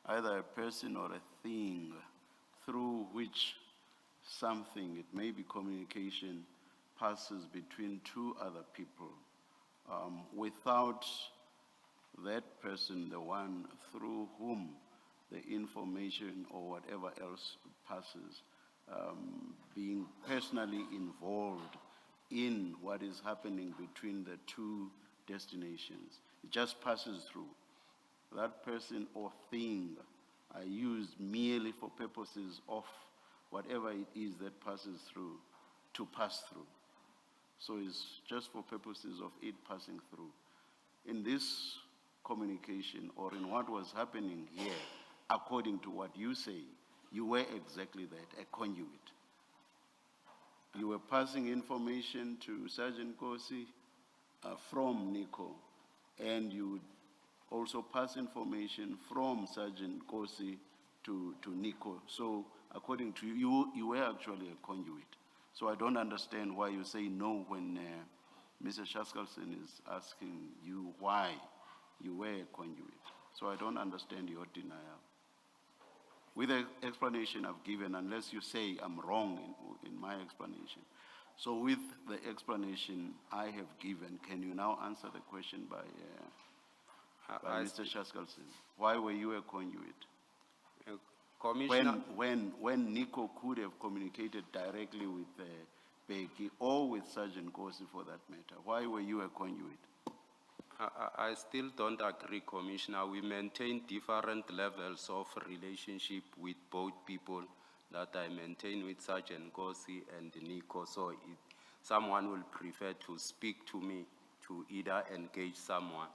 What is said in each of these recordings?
either a person or a thing through which something, it may be communication, passes between two other people without that person, the one through whom the information or whatever else passes, being personally involved in what is happening between the two destinations. It just passes through. That person or thing are used merely for purposes of whatever it is that passes through, to pass through. So it's just for purposes of it passing through. In this communication, or in what was happening here, according to what you say, you were exactly that, a conduit. You were passing information to Sergeant Kosi from Nico, and you would also pass information from Sergeant Kosi to Nico. So according to you, you were actually a conduit. So I don't understand why you say no when Mr. Shaskalson is asking you why you were a conduit. So I don't understand your denial. With the explanation I've given, unless you say I'm wrong in my explanation. So with the explanation I have given, can you now answer the question by Mr. Shaskalson? Why were you a conduit? Commissioner, when Nico could have communicated directly with Becky or with Sergeant Kosi for that matter, why were you a conduit? I still don't agree, Commissioner. We maintain different levels of relationship with both people that I maintain with Sergeant Kosi and Nico. So if someone will prefer to speak to me to either engage someone.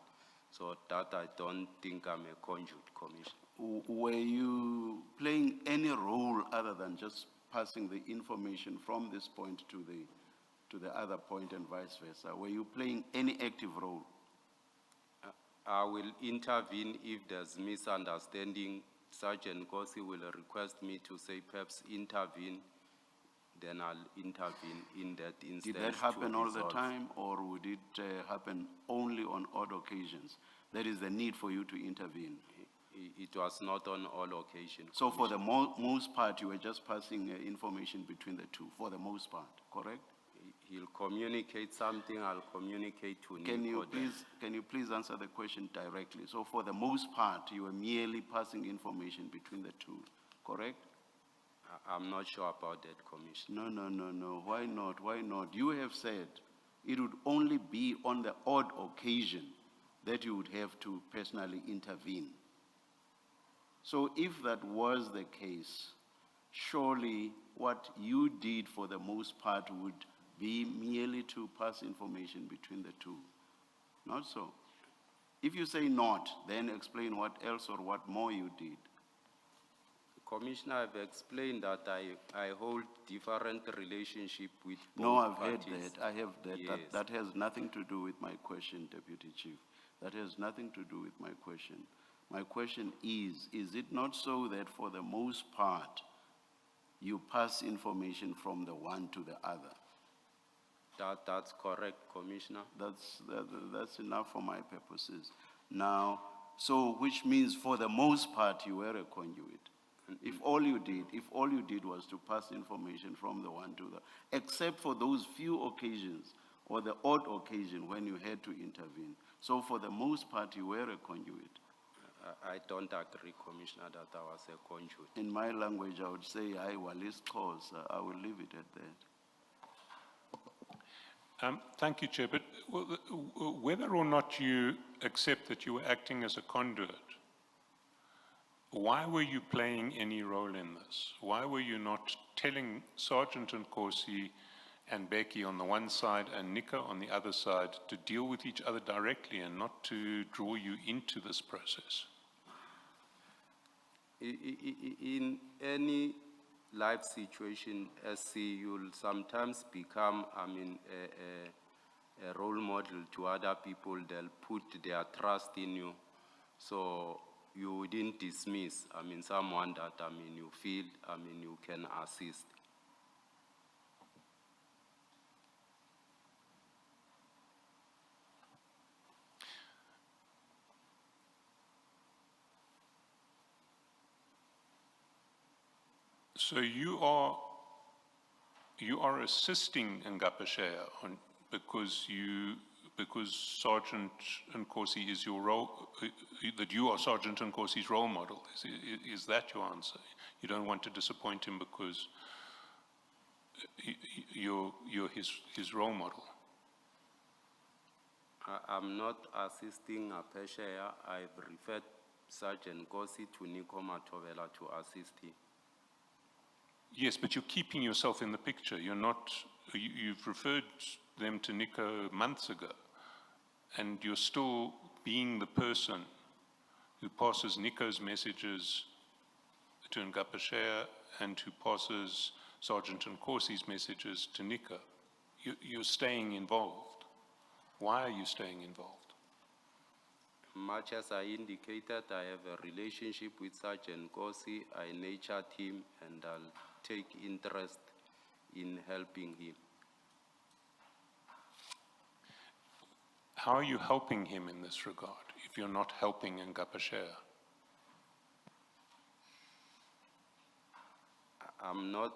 So that I don't think I'm a conduit, Commissioner. Were you playing any role other than just passing the information from this point to the other point and vice versa? Were you playing any active role? I will intervene if there's misunderstanding. Sergeant Kosi will request me to say perhaps intervene, then I'll intervene in that instance. Did that happen all the time, or would it happen only on odd occasions? That is the need for you to intervene. It was not on all occasions. So for the most part, you were just passing information between the two, for the most part, correct? He'll communicate something, I'll communicate to Nico. Can you please answer the question directly? So for the most part, you were merely passing information between the two, correct? I'm not sure about that, Commissioner. No. Why not? Why not? You have said it would only be on the odd occasion that you would have to personally intervene. So if that was the case, surely what you did for the most part would be merely to pass information between the two. Not so. If you say not, then explain what else or what more you did. Commissioner, I've explained that I hold different relationship with both No, I've parties. heard that. I have that. Yes. That has nothing to do with my question, Deputy Chief. That has nothing to do with my question. My question is it not so that for the most part, you pass information from the one to the other? That's correct, Commissioner. That's enough for my purposes. Now, so which means for the most part, you were a conduit. If all you did was to pass information from the one to the, except for those few occasions or the odd occasion when you had to intervene. So for the most part, you were a conduit. I don't agree, Commissioner, that I was a conduit. In my language, I would say, I walis cause. I will leave it at that. Thank you, Chair. But whether or not you accept that you were acting as a conduit, why were you playing any role in this? Why were you not telling Sergeant Nkosi and Becky on the one side and Nico on the other side to deal with each other directly and not to draw you into this process? In any life situation, SC, you'll sometimes become, a role model to other people. They'll put their trust in you. So you wouldn't dismiss, someone that, you feel, you can assist. So you are assisting Ngapashea on because Sergeant Nkosi is your role, that you are Sergeant Nkosi's role model. Is that your answer? You don't want to disappoint him because you're his role model. I'm not assisting Ngapashea. I've referred Sergeant Nkosi to Nico Matovela to assist him. Yes, but you're keeping yourself in the picture. You're not, you've referred them to Nico months ago, and you're still being the person who passes Nico's messages to Ngapashea and who passes Sergeant Nkosi's messages to Nico. You're staying involved. Why are you staying involved? Much as I indicated, I have a relationship with Sergeant Nkosi. I nurtured him and I'll take interest in helping him. How are you helping him in this regard if you're not helping Ngapashea? I'm not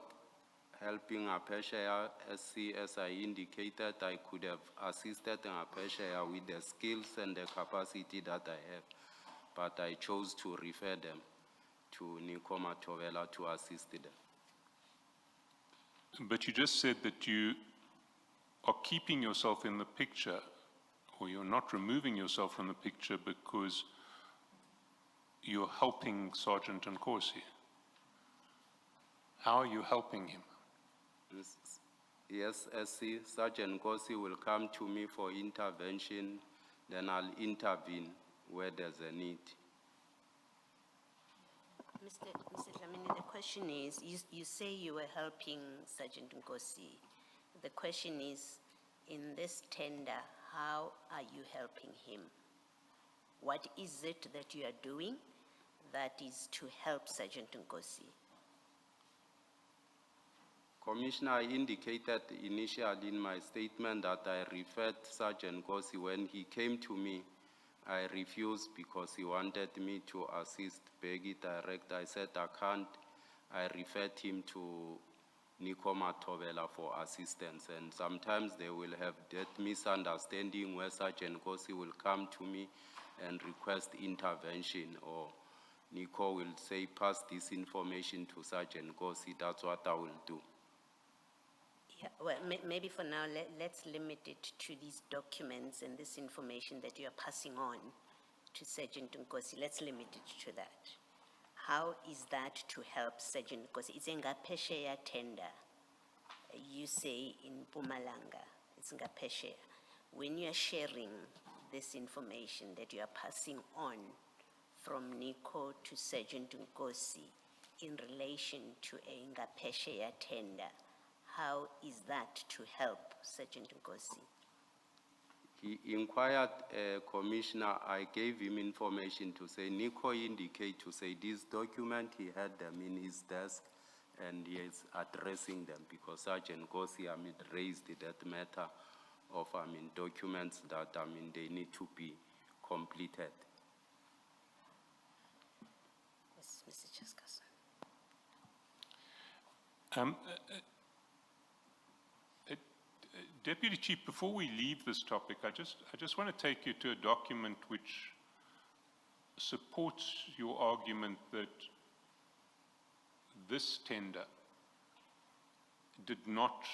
helping Ngapashea as I indicated. I could have assisted Ngapashea with the skills and the capacity that I have, but I chose to refer them to Nico Matovela to assist them. But you just said that you are keeping yourself in the picture, or you're not removing yourself from the picture because you're helping Sergeant Nkosi. How are you helping him? Yes, SC, Sergeant Nkosi will come to me for intervention, then I'll intervene where there's a need. Mr. Dlamini, the question is, you say you were helping Sergeant Nkosi. The question is, in this tender, how are you helping him? What is it that you are doing that is to help Sergeant Nkosi? Commissioner, I indicated initially in my statement that I referred Sergeant Nkosi. When he came to me, I refused because he wanted me to assist Peggy direct. I said I can't. I referred him to Nico Matovela for assistance, and sometimes they will have that misunderstanding where Sergeant Nkosi will come to me and request intervention, or Nico will say, pass this information to Sergeant Nkosi. That's what I will do. Yeah, well, maybe for now, let's limit it to these documents and this information that you are passing on to Sergeant Nkosi. Let's limit it to that. How is that to help Sergeant Nkosi? It's Ngapashea tender. You say in Mpumalanga, it's Ngapashea. When you are sharing this information that you are passing on from Nico to Sergeant Nkosi in relation to a Ngapashea tender, how is that to help Sergeant Nkosi? He inquired, Commissioner. I gave him information to say, Nico indicate to say this document, he had them in his desk and he is addressing them because Sergeant Nkosi, raised that matter of, documents that, they need to be completed. Yes, Mr. Chaskason. Deputy Chief, before we leave this topic, I just want to take you to a document which supports your argument that this tender did not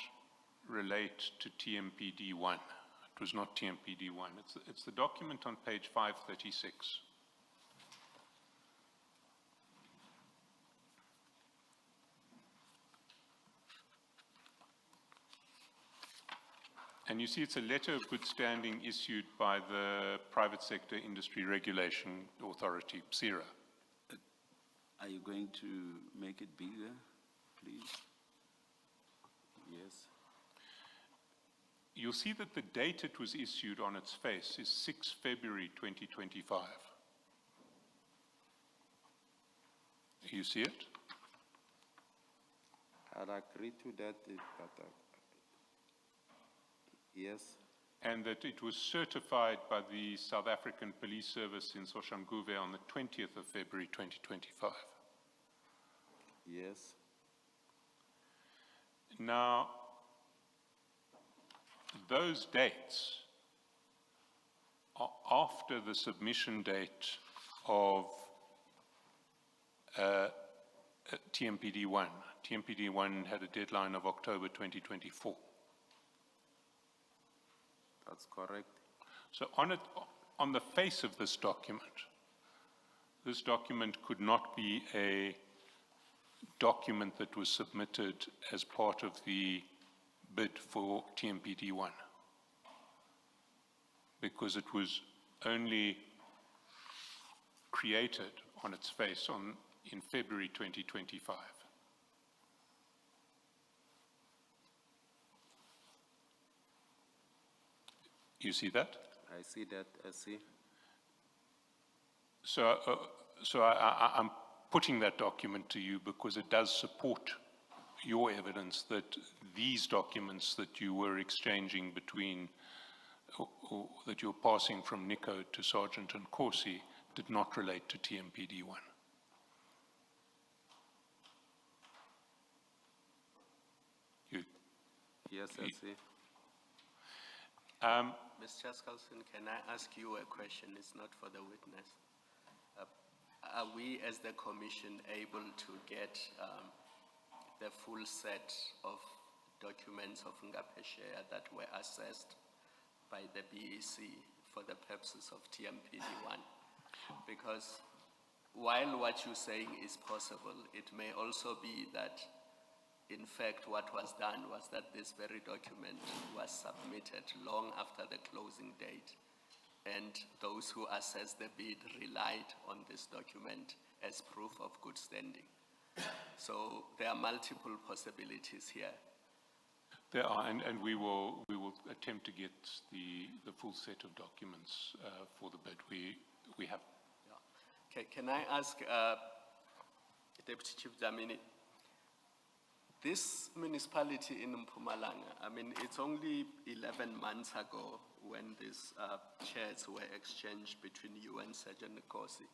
relate to TMPD1. It was not TMPD1. It's the document on page 536. And you see it's a letter of good standing issued by the Private Sector Industry Regulation Authority, PSIRA. Are you going to make it bigger, please? Yes. You'll see that the date it was issued on its face is 6 February 2025. You see it? I'd agree to that, but yes. And that it was certified by the South African Police Service in Soshanguve on the 20th of February 2025. Yes. Now, those dates are after the submission date of TMPD1. TMPD1 had a deadline of October 2024. That's correct. So on the face of this document could not be a document that was submitted as part of the bid for TMPD1, because it was only created on its face in February 2025. You see that? I see that, I see. So, I'm putting that document to you because it does support your evidence that these documents that you were exchanging between, or that you're passing from Nico to Sergeant and Corsi did not relate to TMPD1. Yes, I see. Mr. Chaskalson, can I ask you a question? It's not for the witness. Are we, as the Commission, able to get the full set of documents of Ngapeshare that were assessed by the BEC for the purposes of TMPD1? Because while what you're saying is possible, it may also be that in fact, what was done was that this very document was submitted long after the closing date, and those who assessed the bid relied on this document as proof of good standing. So there are multiple possibilities here. There are, and we will attempt to get the full set of documents for the bid. We have. Yeah. Okay, can I ask Deputy Chief Dlamini? This municipality in Mpumalanga, I mean, it's only 11 months ago when these chairs were exchanged between you and Sergeant Nkosi.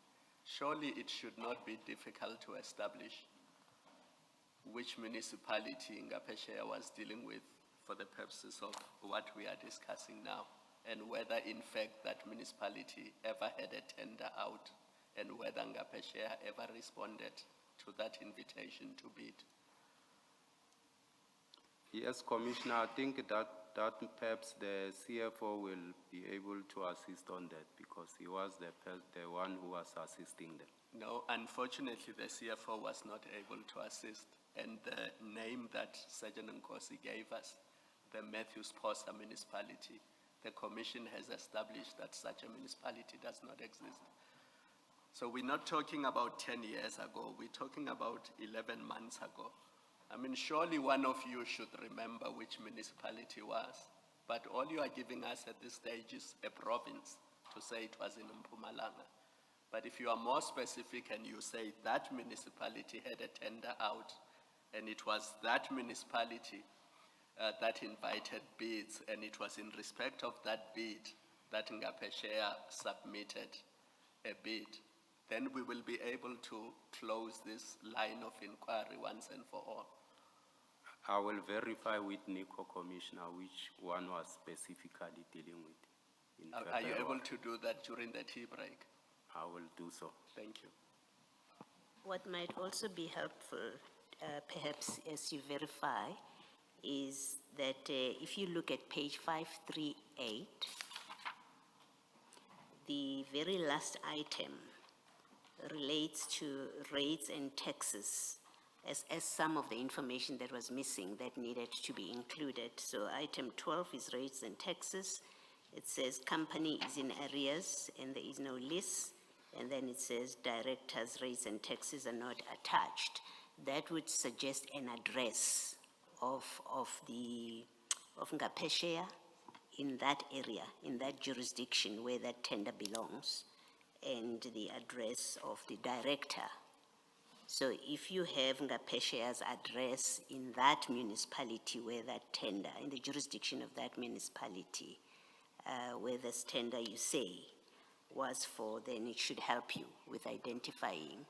Surely it should not be difficult to establish which municipality Ngapeshare was dealing with for the purposes of what we are discussing now, and whether in fact that municipality ever had a tender out, and whether Ngapeshare ever responded to that invitation to bid. Yes, Commissioner, I think that perhaps the CFO will be able to assist on that because he was the one who was assisting them. No, unfortunately, the CFO was not able to assist, and the name that Sergeant Nkosi gave us, the Matthews Posa municipality, the Commission has established that such a municipality does not exist. So we're not talking about 10 years ago, we're talking about 11 months ago. I mean, surely one of you should remember which municipality was, but all you are giving us at this stage is a province to say it was in Mpumalanga. But if you are more specific and you say that municipality had a tender out, and it was that municipality that invited bids, and it was in respect of that bid that Ngapeshare submitted a bid, then we will be able to close this line of inquiry once and for all. I will verify with Nico, Commissioner, which one was specifically dealing with. Are you able to do that during the tea break? I will do so. Thank you. What might also be helpful, perhaps as you verify, is that if you look at page 538, the very last item relates to rates and taxes as some of the information that was missing that needed to be included. So item 12 is rates and taxes. It says company is in arrears and there is no list. And then it says directors' rates and taxes are not attached. That would suggest an address of Ngapeshare in that area, in that jurisdiction where that tender belongs, and the address of the director. So if you have Ngapeshare's address in that municipality where that tender, in the jurisdiction of that municipality, where this tender you say was for, then it should help you with identifying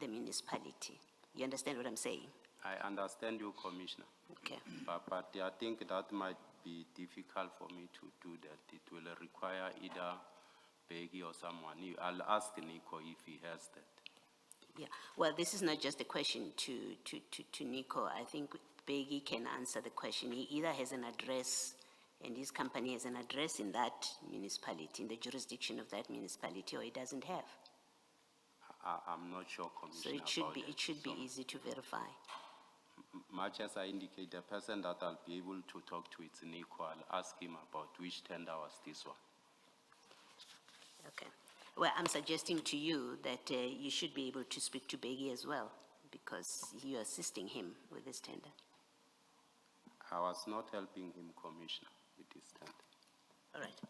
the municipality. You understand what I'm saying? I understand you, Commissioner, Okay. but I think that might be difficult for me to do that. It will require either Peggy or someone. I'll ask Nico if he has that. Yeah, well, this is not just a question to Nico. I think Peggy can answer the question. He either has an address, and his company has an address in that municipality, in the jurisdiction of that municipality, or he doesn't have. I'm not sure, So Commissioner, it should about be, that. it should be So, easy to verify. much as I indicate, the person that I'll be able to talk to is Nico. I'll ask him about which tender was this one. Okay. Well, I'm suggesting to you that you should be able to speak to Peggy as well, because you're assisting him with this tender. I was not helping him, Commissioner, with his tender. All right.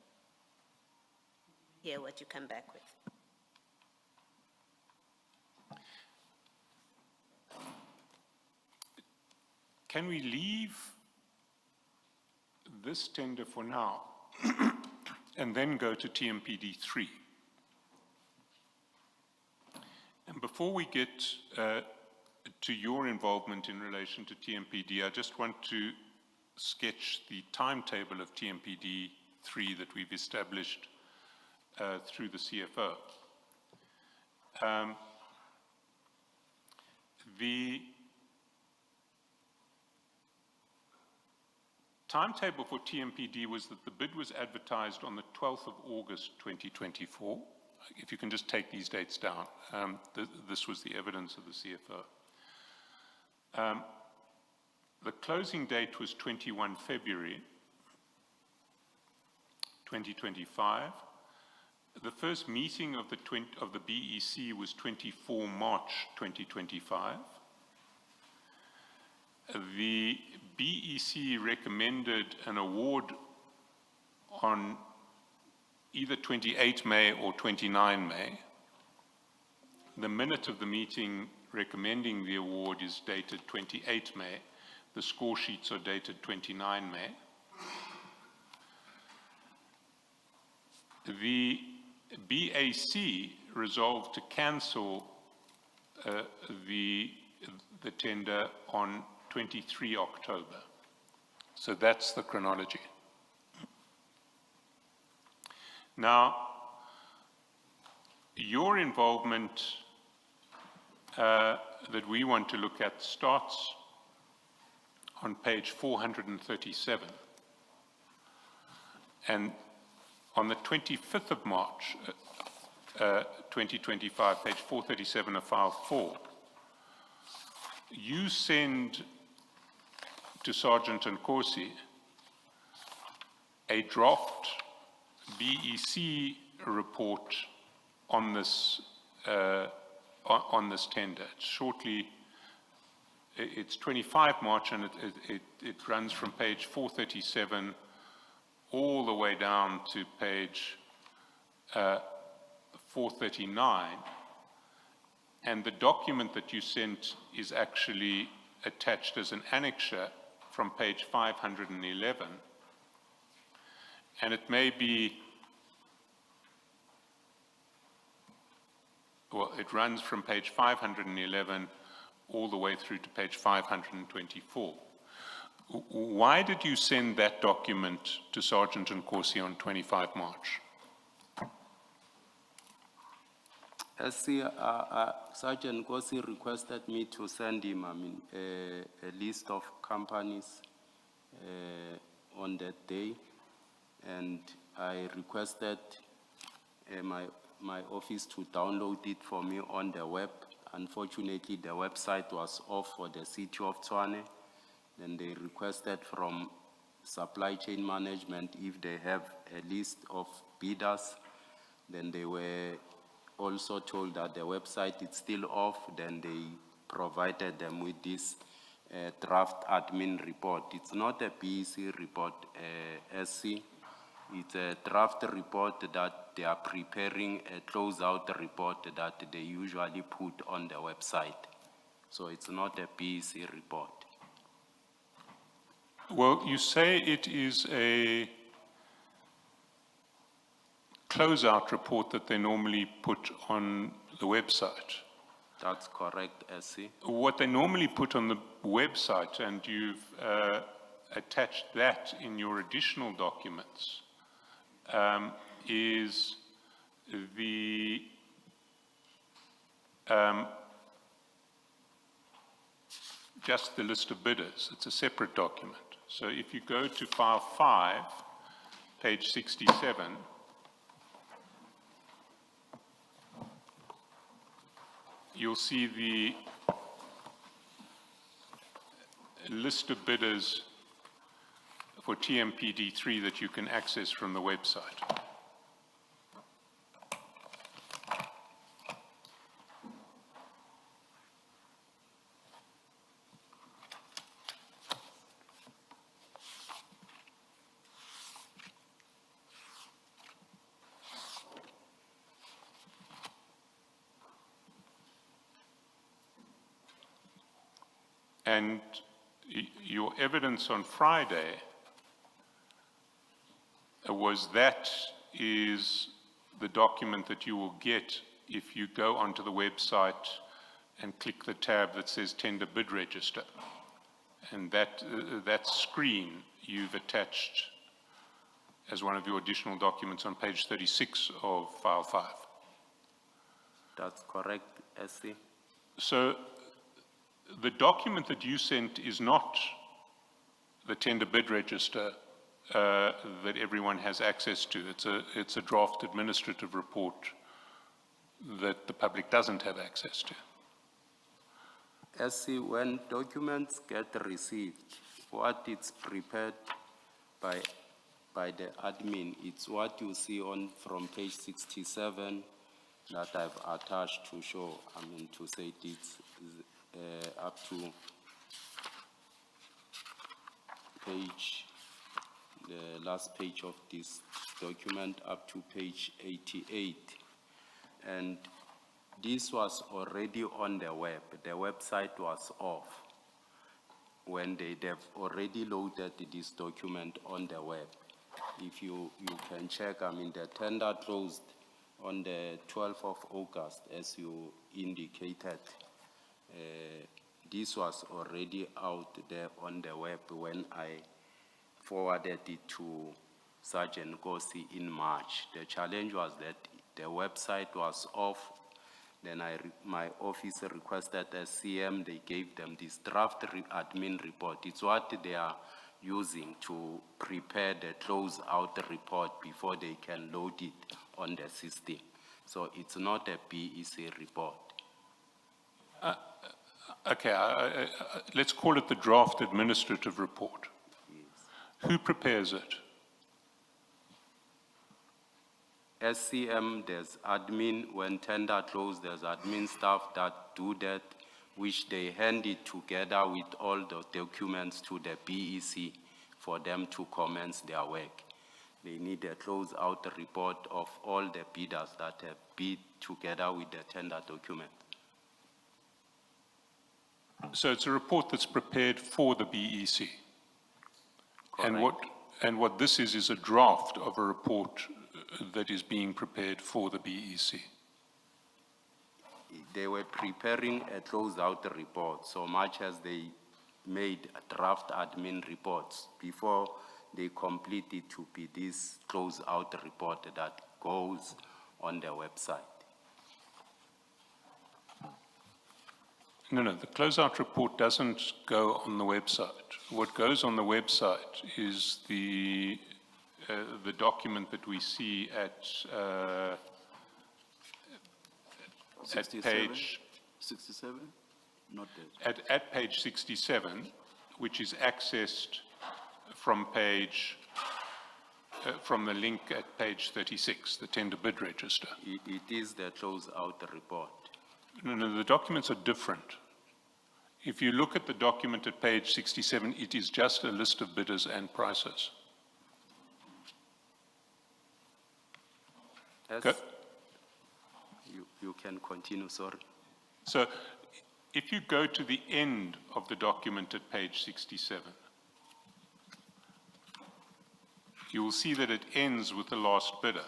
Hear what you come back with. Can we leave this tender for now and then go to TMPD 3? And before we get to your involvement in relation to TMPD, I just want to sketch the timetable of TMPD 3 that we've established through the CFO. The timetable for TMPD was that the bid was advertised on the 12th of August 2024. If you can just take these dates down. This was the evidence of the CFO. The closing date was 21 February 2025. The first meeting of the BEC was 24 March 2025. The BEC recommended an award on either 28 May or 29 May. The minute of the meeting recommending the award is dated 28 May. The score sheets are dated 29 May. The BAC resolved to cancel the tender on 23 October. So that's the chronology. Now, your involvement that we want to look at starts on page 437. And on the 25th of March, 2025, page 437 of file 4, you send to Sergeant Nkosi a draft BEC report on this tender. Shortly, it's 25 March, and it runs from page 437 all the way down to page 439. And the document that you sent is actually attached as an annexure from page 511. And it may be, well, it runs from page 511 all the way through to page 524. Why did you send that document to Sergeant Nkosi on 25 March? Sergeant Nkosi requested me to send him a list of companies on that day, and I requested my office to download it for me on the web. Unfortunately, the website was off for the city of Tshwane. Then they requested from supply chain management if they have a list of bidders. Then they were also told that the website is still off. Then they provided them with this draft admin report. It's not a BEC report, SC. It's a draft report that they are preparing, a closeout report that they usually put on the website. So it's not a BEC report. Well, you say it is a closeout report that they normally put on the website. That's correct, SC. What they normally put on the website, and you've attached that in your additional documents, is the just the list of bidders. It's a separate document. So if you go to file 5, page 67, you'll see the list of bidders for TMPD3 that you can access from the website. And your evidence on Friday was that is the document that you will get if you go onto the website and click the tab that says Tender Bid Register. And that screen you've attached as one of your additional documents on page 36 of file 5. That's correct, SC. So the document that you sent is not the Tender Bid Register that everyone has access to. It's a draft administrative report that the public doesn't have access to. SC, when documents get received, what it's prepared by the admin, it's what you see on from page 67 that I've attached to show, to say it's up to page, the last page of this document, up to page 88. And this was already on the web. The website was off when they've already loaded this document on the web. If you can check, the tender closed on the 12th of August, as you indicated. This was already out there on the web when I forwarded it to Sergeant Kosi in March. The challenge was that the website was off. Then my office requested a CM, they gave them this draft admin report. It's what they are using to prepare the close-out report before they can load it on the system. So it's not a BEC report. Okay, let's call it the draft administrative report. Yes. Who prepares it? SCM, there's admin. When tender closed, there's admin staff that do that, which they hand it together with all the documents to the BEC for them to commence their work. They need a close-out report of all the bidders that have bid together with the tender document. So it's a report that's prepared for the BEC. Correct. And what this is a draft of a report that is being prepared for the BEC. They were preparing a closed-out report, so much as they made draft admin reports before they complete it to be this closed-out report that goes on their website. No, the closeout report doesn't go on the website. What goes on the website is the document that we see at 67? page 67? Not that. at page 67, which is accessed from page from the link at page 36, the tender bid register. It is the close-out report. No, the documents are different. If you look at the document at page 67, it is just a list of bidders and prices. Yes. Go. You can continue, sorry. So if you go to the end of the document at page 67, you will see that it ends with the last bidder.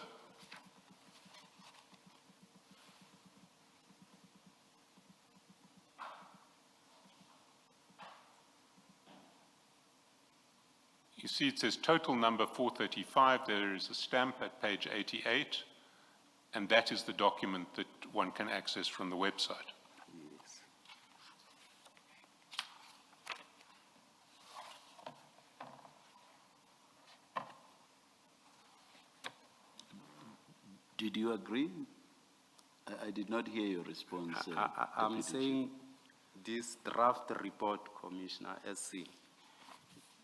see it says total number 435. There is a stamp at page 88, and that is the document that one can access from the website. Yes. Did you agree? I did not hear your response. I'm Deputy saying this draft report, Commissioner SC,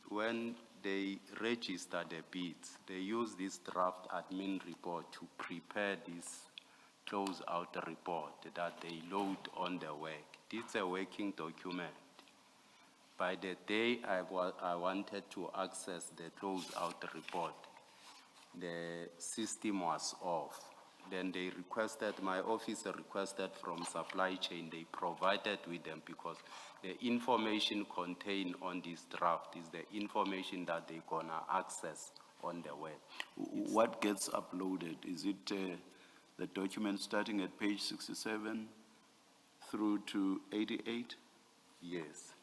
when they register the bids, they use this draft admin report to prepare this close-out report that they load on the work. It's a working document. By the day I wanted to access the close-out report, the system was off. Then they requested, my officer requested from supply chain, they provided with them because the information contained on this draft is the information that they're gonna access on the web. What gets uploaded? Is it the document starting at page 67 through to 88? Yes.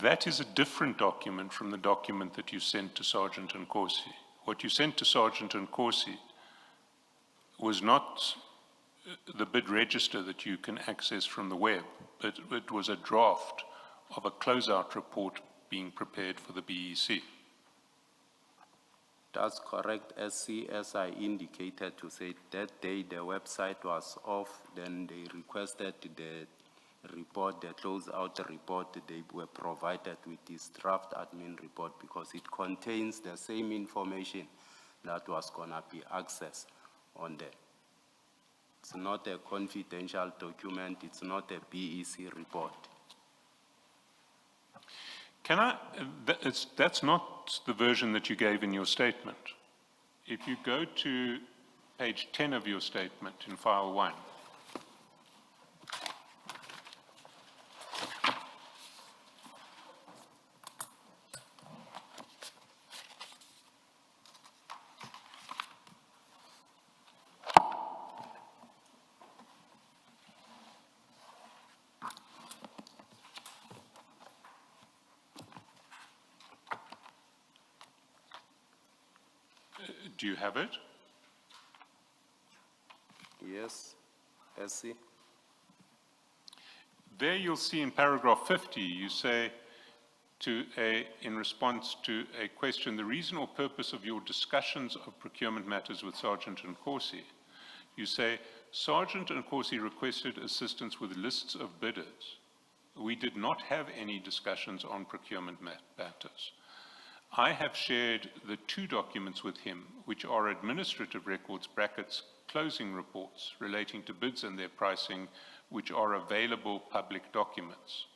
That is a different document from the document that you sent to Sergeant Nkosi. What you sent to Sergeant Nkosi was not the bid register that you can access from the web, but it was a draft of a closeout report being prepared for the BEC. That's correct, SC, as I indicated to say that day the website was off, then they requested the report, the close-out report, they were provided with this draft admin report because it contains the same information that was gonna be accessed on there. It's not a confidential document, it's not a BEC report. Can I, that's not the version that you gave in your statement. If you go to page 10 of your statement in file 1, do you have it? Yes, SC. There you'll see in paragraph 50, you say in response to a question, the reason or purpose of your discussions of procurement matters with Sergeant Nkosi, you say, Sergeant Nkosi requested assistance with lists of bidders. We did not have any discussions on procurement matters. I have shared the 2 documents with him, which are administrative records, brackets, closing reports relating to bids and their pricing, which are available public documents.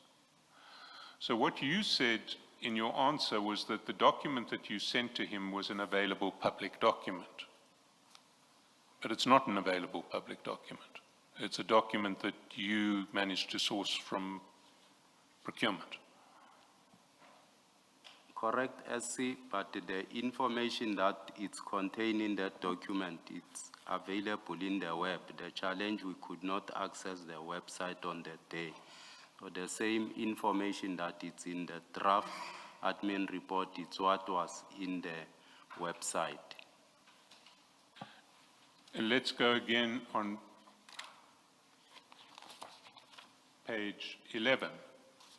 So what you said in your answer was that the document that you sent to him was an available public document. But it's not an available public document. It's a document that you managed to source from procurement. Correct, SC, but the information that is contained in that document, it's available in the web. The challenge, we could not access the website on that day. So the same information that is in the draft admin report, it's what was in the website. And let's go again on page 11,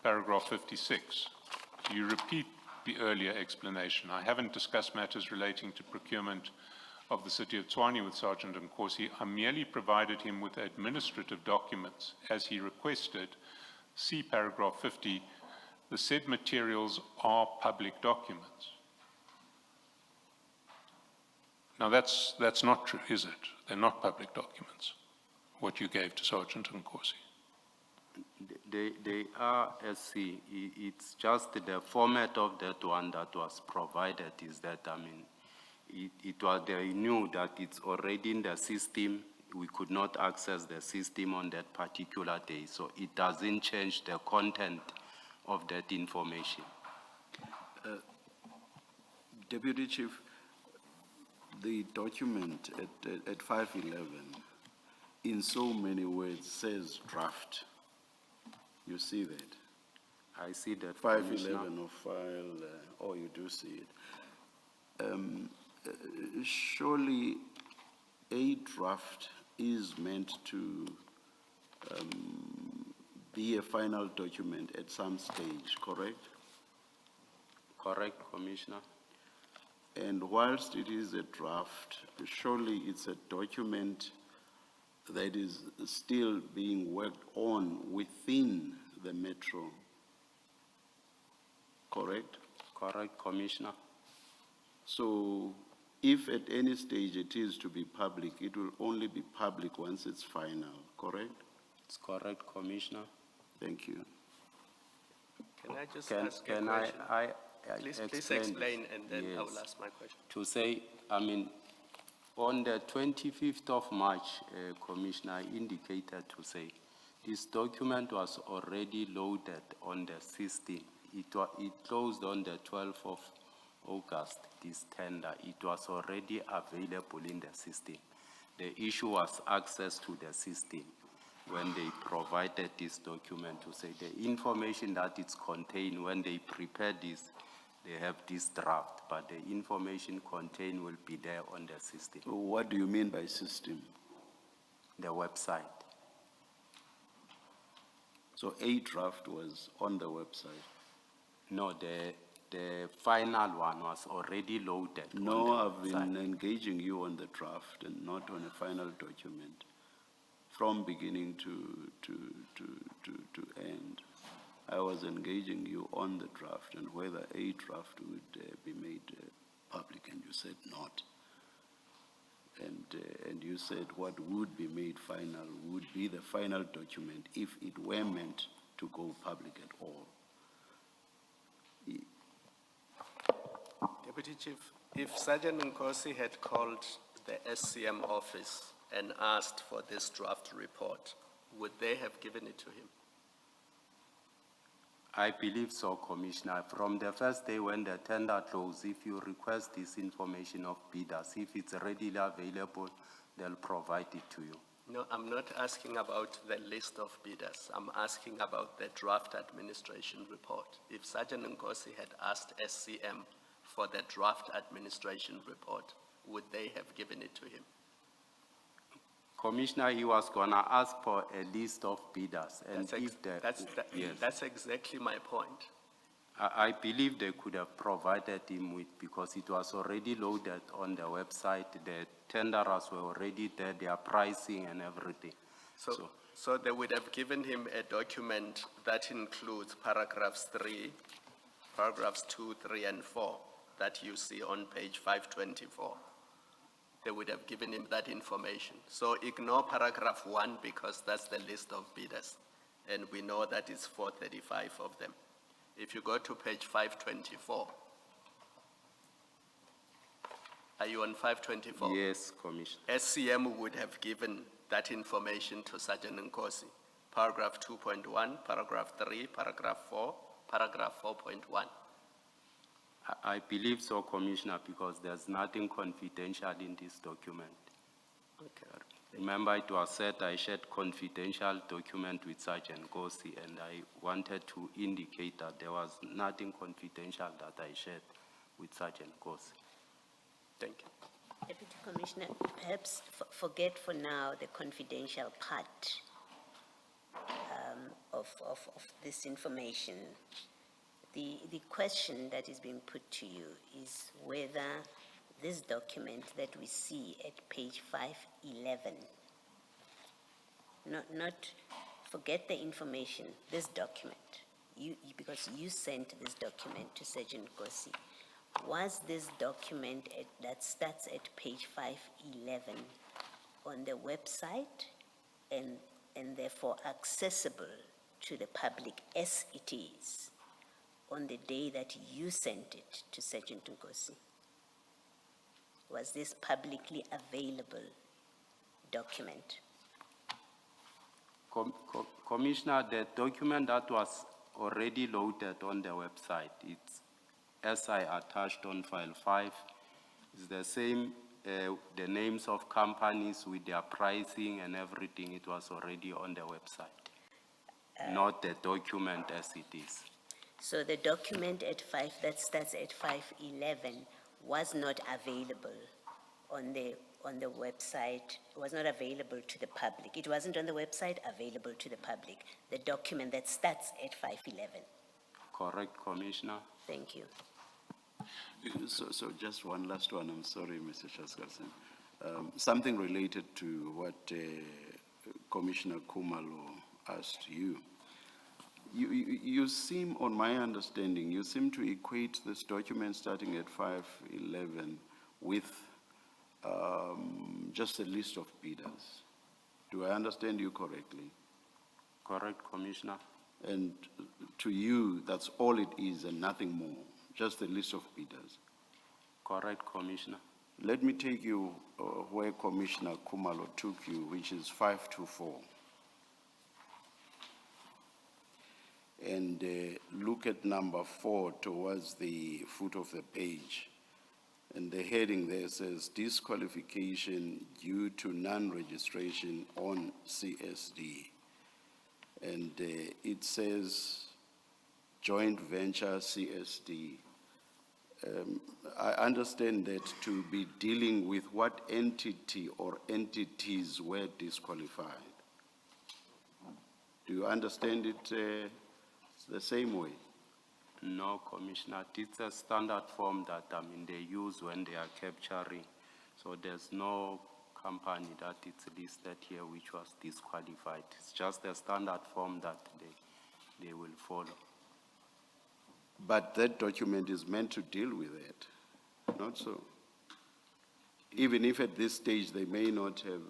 paragraph 56. You repeat the earlier explanation. I haven't discussed matters relating to procurement of the city of Tshwane with Sergeant Nkosi. I merely provided him with administrative documents as he requested. See paragraph 50. The said materials are public documents. Now that's not true, is it? They're not public documents, what you gave to Sergeant Nkosi. They are SC. It's just the format of that one that was provided is that, I mean, it was, they knew that it's already in the system. We could not access the system on that particular day. So it doesn't change the content of that information. Deputy Chief, the document at 511, in so many words, says draft. You see that? I see that, 511 of file, oh, you do see it. Surely a draft is meant to be a final document at some stage, correct? Correct, Commissioner? And whilst it is a draft, surely it's a document that is still being worked on within the metro, correct? Correct, Commissioner? So if at any stage it is to be public, it will only be public once it's final, correct? It's correct, Commissioner? Thank you. Can I just Can, ask a can question? I Please this? explain and then I will Yes. ask my question. To say, I mean, on the 25th of March, Commissioner, I indicated to say, this document was already loaded on the system. It closed on the 12th of August, this tender. It was already available in the system. The issue was access to the system when they provided this document to say the information that it's contained when they prepared this, they have this draft, but the information contained will be there on the system, What do you mean by system? the website. So a draft was on the website? No, the final one was already loaded. No, on I've the website. been engaging you on the draft and not on a final document, from beginning to end. I was engaging you on the draft and whether a draft would be made public, and you said not. And you said what would be made final would be the final document if it were meant to go public at all. Deputy Chief, if Sergeant Nkosi had called the SCM office and asked for this draft report, would they have given it to him? I believe so, Commissioner. From the first day when the tender closed, if you request this information of bidders, if it's readily available, they'll provide it to you. No, I'm not asking about the list of bidders. I'm asking about the draft administration report. If Sergeant Nkosi had asked SCM for the draft administration report, would they have given it to him? Commissioner, he was gonna ask for a list of bidders, and yes, That's exactly my point. I believe they could have provided him with, because it was already loaded on the website, the tenderers were already there, their pricing and everything. So they would have given him a document that includes paragraphs 2, 3, and 4 that you see on page 524. They would have given him that information. So ignore paragraph 1 because that's the list of bidders. And we know that it's 435 of them. If you go to page 524, are you on 524? Yes, Commissioner. SCM would have given that information to Sergeant Nkosi. Paragraph 2.1, paragraph 3, paragraph 4, paragraph 4.1. I believe so, Commissioner, because there's nothing confidential in this document. Okay. Remember, it was said I shared confidential document with Sergeant Nkosi, and I wanted to indicate that there was nothing confidential that I shared with Sergeant Nkosi. Thank you. Deputy Commissioner, perhaps forget for now the confidential part of this information. The question that is being put to you is whether this document that we see at page 511, not forget the information, this document, because you sent this document to Sergeant Nkosi. Was this document that starts at page 511 on the website and therefore accessible to the public as it is on the day that you sent it to Sergeant Nkosi? Was this publicly available document? Commissioner, the document that was already loaded on the website, it's as I attached on file 5, it's the same, the names of companies with their pricing and everything, it was already on the website, not the document as it is. So the document at 5, that starts at 511, was not available on the website, was not available to the public. It wasn't on the website, available to the public. The document that starts at 511. Correct, Commissioner. Thank you. So just one last one, I'm sorry, Mr. Shaskarsen. Something related to what Commissioner Kumalo asked you. You seem, on my understanding, you seem to equate this document starting at 511 with just a list of bidders. Do I understand you correctly? Correct, Commissioner. And to you, that's all it is and nothing more, just a list of bidders. Correct, Commissioner. Let me take you where Commissioner Kumalo took you, which is 524. And look at number 4 towards the foot of the page. And the heading there says disqualification due to non-registration on CSD. And it says joint venture CSD. I understand that to be dealing with what entity or entities were disqualified. Do you understand it the same way? No, Commissioner. It's a standard form that they use when they are capturing. So there's no company that it's listed here which was disqualified. It's just a standard form that they will follow. But that document is meant to deal with it, not so. Even if at this stage they may not have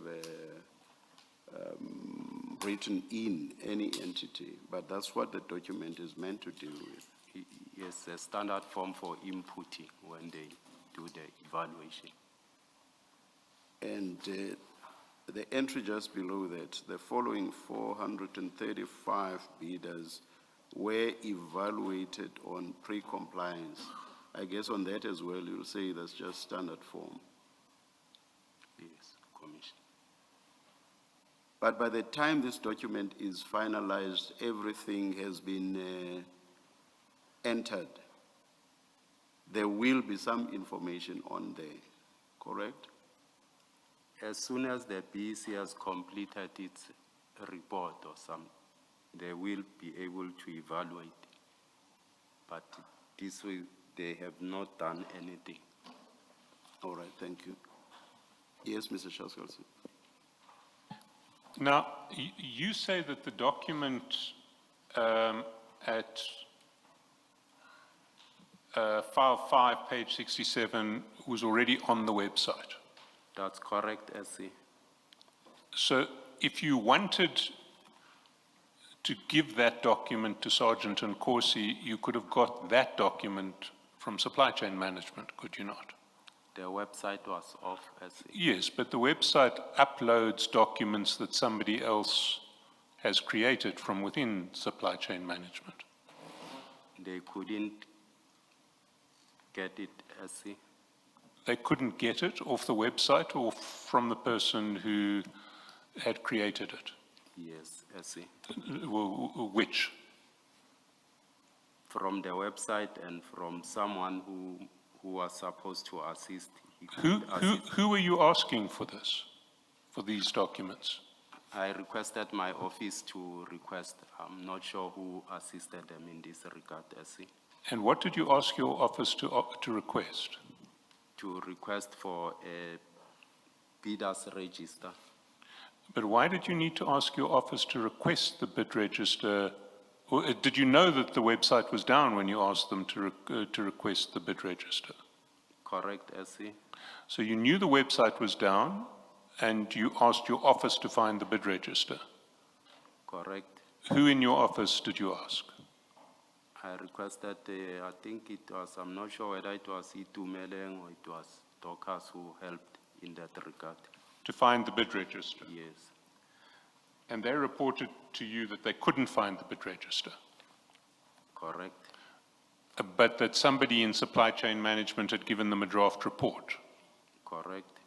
written in any entity, but that's what the document is meant to deal with. Yes, a standard form for inputting when they do the evaluation. And the entry just below that, the following 435 bidders were evaluated on pre-compliance. I guess on that as well, you'll say that's just standard form. Yes, Commissioner. But by the time this document is finalized, everything has been entered. There will be some information on there, correct? As soon as the BEC has completed its report or something, they will be able to evaluate. But this way, they have not done anything. All right, thank you. Yes, Mr. Shaskarsen. Now, you say that the document at file 5, page 67, was already on the website. That's correct, SC. So if you wanted to give that document to Sergeant Nkosi, you could have got that document from supply chain management, could you not? The website was off, SC. Yes, but the website uploads documents that somebody else has created from within supply chain management. They couldn't get it, SC. They couldn't get it off the website or from the person who had created it? Yes, SC. Which? From the website and from someone who was supposed to assist. Who were you asking for this, for these documents? I requested my office to request. I'm not sure who assisted them in this regard, SC. And what did you ask your office to request? To request for a bidders register. But why did you need to ask your office to request the bid register? Or did you know that the website was down when you asked them to request the bid register? Correct, SC. So you knew the website was down and you asked your office to find the bid register? Correct. Who in your office did you ask? I requested, I think it was, I'm not sure whether it was Itumeleng or it was Dorcas who helped in that regard. To find the bid register? Yes. And they reported to you that they couldn't find the bid register? Correct. But that somebody in supply chain management had given them a draft report? Correct.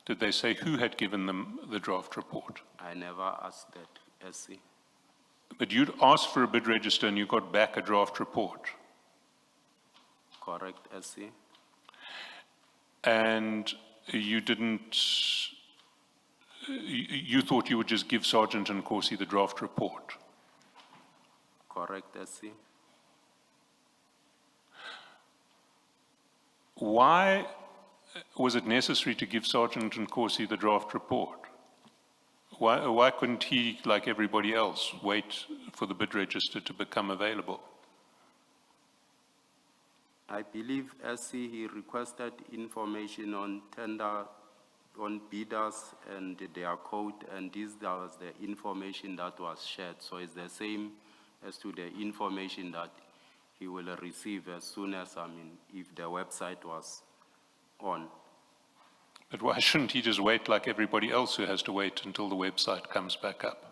Did they say who had given them the draft report? I never asked that, SC. But you'd asked for a bid register and you got back a draft report? Correct, SC. And you didn't, you thought you would just give Sergeant Nkosi the draft report? Correct, SC. Why was it necessary to give Sergeant Nkosi the draft report? Why couldn't he, like everybody else, wait for the bid register to become available? I believe SC, he requested information on tender, on bidders and their code, and this was the information that was shared. So it's the same as to the information that he will receive as soon as, if the website was on. But why shouldn't he just wait like everybody else who has to wait until the website comes back up?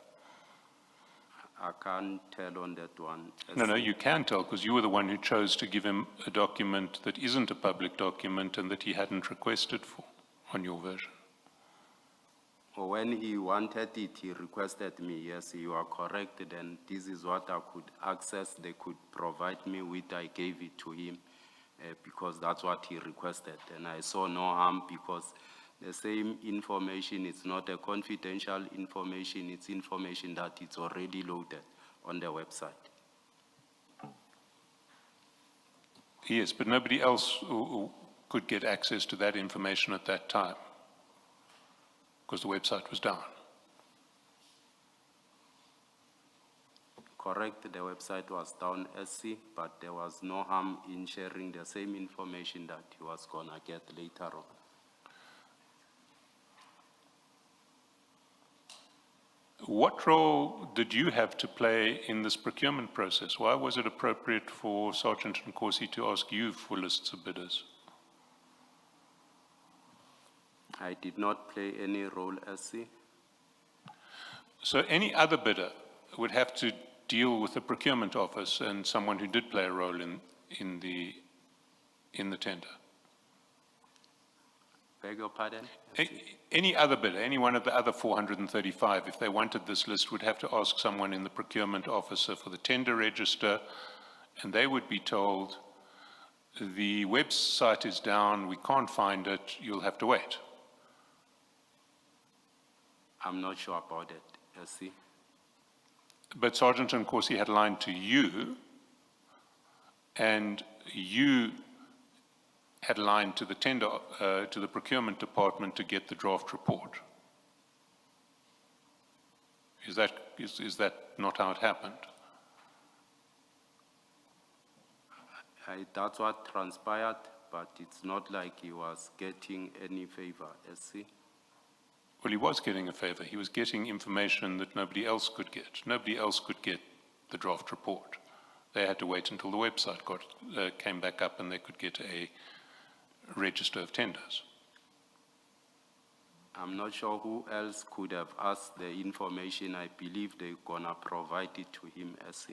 I can't tell on that one. No, you can tell, because you were the one who chose to give him a document that isn't a public document and that he hadn't requested for on your version. When he wanted it, he requested me. Yes, you are correct. Then this is what I could access. They could provide me with. I gave it to him because that's what he requested. And I saw no harm because the same information, it's not a confidential information. It's information that it's already loaded on the website. Yes, but nobody else who could get access to that information at that time, because the website was down. Correct, the website was down, SC, but there was no harm in sharing the same information that he was gonna get later on. What role did you have to play in this procurement process? Why was it appropriate for Sergeant Nkosi to ask you for lists of bidders? I did not play any role, SC. So any other bidder would have to deal with the procurement office and someone who did play a role in the tender. Beg your pardon? Any other bidder, any one of the other 435, if they wanted this list, would have to ask someone in the procurement officer for the tender register, and they would be told, the website is down, we can't find it, you'll have to wait. I'm not sure about it, SC. But Sergeant Nkosi had lied to you, and you had lied to the tender, to the procurement department to get the draft report. Is that not how it happened? That's what transpired, but it's not like he was getting any favor, SC. Well, he was getting a favor. He was getting information that nobody else could get. Nobody else could get the draft report. They had to wait until the website came back up and they could get a register of tenders. I'm not sure who else could have asked the information. I believe they're gonna provide it to him, SC.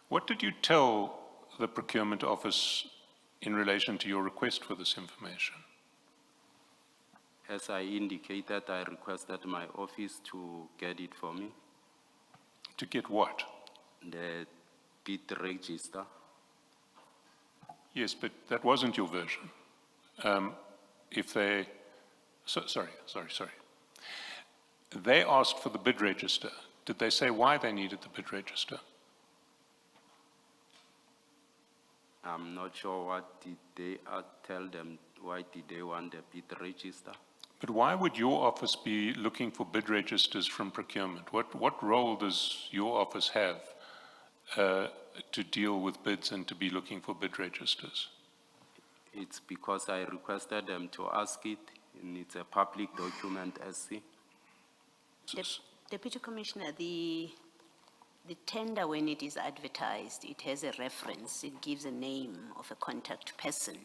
What did you tell the procurement office in relation to your request for this information? As I indicated, I requested my office to get it for me. To get what? The bid register. Yes, but that wasn't your version. Sorry. They asked for the bid register. Did they say why they needed the bid register? I'm not sure what did they tell them. Why did they want the bid register? But why would your office be looking for bid registers from procurement? What role does your office have to deal with bids and to be looking for bid registers? It's because I requested them to ask it, and it's a public document, SC. Deputy Commissioner, the tender, when it is advertised, it has a reference. It gives a name of a contact person.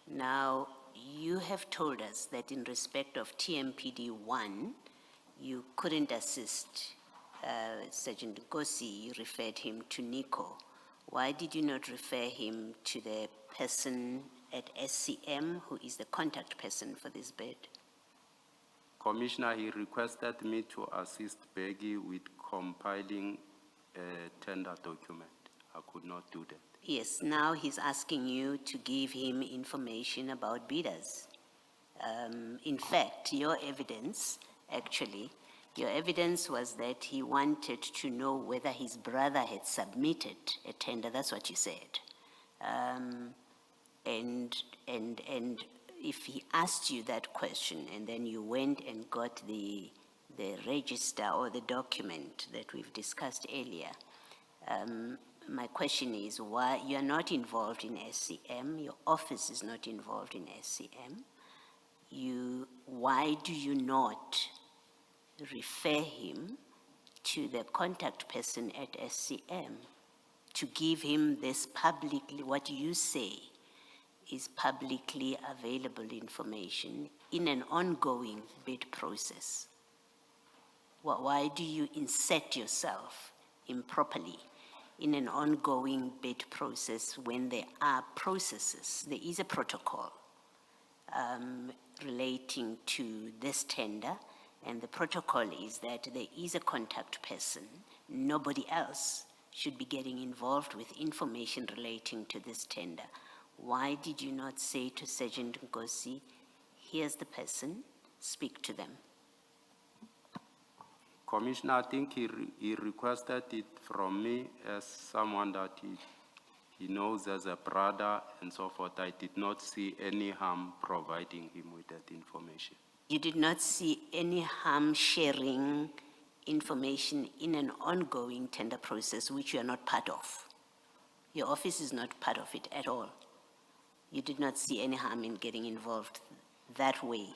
Now, you have told us that in respect of TMPD 1, you couldn't assist Sergeant Nkosi. You referred him to Nico. Why did you not refer him to the person at SCM, who is the contact person for this bid? Commissioner, he requested me to assist Peggy with compiling a tender document. I could not do that. Yes, now he's asking you to give him information about bidders. In fact, your evidence was that he wanted to know whether his brother had submitted a tender, that's what you said. And if he asked you that question and then you went and got the register or the document that we've discussed earlier, my question is why you are not involved in SCM, your office is not involved in SCM. Why do you not refer him to the contact person at SCM to give him this publicly, what you say is publicly available information in an ongoing bid process? Why do you insert yourself improperly in an ongoing bid process when there are processes? There is a protocol relating to this tender, and the protocol is that there is a contact person. Nobody else should be getting involved with information relating to this tender. Why did you not say to Sergeant Nkosi, here's the person, speak to them? Commissioner, I think he requested it from me as someone that he knows as a brother and so forth. I did not see any harm providing him with that information. You did not see any harm sharing information in an ongoing tender process which you are not part of. Your office is not part of it at all. You did not see any harm in getting involved that way.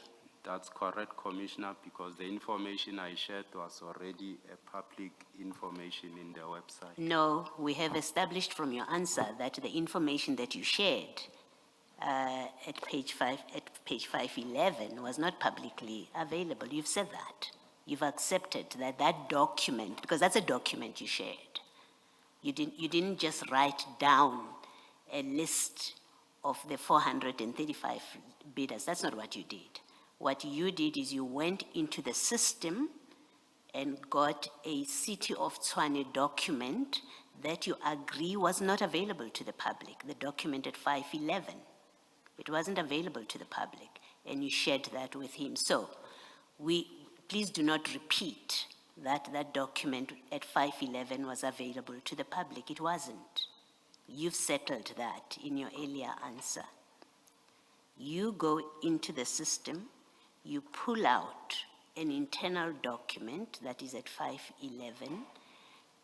That's correct, Commissioner, because the information I shared was already a public information in the website. No, we have established from your answer that the information that you shared at page 511 was not publicly available. You've said that. You've accepted that that document, because that's a document you shared. You didn't just write down a list of the 435 bidders. That's not what you did. What you did is you went into the system and got a City of Tshwane document that you agree was not available to the public, the document at 511. It wasn't available to the public, and you shared that with him. So, please do not repeat that that document at 511 was available to the public. It wasn't. You've settled that in your earlier answer. You go into the system, you pull out an internal document that is at 511,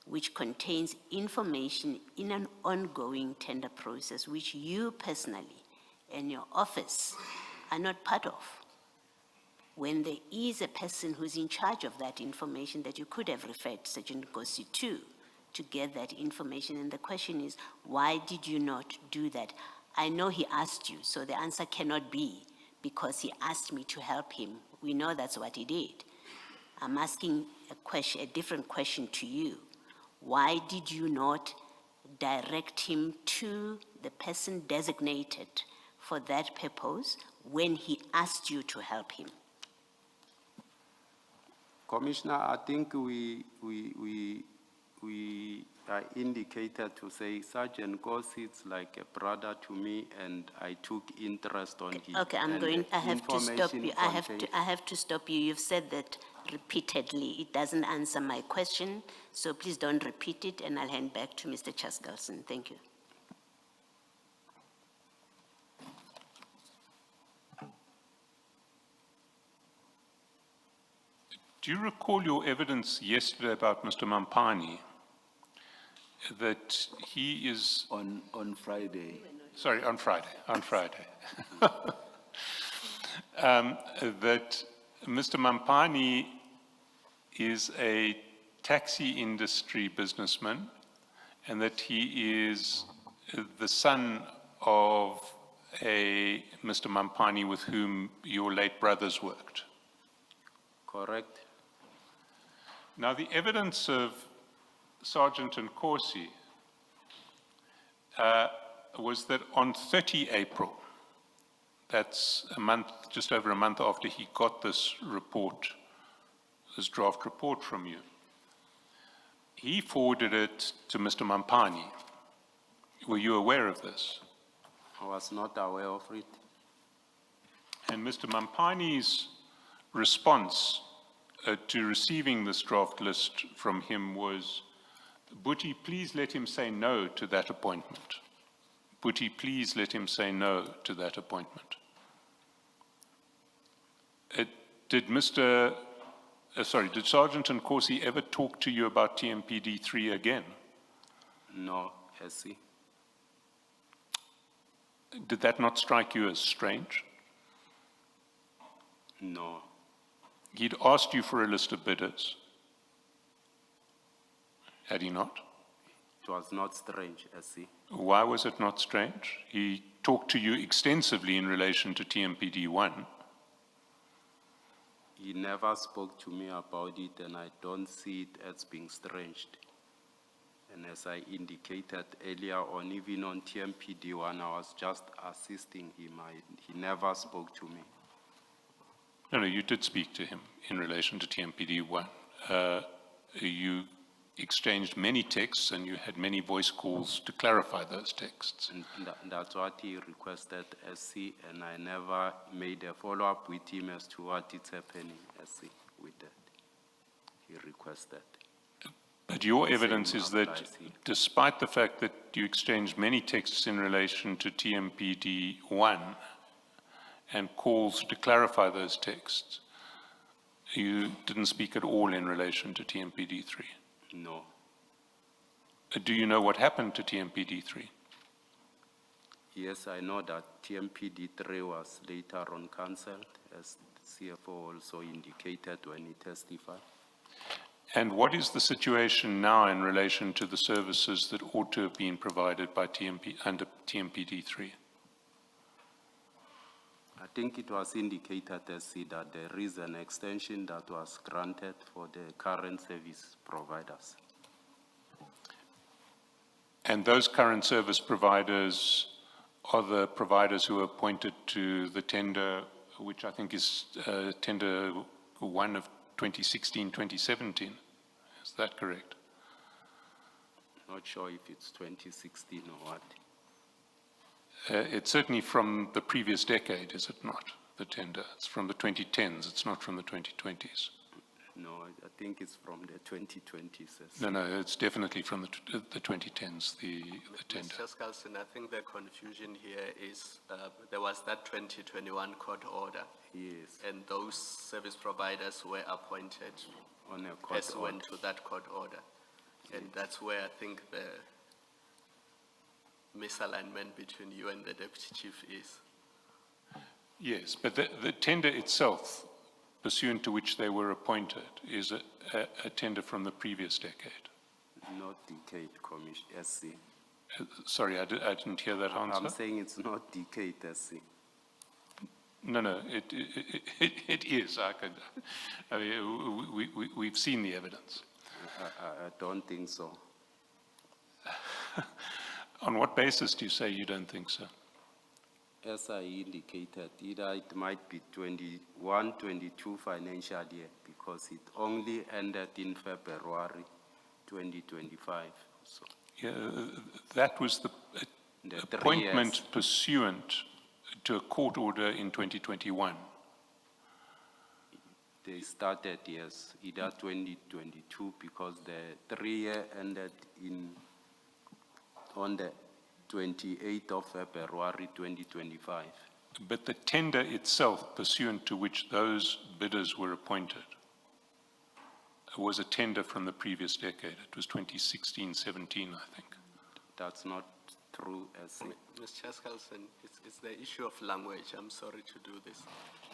which contains information in an ongoing tender process, which you personally and your office are not part of. When there is a person who's in charge of that information that you could have referred Sergeant Nkosi to get that information, and the question is, why did you not do that? I know he asked you, so the answer cannot be because he asked me to help him. We know that's what he did. I'm asking a different question to you. Why did you not direct him to the person designated for that purpose when he asked you to help him? Commissioner, I think we indicated to say Sergeant Nkosi is like a brother to me, and I took interest on him. Okay, I have to stop you. I have to stop you. You've said that repeatedly. It doesn't answer my question, so please don't repeat it, and I'll hand back to Mr. Chaskalson. Thank you. Do you recall your evidence yesterday about Mr. Mampani? That he is... On Friday. Sorry, on Friday. That Mr. Mampani is a taxi industry businessman, and that he is the son of a Mr. Mampani with whom your late brothers worked. Correct. Now, the evidence of Sergeant Nkosi was that on 30 April, that's a month, just over a month after he got this report, this draft report from you, he forwarded it to Mr. Mampani. Were you aware of this? I was not aware of it. And Mr. Mampani's response to receiving this draft list from him was, Buti, please let him say no to that appointment. Buti, please let him say no to that appointment. Did Sergeant Nkosi ever talk to you about TMPD3 again? No, SC. Did that not strike you as strange? No. He'd asked you for a list of bidders. Had he not? It was not strange, SC. Why was it not strange? He talked to you extensively in relation to TMPD1. He never spoke to me about it, and I don't see it as being strange. And as I indicated earlier on, even on TMPD1, I was just assisting him. He never spoke to me. No, you did speak to him in relation to TMPD1. You exchanged many texts and you had many voice calls to clarify those texts. And that's what he requested, SC, and I never made a follow-up with him as to what is happening, SC, with that. He requested. But your evidence is that despite the fact that you exchanged many texts in relation to TMPD1 and calls to clarify those texts, you didn't speak at all in relation to TMPD3? No. Do you know what happened to TMPD3? Yes, I know that TMPD3 was later on cancelled, as the CFO also indicated when he testified. And what is the situation now in relation to the services that ought to have been provided by under TMPD3? I think it was indicated, SC, that there is an extension that was granted for the current service providers. And those current service providers are the providers who are appointed to the tender, which I think is tender 1 of 2016-2017. Is that correct? Not sure if it's 2016 or what. It's certainly from the previous decade, is it not, the tender? It's from the 2010s, it's not from the 2020s. No, I think it's from the 2020s. No, it's definitely from the 2010s, the tender. Mr. Skalson, I think the confusion here is there was that 2021 court order. Yes. And those service providers were appointed On a court pursuant to that court order. And that's where I think the misalignment between you and the Deputy Chief is. Yes, but the tender itself, pursuant to which they were appointed, is a tender from the previous decade. Not decade, Commissioner, SC. Sorry, I didn't hear that answer. I'm saying it's not decade, SC. No, it is. We've seen the evidence. I don't think so. On what basis do you say you don't think so? As I indicated, either it might be 21-22 financial year because it only ended in February 2025. So Yeah, that was the appointment pursuant to a court order in 2021. They started, yes, either 2022 because the 3-year ended on the 28th of February 2025. But the tender itself, pursuant to which those bidders were appointed, was a tender from the previous decade. It was 2016-17, I think. That's not true, SC. Mr. Skalson, it's the issue of language. I'm sorry to do this.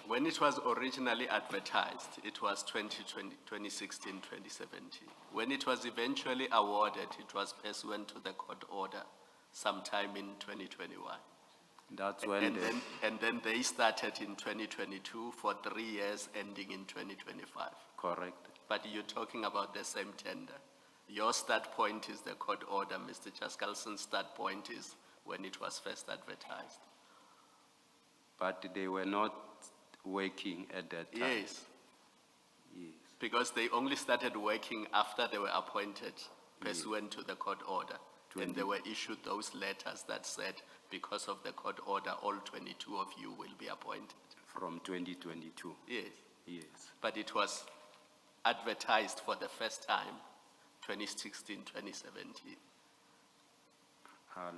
When it was originally advertised, it was 2016-2017. When it was eventually awarded, it was pursuant to the court order sometime in 2021. That's when and then they started in 2022 for 3 years ending in 2025. Correct. But you're talking about the same tender. Your start point is the court order. Mr. Chaskalson's start point is when it was first advertised. But they were not working at that time. Yes. Because they only started working after they were appointed pursuant to the court order. And they were issued those letters that said, because of the court order, all 22 of you will be appointed. From 2022. Yes, Yes. but it was advertised for the first time, 2016, 2017. I'll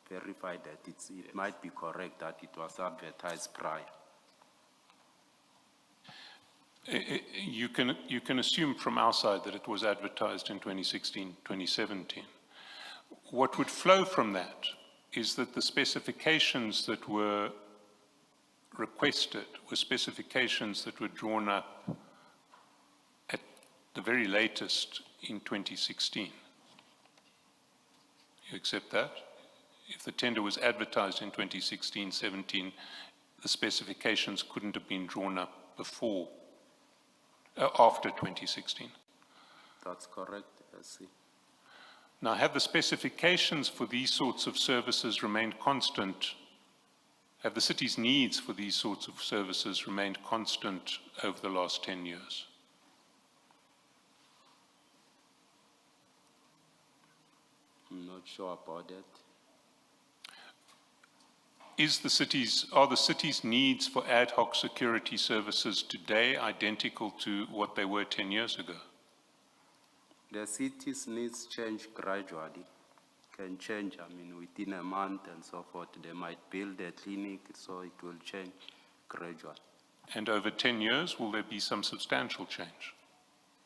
verify that it might be correct that it was advertised prior. You can assume from our side that it was advertised in 2016, 2017. What would flow from that is that the specifications that were requested were specifications that were drawn up at the very latest in 2016. You accept that? If the tender was advertised in 2016, 17, the specifications couldn't have been drawn up before, after 2016. That's correct, I see. Now, have the specifications for these sorts of services remained constant? Have the city's needs for these sorts of services remained constant over the last 10 years? I'm not sure about that. Are the city's needs for ad hoc security services today identical to what they were 10 years ago? The city's needs change gradually, can change, within a month and so forth. They might build a clinic, so it will change gradually. And over 10 years, will there be some substantial change?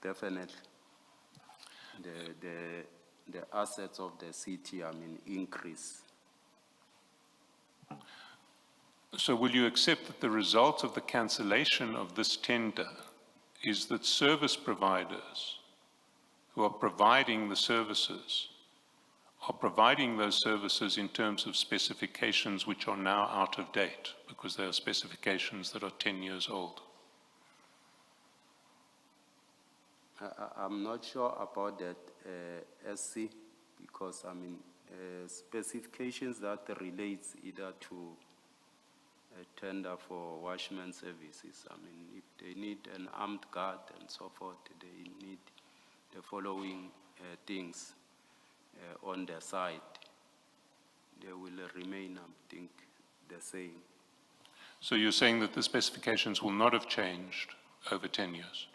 Definitely. The assets of the city, increase. So will you accept that the result of the cancellation of this tender is that service providers who are providing the services are providing those services in terms of specifications which are now out of date because they are specifications that are 10 years old? I'm not sure about that, SC, because specifications that relates either to a tender for washman services. If they need an armed guard and so forth, they need the following things on their side. They will remain, I think, the same. So you're saying that the specifications will not have changed over 10 years?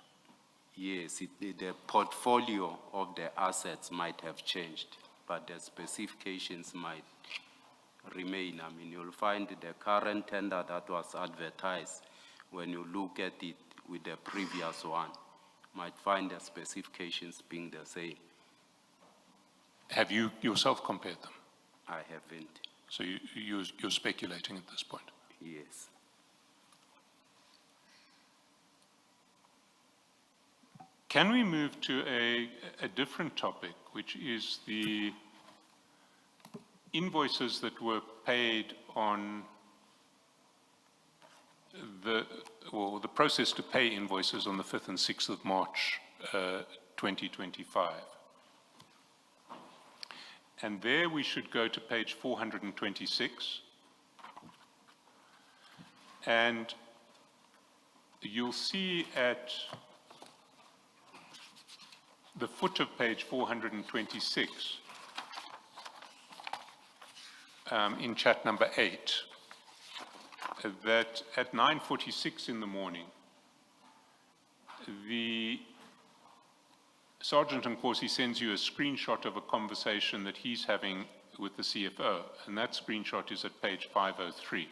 Yes, the portfolio of the assets might have changed, but the specifications might remain. You'll find the current tender that was advertised, when you look at it with the previous one, might find the specifications being the same. Have you yourself compared them? I haven't. So you're speculating at this point? Yes. Can we move to a different topic, which is the invoices that were paid on the process to pay invoices on the 5th and 6th of March 2025. And there we should go to page 426. And you'll see at the foot of page 426, in chat number 8, that at 9:46 in the morning, the Sergeant Nkosi sends you a screenshot of a conversation that he's having with the CFO, and that screenshot is at page 503.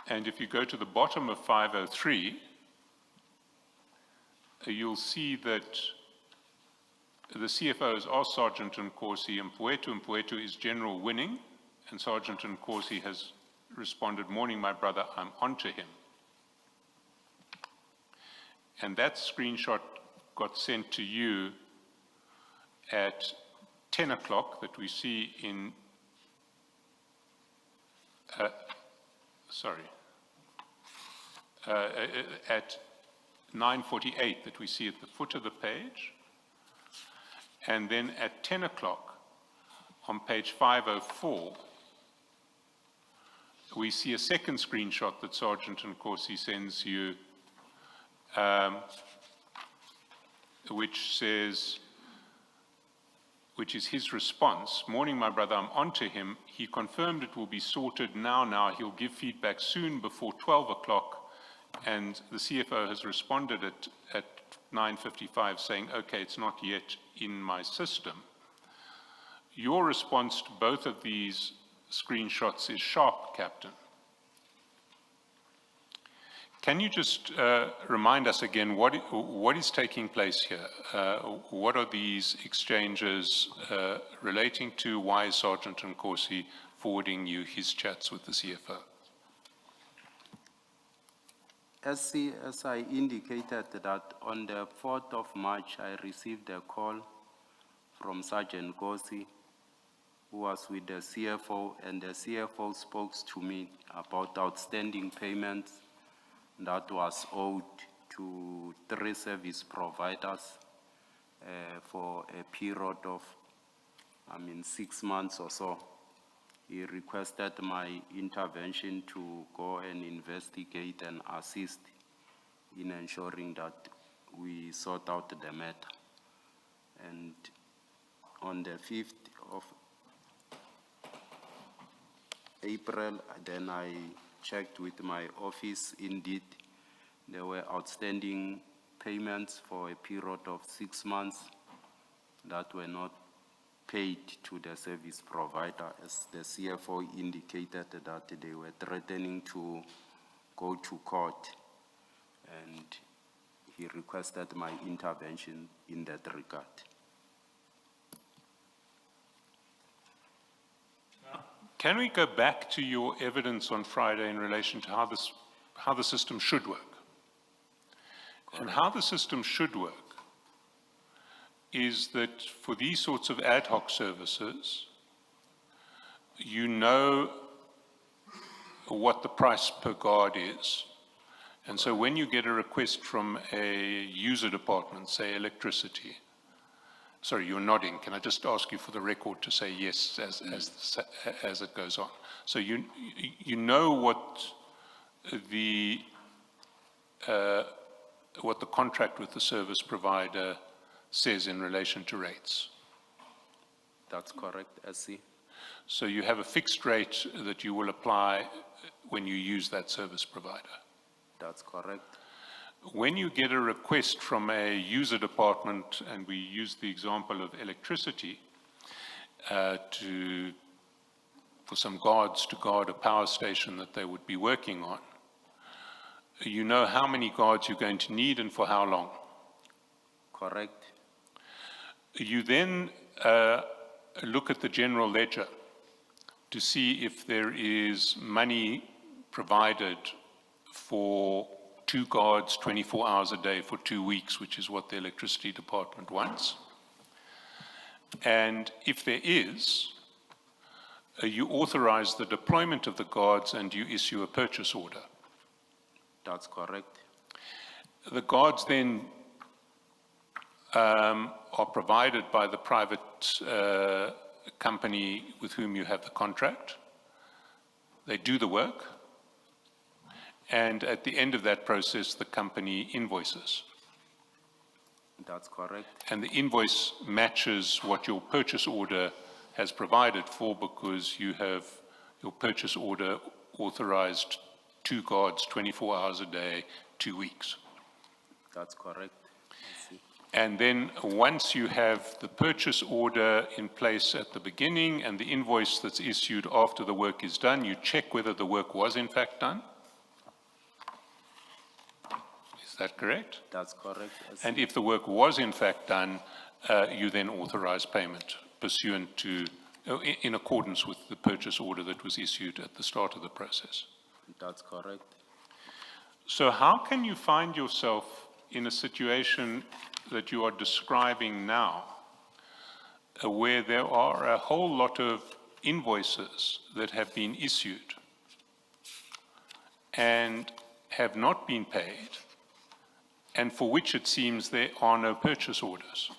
And if you go to the bottom of 503, you'll see that the CFO has asked Sergeant Nkosi, Mpuetu is General winning? And Sergeant Nkosi has responded, morning, my brother, I'm onto him. And that screenshot got sent to you at 10 o'clock that we see in, at 9:48 that we see at the foot of the page. And then at 10 o'clock on page 504, we see a second screenshot that Sergeant Nkosi sends you, which says, which is his response. Morning, my brother, I'm on to him. He confirmed it will be sorted now. He'll give feedback soon before 12 o'clock. And the CFO has responded at 9:55 saying, okay, it's not yet in my system. Your response to both of these screenshots is sharp, Captain. Can you just remind us again what is taking place here? What are these exchanges relating to? Why is Sergeant Nkosi forwarding you his chats with the CFO? As I indicated that on the 4th of March, I received a call from Sergeant Nkosi, who was with the CFO, and the CFO spoke to me about outstanding payments that was owed to 3 service providers for a period of, 6 months or so. He requested my intervention to go and investigate and assist in ensuring that we sort out the matter. And on the 5th of April, then I checked with my office. Indeed, there were outstanding payments for a period of 6 months that were not paid to the service provider, as the CFO indicated that they were threatening to go to court, and he requested my intervention in that regard. Can we go back to your evidence on Friday in relation to how the system should work? And how the system should work is that for these sorts of ad hoc services, you know what the price per guard is. And so when you get a request from a user department, say electricity, sorry, you're nodding. Can I just ask you for the record to say yes as it goes on? So you know what the contract with the service provider says in relation to rates. That's correct, SC. So you have a fixed rate that you will apply when you use that service provider. That's correct. When you get a request from a user department, and we use the example of electricity, for some guards to guard a power station that they would be working on, you know how many guards you're going to need and for how long. Correct. You then look at the general ledger to see if there is money provided for 2 guards 24 hours a day for 2 weeks, which is what the electricity department wants. And if there is, you authorize the deployment of the guards and you issue a purchase order. That's correct. The guards then are provided by the private company with whom you have the contract. They do the work. And at the end of that process, the company invoices. That's correct. And the invoice matches what your purchase order has provided for, because you have your purchase order authorized 2 guards 24 hours a day, 2 weeks. That's correct. I see. And then once you have the purchase order in place at the beginning and the invoice that's issued after the work is done, you check whether the work was in fact done. Is that correct? That's correct. I see. And if the work was in fact done, you then authorize payment pursuant to, in accordance with the purchase order that was issued at the start of the process. That's correct. So how can you find yourself in a situation that you are describing now, where there are a whole lot of invoices that have been issued and have not been paid, and for which it seems there are no purchase orders?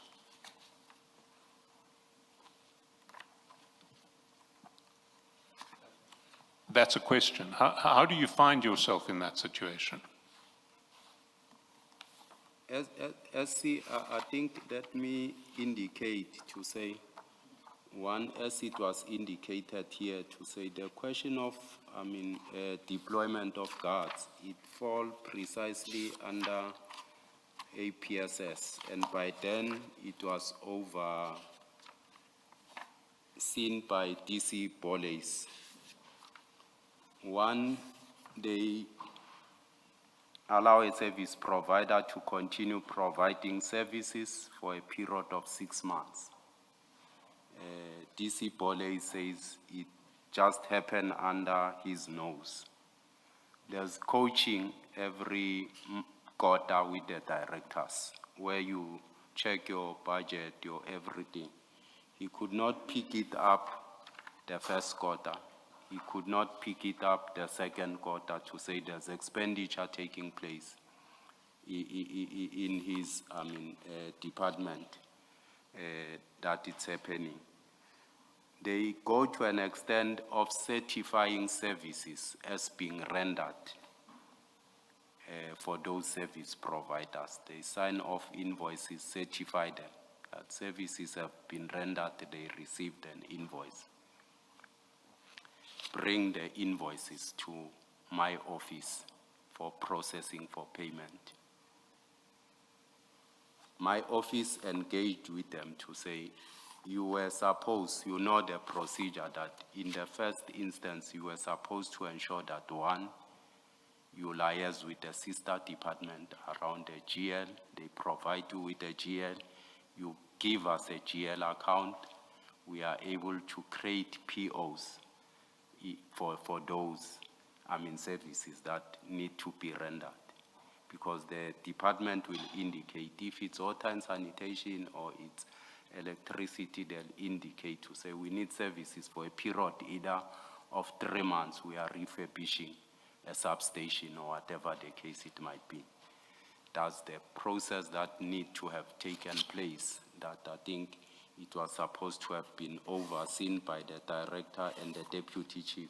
That's a question. How do you find yourself in that situation? I think let me indicate to say, one, as it was indicated here, to say the question of, deployment of guards, it falls precisely under APSS, and by then it was overseen by DC Boles. One, they allow a service provider to continue providing services for a period of 6 months. DC Boles says it just happened under his nose. There's coaching every quarter with the directors, where you check your budget, your everything. He could not pick it up the first quarter. He could not pick it up the second quarter to say there's expenditure taking place in his department that it's happening. They go to an extent of certifying services as being rendered for those service providers. They sign off invoices, certify them that services have been rendered, they received an invoice. Bring the invoices to my office for processing for payment. My office engaged with them to say, you were supposed, you know the procedure, that in the first instance, you were supposed to ensure that, one, you liaise with the sister department around the GL, they provide you with a GL, you give us a GL account, we are able to create POs for those, services that need to be rendered. Because the department will indicate if it's water and sanitation or it's electricity, they'll indicate to say we need services for a period either of 3 months, we are refurbishing a substation or whatever the case it might be. That's the process that need to have taken place, that I think it was supposed to have been overseen by the director and the deputy chief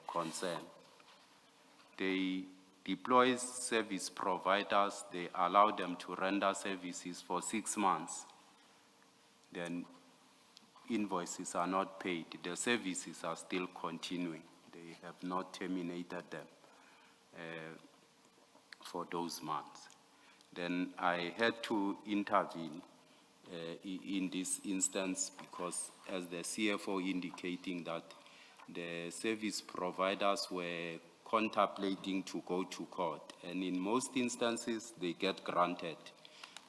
concerned. They deploy service providers, they allow them to render services for 6 months. Then invoices are not paid. The services are still continuing. They have not terminated them for those months. Then I had to intervene in this instance because, as the CFO indicating, that the service providers were contemplating to go to court, and in most instances they get granted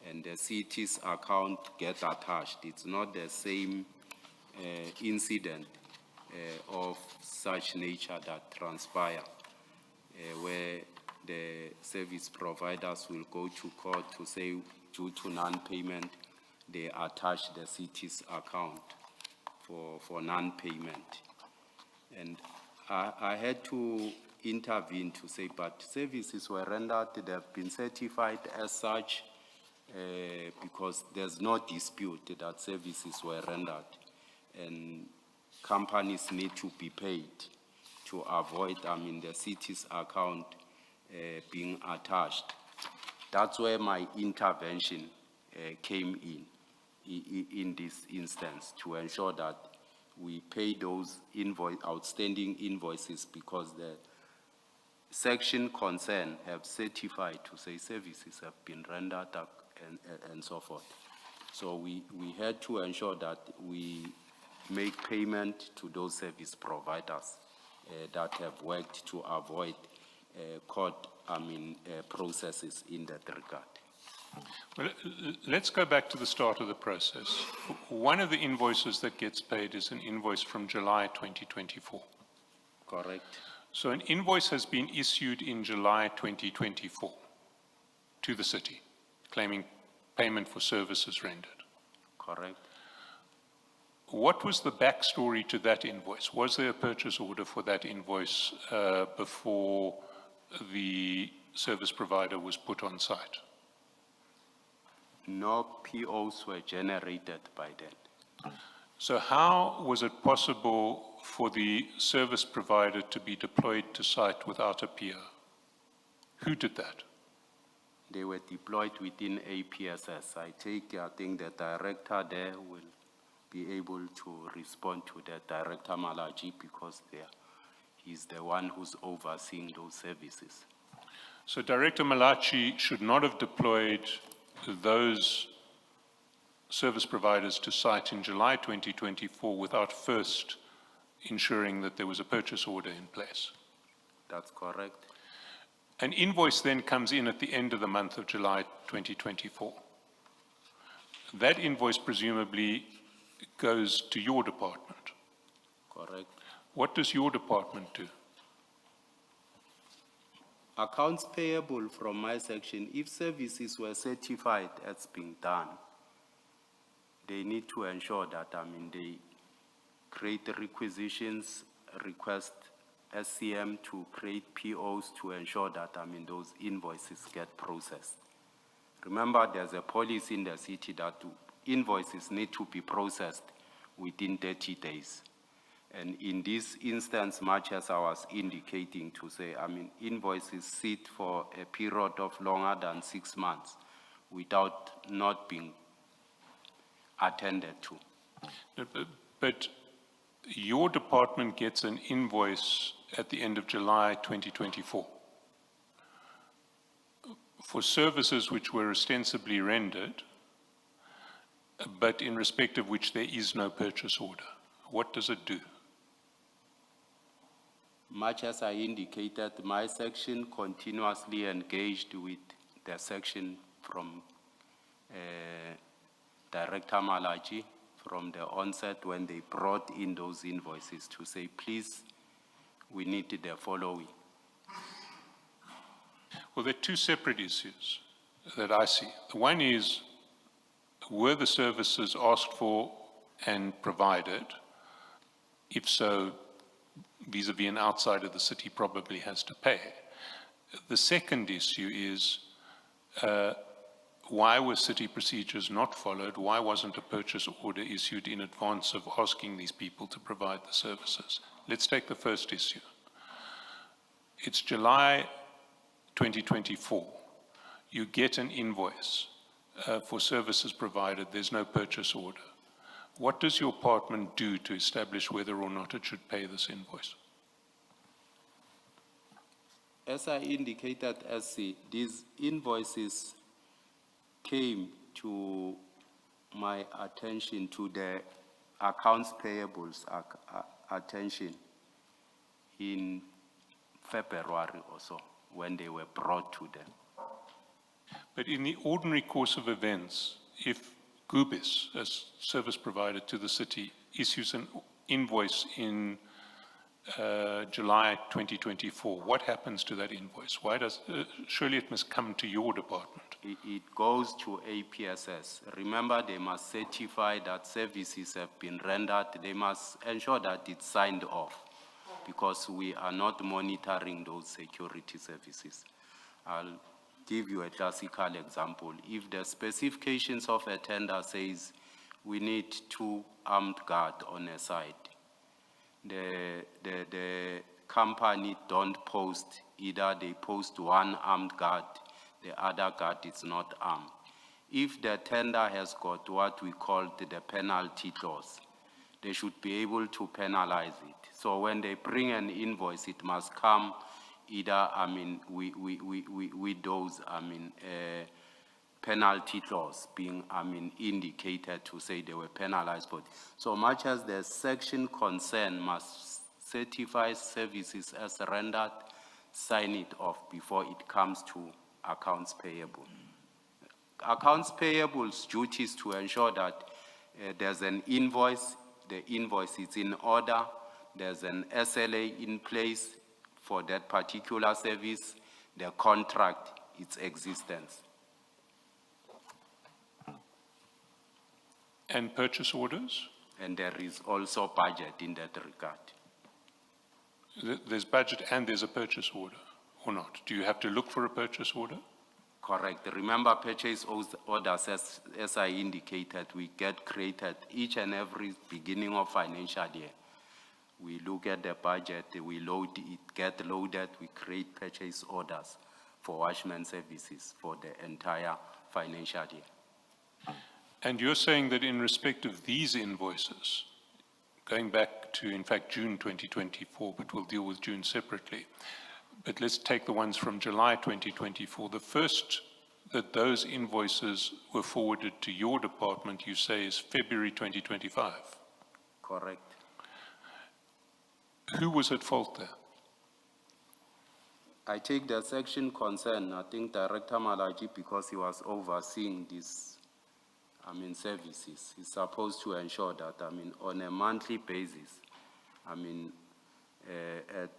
and the city's account gets attached. It's not the same incident of such nature that transpire where the service providers will go to court to say due to non-payment they attach the city's account for non-payment. And I had to intervene to say, but services were rendered, they have been certified as such because there's no dispute that services were rendered and companies need to be paid to avoid, the city's account being attached. That's where my intervention came in this instance, to ensure that we pay those outstanding invoices, because the section concerned have certified to say services have been rendered and so forth. So we had to ensure that we make payment to those service providers that have worked to avoid court processes in that regard. Well, let's go back to the start of the process. One of the invoices that gets paid is an invoice from July 2024. Correct. So an invoice has been issued in July 2024 to the city, claiming payment for services rendered. Correct. What was the backstory to that invoice? Was there a purchase order for that invoice before the service provider was put on site? No POs were generated by then. So how was it possible for the service provider to be deployed to site without a peer? Who did that? They were deployed within APSS. I think the director there will be able to respond to that, Director Malachi, because he's the one who's overseeing those services. So Director Malachi should not have deployed those service providers to site in July 2024 without first ensuring that there was a purchase order in place. That's correct. An invoice then comes in at the end of the month of July 2024. That invoice presumably goes to your department. Correct. What does your department do? Accounts payable from my section, if services were certified as being done, they need to ensure that, they create the requisitions, request SCM to create POs to ensure that, those invoices get processed. Remember, there's a policy in the city that invoices need to be processed within 30 days. And in this instance, much as I was indicating to say, invoices sit for a period of longer than 6 months without not being attended to. But your department gets an invoice at the end of July 2024 for services which were ostensibly rendered, but in respect of which there is no purchase order. What does it do? Much as I indicated, my section continuously engaged with the section from Director Malachi from the onset when they brought in those invoices to say, please, we need the following. Well, there are two separate issues that I see. One is, were the services asked for and provided? If so, vis-a-vis an outsider, the city probably has to pay. The second issue is, why were city procedures not followed? Why wasn't a purchase order issued in advance of asking these people to provide the services? Let's take the first issue. It's July 2024. You get an invoice for services provided. There's no purchase order. What does your department do to establish whether or not it should pay this invoice? As I indicated, these invoices came to my attention, to the accounts payables attention in February or so, when they were brought to them. But in the ordinary course of events, if Gubis, as service provider to the city, issues an invoice in July 2024, what happens to that invoice? Why does, surely it must come to your department. It goes to APSS. Remember, they must certify that services have been rendered. They must ensure that it's signed off, because we are not monitoring those security services. I'll give you a classical example. If the specifications of a tender says we need 2 armed guards on a site, the company don't post, either they post 1 armed guard, the other guard is not armed. If the tender has got what we call the penalty clause, they should be able to penalize it. So when they bring an invoice, it must come either, with those, penalty clause being, indicated to say they were penalized for it. So much as the section concerned must certify services as rendered, sign it off before it comes to accounts payable. Accounts payable's duty is to ensure that there's an invoice, the invoice is in order, there's an SLA in place for that particular service, the contract, its existence. And purchase orders? And there is also budget in that regard. There's budget and there's a purchase order, or not? Do you have to look for a purchase order? Correct. Remember, purchase orders, as I indicated, we get created each and every beginning of financial year. We look at the budget, we load it, get loaded, we create purchase orders for watchman services for the entire financial year. And you're saying that in respect of these invoices, going back to, in fact, June 2024, but we'll deal with June separately, but let's take the ones from July 2024. The first that those invoices were forwarded to your department, you say, is February 2025. Correct. Who was at fault there? I take the section concern, I think Director Malaji, because he was overseeing this, services, is supposed to ensure that, on a monthly basis, at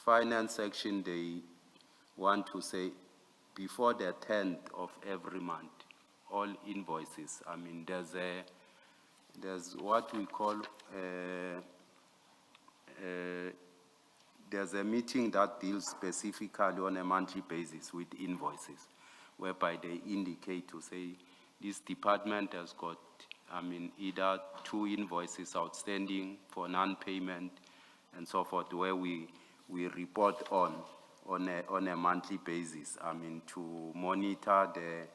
finance section, they want to say before the 10th of every month, all invoices, there's what we call, there's a meeting that deals specifically on a monthly basis with invoices, whereby they indicate to say this department has got, either 2 invoices outstanding for non-payment and so forth, where we report on a monthly basis, to monitor the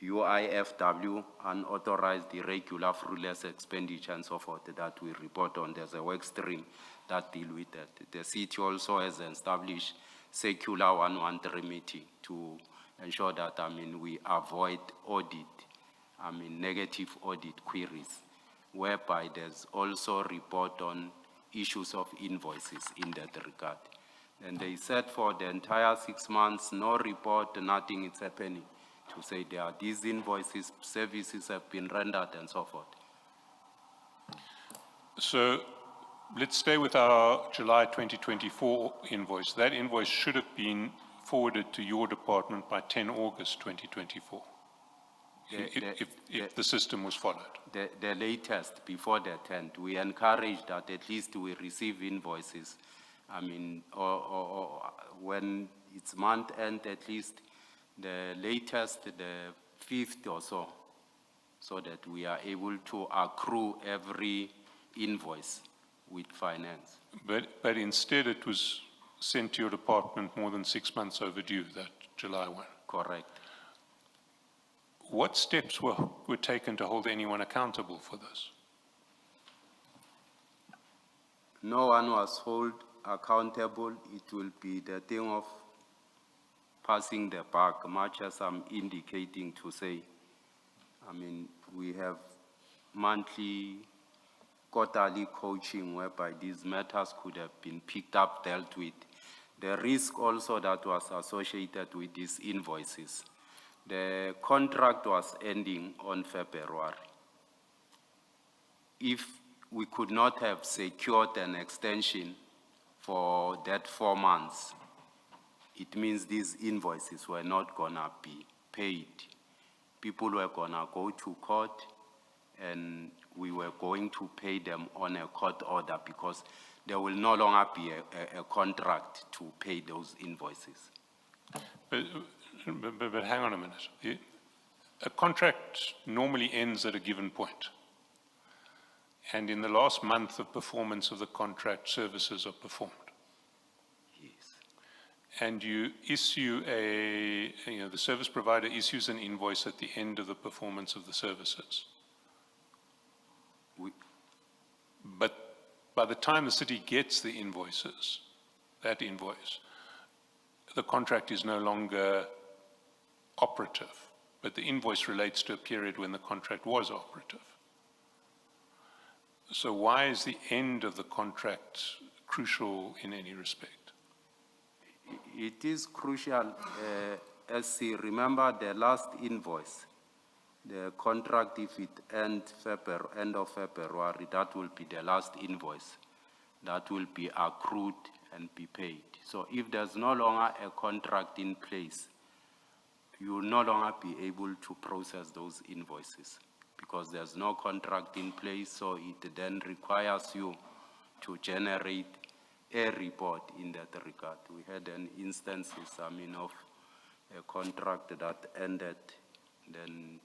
UIFW, unauthorized irregular fruitless expenditure and so forth that we report on. There's a work stream that deal with that. The city also has established circular 113 meeting to ensure that, we avoid audit, negative audit queries, whereby there's also report on issues of invoices in that regard. And they said for the entire 6 months, no report, nothing is happening, to say there are these invoices, services have been rendered and so forth. So let's stay with our July 2024 invoice. That invoice should have been forwarded to your department by 10 August 2024, if the system was followed. The latest, before the 10th, we encourage that at least we receive invoices, or when it's month end, at least the latest, the 5th or so that we are able to accrue every invoice with finance. But instead it was sent to your department more than 6 months overdue, that July 1. Correct. What steps were taken to hold anyone accountable for this? No one was held accountable. It will be the thing of passing the buck, much as I'm indicating to say, we have monthly, quarterly coaching whereby these matters could have been picked up, dealt with. The risk also that was associated with these invoices. The contract was ending on February. If we could not have secured an extension for that 4 months, it means these invoices were not gonna be paid. People were gonna go to court and we were going to pay them on a court order because there will no longer be a contract to pay those invoices. But hang on a minute. A contract normally ends at a given point. And in the last month of performance of the contract, services are performed. Yes. And you issue the service provider issues an invoice at the end of the performance of the services. But by the time the city gets the invoices, that invoice, the contract is no longer operative, but the invoice relates to a period when the contract was operative. So why is the end of the contract crucial in any respect? It is crucial, SC, remember the last invoice, the contract, if it ends end of February, that will be the last invoice that will be accrued and be paid. So if there's no longer a contract in place, you will no longer be able to process those invoices because there's no contract in place, so it then requires you to generate a report in that regard. We had an instances, of a contract that ended, then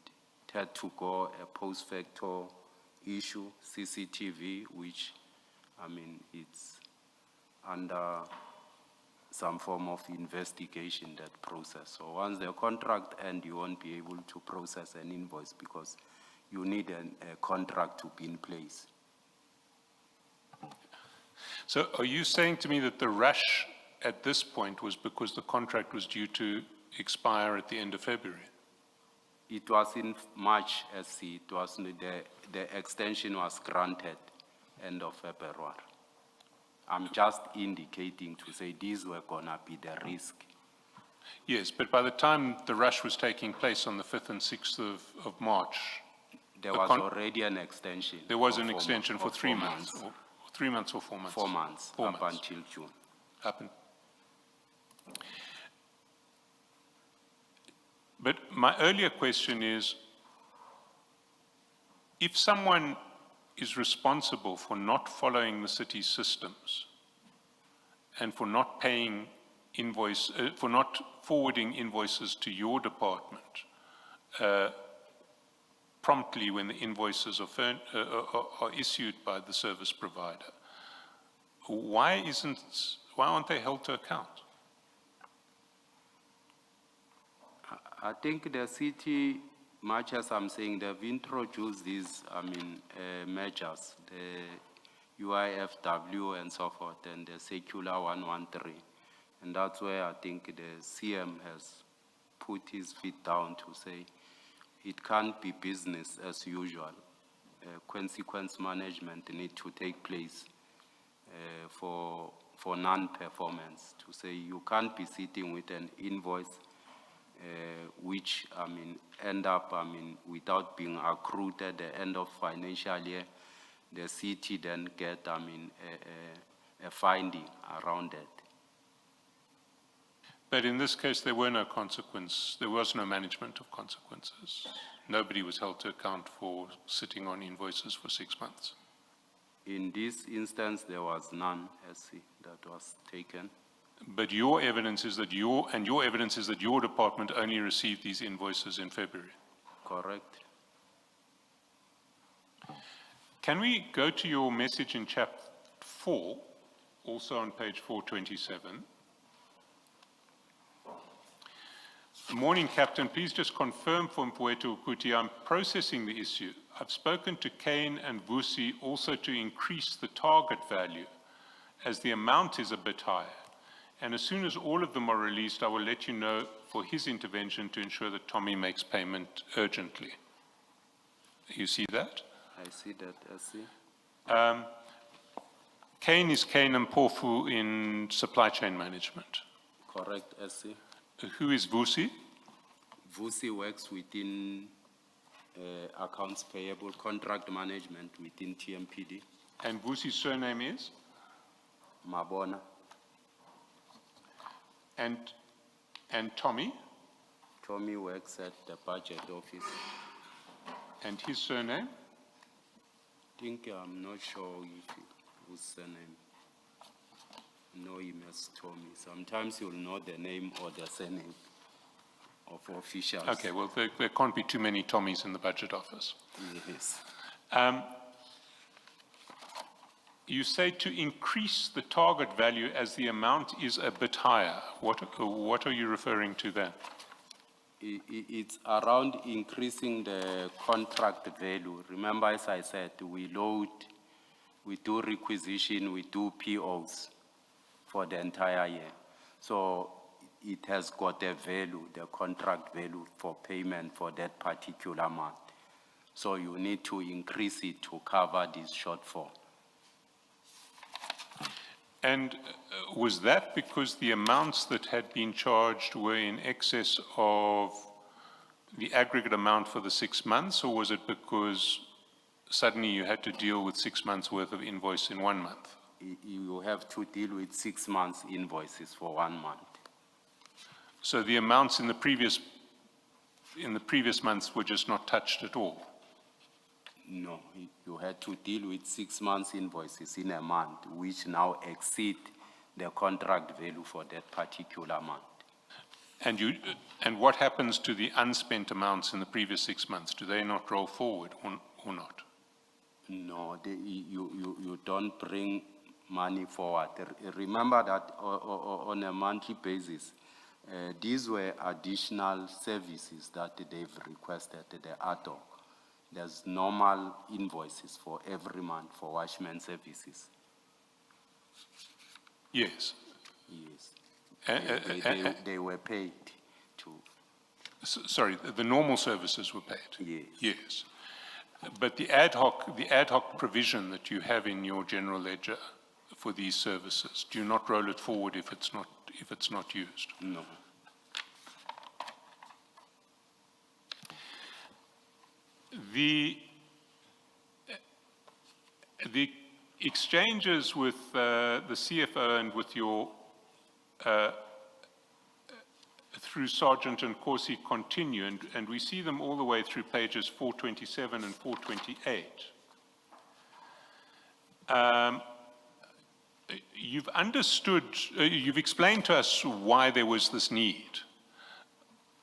it had to go a post facto issue, CCTV, which, I mean, it's under some form of investigation, that process. So once the contract ends, you won't be able to process an invoice because you need a contract to be in place. So are you saying to me that the rush at this point was because the contract was due to expire at the end of February? It was in March, SC. It was the extension was granted end of February. I'm just indicating to say these were gonna be the risk. Yes, but by the time the rush was taking place on the 5th and 6th of March, There was already an extension. there was of an 4 extension for of 3 4 months. Or 3 months or 4 months? 4 months, 4 up months. until June. But my earlier question is, if someone is responsible for not following the city's systems and for not paying for not forwarding invoices to your department promptly when the invoices are issued by the service provider, why aren't they held to account? I think the city, much as I'm saying, they've introduced these, measures, the UIFW and so forth, and the Circular 113. And that's where I think the CM has put his feet down to say it can't be business as usual. Consequence management need to take place for non-performance, to say you can't be sitting with an invoice which, end up, without being accrued at the end of financial year, the city then get, a finding around it. But in this case, there were no consequences. There was no management of consequences. Nobody was held to account for sitting on invoices for 6 months. In this instance, there was none, SC, that was taken. But your evidence is that your department only received these invoices in February. Correct. Can we go to your message in chapter 4, also on page 427? Morning, Captain. Please just confirm for Mpueto Ukuti, I'm processing the issue. I've spoken to Kane and Vusi also to increase the target value as the amount is a bit higher. And as soon as all of them are released, I will let you know for his intervention to ensure that Tommy makes payment urgently. You see that? I see that, SC. Kane is Kane and Mpofu in supply chain management. Correct, SC. Who is Vusi? Vusi works within accounts payable, contract management within TMPD. And Vusi's surname is? Mabona. And Tommy? Tommy works at the budget office. And his surname? I'm not sure whose surname. Know him as Tommy. Sometimes you'll know the name or the surname of officials. Okay, well, there can't be too many Tommies in the budget office. Yes. You say to increase the target value as the amount is a bit higher. What are you referring to there? It's around increasing the contract value. Remember, as I said, we load, we do requisition, we do POs for the entire year. So it has got a value, the contract value for payment for that particular month. So you need to increase it to cover this shortfall. And was that because the amounts that had been charged were in excess of the aggregate amount for the 6 months, or was it because suddenly you had to deal with 6 months worth of invoice in 1 month? You have to deal with 6 months invoices for 1 month. So the amounts in the previous months were just not touched at all? No, you had to deal with 6 months invoices in a month, which now exceed the contract value for that particular month. And what happens to the unspent amounts in the previous 6 months? Do they not roll forward or not? No, you don't bring money forward. Remember that on a monthly basis, these were additional services that they've requested, the ad hoc. There's normal invoices for every month for watchman services. Yes. Yes. They were paid to. Sorry, the normal services were paid? Yes. Yes. But the ad hoc provision that you have in your general ledger for these services, do you not roll it forward if it's not used? No. The exchanges with the CFO and with your through Sergeant and Corsi continue, and we see them all the way through pages 427 and 428. You've understood, you've explained to us why there was this need.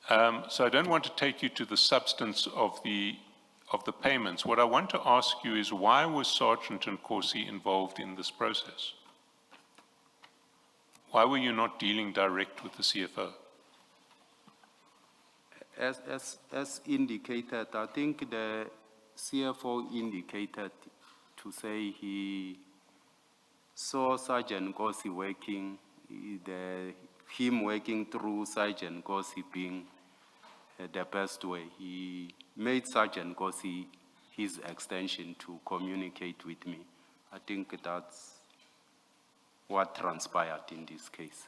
So I don't want to take you to the substance of the payments. What I want to ask you is, why was Sergeant and Corsi involved in this process? Why were you not dealing direct with the CFO? As indicated, I think the CFO indicated to say he saw Sergeant Corsi working, him working through Sergeant Corsi being the best way. He made Sergeant Corsi his extension to communicate with me. I think that's what transpired in this case.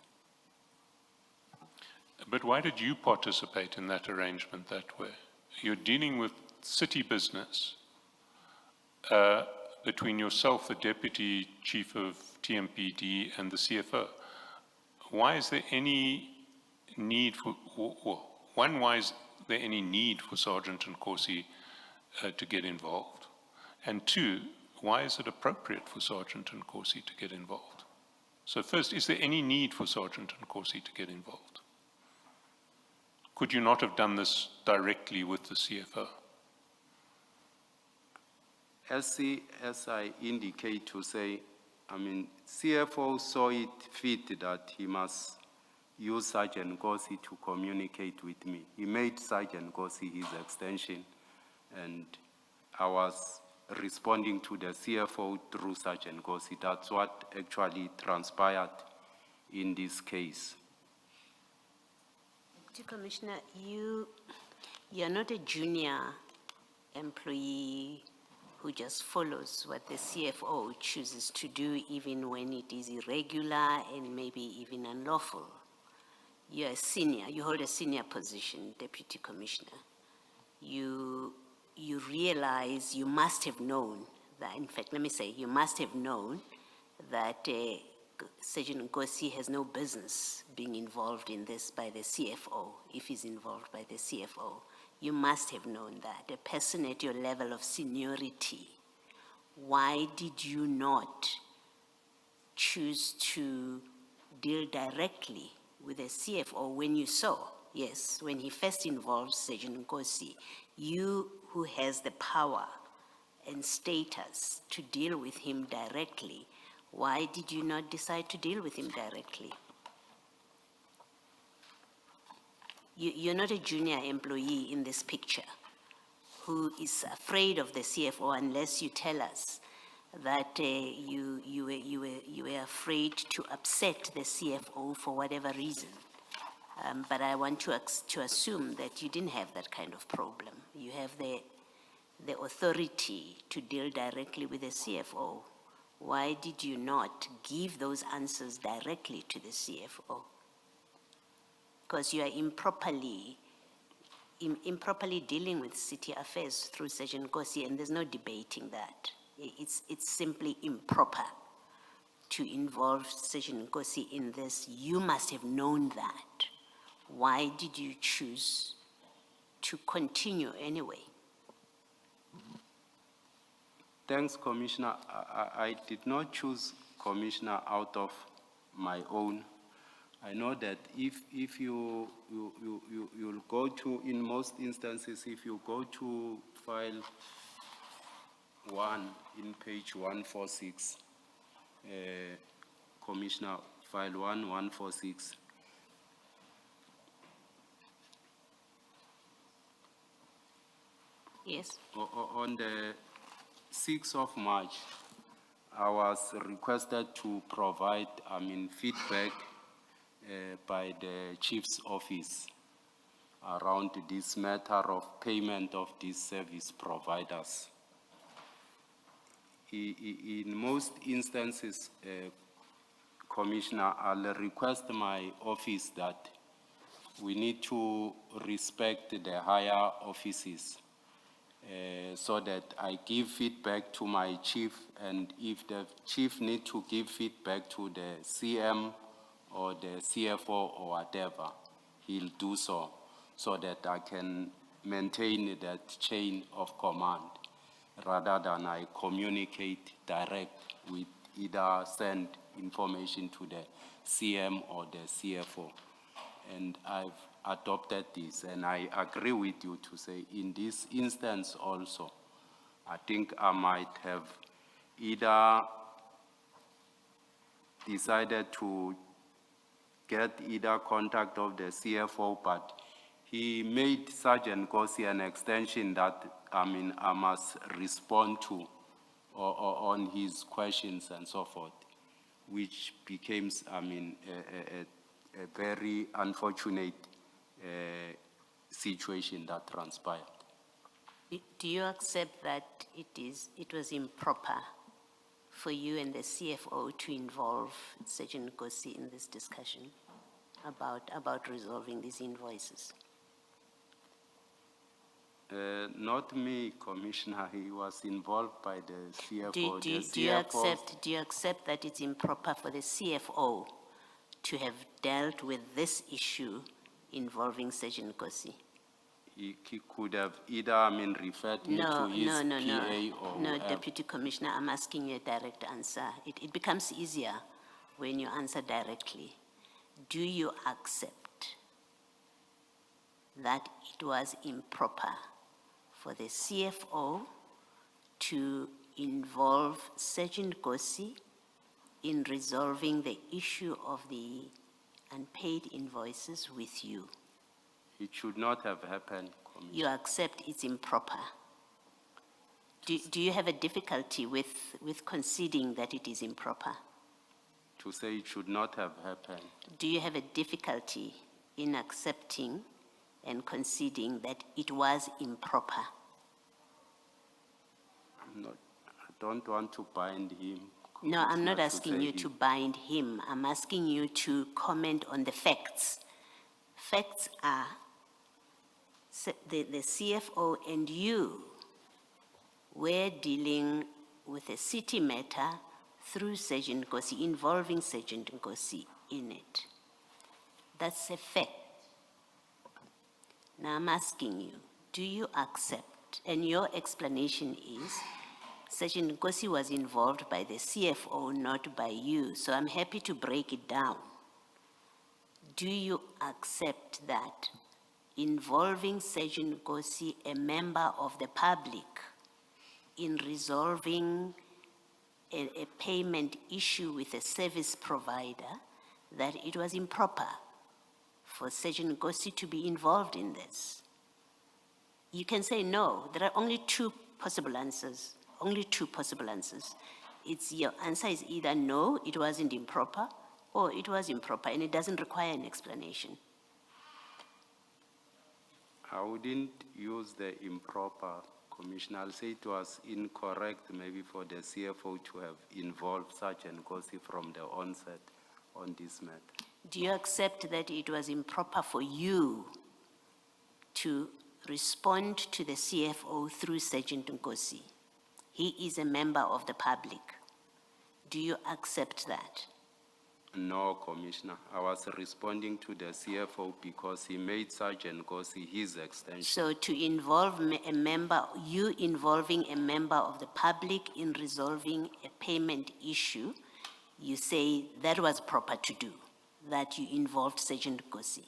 But why did you participate in that arrangement that way? You're dealing with city business between yourself, the Deputy Chief of TMPD, and the CFO. Why is there any need for, one, why is there any need for Sergeant and Corsi to get involved? And two, why is it appropriate for Sergeant and Corsi to get involved? So first, is there any need for Sergeant and Corsi to get involved? Could you not have done this directly with the CFO? As I indicate to say, I mean, CFO saw it fit that he must use Sergeant Corsi to communicate with me. He made Sergeant Corsi his extension, and I was responding to the CFO through Sergeant Corsi. That's what actually transpired in this case. Commissioner, you're not a junior employee who just follows what the CFO chooses to do, even when it is irregular and maybe even unlawful. You're a senior, you hold a senior position, Deputy Commissioner. You realize you must have known that, in fact, let me say, you must have known that Sergeant Nkosi has no business being involved in this by the CFO, if he's involved by the CFO. You must have known that. A person at your level of seniority, why did you not choose to deal directly with the CFO when you saw, yes, when he first involved Sergeant Nkosi, you who has the power and status to deal with him directly, why did you not decide to deal with him directly? You're not a junior employee in this picture who is afraid of the CFO unless you tell us that you were afraid to upset the CFO for whatever reason. But I want to assume that you didn't have that kind of problem. You have the authority to deal directly with the CFO. Why did you not give those answers directly to the CFO? Because you are improperly dealing with city affairs through Sergeant Nkosi, and there's no debating that. It's simply improper to involve Sergeant Nkosi in this. You must have known that. Why did you choose to continue anyway? Thanks, Commissioner. I did not choose Commissioner out of my own. I know that if you'll go to, in most instances, if you go to file 1 in page 146, Commissioner, file 146. Yes. On the 6th of March, I was requested to provide, feedback by the Chief's office around this matter of payment of these service providers. In most instances, Commissioner, I'll request my office that we need to respect the higher offices so that I give feedback to my chief, and if the chief need to give feedback to the CM or the CFO or whatever, he'll do so that I can maintain that chain of command rather than I communicate direct with either send information to the CM or the CFO. And I've adopted this, and I agree with you to say in this instance also, I think I might have either decided to get either contact of the CFO, but he made Sergeant Gossi an extension that, I must respond to on his questions and so forth, which became, a very unfortunate situation that transpired. Do you accept that it was improper for you and the CFO to involve Sergeant Gossi in this discussion about resolving these invoices? Not me, Commissioner. He was involved by the CFO. Do you accept that it's improper for the CFO to have dealt with this issue involving Sergeant Gossi? He could have either, referred me to his PA or... No, Deputy Commissioner, I'm asking you a direct answer. It becomes easier when you answer directly. Do you accept that it was improper for the CFO to involve Sergeant Gossi in resolving the issue of the unpaid invoices with you? It should not have happened, Commissioner. You accept it's improper. Do you have a difficulty with conceding that it is improper? To say it should not have happened. Do you have a difficulty in accepting and conceding that it was improper? I don't want to bind him. No, I'm not asking you to bind him. I'm asking you to comment on the facts. Facts are the CFO and you were dealing with a city matter through Sergeant Gossi, involving Sergeant Gossi in it. That's a fact. Now I'm asking you, do you accept, and your explanation is, Sergeant Gossi was involved by the CFO, not by you, so I'm happy to break it down. Do you accept that involving Sergeant Gossi, a member of the public, in resolving a payment issue with a service provider, that it was improper for Sergeant Gossi to be involved in this? You can say no. There are only two possible answers. Only two possible answers. Your answer is either no, it wasn't improper, or it was improper, and it doesn't require an explanation. I wouldn't use the improper, Commissioner. I'll say it was incorrect maybe for the CFO to have involved Sergeant Gossi from the onset on this matter. Do you accept that it was improper for you to respond to the CFO through Sergeant Gossi? He is a member of the public. Do you accept that? No, Commissioner. I was responding to the CFO because he made Sergeant Gossi his extension. So to involve a member, you involving a member of the public in resolving a payment issue, you say that was proper to do. that you involved Sergeant Nkosi?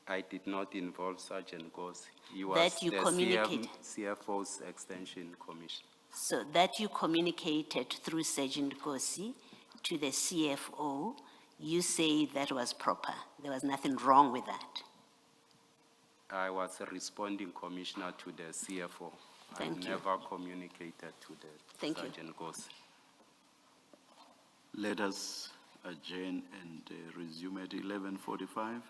I did not involve Sergeant Nkosi. He was That you the communicate- CFO's extension commissioner. So that you communicated through Sergeant Nkosi to the CFO, you say that was proper. There was nothing wrong with that. I was a responding commissioner to the CFO. Thank you. I never communicated to the Thank you. Sergeant Nkosi. Let us adjourn and resume at 11:45.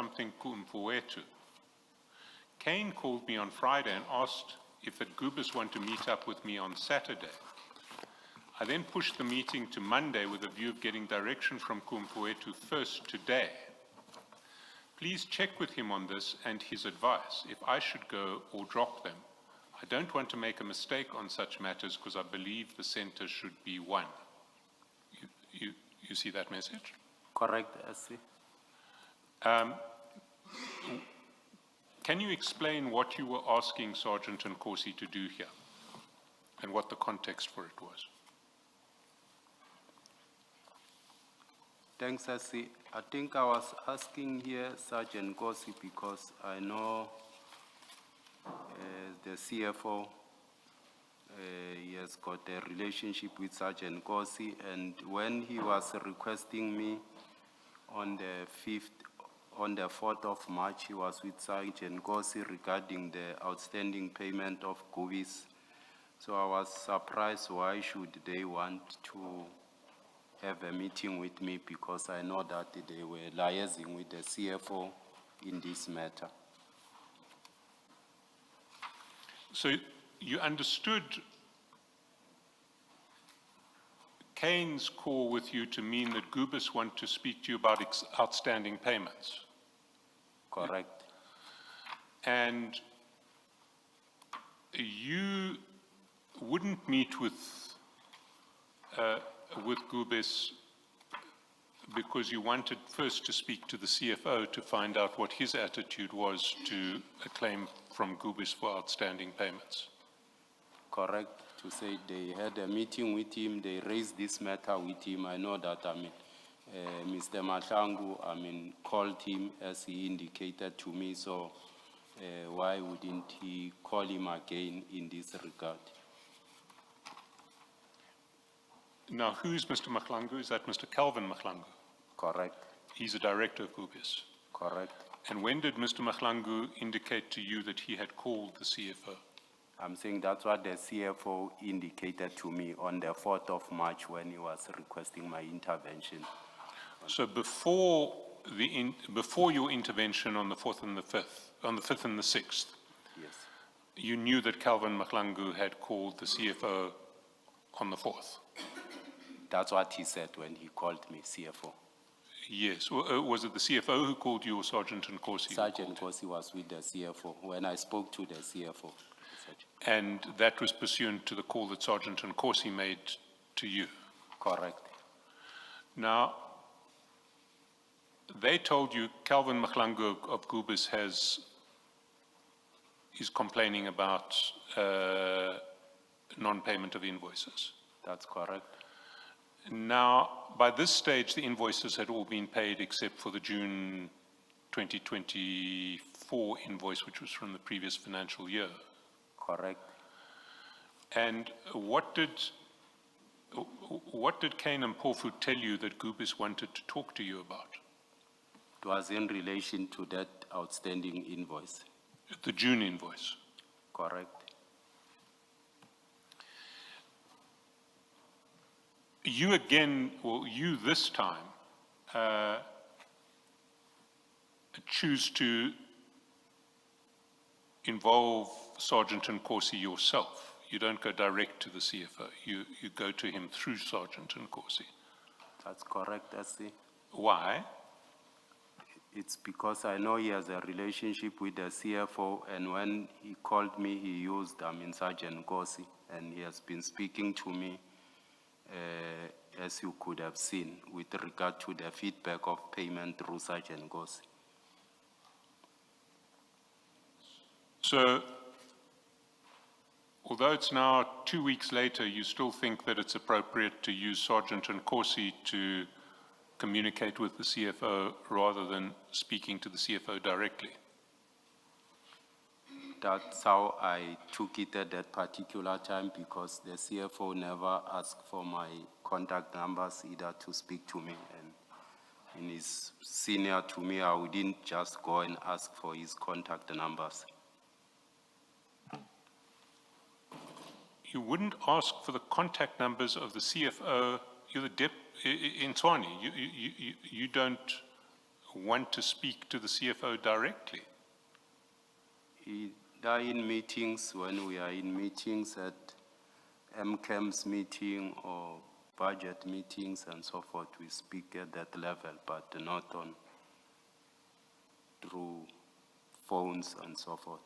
something kumfuetu. Kane called me on Friday and asked if the Gubis want to meet up with me on Saturday. I then pushed the meeting to Monday with a view of getting direction from kumfuetu first today. Please check with him on this and his advice, if I should go or drop them. I don't want to make a mistake on such matters because I believe the center should be one. You see that message? Correct, SC. Can you explain what you were asking Sergeant Nkosi to do here and what the context for it was? Thanks, SC. I think I was asking here Sergeant Nkosi because I know the CFO, he has got a relationship with Sergeant Nkosi, and when he was requesting me on the 4th of March, he was with Sergeant Nkosi regarding the outstanding payment of Gubis. So I was surprised why should they want to have a meeting with me, because I know that they were liaising with the CFO in this matter. So you understood Kane's call with you to mean that Gubis want to speak to you about outstanding payments? Correct. And you wouldn't meet with Gubis because you wanted first to speak to the CFO to find out what his attitude was to a claim from Gubis for outstanding payments. Correct. To say they had a meeting with him, they raised this matter with him. I know that, Mr. Madlanga, called him as he indicated to me, so why wouldn't he call him again in this regard? Now, who is Mr. Madlanga? Is that Mr. Calvin Madlanga? Correct. He's a director of Gubis. Correct. And when did Mr. Madlanga indicate to you that he had called the CFO? I'm saying that's what the CFO indicated to me on the 4th of March when he was requesting my intervention. So before your intervention on the 4th and the 5th, on the 5th and the 6th, Yes. you knew that Calvin Madlanga had called the CFO on the 4th? That's what he said when he called me, CFO. Yes. Was it the CFO who called you or Sergeant Nkosi? Sergeant Nkosi was with the CFO when I spoke to the CFO. And that was pursuant to the call that Sergeant Nkosi made to you? Correct. Now, they told you Calvin Madlanga of Gubis is complaining about non-payment of invoices. That's correct. Now, by this stage, the invoices had all been paid except for the June 2024 invoice, which was from the previous financial year. Correct. And what did Kane and Mpofu tell you that Gubis wanted to talk to you about? It was in relation to that outstanding invoice. The June invoice. Correct. You again, or you this time, choose to involve Sergeant Nkosi yourself. You don't go direct to the CFO. You go to him through Sergeant Nkosi. That's correct, SC. Why? It's because I know he has a relationship with the CFO, and when he called me, he used Sergeant Nkosi, and he has been speaking to me, as you could have seen, with regard to the feedback of payment through Sergeant Nkosi. So, although it's now 2 weeks later, you still think that it's appropriate to use Sergeant Nkosi to communicate with the CFO rather than speaking to the CFO directly? That's how I took it at that particular time, because the CFO never asked for my contact numbers either to speak to me, and he's senior to me. I wouldn't just go and ask for his contact numbers. You wouldn't ask for the contact numbers of the CFO. You're the in Tswane. You don't. want to speak to the CFO directly? Either in meetings, when we are in meetings at MCAM's meeting or budget meetings and so forth, we speak at that level, but not on through phones and so forth.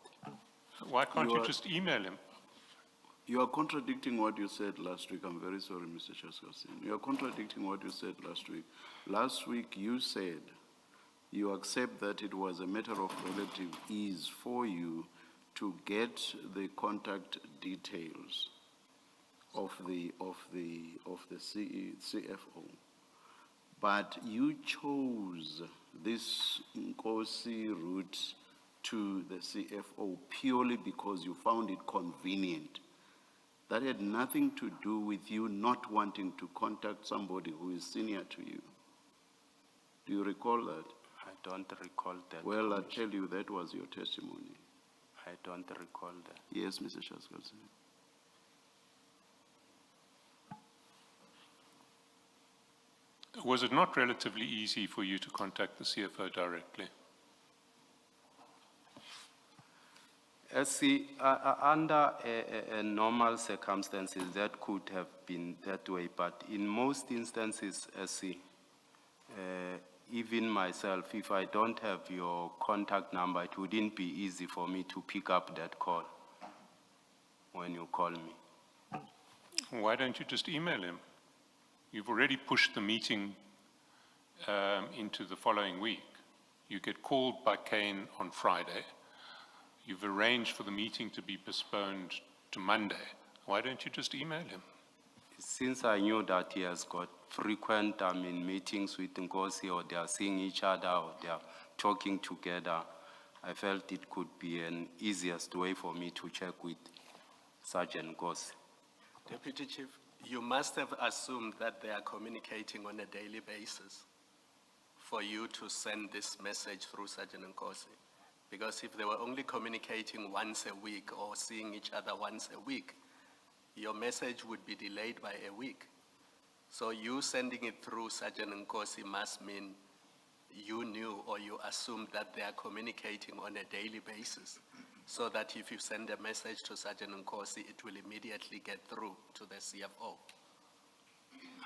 Why can't You you are- just email him? You are contradicting what you said last week. I'm very sorry, Mr. Chaskasin. You are contradicting what you said last week. Last week you said you accept that it was a matter of relative ease for you to get the contact details of the CFO. But you chose this Nkosi route to the CFO purely because you found it convenient. That had nothing to do with you not wanting to contact somebody who is senior to you. Do you recall that? I don't recall that. Well, I tell you, that was your testimony. I don't recall that. Yes, Mr. Chaskasin. Was it not relatively easy for you to contact the CFO directly? Under a normal circumstances, that could have been that way, but in most instances, even myself, if I don't have your contact number, it wouldn't be easy for me to pick up that call when you call me. Why don't you just email him? You've already pushed the meeting into the following week. You get called by Kane on Friday. You've arranged for the meeting to be postponed to Monday. Why don't you just email him? Since I knew that he has got frequent meetings with Nkosi, or they are seeing each other, or they are talking together, I felt it could be an easiest way for me to check with Sergeant Nkosi. Deputy Chief, you must have assumed that they are communicating on a daily basis for you to send this message through Sergeant Nkosi. Because if they were only communicating once a week or seeing each other once a week, your message would be delayed by a week. So you sending it through Sergeant Nkosi must mean you knew or you assumed that they are communicating on a daily basis, so that if you send a message to Sergeant Nkosi, it will immediately get through to the CFO.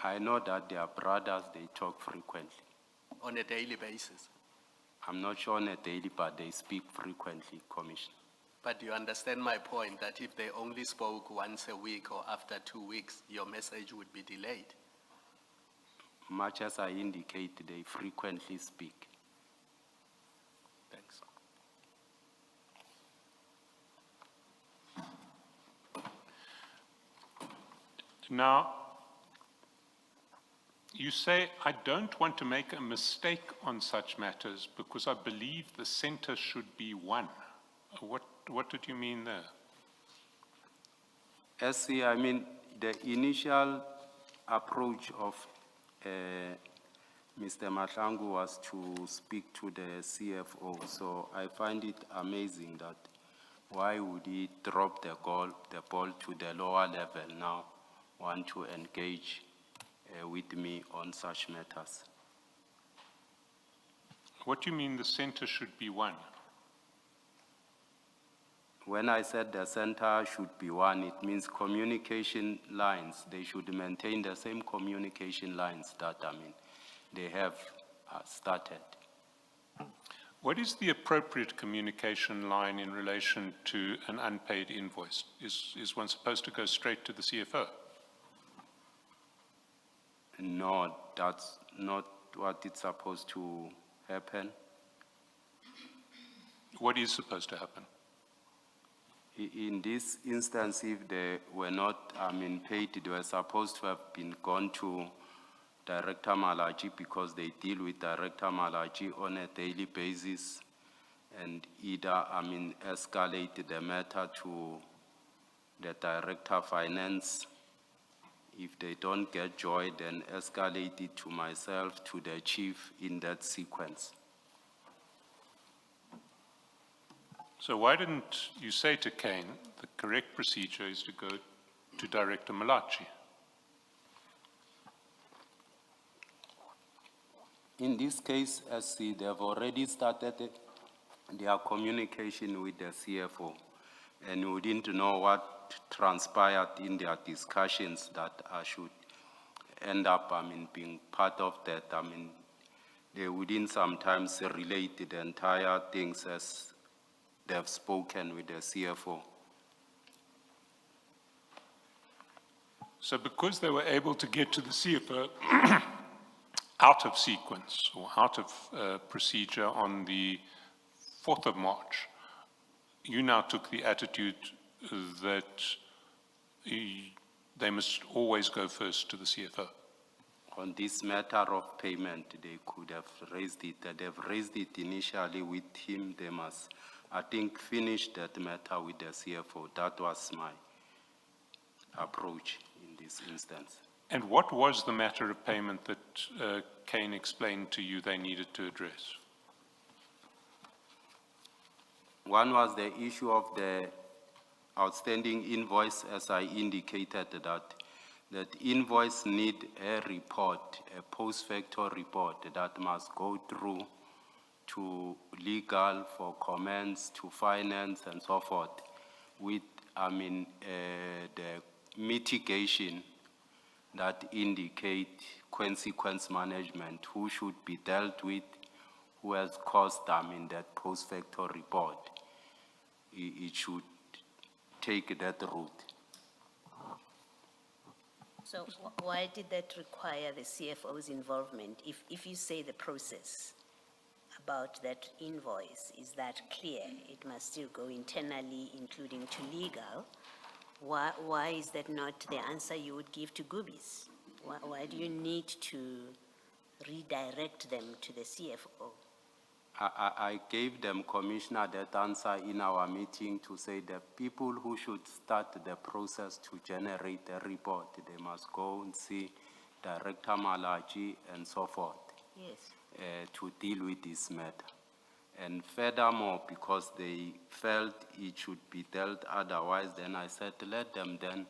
I know that they are brothers, they talk frequently. On a daily basis. I'm not sure on a daily, but they speak frequently, Commissioner. But you understand my point that if they only spoke once a week or after 2 weeks, your message would be delayed. Much as I indicate, they frequently speak. Thanks. Now, you say, I don't want to make a mistake on such matters because I believe the center should be one. What did you mean there? I mean, the initial approach of Mr. Madlanga was to speak to the CFO, so I find it amazing that why would he drop the ball to the lower level now, want to engage with me on such matters. What do you mean the center should be one? When I said the center should be one, it means communication lines. They should maintain the same communication lines that, they have started. What is the appropriate communication line in relation to an unpaid invoice? Is one supposed to go straight to the CFO? No, that's not what it's supposed to happen. What is supposed to happen? In this instance, if they were not paid, they were supposed to have been gone to Director Malachi, because they deal with Director Malachi on a daily basis, and either escalate the matter to the Director Finance. If they don't get joy, then escalate it to myself, to the chief, in that sequence. So why didn't you say to Kane, the correct procedure is to go to Director Malachi? In this case, as they've already started their communication with the CFO, and we didn't know what transpired in their discussions that I should end up, being part of that. They wouldn't sometimes relate the entire things as they've spoken with the CFO. So because they were able to get to the CFO out of sequence or out of procedure on the 4th of March, you now took the attitude that they must always go first to the CFO. On this matter of payment, they could have raised it. They've raised it initially with him. They must, I think, finish that matter with the CFO. That was my approach in this instance. And what was the matter of payment that Kane explained to you they needed to address? One was the issue of the outstanding invoice, as I indicated that invoice need a report, a post-facto report that must go through to legal, for comments, to finance, and so forth, with, the mitigation that indicate consequence management, who should be dealt with, who has caused, that post-facto report. It should take that route. So why did that require the CFO's involvement? If you say the process about that invoice is that clear, it must still go internally, including to legal, why is that not the answer you would give to Gubis? Why do you need to redirect them to the CFO? I gave them, Commissioner, that answer in our meeting to say the people who should start the process to generate a report, they must go and see Director Malaji and so forth. Yes. To deal with this matter. And furthermore, because they felt it should be dealt otherwise, then I said, let them then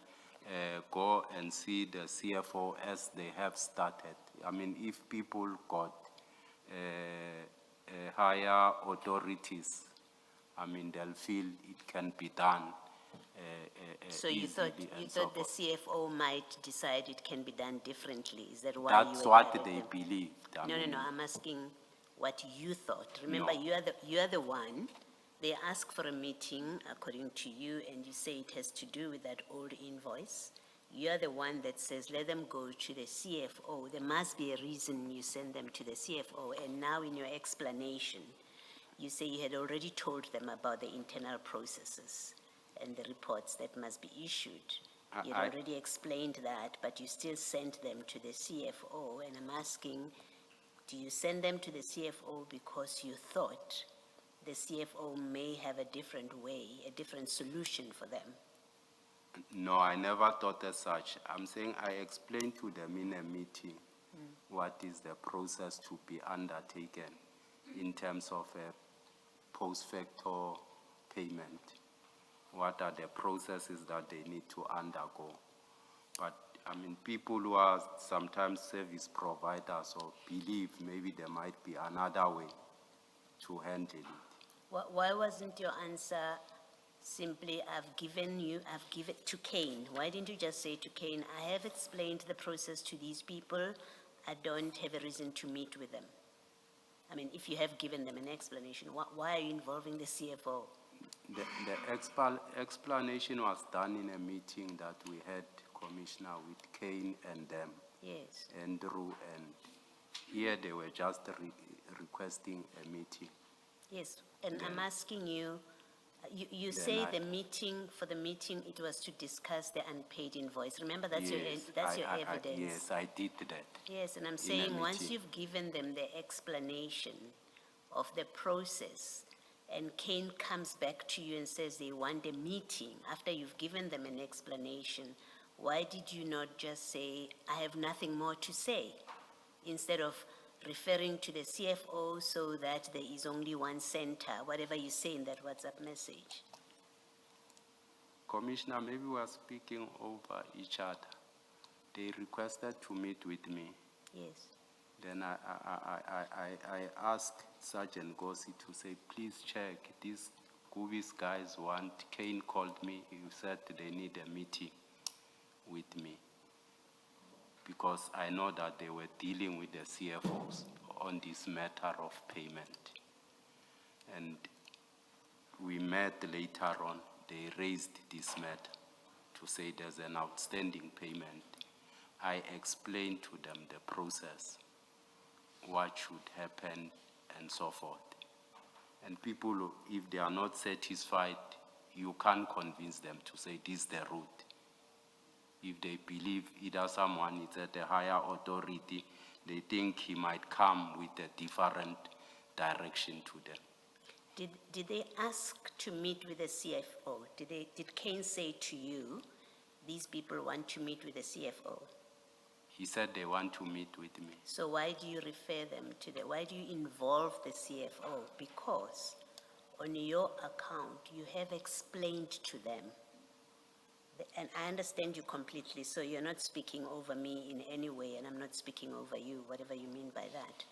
go and see the CFO as they have started. If people got higher authorities, they'll feel it can be done. So you thought the CFO might decide it can be done differently? Is that why That's you were what there they then? believed. No, I'm asking what you thought. Remember, No. you are the one. They ask for a meeting according to you, and you say it has to do with that old invoice. You are the one that says, let them go to the CFO. There must be a reason you send them to the CFO. And now in your explanation, you say you had already told them about the internal processes and the reports that must be issued. You had already explained that, but you still sent them to the CFO. And I'm asking, do you send them to the CFO because you thought the CFO may have a different way, a different solution for them? No, I never thought as such. I'm saying I explained to them in a meeting what is the process to be undertaken in terms of a post-facto payment. What are the processes that they need to undergo? But people who are sometimes service providers or believe maybe there might be another way to handle it. Why wasn't your answer simply, I've given it to Kane? Why didn't you just say to Kane, I have explained the process to these people, I don't have a reason to meet with them? If you have given them an explanation, why are you involving the CFO? The explanation was done in a meeting that we had, Commissioner, with Kane and them. Yes. Andrew, and here they were just requesting a meeting. Yes, and I'm asking you, you say the meeting, it was to discuss the unpaid invoice. Remember, that's your evidence. Yes, I did that. Yes, and I'm saying once you've given them the explanation of the process, and Kane comes back to you and says they want a meeting after you've given them an explanation, why did you not just say, I have nothing more to say, instead of referring to the CFO so that there is only one center, whatever you say in that WhatsApp message? Commissioner, maybe we are speaking over each other. They requested to meet with me. Yes. Then I asked Sergeant Gossi to say, please check, these Gubis guys want, Kane called me, he said they need a meeting with me, because I know that they were dealing with the CFOs on this matter of payment. And we met later on, they raised this matter to say there's an outstanding payment. I explained to them the process, what should happen, and so forth. And people, if they are not satisfied, you can't convince them to say this is the route. If they believe either someone is at a higher authority, they think he might come with a different direction to them. Did they ask to meet with the CFO? Did Kane say to you, these people want to meet with the CFO? He said they want to meet with me. So why do you refer them to why do you involve the CFO? Because on your account, you have explained to them, and I understand you completely, so you're not speaking over me in any way, and I'm not speaking over you, whatever you mean by that.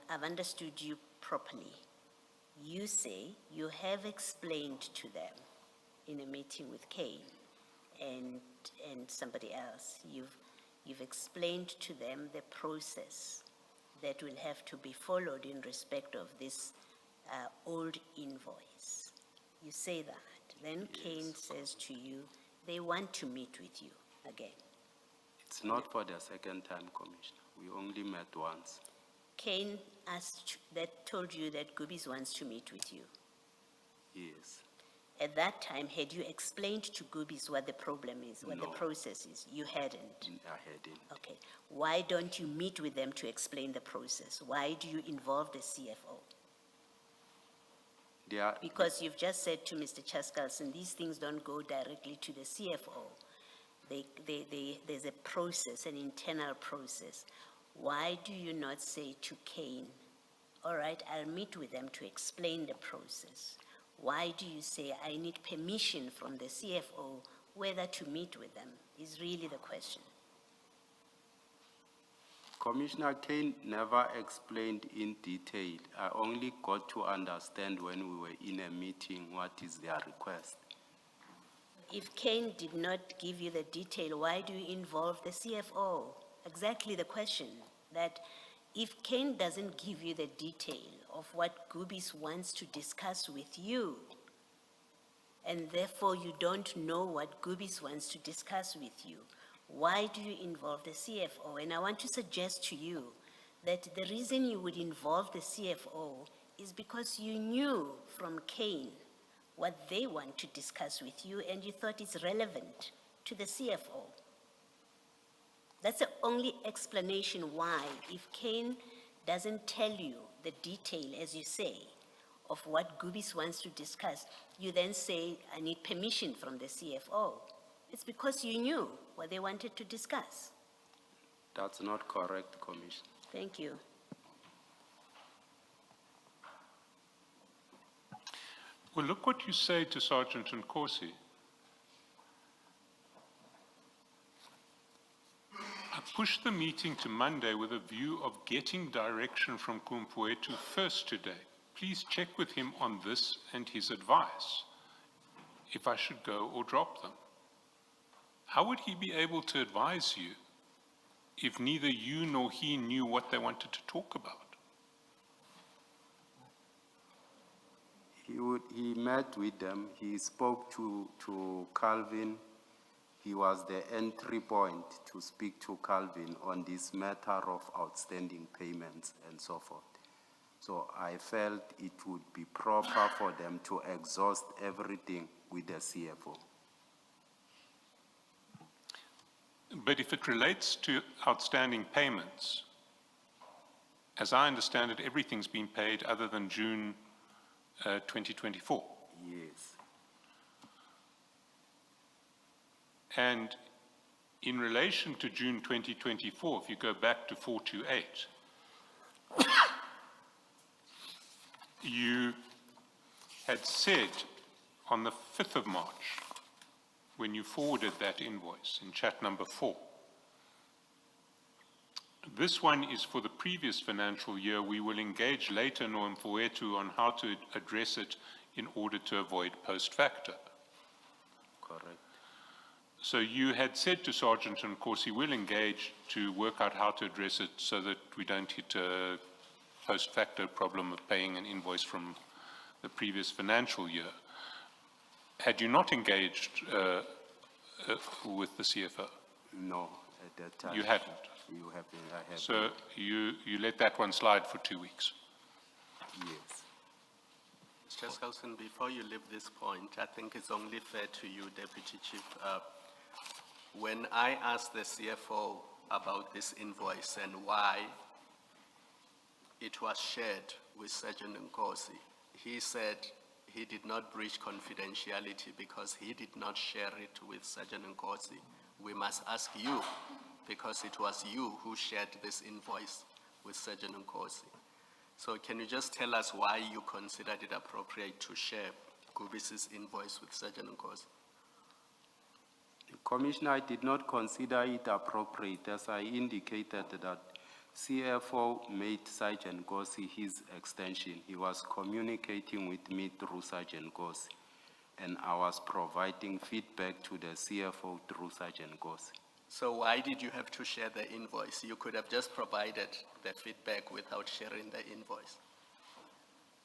I've understood you properly. You say you have explained to them in a meeting with Kane and somebody else, you've explained to them the process that will have to be followed in respect of this old invoice. You say that. Then yes. Kane says to you, they want to meet with you again. It's not for the second time, Commissioner. We only met once. Kane told you that Gubis wants to meet with you. Yes. At that time, had you explained to Gubis what the problem is, what the process is? You hadn't? I hadn't. Okay. Why don't you meet with them to explain the process? Why do you involve the CFO? Because you've just said to Mr. Chaskalson, these things don't go directly to the CFO. There's a process, an internal process. Why do you not say to Kane, all right, I'll meet with them to explain the process? Why do you say I need permission from the CFO whether to meet with them is really the question. Commissioner Kane never explained in detail. I only got to understand when we were in a meeting what is their request. If Kane did not give you the detail, why do you involve the CFO? Exactly the question, that if Kane doesn't give you the detail of what Gubis wants to discuss with you, and therefore you don't know what Gubis wants to discuss with you, why do you involve the CFO? And I want to suggest to you that the reason you would involve the CFO is because you knew from Kane what they want to discuss with you and you thought it's relevant to the CFO. That's the only explanation why, if Kane doesn't tell you the detail, as you say, of what Gubis wants to discuss, you then say, I need permission from the CFO. It's because you knew what they wanted to discuss. That's not correct, Commissioner. Thank you. Well, look what you say to Sergeant Nkosi. I pushed the meeting to Monday with a view of getting direction from Kumpuetu first today. Please check with him on this and his advice, if I should go or drop them. How would he be able to advise you if neither you nor he knew what they wanted to talk about? He met with them, he spoke to Calvin. He was the entry point to speak to Calvin on this matter of outstanding payments and so forth. So I felt it would be proper for them to exhaust everything with the CFO. But if it relates to outstanding payments, as I understand it, everything's been paid other than June 2024. Yes. And in relation to June 2024, if you go back to 428, you had said on the 5th of March, when you forwarded that invoice in chat number 4, This one is for the previous financial year. We will engage later Nomfowethu on how to address it in order to avoid post facto. Correct. So you had said to Sergeant Nkosi, we'll engage to work out how to address it so that we don't hit a post facto problem of paying an invoice from the previous financial year. Had you not engaged with the CFO? No, at that time. You hadn't? You have been, I have. So you let that one slide for 2 weeks? Yes. Mr. Skelson, before you leave this point, I think it's only fair to you, Deputy Chief. When I asked the CFO about this invoice and why it was shared with Sergeant Nkosi, he said he did not breach confidentiality because he did not share it with Sergeant Nkosi. We must ask you, because it was you who shared this invoice with Sergeant Nkosi. So can you just tell us why you considered it appropriate to share Gubis' invoice with Sergeant Nkosi? Commissioner, I did not consider it appropriate, as I indicated that CFO made Sergeant Nkosi his extension. He was communicating with me through Sergeant Nkosi, and I was providing feedback to the CFO through Sergeant Nkosi. So why did you have to share the invoice? You could have just provided the feedback without sharing the invoice.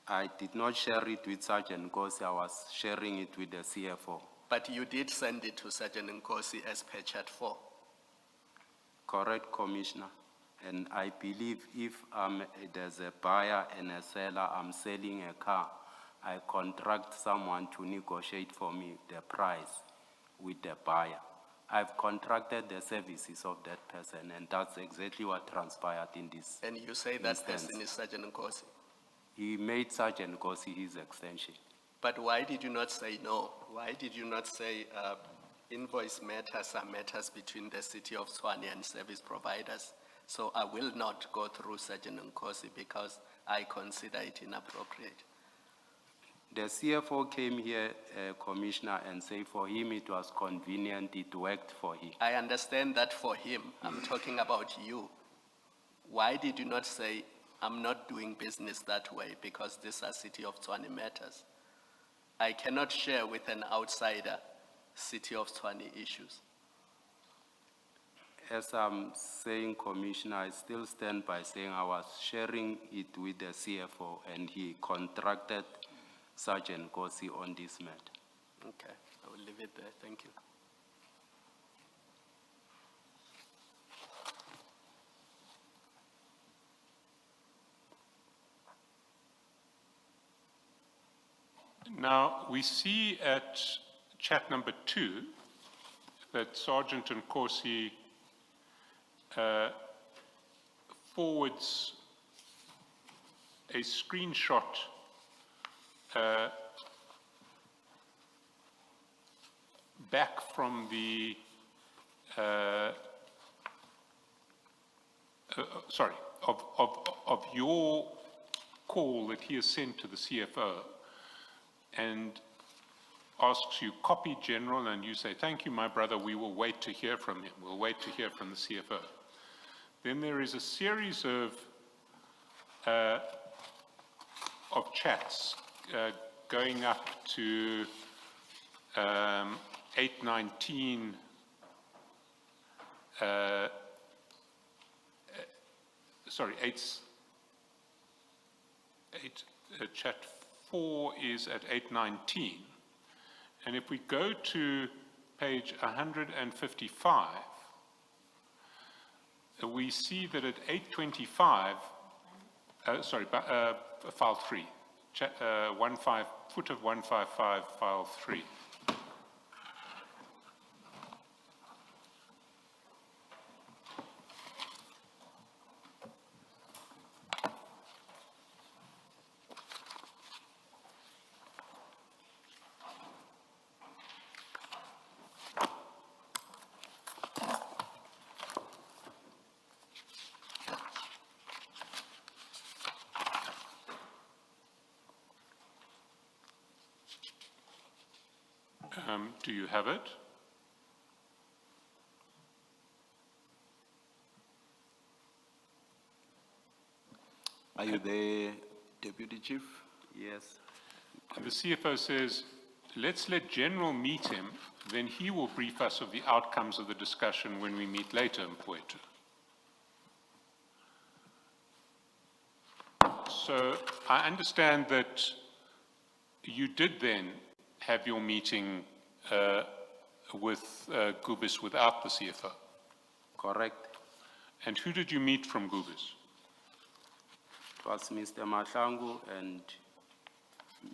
I did not share it with Sergeant Nkosi, I was sharing it with the CFO. But you did send it to Sergeant Nkosi as per chat 4. Correct, Commissioner. And I believe if there's a buyer and a seller, I'm selling a car, I contract someone to negotiate for me the price with the buyer. I've contracted the services of that person, and that's exactly what transpired in this. And you say that person is Sergeant Nkosi? He made Sergeant Nkosi his extension. But why did you not say no? Why did you not say invoice matters are matters between the City of Tshwane and service providers? So I will not go through Sergeant Nkosi because I consider it inappropriate. The CFO came here, Commissioner, and said for him it was convenient, it worked for him. I understand that for him. I'm talking about you. Why did you not say, I'm not doing business that way because these are City of Tshwane matters? I cannot share with an outsider City of Tshwane issues. As I'm saying, Commissioner, I still stand by saying I was sharing it with the CFO, and he contracted Sergeant Nkosi on this matter. Okay, I will leave it there. Thank you. Now, we see at chat number 2 that Sergeant Nkosi forwards a screenshot back from the, of your call that he has sent to the CFO, and asks you, copy General, and you say, thank you, my brother, we will wait to hear from him. We'll wait to hear from the CFO. Then there is a series of chats going up to 819, chat 4 is at 819. And if we go to page 155, we see that at 825, file 3, foot of 155, file 3. Do you have it? Are you there, Deputy Chief? Yes. And the CFO says, let's let General meet him, then he will brief us of the outcomes of the discussion when we meet later in Mfowethu. So I understand that you did then have your meeting with Gubis without the CFO. Correct. And who did you meet from Gubis? It was Mr. Madlanga and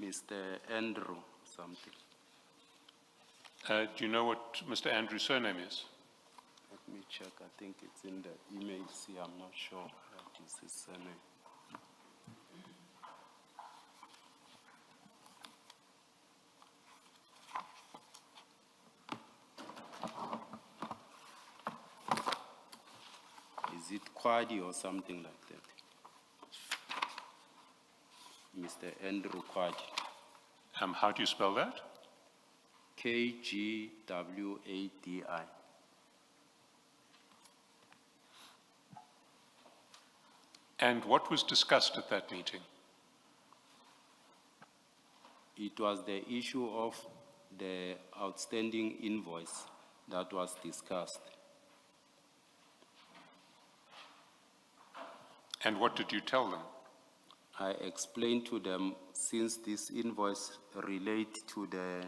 Mr. Andrew something. Do you know what Mr. Andrew's surname is? Let me check. I think it's in the email. See, I'm not sure what is his surname. Is it Kwadi or something like that? Mr. Andrew Kwadi. How do you spell that? Kwadi. And what was discussed at that meeting? It was the issue of the outstanding invoice that was discussed. And what did you tell them? I explained to them, since this invoice relates to the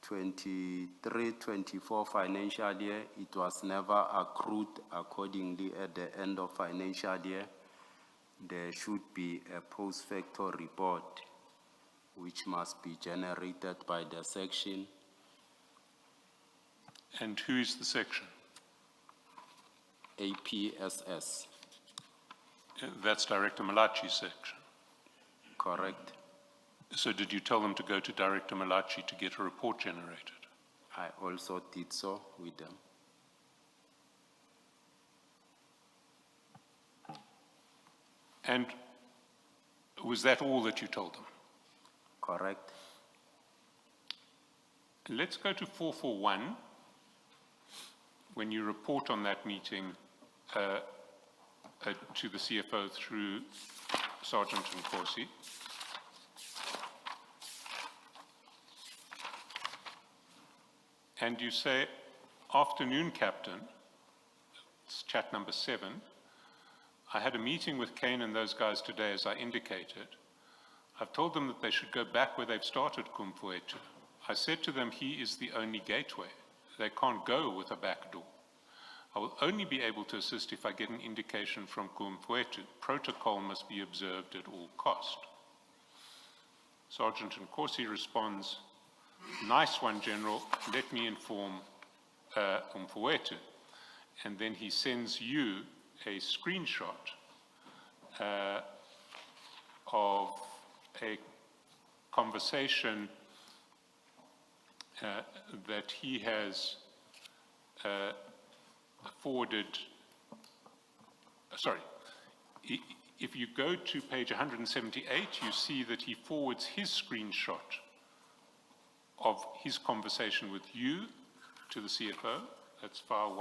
23-24 financial year, it was never accrued accordingly at the end of financial year. There should be a post-facto report which must be generated by the section. And who is the section? APSS. That's Director Malachi's section. Correct. So did you tell them to go to Director Malachi to get a report generated? I also did so with them. And was that all that you told them? Correct. Let's go to 441. When you report on that meeting to the CFO through Sergeant Nkosi. And you say, afternoon, Captain, it's chat number 7. I had a meeting with Kane and those guys today, as I indicated. I've told them that they should go back where they've started Mfowethu. I said to them, he is the only gateway. They can't go with a back door. I will only be able to assist if I get an indication from Mfowethu. Protocol must be observed at all cost. Sergeant Nkosi responds, nice one, General, let me inform Mfowethu. And then he sends you a screenshot of a conversation that he has forwarded, if you go to page 178, you see that he forwards his screenshot of his conversation with you to the CFO. That's file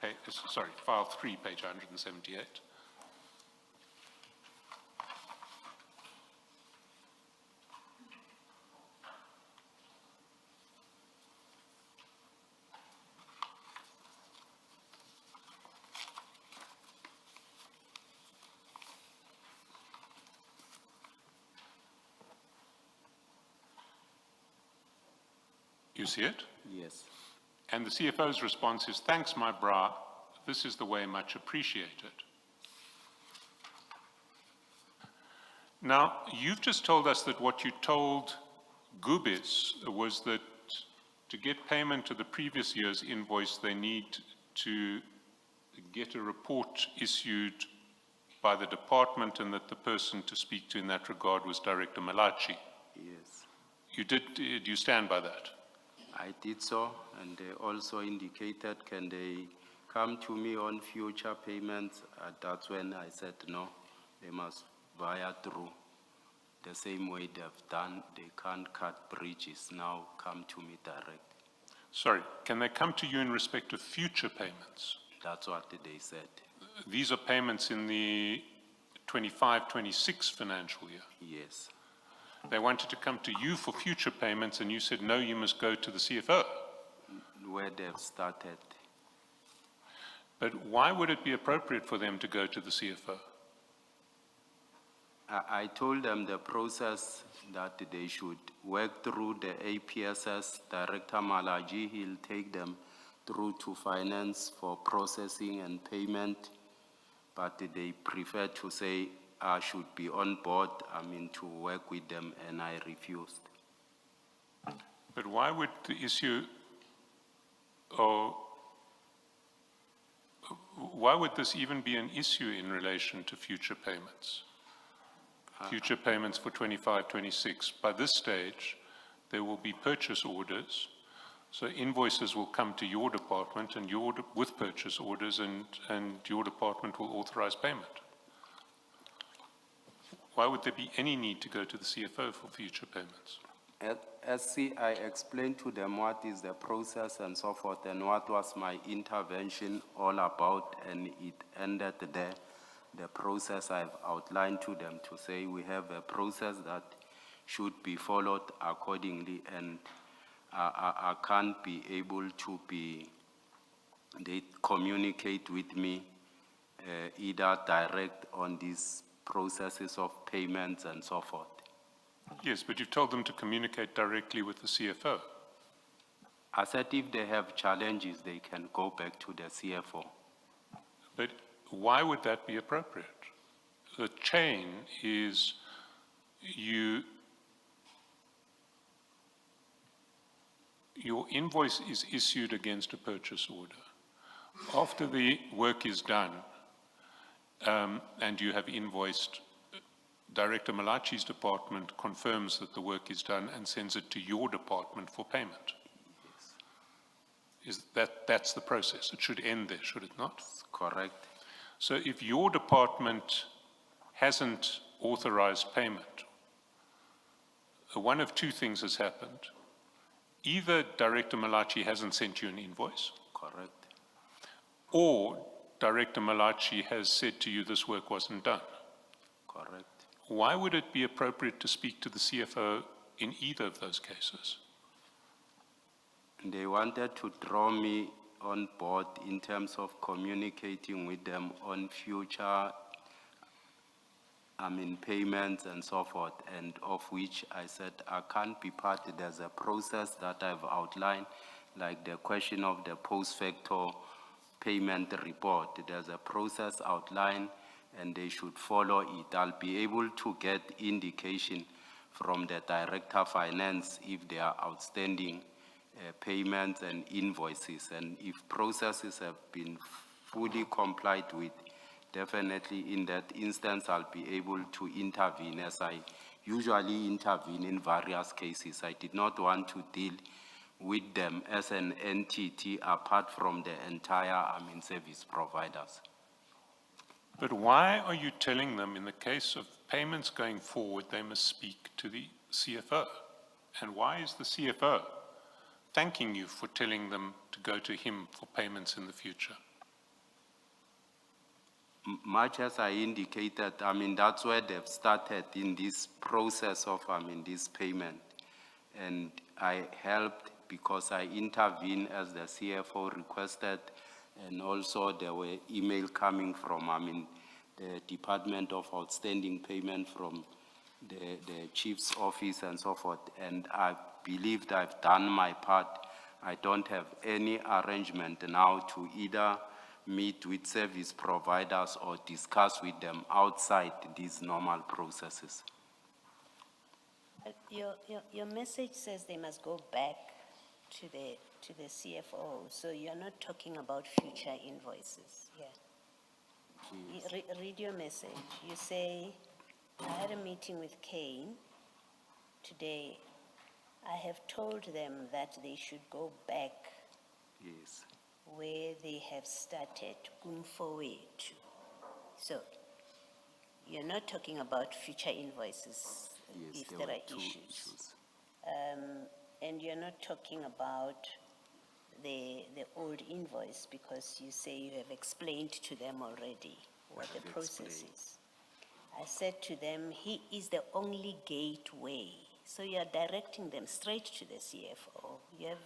3, page 178. You see it? Yes. And the CFO's response is, thanks, my bra. This is the way, much appreciated. Now, you've just told us that what you told Gubis was that to get payment to the previous year's invoice, they need to get a report issued by the department, and that the person to speak to in that regard was Director Malachi. Yes. Do you stand by that? I did so, and they also indicated, can they come to me on future payments? That's when I said no, they must via through. The same way they've done, they can't cut bridges, now come to me direct. Sorry, can they come to you in respect of future payments? That's what they said. These are payments in the 25-26 financial year. Yes. They wanted to come to you for future payments, and you said, no, you must go to the CFO. Where they've started. But why would it be appropriate for them to go to the CFO? I told them the process that they should work through the APSS, Director Malaji, he'll take them through to finance for processing and payment, but they prefer to say I should be on board, to work with them, and I refused. But why would the issue, or why would this even be an issue in relation to future payments? Future payments for 25-26. By this stage, there will be purchase orders. So invoices will come to your department and with purchase orders, and your department will authorize payment. Why would there be any need to go to the CFO for future payments? I explained to them what is the process and so forth, and what was my intervention all about, and it ended there. The process I've outlined to them to say we have a process that should be followed accordingly, and I can't be able to they communicate with me either direct on these processes of payments and so forth. Yes, but you've told them to communicate directly with the CFO. I said if they have challenges, they can go back to the CFO. But why would that be appropriate? The chain is your invoice is issued against a purchase order. After the work is done, and you have invoiced, Director Malachi's department confirms that the work is done and sends it to your department for payment. Yes. That's the process. It should end there, should it not? Correct. So if your department hasn't authorized payment, one of two things has happened. Either Director Malachi hasn't sent you an invoice. Correct. Or Director Malachi has said to you this work wasn't done. Correct. Why would it be appropriate to speak to the CFO in either of those cases? They wanted to draw me on board in terms of communicating with them on future payments and so forth, and of which I said I can't be part. There's a process that I've outlined, like the question of the post facto payment report. There's a process outlined, and they should follow it. I'll be able to get indication from the Director of Finance if there are outstanding payments and invoices, and if processes have been fully complied with, definitely in that instance I'll be able to intervene, as I usually intervene in various cases. I did not want to deal with them as an entity apart from the entire service providers. But why are you telling them in the case of payments going forward they must speak to the CFO? And why is the CFO thanking you for telling them to go to him for payments in the future? Much as I indicated, that's where they've started in this process of this payment. And I helped because I intervened as the CFO requested, and also there were email coming from the Department of Outstanding Payment from the Chief's office and so forth. And I believed I've done my part. I don't have any arrangement now to either meet with service providers or discuss with them outside these normal processes. Your message says they must go back to the CFO, so you're not talking about future invoices. Yeah. Read your message. You say, I had a meeting with Kane today. I have told them that they should go back. Yes. Where they have started going forward. So, you're not talking about future invoices, Yes, if there are two issues. And you're not talking about the old invoice, because you say you have explained to them already what the process is. I said to them, he is the only gateway. So you are directing them straight to the CFO. You have,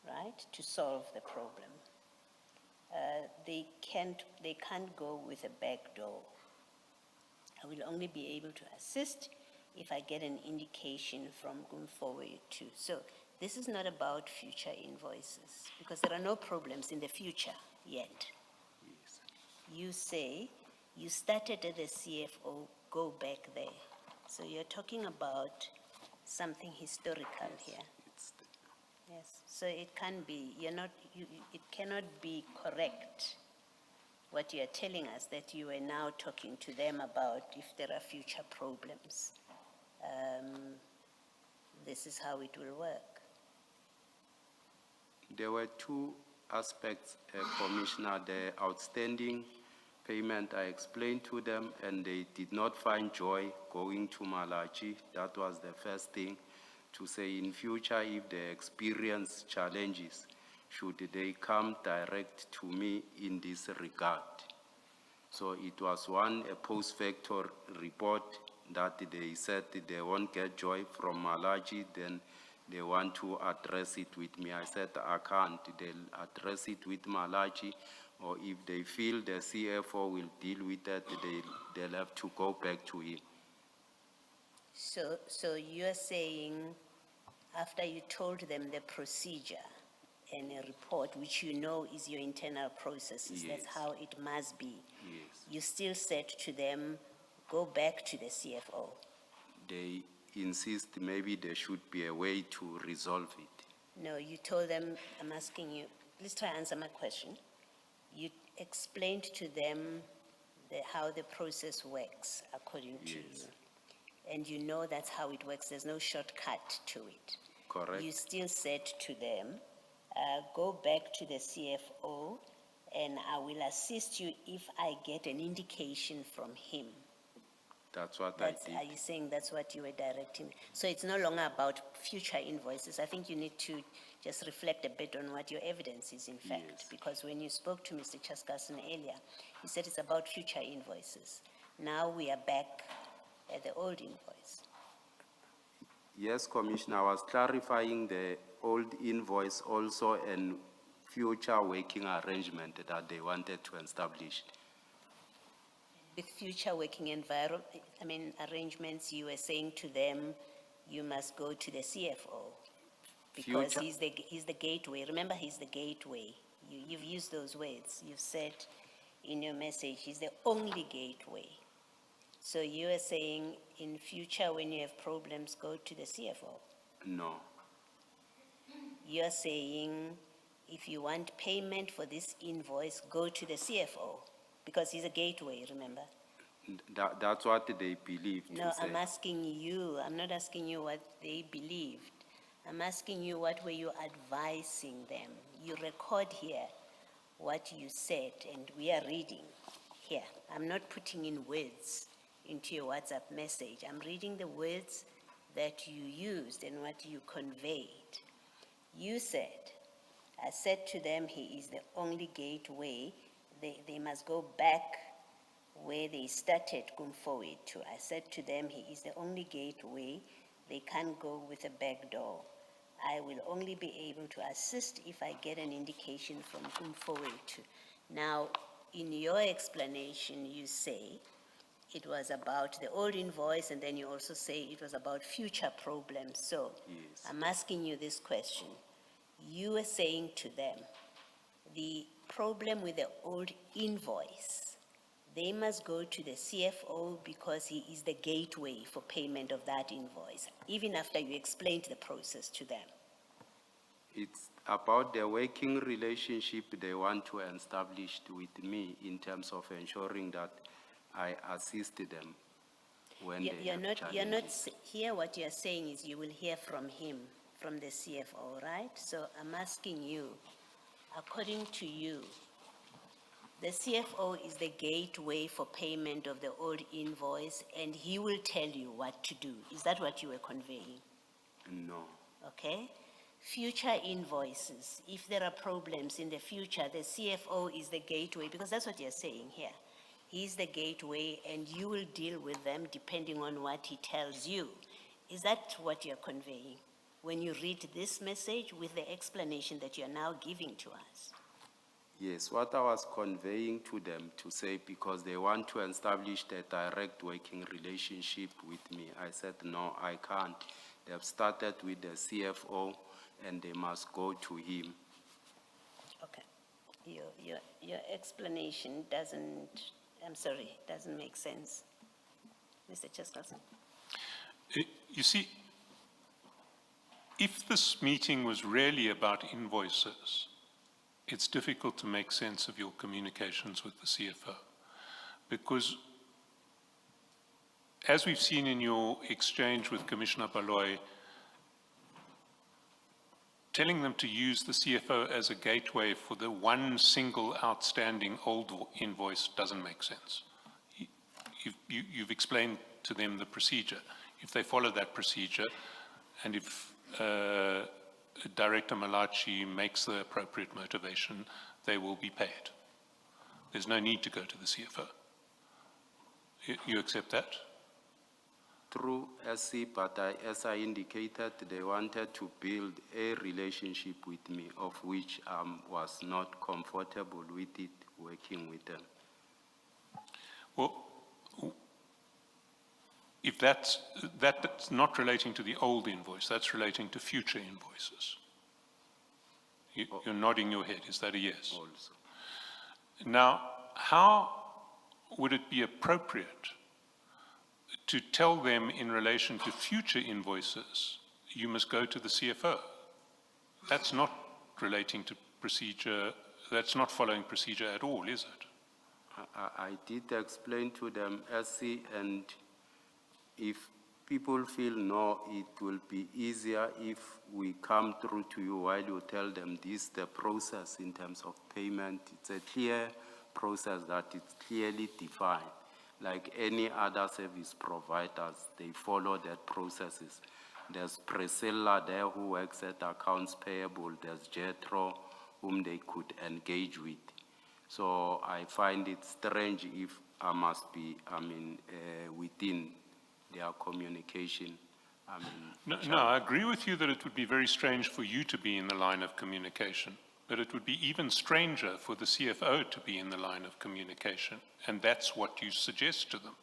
right, to solve the problem. They can't go with a back door. I will only be able to assist if I get an indication from going forward too. So this is not about future invoices, because there are no problems in the future yet. You say you started at the CFO, go back there. So you're talking about something historical here. Yes, so it can be, it cannot be correct what you're telling us, that you are now talking to them about if there are future problems. This is how it will work. There were two aspects, Commissioner. The outstanding payment, I explained to them, and they did not find joy going to Malachi. That was the first thing, to say in future, if they experience challenges, should they come direct to me in this regard. So it was one, a post-factor report that they said they won't get joy from Malachi, then they want to address it with me. I said, I can't. They'll address it with Malachi, or if they feel the CFO will deal with that, they'll have to go back to him. So you're saying, after you told them the procedure and a report, which you know is your internal processes, that's Yes. how it must be. Yes. You still said to them, go back to the CFO. They insist maybe there should be a way to resolve it. No, you told them, I'm asking you, please try to answer my question. You explained to them how the process works according to you. Yes. And you know that's how it works, there's no shortcut to it. Correct. You still said to them, go back to the CFO and I will assist you if I get an indication from him. That's what Are I you did. saying that's what you were directing? So it's no longer about future invoices. I think you need to just reflect a bit on what your evidence is, in fact. Yes. Because when you spoke to Mr. Chaskasan earlier, he said it's about future invoices. Now we are back at the old invoice. Yes, Commissioner, I was clarifying the old invoice also and future working arrangement that they wanted to establish. With future working arrangements, you were saying to them, you must go to the CFO. Because Future- he's the gateway. Remember, he's the gateway. You've used those words. You've said in your message, he's the only gateway. So you are saying in future, when you have problems, go to the CFO. No. You're saying if you want payment for this invoice, go to the CFO, because he's a gateway, remember? That's what they believe to No, say. I'm asking you, I'm not asking you what they believed. I'm asking you, what were you advising them? You record here what you said, and we are reading here. I'm not putting in words into your WhatsApp message. I'm reading the words that you used and what you conveyed. You said, I said to them, he is the only gateway. They must go back where they started going forward to. I said to them, he is the only gateway. They can't go with a back door. I will only be able to assist if I get an indication from going forward to. Now, in your explanation, you say it was about the old invoice, and then you also say it was about future problems. So Yes. I'm asking you this question. You were saying to them, the problem with the old invoice, they must go to the CFO because he is the gateway for payment of that invoice, even after you explained the process to them. It's about the working relationship they want to establish with me in terms of ensuring that I assist them when they have challenges. Here what you're saying is you will hear from him, from the CFO, right? So I'm asking you, according to you, the CFO is the gateway for payment of the old invoice, and he will tell you what to do. Is that what you were conveying? No. Okay? Future invoices, if there are problems in the future, the CFO is the gateway, because that's what you're saying here. he's the gateway and you will deal with them depending on what he tells you. Is that what you're conveying when you read this message with the explanation that you're now giving to us? Yes, what I was conveying to them to say, because they want to establish a direct working relationship with me, I said, no, I can't. They've started with the CFO and they must go to him. Okay. Your explanation doesn't, I'm sorry, doesn't make sense. Mr. Chesterton. You see, if this meeting was really about invoices, it's difficult to make sense of your communications with the CFO. Because as we've seen in your exchange with Commissioner Baloy, telling them to use the CFO as a gateway for the one single outstanding old invoice doesn't make sense. You've explained to them the procedure. If they follow that procedure, and if Director Malachi makes the appropriate motivation, they will be paid. There's no need to go to the CFO. You accept that? Through SC, but as I indicated, they wanted to build a relationship with me, of which I was not comfortable with it, working with them. Well, if that's not relating to the old invoice, that's relating to future invoices. You're nodding your head, is that a yes? Also. Now, how would it be appropriate to tell them in relation to future invoices, you must go to the CFO? That's not relating to procedure, that's not following procedure at all, is it? I did explain to them, SC, and if people feel no, it will be easier if we come through to you while you tell them this, the process in terms of payment. It's a clear process that is clearly defined. Like any other service providers, they follow that processes. There's Priscilla there who works at accounts payable. There's Jethro whom they could engage with. So I find it strange if I must be, within their communication. No, I agree with you that it would be very strange for you to be in the line of communication, but it would be even stranger for the CFO to be in the line of communication, and that's what you suggest to them.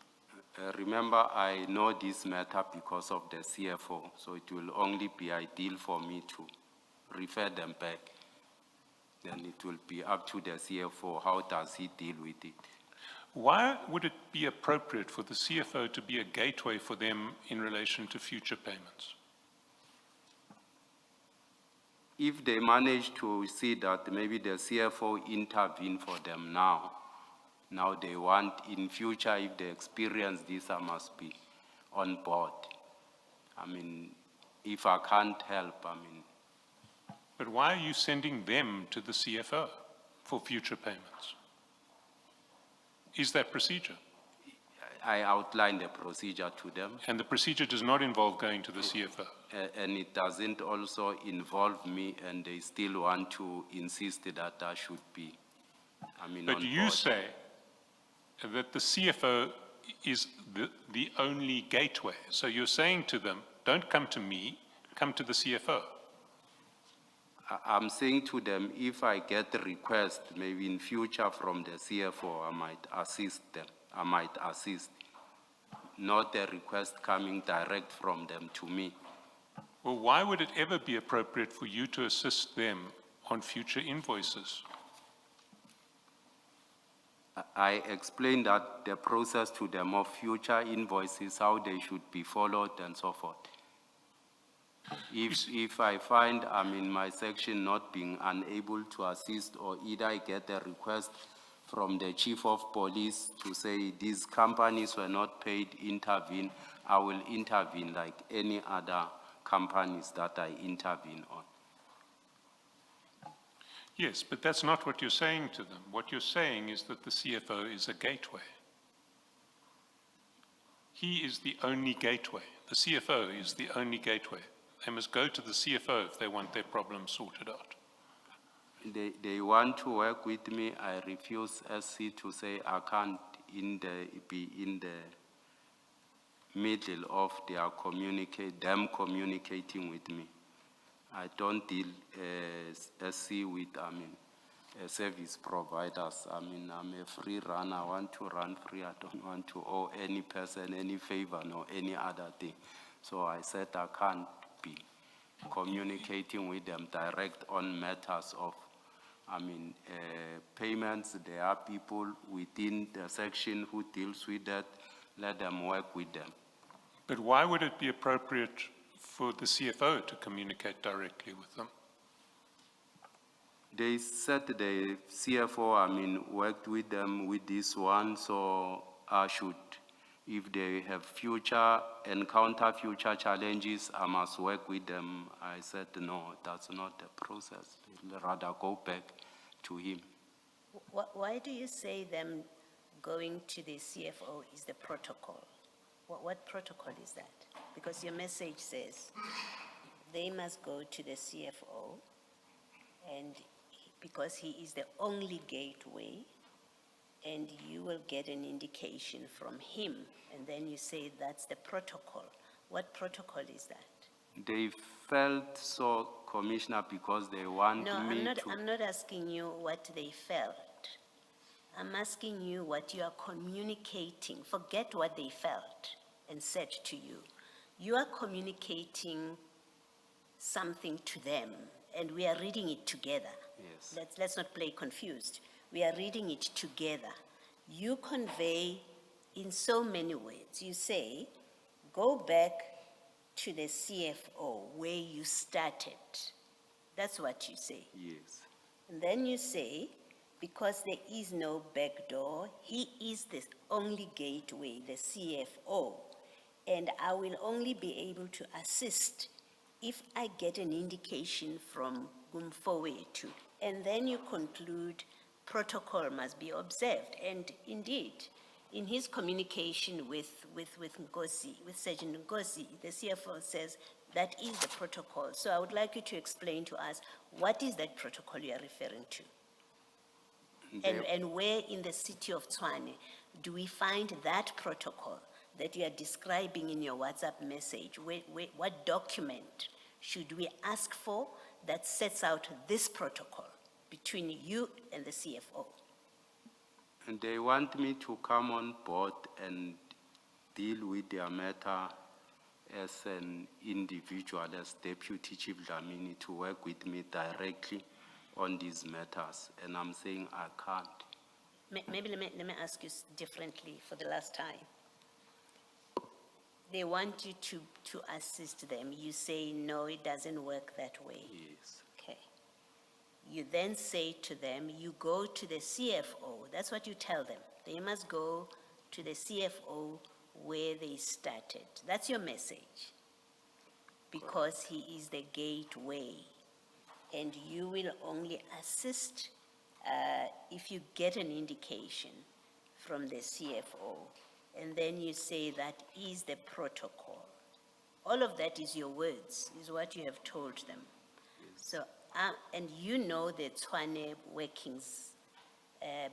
Remember, I know this matter because of the CFO, so it will only be ideal for me to refer them back. Then it will be up to the CFO, how does he deal with it? Why would it be appropriate for the CFO to be a gateway for them in relation to future payments? If they manage to see that maybe the CFO intervene for them now they want in future, if they experience this, I must be on board. If I can't help, But why are you sending them to the CFO for future payments? Is that procedure? I outlined the procedure to them. And the procedure does not involve going to the CFO? And it doesn't also involve me, and they still want to insist that I should be, But you say that the CFO is the only gateway. So you're saying to them, don't come to me, come to the CFO. I'm saying to them, if I get a request, maybe in future from the CFO, I might assist them. I might assist, not a request coming direct from them to me. Well, why would it ever be appropriate for you to assist them on future invoices? I explained that the process to them of future invoices, how they should be followed and so forth. If I find I'm in my section not being unable to assist, or either I get a request from the chief of police to say these companies were not paid, intervene, I will intervene like any other companies that I intervene on. Yes, but that's not what you're saying to them. What you're saying is that the CFO is a gateway. He is the only gateway. The CFO is the only gateway. They must go to the CFO if they want their problem sorted out. They want to work with me. I refuse SC to say I can't in the middle of them communicating with me. I don't deal SC with, service providers. I'm a free runner. I want to run free. I don't want to owe any person any favor nor any other thing. So I said I can't be communicating with them direct on matters of, payments. There are people within the section who deals with that. Let them work with them. But why would it be appropriate for the CFO to communicate directly with them? They said the CFO, worked with them with this one, so I should, if they have encounter future challenges, I must work with them. I said, no, that's not the process. I'd rather go back to him. Why do you say them going to the CFO is the protocol? What protocol is that? Because your message says they must go to the CFO, and because he is the only gateway, and you will get an indication from him, and then you say that's the protocol. What protocol is that? They felt so, Commissioner, because they want No, me I'm not asking you what they felt. I'm asking you what you are communicating. Forget what they felt and said to you. You are communicating something to them, and we are reading it together. Yes. Let's not play confused. We are reading it together. You convey in so many words. You say, go back to the CFO where you started. That's what you say. Yes. And then you say, because there is no back door, he is the only gateway, the CFO, and I will only be able to assist if I get an indication from Gumfowetu. And then you conclude protocol must be observed. And indeed, in his communication with Nkosi, with Sergeant Nkosi, the CFO says that is the protocol. So I would like you to explain to us, what is that protocol you are referring to? And where in the city of Tshwane do we find that protocol that you are describing in your WhatsApp message? What document should we ask for that sets out this protocol between you and the CFO? And they want me to come on board and deal with their matter as an individual, as Deputy Chief Dlamini, to work with me directly on these matters, and I'm saying I can't. Maybe let me ask you differently for the last time. They want you to assist them. You say, no, it doesn't work that way. Yes. Okay. You then say to them, you go to the CFO. That's what you tell them. They must go to the CFO where they started. That's your message. Because he is the gateway. And you will only assist if you get an indication from the CFO. And then you say that is the protocol. All of that is your words, is what you have told them. Yes. So, and you know the Tshwane workings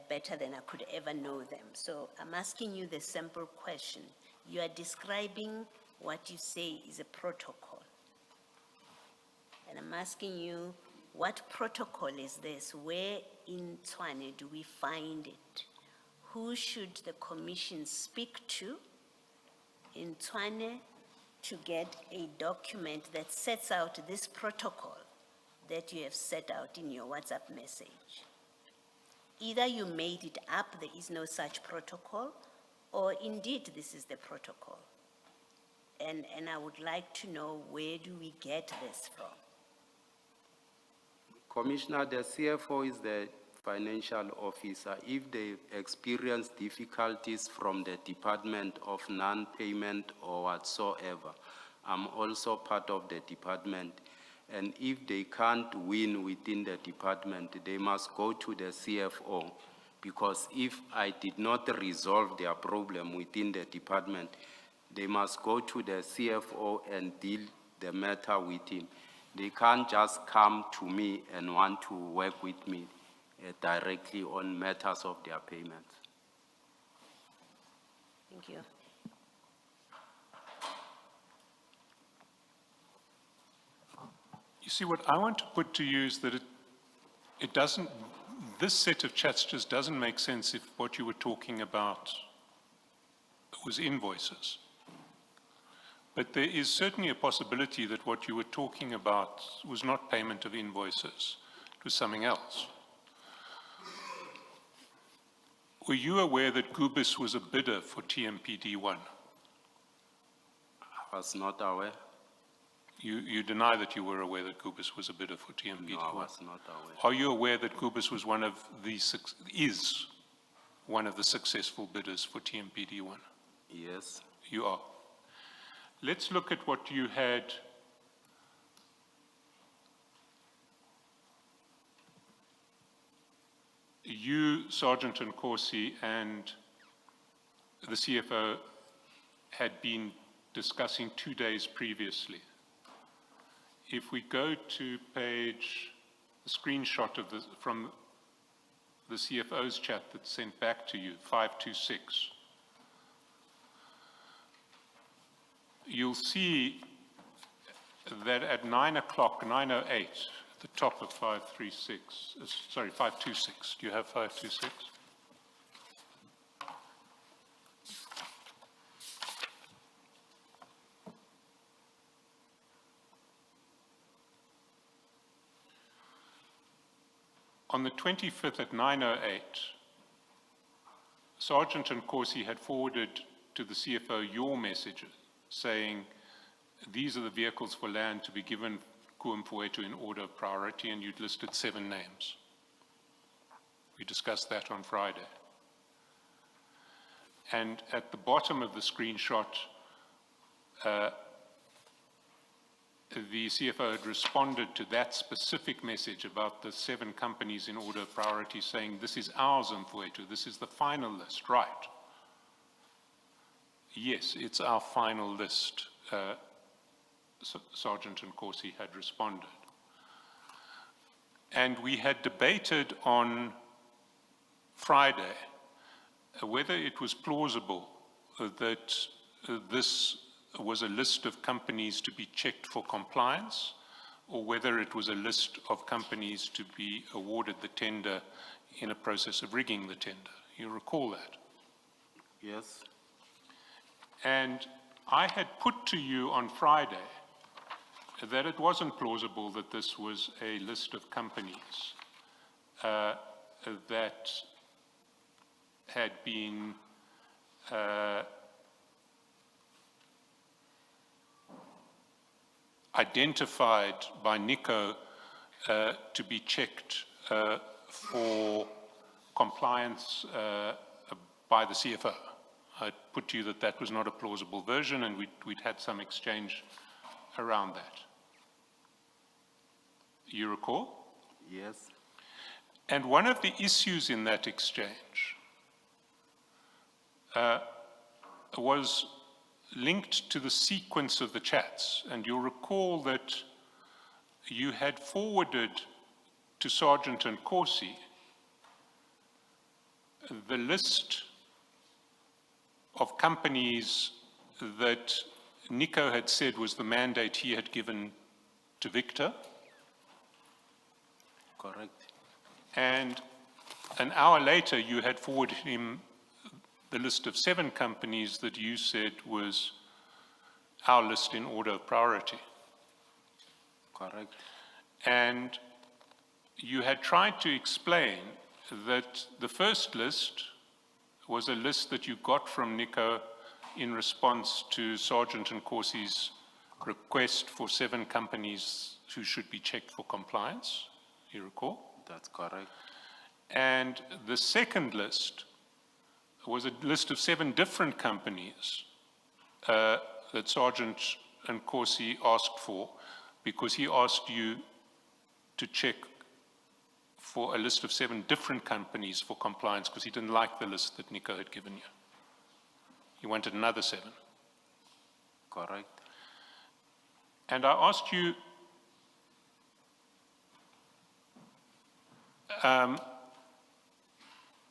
better than I could ever know them. So I'm asking you the simple question. You are describing what you say is a protocol. And I'm asking you, what protocol is this? Where in Tshwane do we find it? Who should the commission speak to in Tshwane to get a document that sets out this protocol that you have set out in your WhatsApp message? Either you made it up, there is no such protocol, or indeed this is the protocol. And I would like to know, where do we get this from? Commissioner, the CFO is the financial officer. If they experience difficulties from the department of non-payment or whatsoever, I'm also part of the department. And if they can't win within the department, they must go to the CFO. Because if I did not resolve their problem within the department, they must go to the CFO and deal the matter with him. They can't just come to me and want to work with me directly on matters of their payments. Thank you. You see, what I want to put to you is that it doesn't, this set of chats just doesn't make sense if what you were talking about was invoices. But there is certainly a possibility that what you were talking about was not payment of invoices, it was something else. Were you aware that Gubis was a bidder for TMPD1? I was not aware. You deny that you were aware that Gubis was a bidder for TMPD1? No, I was not aware. Are you aware that Gubis was is one of the successful bidders for TMPD1? Yes. You are. Let's look at what you had. You, Sergeant Nkosi, and the CFO had been discussing 2 days previously. If we go to page, the screenshot from the CFO's chat that's sent back to you, 526, you'll see that at 9 o'clock, 9:08, at the top of 526, do you have 526? On the 25th at 9:08, Sergeant Nkosi had forwarded to the CFO your messages saying, these are the vehicles for land to be given Kuumfuetu in order of priority, and you'd listed 7 names. We discussed that on Friday. And at the bottom of the screenshot, the CFO had responded to that specific message about the 7 companies in order of priority, saying, this is ours, Mfuetu, this is the final list, right? Yes, it's our final list, Sergeant Nkosi had responded. And we had debated on Friday whether it was plausible that this was a list of companies to be checked for compliance, or whether it was a list of companies to be awarded the tender in a process of rigging the tender. You recall that? Yes. And I had put to you on Friday that it wasn't plausible that this was a list of companies that had been identified by NICO to be checked for compliance by the CFO. I put to you that that was not a plausible version, and we'd had some exchange around that. You recall? Yes. And one of the issues in that exchange was linked to the sequence of the chats. And you'll recall that you had forwarded to Sergeant Nkosi the list of companies that Nico had said was the mandate he had given to Victor. Correct. And an hour later, you had forwarded him the list of 7 companies that you said was our list in order of priority. Correct. And you had tried to explain that the first list was a list that you got from Nico in response to Sergeant Nkosi's request for 7 companies who should be checked for compliance. You recall? That's correct. And the second list was a list of 7 different companies that Sergeant Nkosi asked for, because he asked you to check for a list of 7 different companies for compliance, because he didn't like the list that Nico had given you. He wanted another 7. Correct. And I asked you,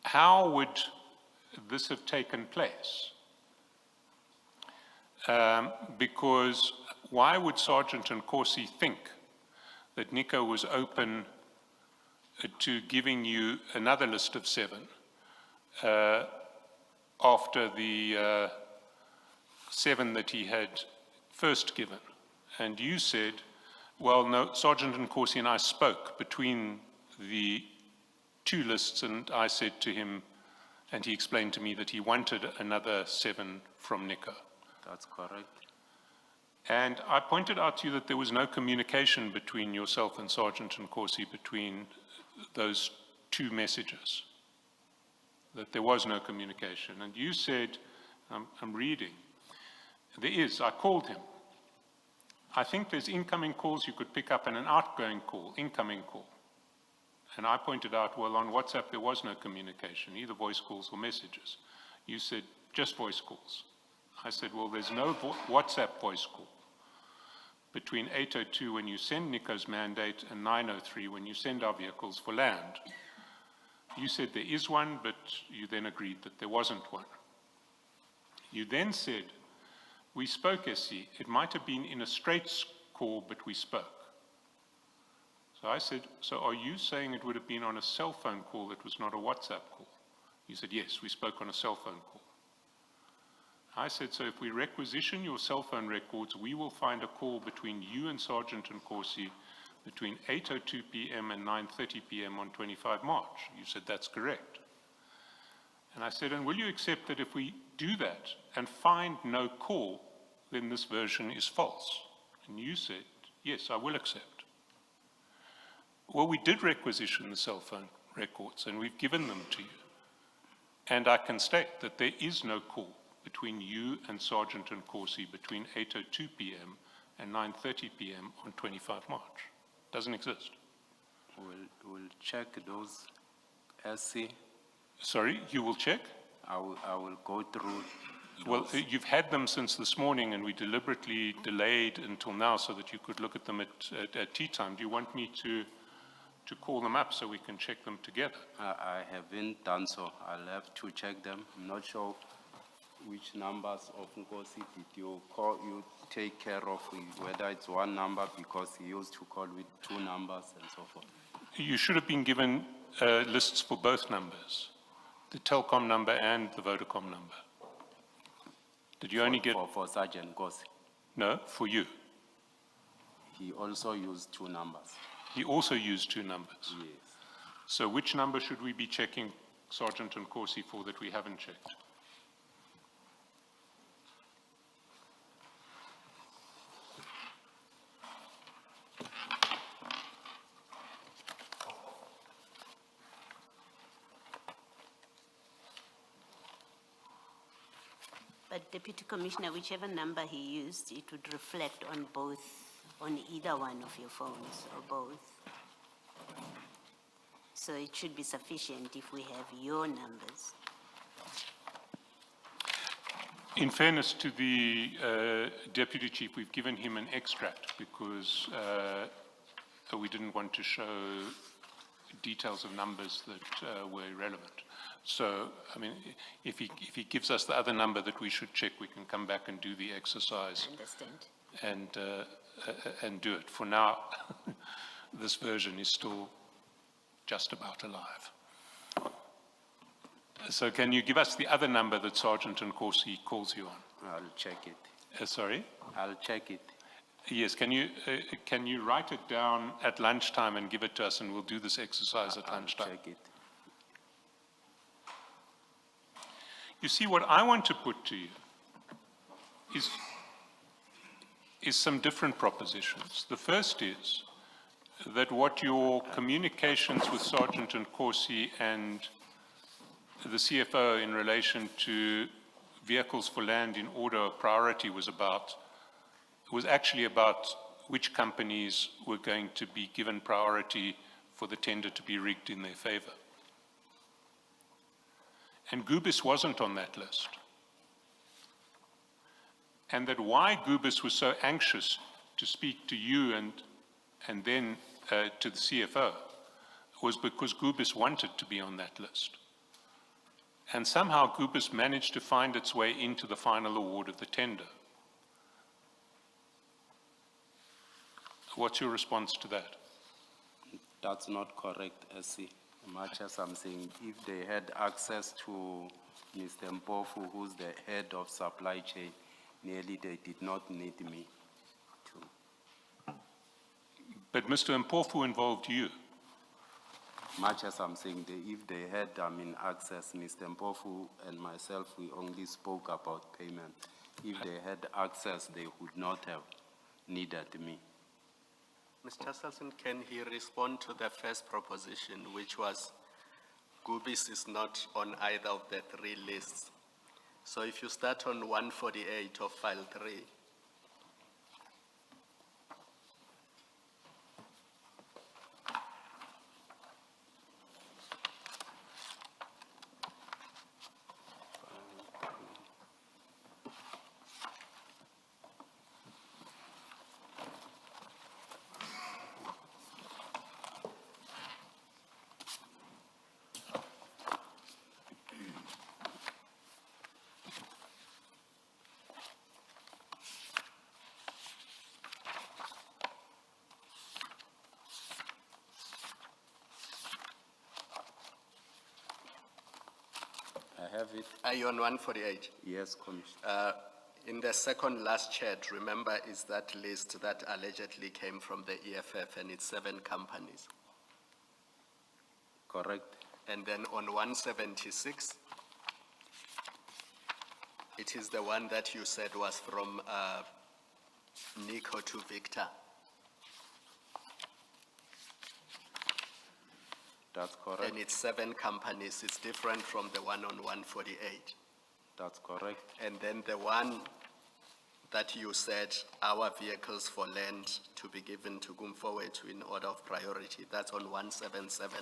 how would this have taken place? because why would Sergeant Nkosi think that Nico was open to giving you another list of 7 after the 7 that he had first given? And you said, well, no, Sergeant Nkosi and I spoke between the 2 lists, and I said to him, and he explained to me that he wanted another 7 from Nico. That's correct. And I pointed out to you that there was no communication between yourself and Sergeant Nkosi between those 2 messages, that there was no communication. And you said, I'm reading, there is, I called him. I think there's incoming calls you could pick up and an outgoing call, incoming call. And I pointed out, well, on WhatsApp there was no communication, either voice calls or messages. You said, just voice calls. I said, well, there's no WhatsApp voice call between 8:02 when you send Nico's mandate and 9:03 when you send our vehicles for land. You said there is one, but you then agreed that there wasn't one. You then said, we spoke, SC. It might have been in a straight call, but we spoke. So I said, so are you saying it would have been on a cell phone call that was not a WhatsApp call? You said, yes, we spoke on a cell phone call. I said, so if we requisition your cell phone records, we will find a call between you and Sergeant Nkosi between 8:02 p.m. and 9:30 p.m. on 25 March. You said, that's correct. And I said, and will you accept that if we do that and find no call, then this version is false? And you said, yes, I will accept. Well, we did requisition the cell phone records, and we've given them to you. And I can state that there is no call between you and Sergeant Nkosi between 8:02 p.m. and 9:30 p.m. on 25 March. Doesn't exist. We'll check those, SC. Sorry, you will check? I will go through those. Well, you've had them since this morning, and we deliberately delayed until now so that you could look at them at tea time. Do you want me to call them up so we can check them together? I haven't done so. I'll have to check them. I'm not sure which numbers of Nkosi did you call, you take care of, whether it's one number, because he used to call with 2 numbers and so forth. You should have been given lists for both numbers, the Telkom number and the Vodacom number. Did you only get... For Sergeant Nkosi? No, for you. He also used 2 numbers. He also used 2 numbers. Yes. So which number should we be checking Sergeant Nkosi for that we haven't checked? But Deputy Commissioner, whichever number he used, it would reflect on both, on either one of your phones, or both. So it should be sufficient if we have your numbers. In fairness to the Deputy Chief, we've given him an extract because we didn't want to show details of numbers that were irrelevant. So, I mean, if he gives us the other number that we should check, we can come back and do the exercise. I understand. And do it. For now, this version is still just about alive. So can you give us the other number that Sergeant Nkosi calls you on? I'll check it. Sorry? I'll check it. Yes, can you write it down at lunchtime and give it to us, and we'll do this exercise at lunchtime? I'll check it. You see, what I want to put to you is some different propositions. The first is that what your communications with Sergeant Nkosi and the CFO in relation to vehicles for land in order of priority was about, was actually about which companies were going to be given priority for the tender to be rigged in their favor. And Gubis wasn't on that list. And that why Gubis was so anxious to speak to you and then to the CFO was because Gubis wanted to be on that list. And somehow Gubis managed to find its way into the final award of the tender. What's your response to that? That's not correct, SC. Much as I'm saying, if they had access to Mr. Mpofu, who's the head of supply chain, nearly they did not need me to. But Mr. Mpofu involved you. Much as I'm saying, if they had, access, Mr. Mpofu and myself, we only spoke about payment. If they had access, they would not have needed me. Mr. Selson, can he respond to the first proposition, which was Gubis is not on either of the three lists? So if you start on 148 of file 3, I have it. are you on 148? Yes, Commissioner. In the second last chat, remember, is that list that allegedly came from the EFF, and it's 7 companies. Correct. And then on 176, it is the one that you said was from Nico to Victor. That's correct. And it's 7 companies. It's different from the one on 148. That's correct. And then the one that you said, our vehicles for land to be given to Gumfowethu in order of priority, that's on 177,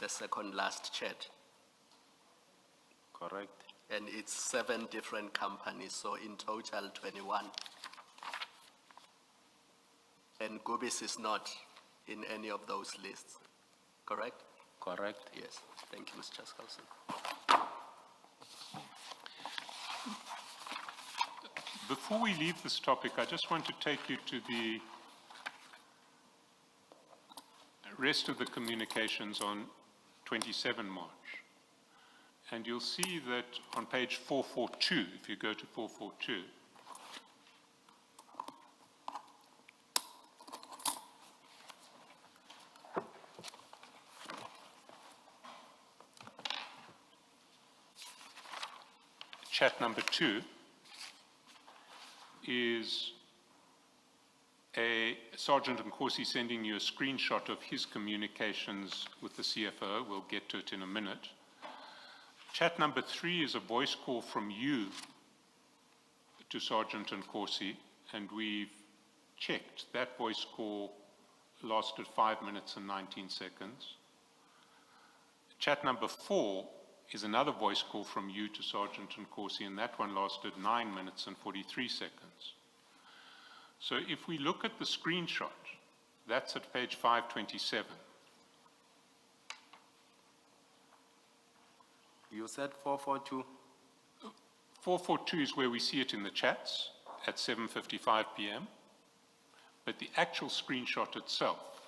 the second last chat. Correct. And it's 7 different companies, so in total 21. And Gubis is not in any of those lists, correct? Correct. Yes, thank you, Mr. Skalson. Before we leave this topic, I just want to take you to the rest of the communications on 27 March. And you'll see that on page 442, if you go to 442, chat number 2 is a Sergeant Nkosi sending you a screenshot of his communications with the CFO. We'll get to it in a minute. Chat number 3 is a voice call from you to Sergeant Nkosi, and we've checked. That voice call lasted 5 minutes and 19 seconds. Chat number 4 is another voice call from you to Sergeant Nkosi, and that one lasted 9 minutes and 43 seconds. So if we look at the screenshot, that's at page 527. You said 442? 442 is where we see it in the chats at 7:55 p.m. But the actual screenshot itself,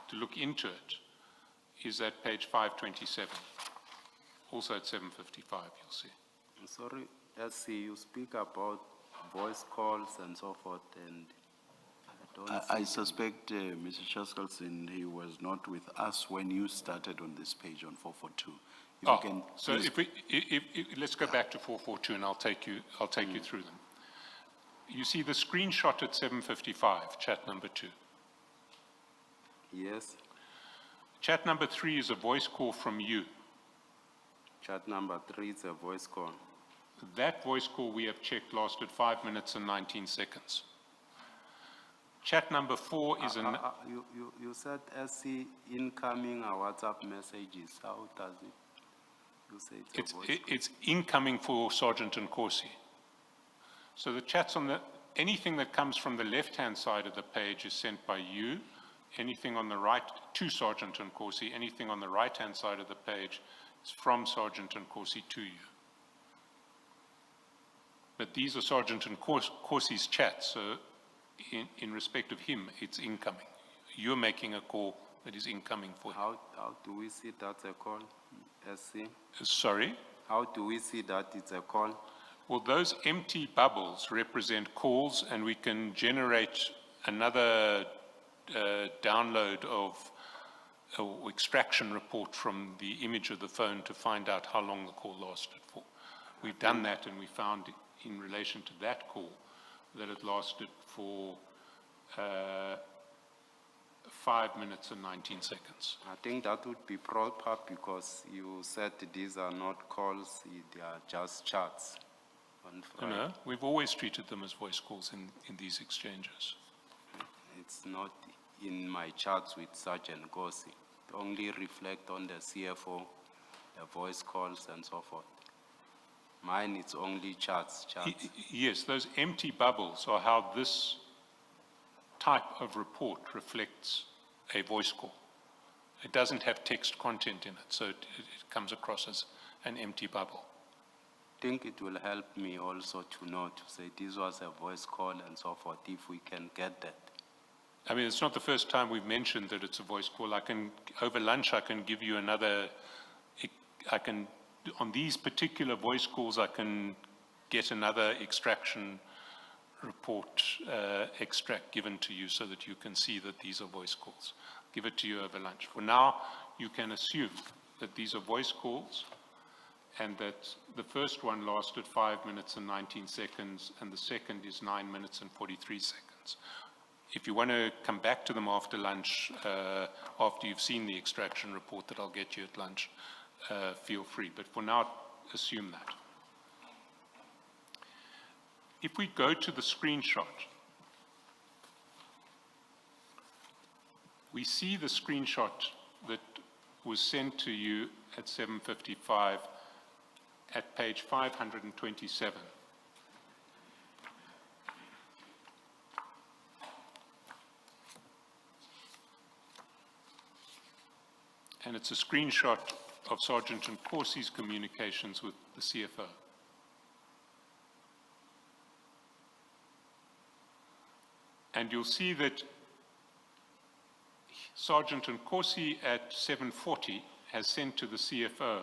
to look into it, is at page 527. Also at 7:55, you'll see. Sorry, SC, you speak about voice calls and so forth, and I suspect, Mr. Chaskalson, he was not with us when you started on this page on 442. If you can so please- let's go back to 442 and I'll take you through them. You see the screenshot at 7:55, chat number 2. yes, Chat number 3 is a voice call from you. chat number 3 is a voice call. That voice call we have checked lasted 5 minutes and 19 seconds. Chat number 4 is You said SC incoming WhatsApp messages. How does it? You say it's a voice call. it's incoming for Sergeant Nkosi. So the chats on anything that comes from the left-hand side of the page is sent by you. Anything on the right to Sergeant Nkosi, anything on the right-hand side of the page is from Sergeant Nkosi to you. But these are Sergeant Nkosi's chats, so in respect of him, it's incoming. You're making a call that is incoming for him. How do we see that's a call, SC? Sorry? How do we see that it's a call? Well, those empty bubbles represent calls, and we can generate another download of or extraction report from the image of the phone to find out how long the call lasted for. We've done that, and we found in relation to that call that it lasted for 5 minutes and 19 seconds. I think that would be proper because you said these are not calls, they are just chats. No, we've always treated them as voice calls in these exchanges. It's not in my chats with Sergeant Gosi. It only reflect on the CFO, the voice calls and so forth. Mine, it's only chats. Yes, those empty bubbles are how this type of report reflects a voice call. It doesn't have text content in it, so it comes across as an empty bubble. I think it will help me also to know, to say this was a voice call and so forth, if we can get that. I mean, it's not the first time we've mentioned that it's a voice call. Over lunch, I can give you another, on these particular voice calls, I can get another extraction report extract given to you so that you can see that these are voice calls. Give it to you over lunch. For now, you can assume that these are voice calls and that the first one lasted 5 minutes and 19 seconds and the second is 9 minutes and 43 seconds. If you want to come back to them after lunch, after you've seen the extraction report that I'll get you at lunch, feel free. But for now, assume that. If we go to the screenshot, we see the screenshot that was sent to you at 7:55 at page 527. And it's a screenshot of Sergeant Nkosi's communications with the CFO. And you'll see that Sergeant Nkosi at 7:40 has sent to the CFO,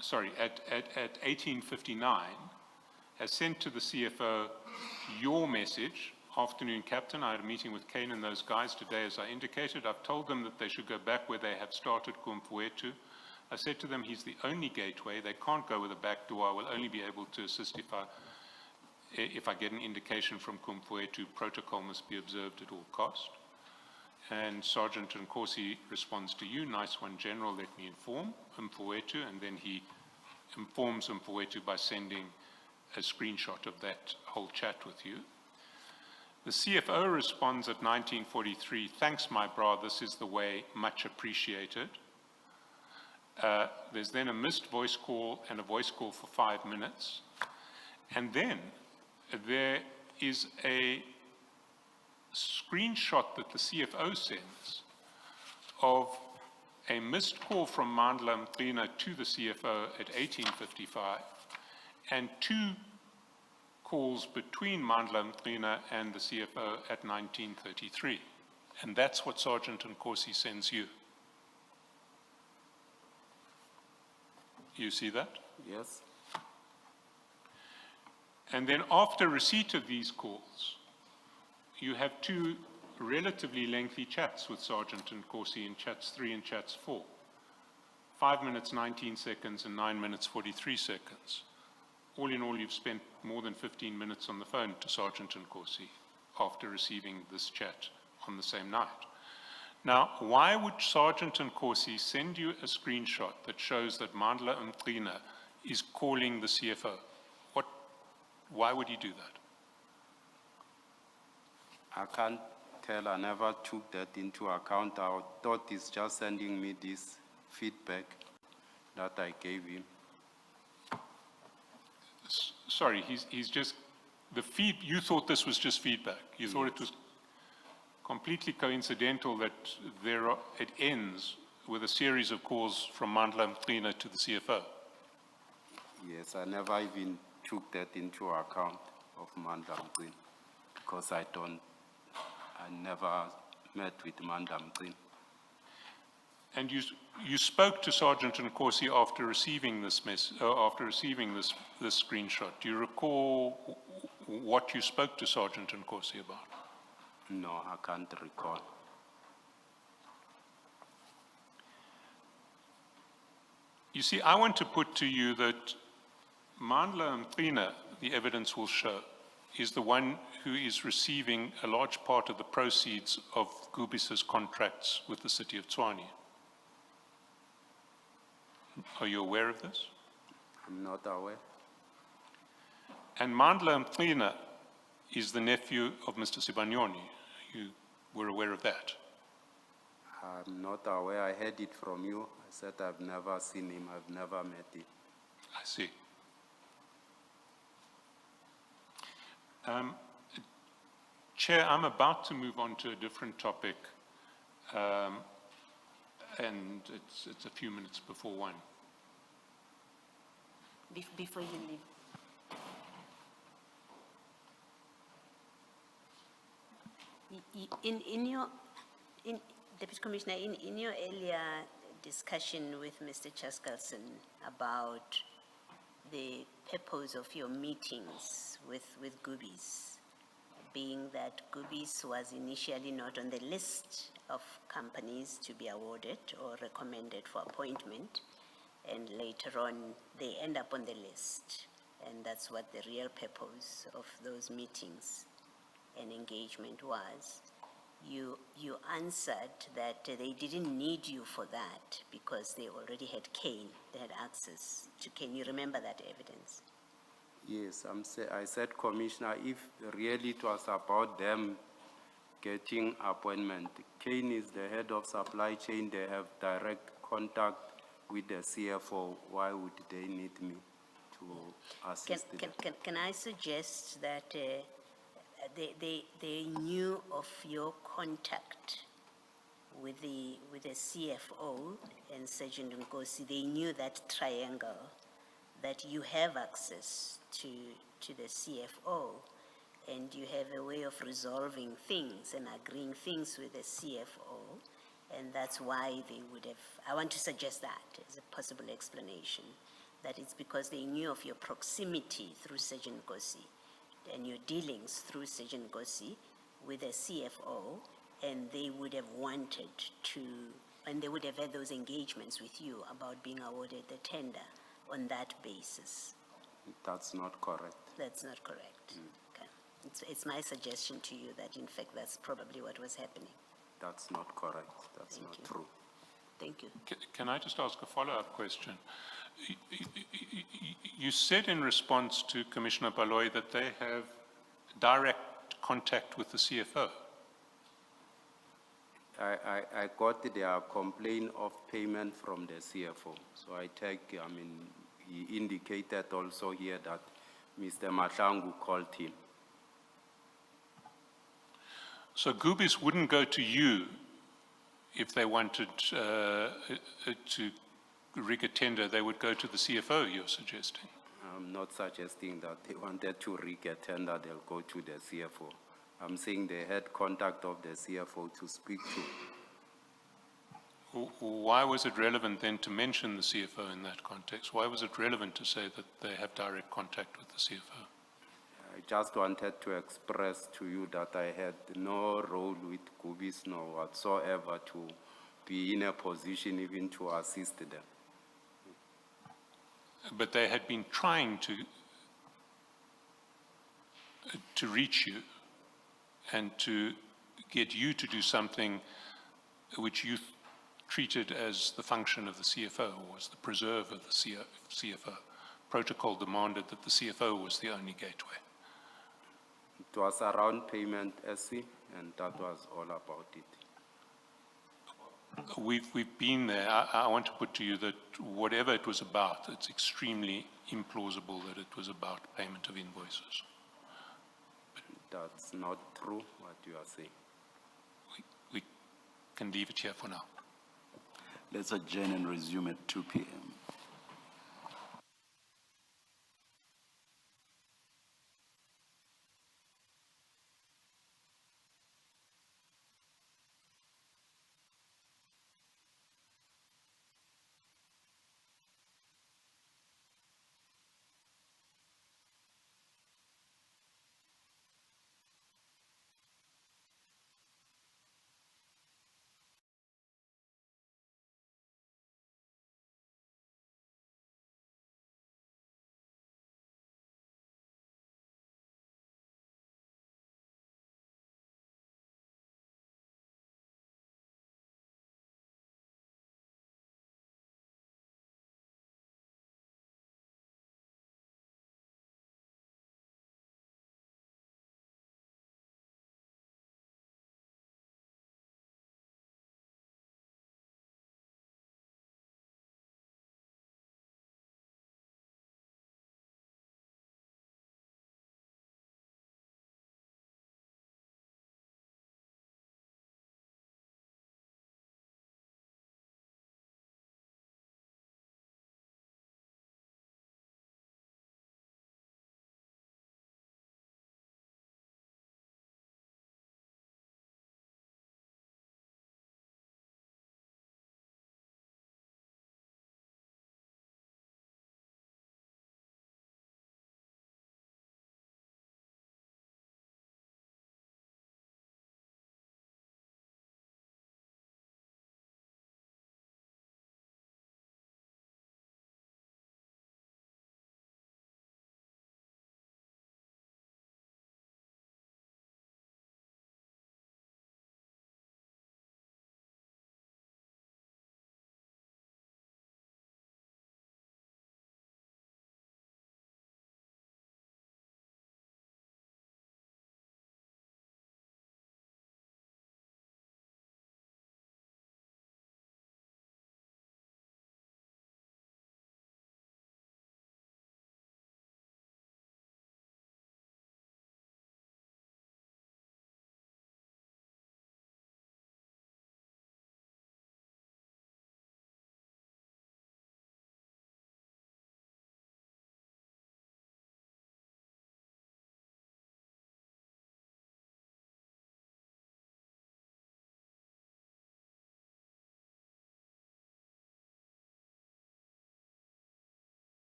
sorry, at 18:59, has sent to the CFO your message. Afternoon, Captain. I had a meeting with Kane and those guys today, as I indicated. I've told them that they should go back where they have started, Kumfuetu. I said to them, he's the only gateway. They can't go with a back door. I will only be able to assist if I get an indication from Kumfuetu. Protocol must be observed at all cost. And Sergeant Nkosi responds to you, nice one, General, let me inform Mfuetu, and then he informs Mfuetu by sending a screenshot of that whole chat with you. The CFO responds at 19:43, thanks my bra, this is the way, much appreciated. There's then a missed voice call and a voice call for 5 minutes. And then there is a screenshot that the CFO sends of a missed call from Mandla Mqina to the CFO at 18:55 and 2 calls between Mandla Mqina and the CFO at 19:33. And that's what Sergeant Nkosi sends you. You see that? Yes. And then after receipt of these calls, you have 2 relatively lengthy chats with Sergeant Nkosi in chats 3 and chats 4. 5 minutes, 19 seconds, and 9 minutes, 43 seconds. All in all, you've spent more than 15 minutes on the phone to Sergeant Nkosi after receiving this chat on the same night. Now, why would Sergeant Nkosi send you a screenshot that shows that Mandla Mqina is calling the CFO? Why would he do that? I can't tell, I never took that into account. I thought he's just sending me this feedback that I gave him. Sorry, he's just, you thought this was just feedback. You thought it was completely coincidental that it ends with a series of calls from Mandla Mqina to the CFO. Yes, I never even took that into account of Mandla Mqina. because I never met with Mandla. And you spoke to Sergeant Nkosi after receiving this this screenshot. Do you recall what you spoke to Sergeant Nkosi about? No, I can't recall. You see, I want to put to you that Mandla Mqina, the evidence will show, is the one who is receiving a large part of the proceeds of Gubis's contracts with the city of Tshwane. Are you aware of this? I'm not aware. And Mandla Mqina is the nephew of Mr. Sibanyoni. You were aware of that? I'm not aware. I heard it from you. I said I've never seen him. I've never met him. I see. Chair, I'm about to move on to a different topic, and it's a few minutes before 1. Before you leave. Deputy Commissioner, in your earlier discussion with Mr. Chaskalson about the purpose of your meetings with Gubis, being that Gubis was initially not on the list of companies to be awarded or recommended for appointment, and later on they end up on the list, and that's what the real purpose of those meetings and engagement was. You answered that they didn't need you for that because they already had Kane, they had access to Kane. You remember that evidence? Yes, I said, Commissioner, if really it was about them getting appointment, Kane is the head of supply chain, they have direct contact with the CFO, why would they need me to assist them? Can I suggest that they knew of your contact with the CFO and Sergeant Nkosi? They knew that triangle, that you have access to the CFO and you have a way of resolving things and agreeing things with the CFO, and that's why they would have. I want to suggest that as a possible explanation, that it's because they knew of your proximity through Sergeant Nkosi and your dealings through Sergeant Nkosi with the CFO, and they would have wanted to, and they would have had those engagements with you about being awarded the tender on that basis. That's not correct. That's not correct. Okay. It's my suggestion to you that in fact that's probably what was happening. That's not correct. That's not true. Thank you. Can I just ask a follow-up question? You said in response to Commissioner Baloy that they have direct contact with the CFO. I got their complaint of payment from the CFO. So he indicated also here that Mr. Madlanga called him. So Gubis wouldn't go to you if they wanted to rig a tender, they would go to the CFO, you're suggesting? I'm not suggesting that they wanted to rig a tender, they'll go to the CFO. I'm saying they had contact of the CFO to speak to. Why was it relevant then to mention the CFO in that context? Why was it relevant to say that they have direct contact with the CFO? I just wanted to express to you that I had no role with Gubis, no whatsoever, to be in a position even to assist them. But they had been trying to reach you and to get you to do something which you treated as the function of the CFO, was the preserve of the CFO. Protocol demanded that the CFO was the only gateway. It was around payment, SC, and that was all about it. We've been there. I want to put to you that whatever it was about, it's extremely implausible that it was about payment of invoices. That's not true, what you are saying. We can leave it here for now. Let's adjourn and resume at 2 p.m.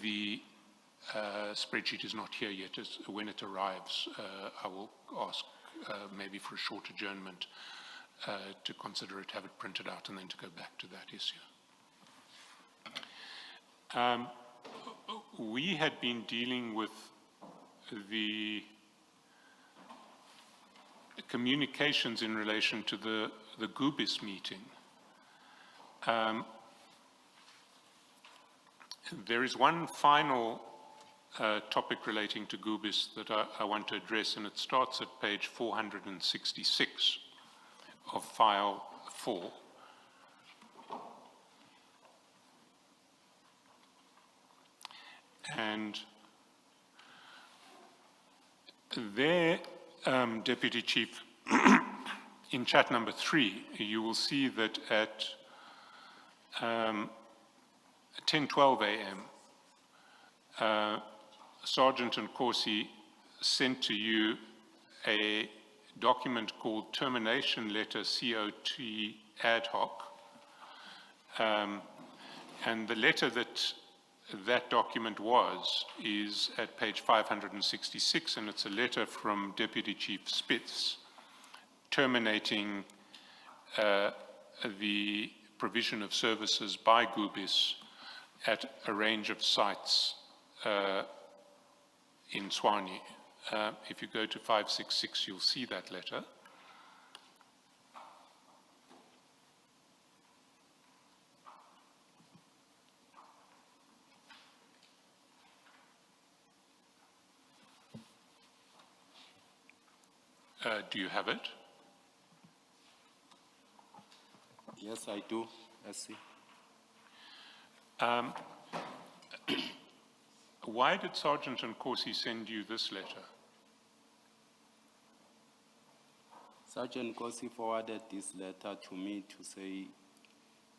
the spreadsheet is not here yet. When it arrives, I will ask maybe for a short adjournment to consider it, have it printed out, and then to go back to that issue. We had been dealing with the communications in relation to the Gubis meeting. There is one final topic relating to Gubis that I want to address, and it starts at page 466 of file 4. And there, Deputy Chief, in chat number 3, you will see that at 10:12 a.m., Sergeant Nkosi sent to you a document called Termination Letter COT Ad Hoc. And the letter that document is at page 566, and it's a letter from Deputy Chief Spitz terminating the provision of services by Gubis at a range of sites in Tshwane. If you go to 566, you'll see that letter. Do you have it? Yes, I do. I see. Why did Sergeant Nkosi send you this letter? Sergeant Nkosi forwarded this letter to me to say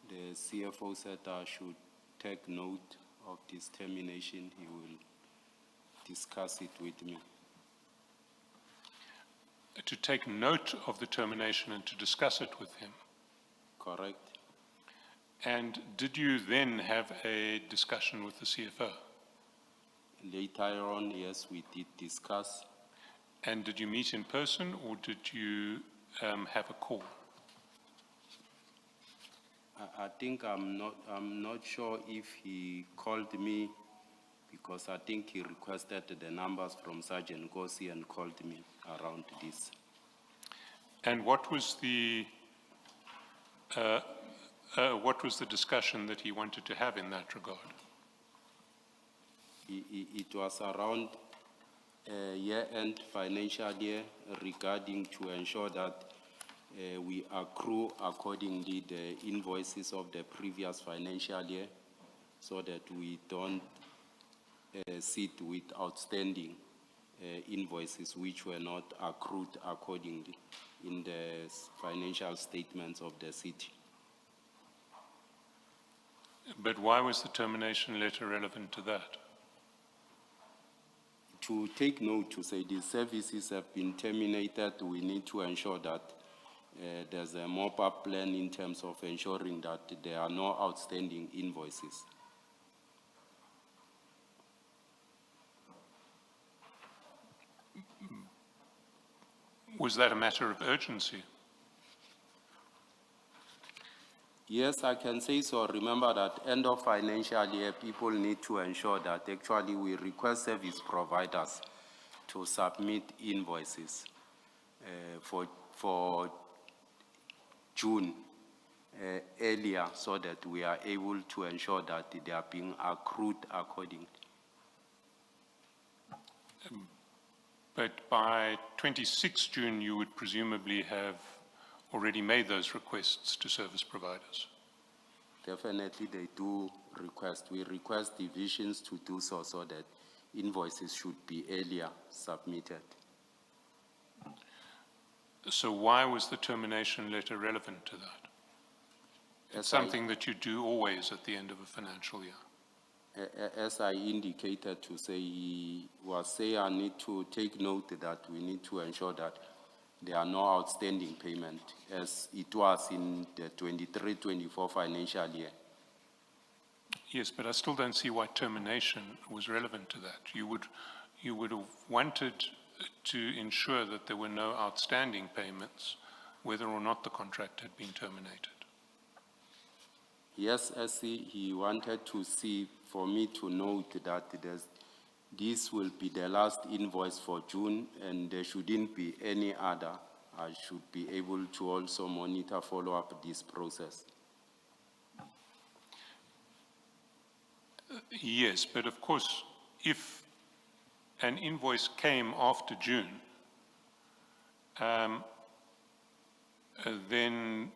the CFO said I should take note of this termination. He will discuss it with me. To take note of the termination and to discuss it with him? Correct. And did you then have a discussion with the CFO? Later on, yes, we did discuss. And did you meet in person, or did you have a call? I think I'm not sure if he called me, because I think he requested the numbers from Sergeant Nkosi and called me around this. And what was the discussion that he wanted to have in that regard? It was around year-end financial year, regarding to ensure that we accrue accordingly the invoices of the previous financial year, so that we don't sit with outstanding invoices which were not accrued accordingly in the financial statements of the city. But why was the termination letter relevant to that? To take note, to say the services have been terminated, we need to ensure that there's a mop-up plan in terms of ensuring that there are no outstanding invoices. Was that a matter of urgency? Yes, I can say so. Remember that end of financial year, people need to ensure that actually we request service providers to submit invoices for June earlier, so that we are able to ensure that they are being accrued accordingly. But by 26 June, you would presumably have already made those requests to service providers. Definitely they do request. We request divisions to do so, so that invoices should be earlier submitted. So why was the termination letter relevant to that? It's something that you do always at the end of a financial year. As I indicated, to say, he was saying I need to take note that we need to ensure that there are no outstanding payment, as it was in the 23-24 financial year. Yes, but I still don't see why termination was relevant to that. You would have wanted to ensure that there were no outstanding payments, whether or not the contract had been terminated. Yes, SC, he wanted to see, for me to note that this will be the last invoice for June and there shouldn't be any other. I should be able to also monitor, follow up this process. Yes, but of course, if an invoice came after June, then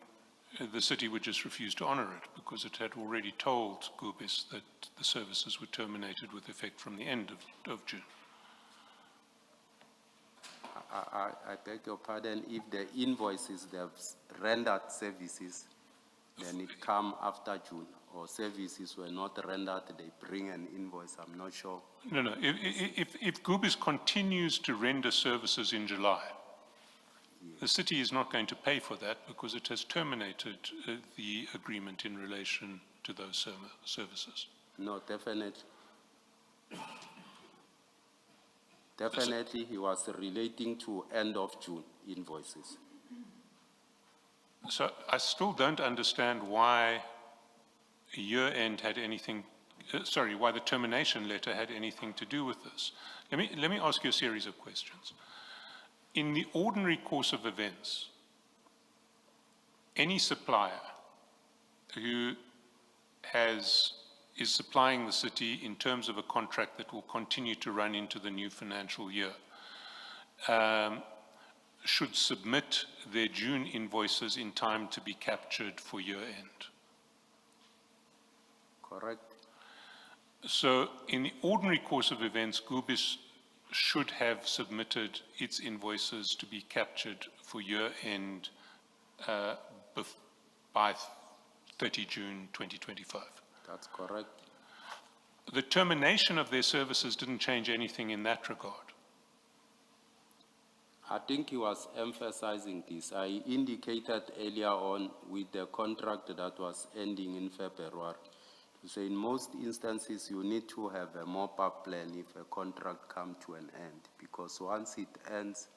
the city would just refuse to honor it because it had already told Gubis that the services were terminated with effect from the end of June. I beg your pardon, if the invoices they've rendered services, then it come after June, or services were not rendered, they bring an invoice, I'm not sure. No. If Gubis continues to render services in July, the city is not going to pay for that because it has terminated the agreement in relation to those services. No, definitely. Definitely, he was relating to end of June invoices. So I still don't understand why year-end had anything, why the termination letter had anything to do with this. Let me ask you a series of questions. In the ordinary course of events, any supplier who is supplying the city in terms of a contract that will continue to run into the new financial year should submit their June invoices in time to be captured for year-end. Correct. So in the ordinary course of events, Gubis should have submitted its invoices to be captured for year-end by 30 June 2025. That's correct. The termination of their services didn't change anything in that regard. I think he was emphasizing this. I indicated earlier on with the contract that was ending in February, to say in most instances you need to have a mop-up plan if a contract comes to an end, because once it ends,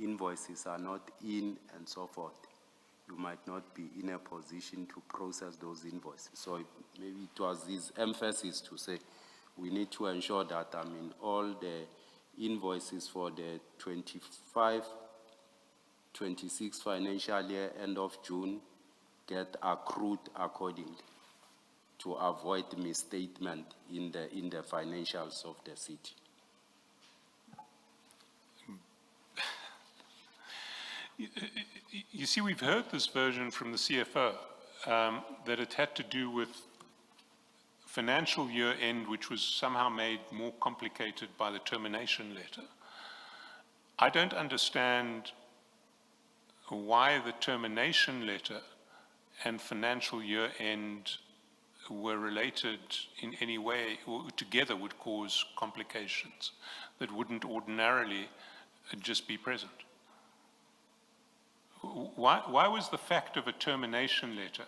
invoices are not in and so forth. You might not be in a position to process those invoices. So maybe it was his emphasis to say we need to ensure that all the invoices for the 25-26 financial year end of June get accrued accordingly to avoid misstatement in the financials of the city. You see, we've heard this version from the CFO, that it had to do with financial year end, which was somehow made more complicated by the termination letter. I don't understand why the termination letter and financial year end were related in any way, or together would cause complications that wouldn't ordinarily just be present. Why was the fact of a termination letter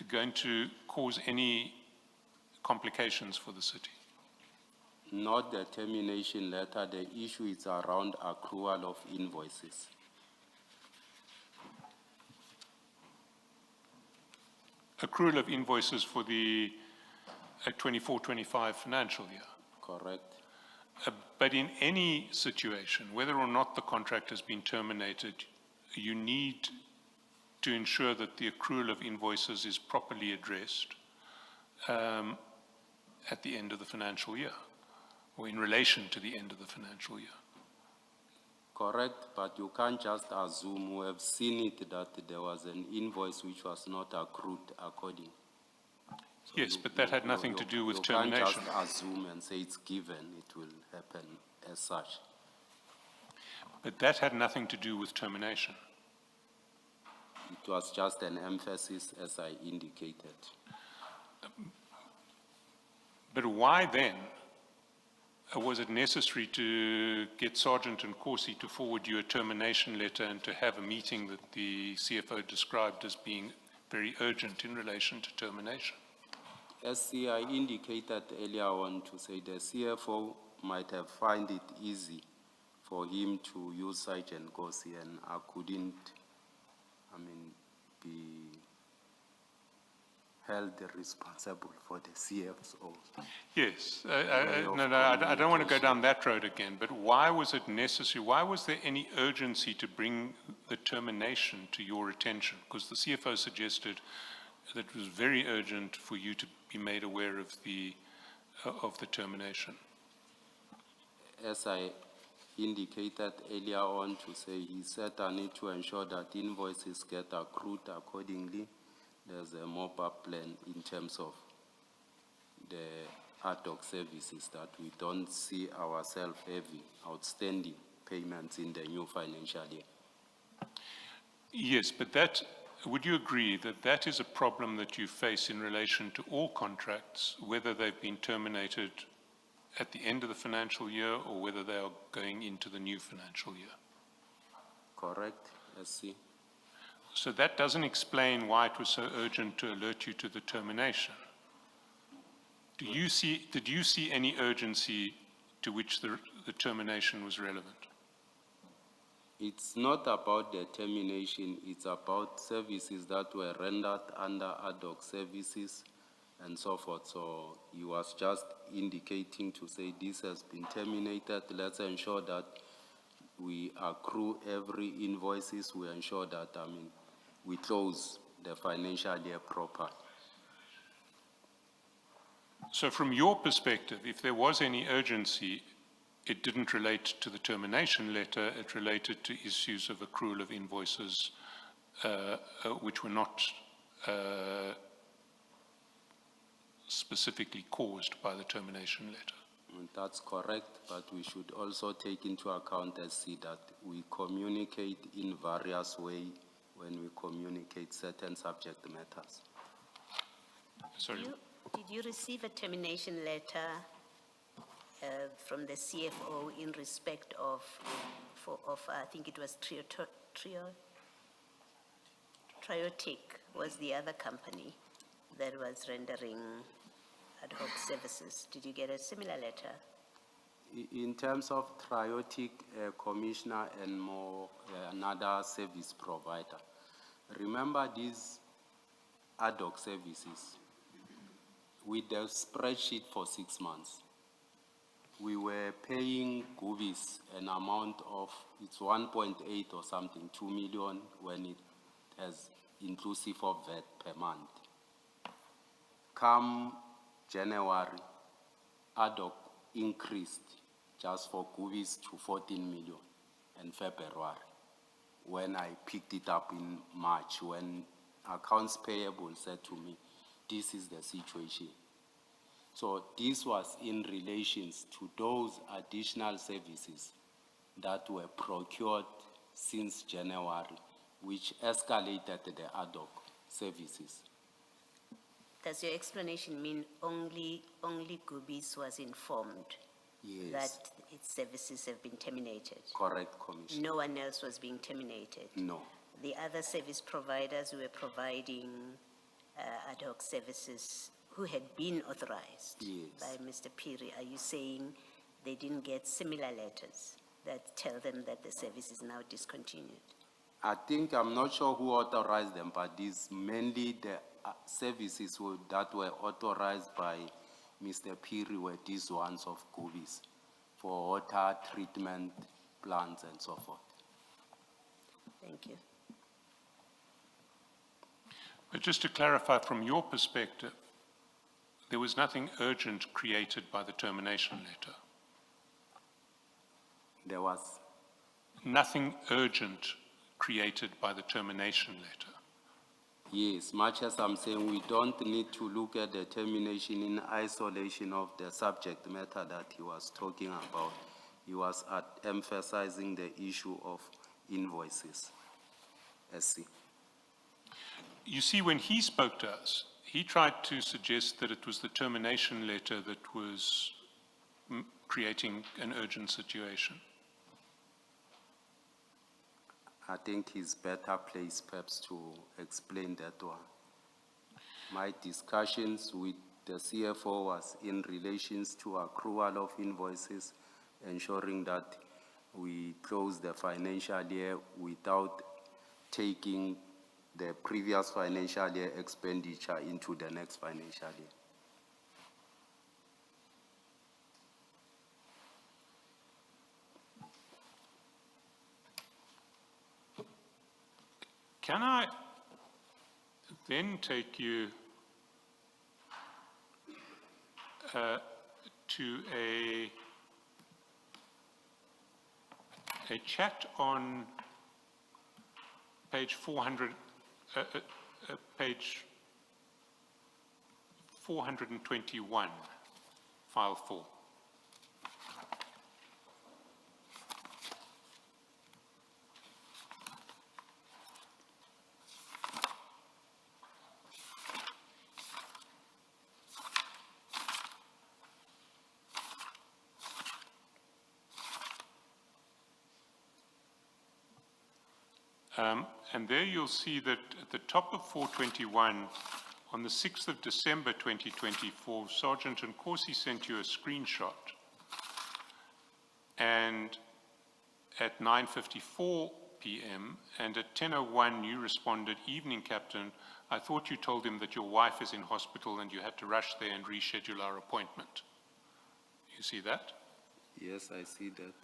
going to cause any complications for the city? Not the termination letter. The issue is around accrual of invoices. Accrual of invoices for the 24-25 financial year. Correct. But in any situation, whether or not the contract has been terminated, you need to ensure that the accrual of invoices is properly addressed at the end of the financial year, or in relation to the end of the financial year. Correct, but you can't just assume. We have seen it that there was an invoice which was not accrued accordingly. So yes, but that had nothing to do with termination. You can't just assume and say it's given, it will happen as such. But that had nothing to do with termination. It was just an emphasis, as I indicated. But why then was it necessary to get Sergeant and Corsi to forward you a termination letter and to have a meeting that the CFO described as being very urgent in relation to termination. As I indicated earlier on to say the CFO might have found it easy for him to use Sergeant Nkosi, and I couldn't, be held responsible for the CFO. Yes, way of I don't want to go communication. down that road again, but why was it necessary? Why was there any urgency to bring the termination to your attention? Because the CFO suggested that it was very urgent for you to be made aware of the termination. As I indicated earlier on to say, he said I need to ensure that invoices get accrued accordingly. There's a mop-up plan in terms of the ad hoc services that we don't see ourselves having outstanding payments in the new financial year. Yes, but would you agree that that is a problem that you face in relation to all contracts, whether they've been terminated at the end of the financial year or whether they are going into the new financial year? Correct, SC? So that doesn't explain why it was so urgent to alert you to the termination. Did you see any urgency to which the termination was relevant? It's not about the termination, it's about services that were rendered under ad hoc services and so forth. So he was just indicating to say this has been terminated. Let's ensure that we accrue every invoices. We ensure that, we close the financial year proper. So from your perspective, if there was any urgency, it didn't relate to the termination letter, it related to issues of accrual of invoices which were not specifically caused by the termination letter. And that's correct, but we should also take into account and see that we communicate in various ways when we communicate certain subject matters. Sorry. Did you receive a termination letter from the CFO in respect of I think it was Triotic was the other company that was rendering ad hoc services? Did you get a similar letter? In terms of Triotic, commissioner and more another service provider, remember these ad hoc services with the spreadsheet for 6 months. We were paying Gubis an amount of, it's 1.8 or something, 2 million when it has inclusive of VAT per month. Come January, ad hoc increased just for Gubis to 14 million in February when I picked it up in March, when accounts payable said to me, this is the situation. So this was in relation to those additional services that were procured since January, which escalated the ad hoc services. Does your explanation mean only Gubis was informed Yes. that its services have been terminated? Correct, Commissioner. No one else was being terminated? No. The other service providers who were providing ad hoc services who had been authorized Yes. by Mr. Piri, are you saying they didn't get similar letters that tell them that the service is now discontinued? I'm not sure who authorized them, but these mainly the services that were authorized by Mr. Piri were these ones of Gubis for water treatment plants and so forth. Thank you. But just to clarify from your perspective, there was nothing urgent created by the termination letter. There was Nothing urgent created by the termination letter. Yes, much as I'm saying we don't need to look at the termination in isolation of the subject matter that he was talking about. He was emphasizing the issue of invoices. SC. You see, when he spoke to us, he tried to suggest that it was the termination letter that was creating an urgent situation. I think he's better placed perhaps to explain that one. My discussions with the CFO was in relations to accrual of invoices, ensuring that we close the financial year without taking the previous financial year expenditure into the next financial year. Can I then take you to a chat on page 400, page 421, file 4. And there you'll see that at the top of 421, on the 6th of December 2024, Sergeant Nkosi sent you a screenshot. And at 9:54 p.m. and at 10:01 you responded, "Evening, Captain. I thought you told him that your wife is in hospital and you had to rush there and reschedule our appointment." You see that? Yes, I see that.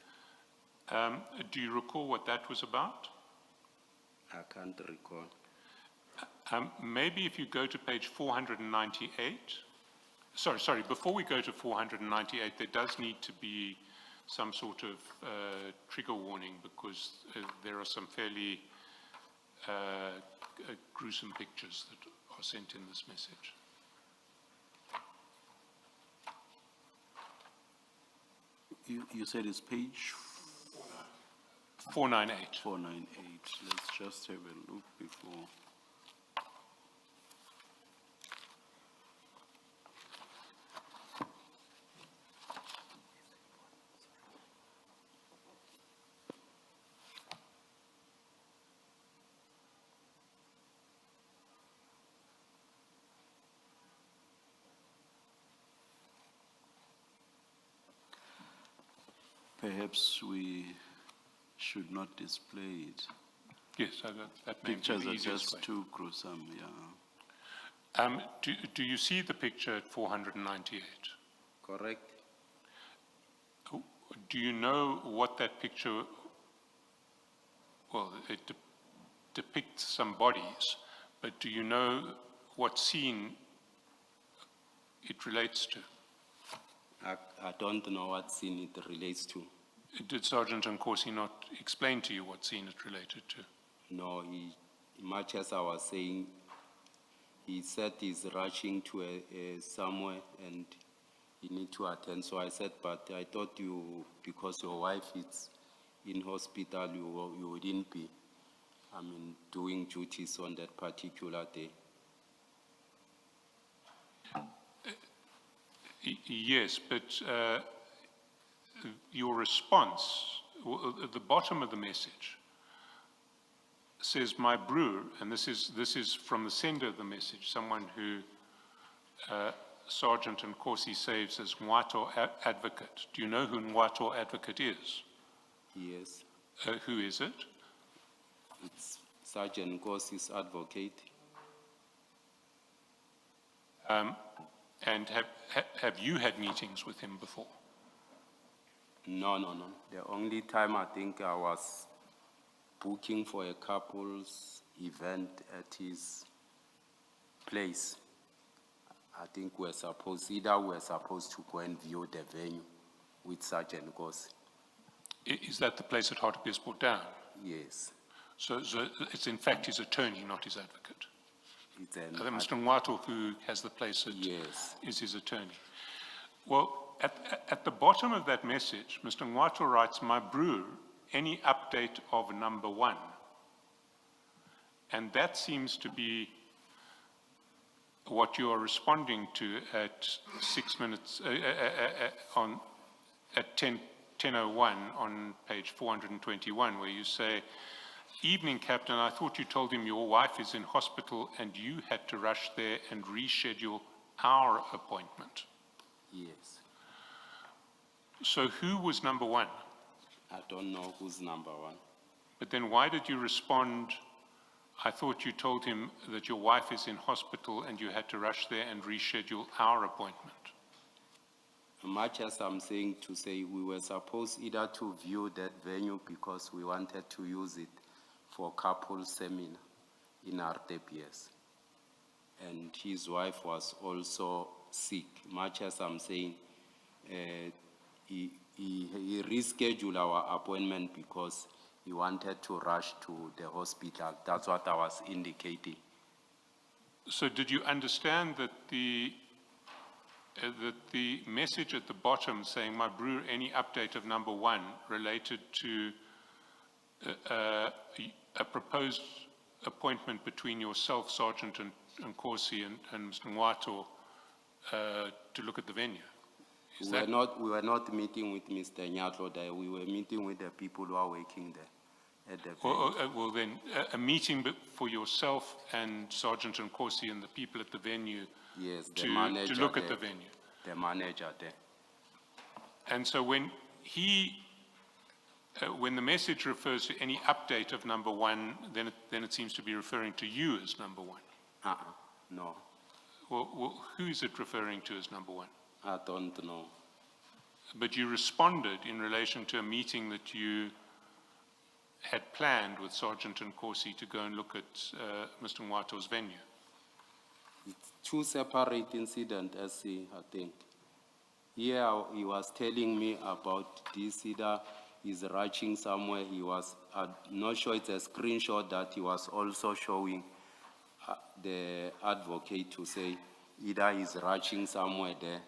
Do you recall what that was about? I can't recall. Maybe if you go to page 498, sorry, before we go to 498, there does need to be some sort of trigger warning, because there are some fairly gruesome pictures that are sent in this message. You said it's page 498. 498. Let's just have a look before. Perhaps we should not display it. Yes, that may be Pictures the are easiest just way. too gruesome, yeah. Do you see the picture at 498? Correct? Do you know what that picture, well, it depicts some bodies, but do you know what scene it relates to? I don't know what scene it relates to. Did Sergeant Nkosi not explain to you what scene it related to? No, much as I was saying, he said he's rushing to somewhere and you need to attend. So I said, but I thought you, because your wife is in hospital, you wouldn't be, doing duties on that particular day. Yes, but your response, at the bottom of the message, says, "My brewer," and this is from the sender of the message, someone who Sergeant Nkosi saves as Ngwato Advocate. Do you know who Ngwato Advocate is? Yes. Who is it? It's Sergeant Nkosi's advocate. And have you had meetings with him before? No. The only time I think I was booking for a couple's event at his place. I think we're supposed to go and view the venue with Sergeant Nkosi. Is that the place at Hartbeespoort Down? Yes. So it's in fact his attorney, not his advocate. It's Mr. Ngwato, who has the place, yes, is his attorney. Well, at the bottom of that message, Mr. Ngwato writes, "My brewer, any update of number 1?" And that seems to be what you are responding to at 6 minutes, at 10:01 on page 421, where you say, Evening, Captain, I thought you told him your wife is in hospital and you had to rush there and reschedule our appointment. Yes. So who was number one? I don't know who's number one. But then why did you respond, I thought you told him that your wife is in hospital and you had to rush there and reschedule our appointment? Much as I'm saying to say we were supposed either to view that venue because we wanted to use it for couple seminar in RTPS. And his wife was also sick. Much as I'm saying, he rescheduled our appointment because he wanted to rush to the hospital. That's what I was indicating. So did you understand that the message at the bottom saying, my brewer, any update of number one related to a proposed appointment between yourself, Sergeant Nkosi, and Mr. Ngwato to look at the venue? We were not meeting with Mr. Nyatlo there. We were meeting with the people who are working there at the venue. Well then, a meeting for yourself and Sergeant Nkosi and the people at the venue. Yes, the to manager look there, at the venue. The manager there. And so when when the message refers to any update of number one, then it seems to be referring to you as number one. No, Well, who is it referring to as number one? I don't know. But you responded in relation to a meeting that you had planned with Sergeant Nkosi to go and look at Mr. Ngwato's venue. It's two separate incidents, I think. Here he was telling me about this, either he's rushing somewhere. He was, I'm not sure it's a screenshot that he was also showing the advocate to say either he's rushing somewhere there.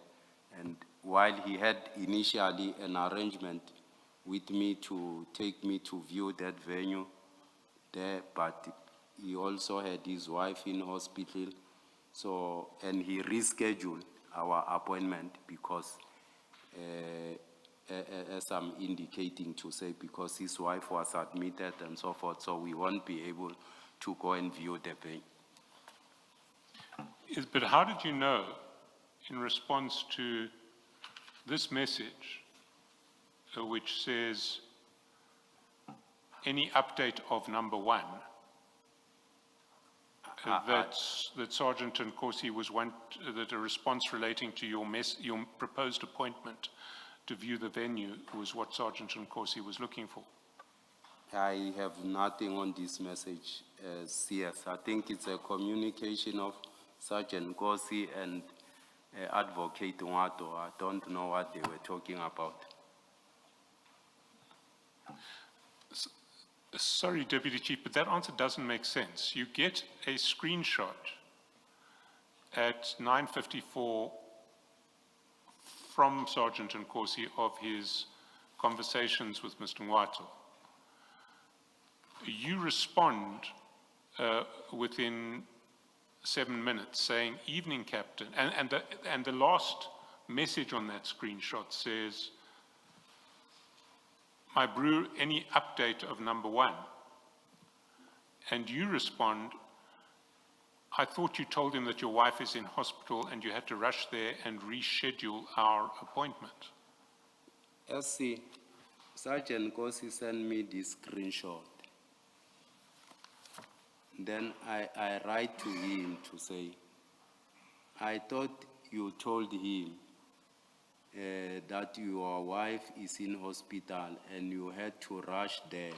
And while he had initially an arrangement with me to take me to view that venue there, but he also had his wife in hospital. So, and he rescheduled our appointment because, as I'm indicating to say, because his wife was admitted and so forth, so we won't be able to go and view the venue. But how did you know, in response to this message, which says, any update of number one, that Sergeant Nkosi was that a response relating to your proposed appointment to view the venue was what Sergeant Nkosi was looking for? I have nothing on this message, CS. I think it's a communication of Sergeant Nkosi and Advocate Ngwato. I don't know what they were talking about. Sorry, Deputy Chief, but that answer doesn't make sense. You get a screenshot at 9:54 from Sergeant Nkosi of his conversations with Mr. Ngwato. You respond within 7 minutes saying, evening, Captain, and the last message on that screenshot says, my brewer, any update of number one? And you respond, I thought you told him that your wife is in hospital and you had to rush there and reschedule our appointment. SC, Sergeant Nkosi sent me this screenshot. Then I write to him to say, I thought you told him that your wife is in hospital and you had to rush there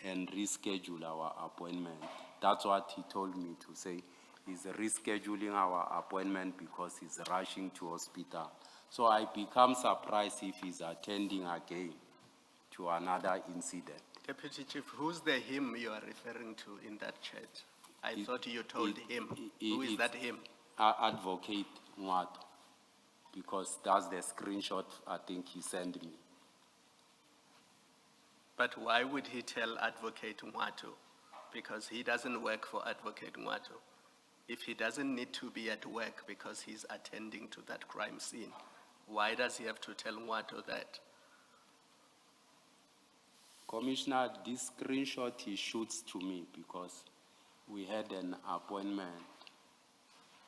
and reschedule our appointment. That's what he told me to say. He's rescheduling our appointment because he's rushing to hospital. So I become surprised if he's attending again to another incident. Deputy Chief, who's the him you are referring to in that chat? I thought you told him. Who is that him? Advocate Ngwato, because that's the screenshot I think he sent me. But why would he tell Advocate Ngwato? Because he doesn't work for Advocate Ngwato. If he doesn't need to be at work because he's attending to that crime scene, why does he have to tell Ngwato that? Commissioner, this screenshot he shoots to me because we had an appointment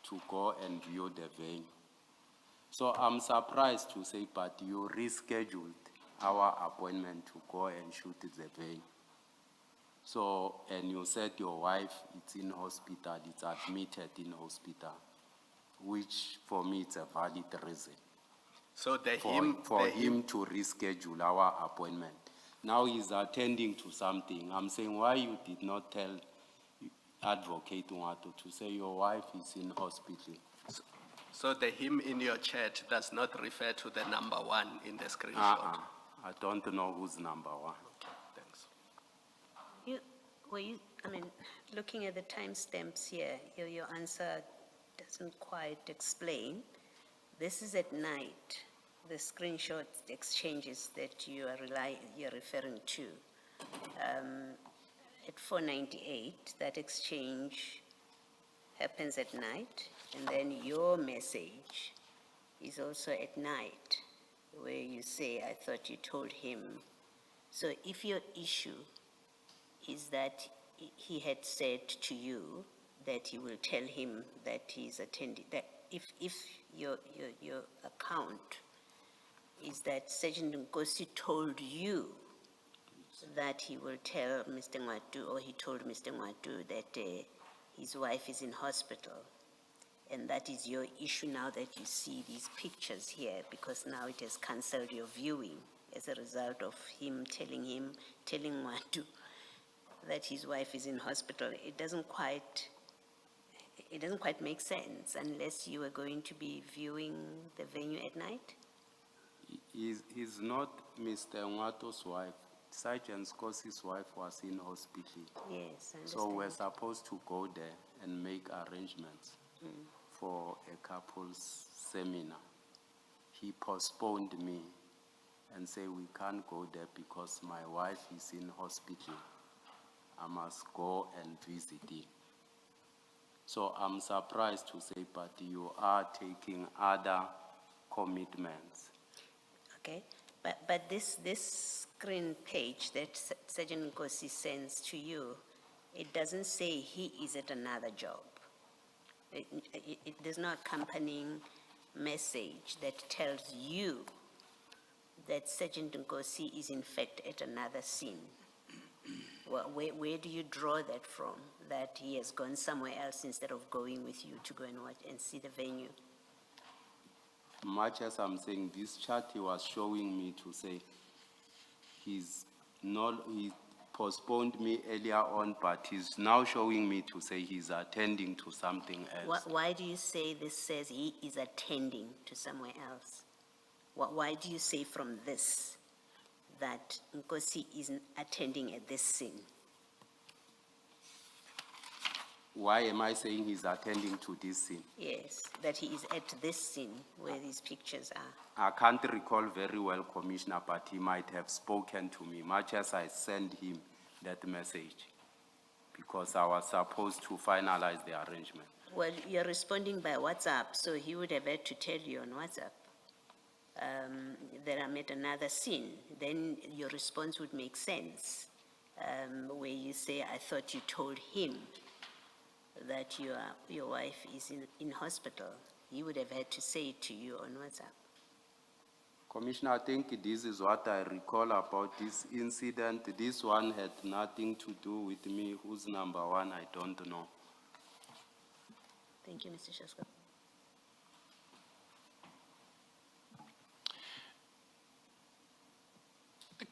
to go and view the venue. So I'm surprised to say, but you rescheduled our appointment to go and shoot the venue. So, and you said your wife is in hospital, it's admitted in hospital, which for me it's a valid reason So for him to reschedule our appointment. Now he's attending to something. I'm saying why you did not tell Advocate Ngwato to say your wife is in hospital. So the him in your chat does not refer to the number 1 in the screenshot? I don't know who's number 1. Thanks. Looking at the timestamps here, your answer doesn't quite explain. This is at night, the screenshot exchanges that you're referring to. At 4:98, that exchange happens at night, and then your message is also at night, where you say, I thought you told him. So if your issue is that he had said to you that he will tell him that he's attending, that if your account is that Sergeant Nkosi told you that he will tell Mr. Ngwatu, or he told Mr. Ngwatu that his wife is in hospital, and that is your issue now that you see these pictures here, because now it has cancelled your viewing as a result of him telling Ngwatu that his wife is in hospital. It doesn't quite make sense unless you are going to be viewing the venue at night. He's not Mr. Ngwato's wife. Sergeant Nkosi's wife was in hospital. Yes, I understand. So we're supposed to go there and make arrangements for a couple's seminar. He postponed me and said, we can't go there because my wife is in hospital. I must go and visit him. So I'm surprised to say, but you are taking other commitments. Okay, but this screen page that Sergeant Nkosi sends to you, it doesn't say he is at another job. There's no accompanying message that tells you that Sergeant Nkosi is in fact at another scene. Where do you draw that from, that he has gone somewhere else instead of going with you to go and watch and see the venue? Much as I'm saying, this chart he was showing me to say he postponed me earlier on, but he's now showing me to say he's attending to something else. Why do you say this says he is attending to somewhere else? Why do you say from this that Nkosi isn't attending at this scene? Why am I saying he's attending to this scene? Yes, that he is at this scene where these pictures are. I can't recall very well, Commissioner, but he might have spoken to me, much as I sent him that message, because I was supposed to finalize the arrangement. Well, you're responding by WhatsApp, so he would have had to tell you on WhatsApp that I'm at another scene. Then your response would make sense, where you say, I thought you told him that your wife is in hospital. He would have had to say it to you on WhatsApp. Commissioner, I think this is what I recall about this incident. This one had nothing to do with me. Who's number 1, I don't know. Thank you, Mr. Shaska.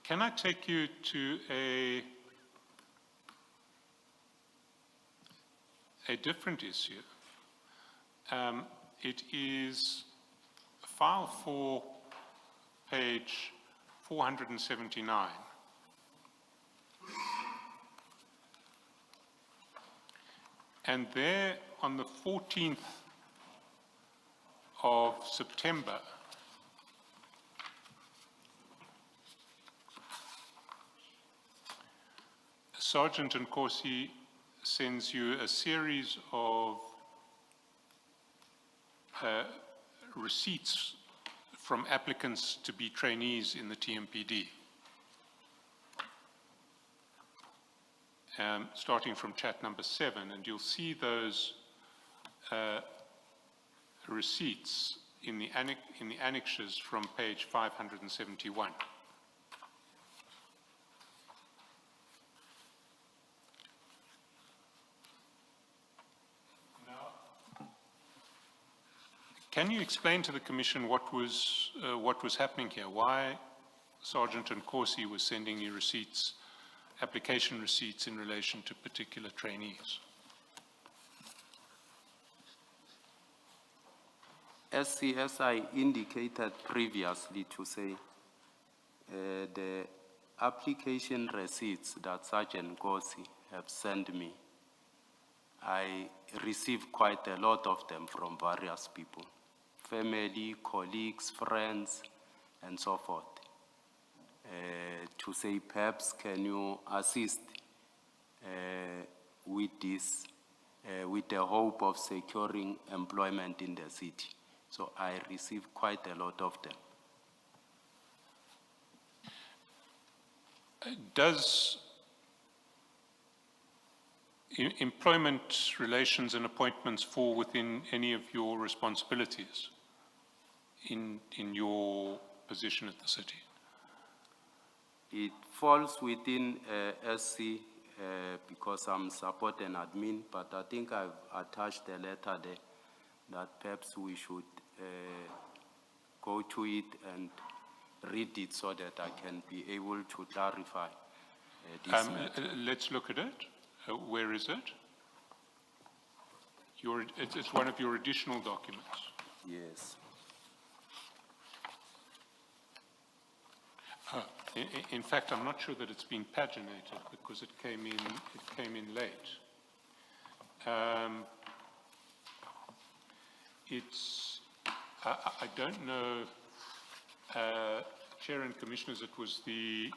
Can I take you to a different issue? It is file 4, page 479. And there on the 14th of September, Sergeant Nkosi sends you a series of receipts from applicants to be trainees in the TMPD. starting from chat number 7, and you'll see those receipts in the annexes from page 571. Can you explain to the Commission what was happening here? Why Sergeant Nkosi was sending you receipts, application receipts in relation to particular trainees? As I indicated previously to say, the application receipts that Sergeant Nkosi have sent me, I received quite a lot of them from various people, family, colleagues, friends, and so forth. To say, perhaps, can you assist with this, with the hope of securing employment in the city? So I received quite a lot of them. Does employment relations and appointments fall within any of your responsibilities in your position at the city? It falls within SC because I'm support and admin, but I think I've attached a letter there that perhaps we should go to it and read it so that I can be able to clarify this. Let's look at it. Where is it? It's one of your additional documents. Yes. In fact, I'm not sure that it's been paginated because it came in late. I don't know, Chair and Commissioners, it was the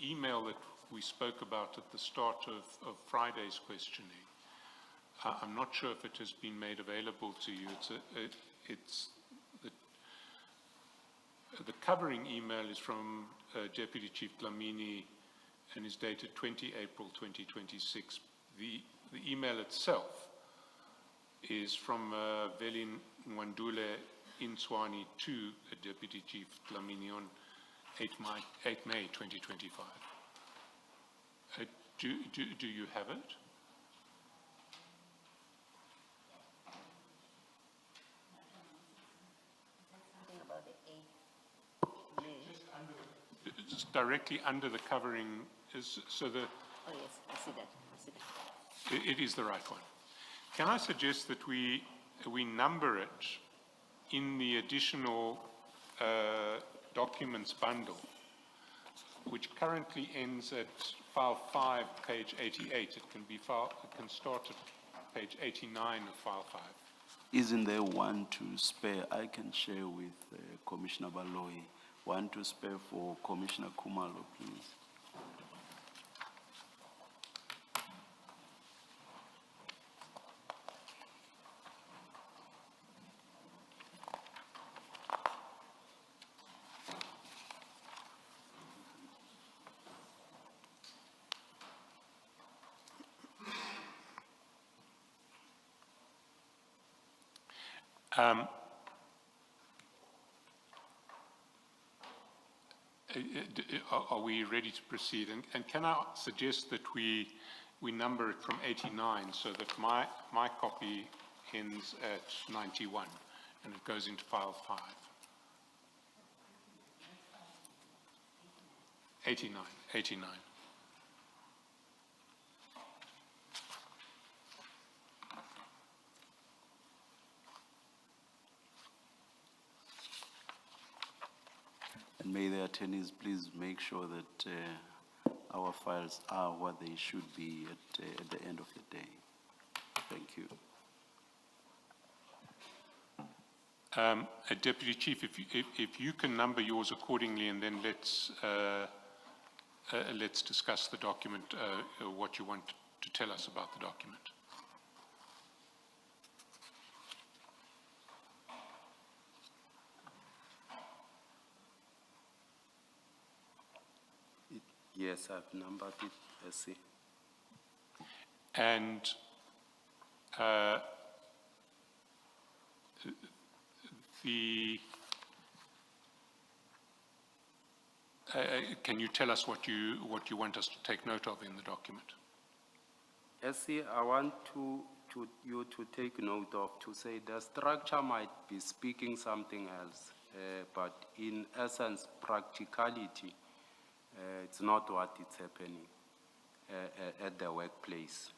email that we spoke about at the start of Friday's questioning. I'm not sure if it has been made available to you. The covering email is from Deputy Chief Dlamini and is dated 20 April 2026. The email itself is from Velin Nwandule Inswani to Deputy Chief Dlamini on 8 May 2025. Do you have it? It's directly under the covering. Oh yes, I see that. It is the right one. Can I suggest that we number it in the additional documents bundle, which currently ends at file 5, page 88. It can start at page 89 of file 5. Isn't there one to spare? I can share with Commissioner Baloyi. One to spare for Commissioner Kumalo, please. Are we ready to proceed? And can I suggest that we number it from 89 so that my copy ends at 91 and it goes into file 5. 89. And may the attorneys please make sure that our files are what they should be at the end of the day. Thank you. Deputy Chief, if you can number yours accordingly, and then let's discuss the document, what you want to tell us about the document. Yes, I've numbered it. Let's see. And can you tell us what you want us to take note of in the document? SC, I want you to take note of, to say the structure might be speaking something else, but in essence, practicality, it's not what is happening at the workplace.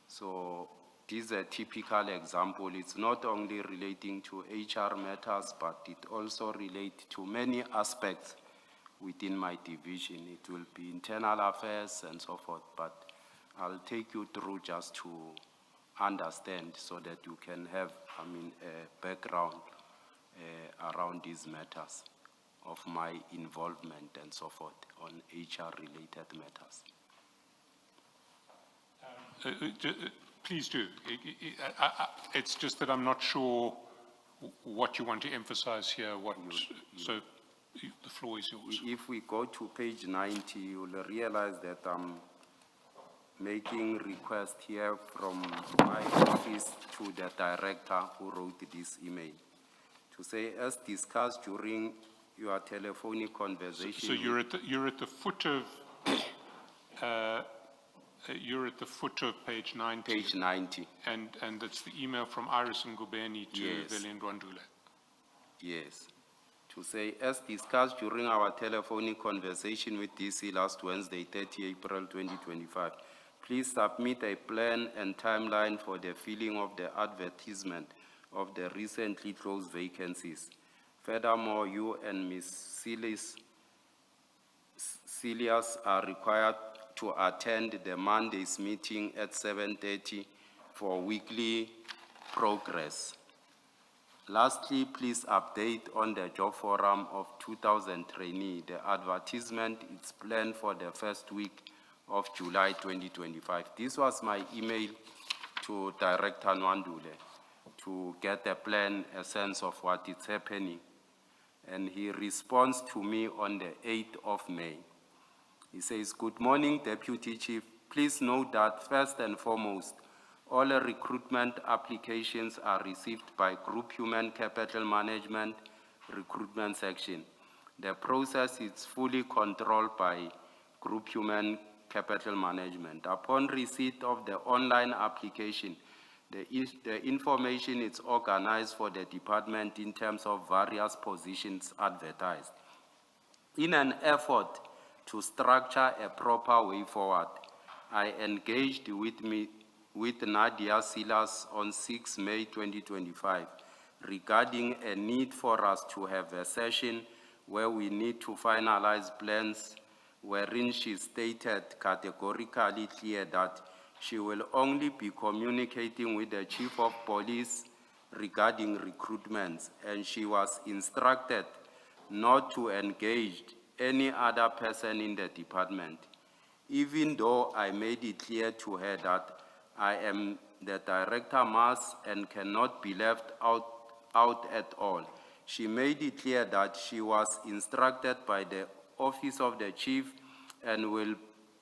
So this is a typical example. It's not only relating to HR matters, but it also relates to many aspects within my division. It will be internal affairs and so forth, but I'll take you through just to understand so that you can have, a background around these matters of my involvement and so forth on HR-related matters. Please do. It's just that I'm not sure what you want to emphasize here. So the floor is yours. If we go to page 90, you'll realize that I'm making request here from my office to the director who wrote this email to say, as discussed during your telephonic conversation. So you're at the foot of you're at the foot of page 90. Page 90. And that's the email from Iris Ngubeni to Yes. Velen Rwandule. Yes. To say, as discussed during our telephonic conversation with DC last Wednesday, 30 April 2025, please submit a plan and timeline for the filling of the advertisement of the recently closed vacancies. Furthermore, you and Ms. Celias are required to attend the Monday's meeting at 7:30 for weekly progress. Lastly, please update on the job forum of 2,000 trainee. The advertisement is planned for the first week of July 2025. This was my email to Director Nwandule to get a plan, a sense of what is happening. And he responds to me on the 8th of May. He says, good morning, Deputy Chief. Please note that first and foremost, all recruitment applications are received by Group Human Capital Management Recruitment Section. The process is fully controlled by Group Human Capital Management. Upon receipt of the online application, the information is organized for the department in terms of various positions advertised. In an effort to structure a proper way forward, I engaged with Nadia Silas on 6 May 2025 regarding a need for us to have a session where we need to finalize plans, wherein she stated categorically clear that she will only be communicating with the Chief of Police regarding recruitments, and she was instructed not to engage any other person in the department. Even though I made it clear to her that I am the director must and cannot be left out at all, she made it clear that she was instructed by the Office of the Chief and will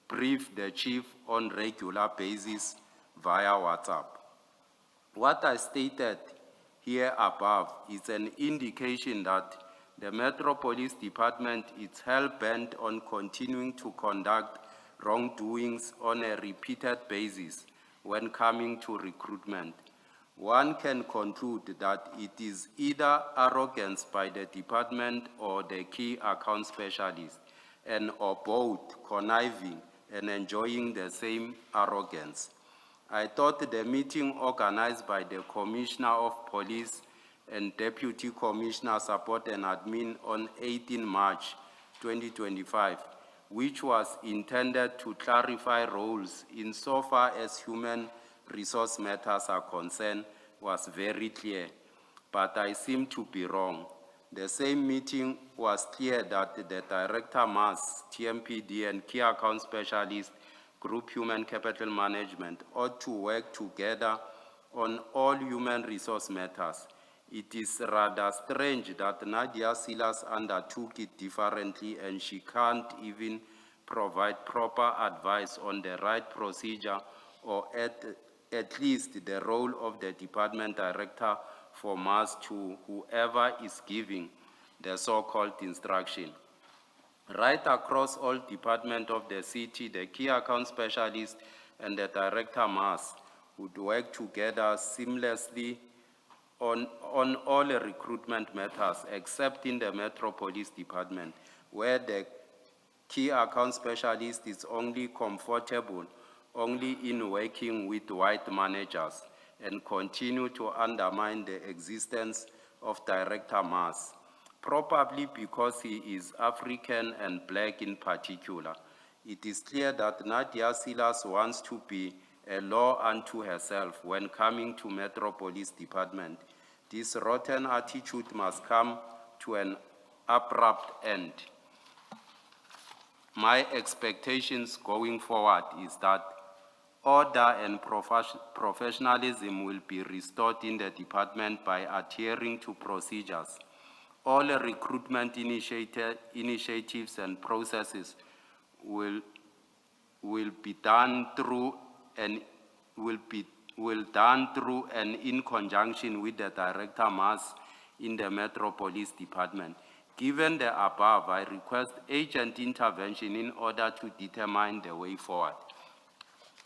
brief the Chief on regular basis via WhatsApp. What I stated here above is an indication that the Metro Police Department is hell-bent on continuing to conduct wrongdoings on a repeated basis when coming to recruitment. One can conclude that it is either arrogance by the department or the key account specialist, and or both conniving and enjoying the same arrogance. I thought the meeting organized by the Commissioner of Police and Deputy Commissioner Support and Admin on 18 March 2025, which was intended to clarify roles insofar as human resource matters are concerned, was very clear, but I seem to be wrong. The same meeting was clear that the Director Mass, TMPD, and Key Account Specialist, Group Human Capital Management ought to work together on all human resource matters. It is rather strange that Nadia Silas undertook it differently and she can't even provide proper advice on the right procedure or at least the role of the department director for mass to whoever is giving the so-called instruction. Right across all departments of the city, the key account specialist and the director mass would work together seamlessly on all the recruitment matters, except in the Metro Police Department, where the key account specialist is only comfortable only in working with white managers and continue to undermine the existence of director mass, probably because he is African and black in particular. It is clear that Nadia Silas wants to be a law unto herself when coming to Metro Police Department. This rotten attitude must come to an abrupt end. My expectations going forward is that order and professionalism will be restored in the department by adhering to procedures. All recruitment initiatives and processes will be done through and in conjunction with the director mass in the Metro Police Department. Given the above, I request agent intervention in order to determine the way forward.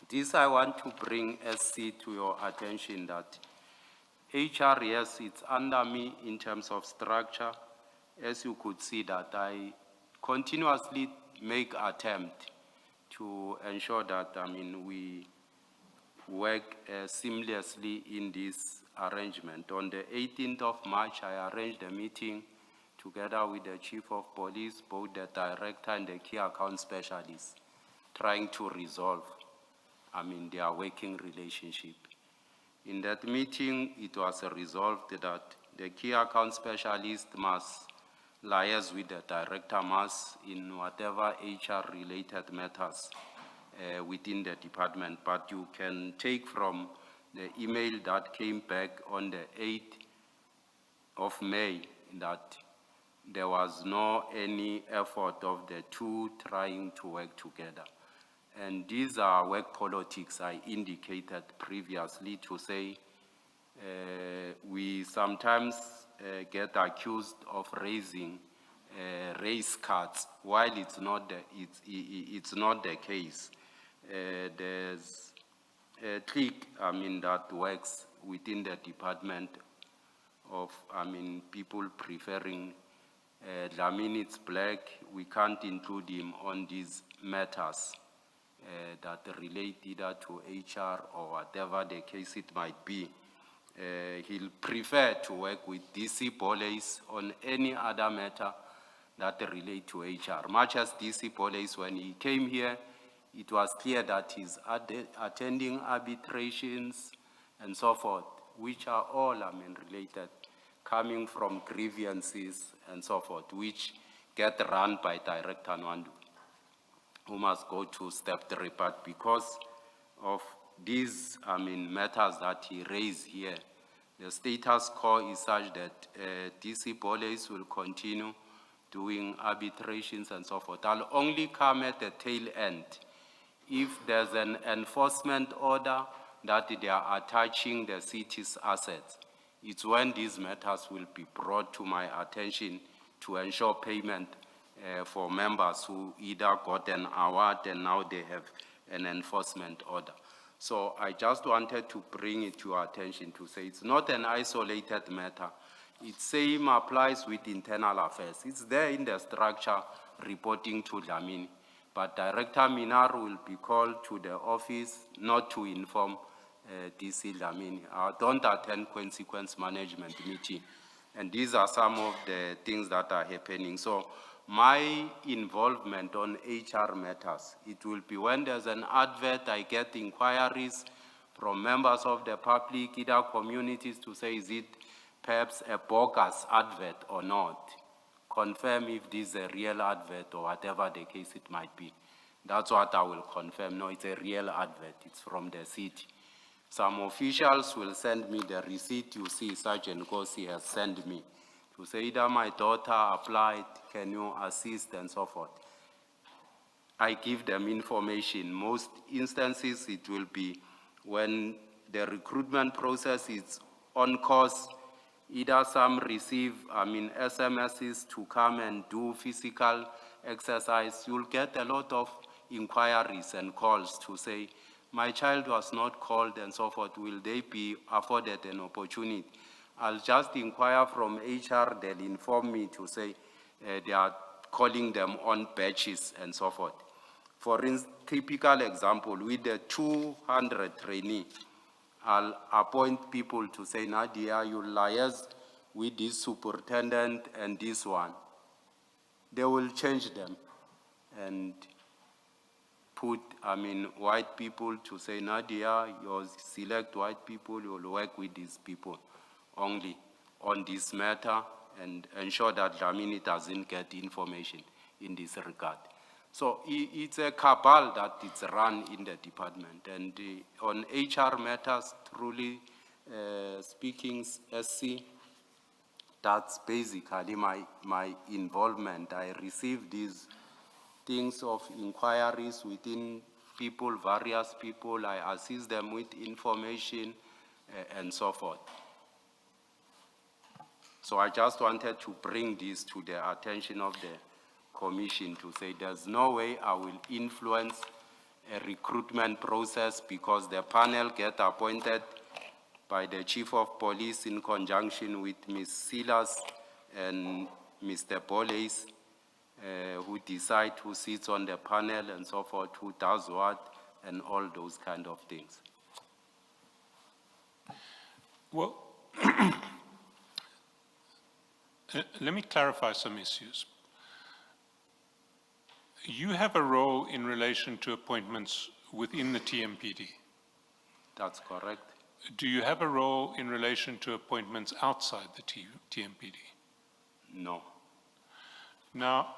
This I want to bring SC to your attention that HR, yes, it's under me in terms of structure. As you could see that I continuously make attempt to ensure that, we work seamlessly in this arrangement. On the 18th of March, I arranged a meeting together with the Chief of Police, both the director and the key account specialist, trying to resolve, their working relationship. In that meeting, it was resolved that the key account specialist must liaise with the director mass in whatever HR-related matters within the department. But you can take from the email that came back on the 8th of May that there was no any effort of the two trying to work together. And these are work politics I indicated previously to say we sometimes get accused of raising race cards while it's not the case. There's a clique that works within the department of people preferring Dlamini is black, we can't include him on these matters that relate either to HR or whatever the case it might be. He'll prefer to work with DC Police on any other matter that relate to HR. Much as DC Police, when he came here, it was clear that he's attending arbitrations and so forth, which are all related, coming from grievances and so forth, which get run by Director Nwandu, who must go to step 3. But because of these matters that he raised here, the status quo is such that DC Police will continue doing arbitrations and so forth. I'll only come at the tail end if there's an enforcement order that they are attaching the city's assets. It's when these matters will be brought to my attention to ensure payment for members who either got an award and now they have an enforcement order. So I just wanted to bring it to your attention to say it's not an isolated matter. It same applies with internal affairs. It's there in the structure reporting to Dlamini. But Director Minar will be called to the office not to inform DC Dlamini. I don't attend consequence management meeting. And these are some of the things that are happening. So my involvement on HR matters, it will be when there's an advert, I get inquiries from members of the public, either communities, to say, is it perhaps a bogus advert or not? Confirm if this is a real advert or whatever the case it might be. That's what I will confirm. No, it's a real advert. It's from the city. Some officials will send me the receipt. You see, Sergeant Kosi has sent me to say either my daughter applied, can you assist, and so forth. I give them information. Most instances, it will be when the recruitment process is on course, either some receive, SMSs to come and do physical exercise. You'll get a lot of inquiries and calls to say, my child was not called and so forth. Will they be afforded an opportunity? I'll just inquire from HR, they'll inform me to say they are calling them on batches and so forth. For instance, typical example, with the 200 trainee, I'll appoint people to say, Nadia, you liaise with this superintendent and this one. They will change them and put, white people to say, Nadia, you select white people, you'll work with these people only on this matter and ensure that, it doesn't get information in this regard. So it's a cabal that it's run in the department. And on HR matters, truly speaking, SC, that's basically my involvement. I receive these things of inquiries within people, various people. I assist them with information and so forth. So I just wanted to bring this to the attention of the Commission to say there's no way I will influence a recruitment process because the panel get appointed by the Chief of Police in conjunction with Ms. Silas and Mr. Boles, who decide who sits on the panel and so forth, who does what, and all those kind of things. Well, let me clarify some issues. You have a role in relation to appointments within the TMPD. That's correct. Do you have a role in relation to appointments outside the TMPD? No. Now,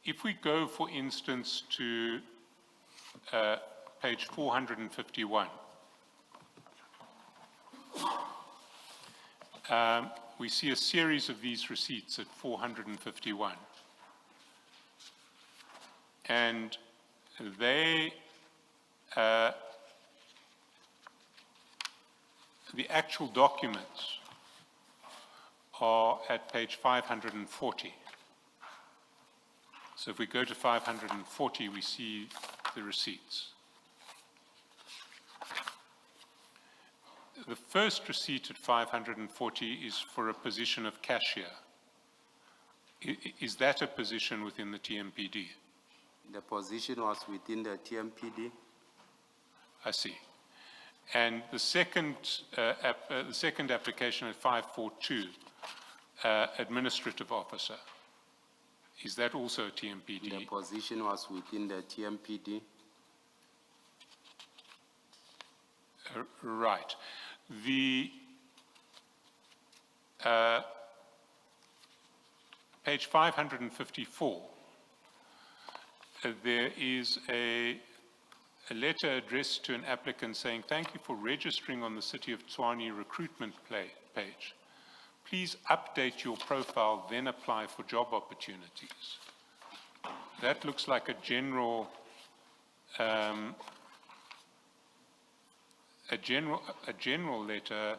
if we go, for instance, to page 451, we see a series of these receipts at 451. And they, the actual documents are at page 540. So if we go to 540, we see the receipts. The first receipt at 540 is for a position of cashier. Is that a position within the TMPD? The position was within the TMPD. I see. And the second application at 542, administrative officer, is that also a TMPD? The position was within the TMPD. Right. The page 554, there is a letter addressed to an applicant saying, thank you for registering on the City of Tshwane recruitment page. Please update your profile, then apply for job opportunities. That looks like a general letter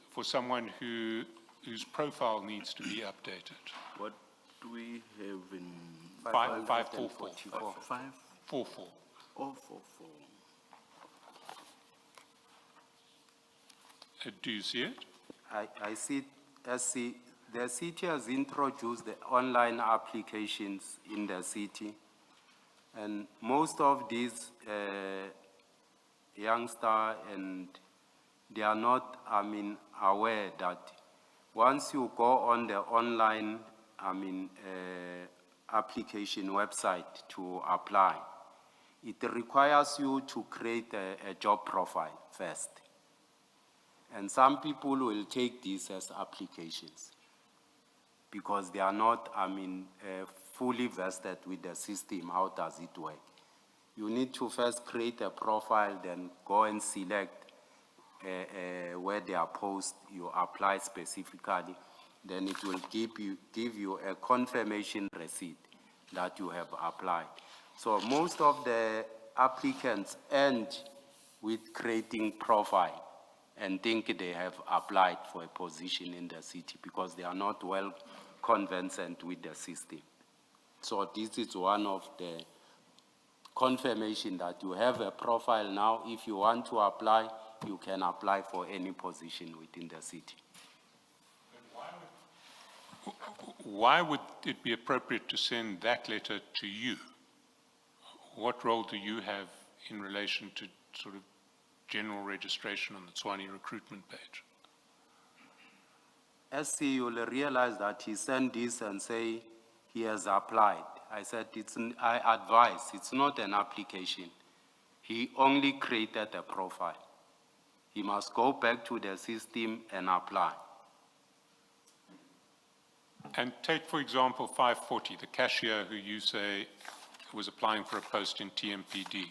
for someone whose profile needs to be updated. What do we have in 544. 544? Oh, 44. Do you see it? I see, the city has introduced the online applications in the city, and most of these youngsters, and they are not, aware that once you go on the online, application website to apply, it requires you to create a job profile first. And some people will take these as applications because they are not, fully vested with the system. How does it work? You need to first create a profile, then go and select where they are posted. You apply specifically, then it will give you a confirmation receipt that you have applied. So most of the applicants end with creating profile and think they have applied for a position in the city because they are not well conversant with the system. So this is one of the confirmation that you have a profile now. If you want to apply, you can apply for any position within the city. Why would it be appropriate to send that letter to you? What role do you have in relation to sort of general registration on the Tswane recruitment page? SC, you will realize that he sent this and say he has applied. I said, I advise, it's not an application. He only created a profile. He must go back to the system and apply. And take, for example, 540, the cashier who you say was applying for a post in TMPD.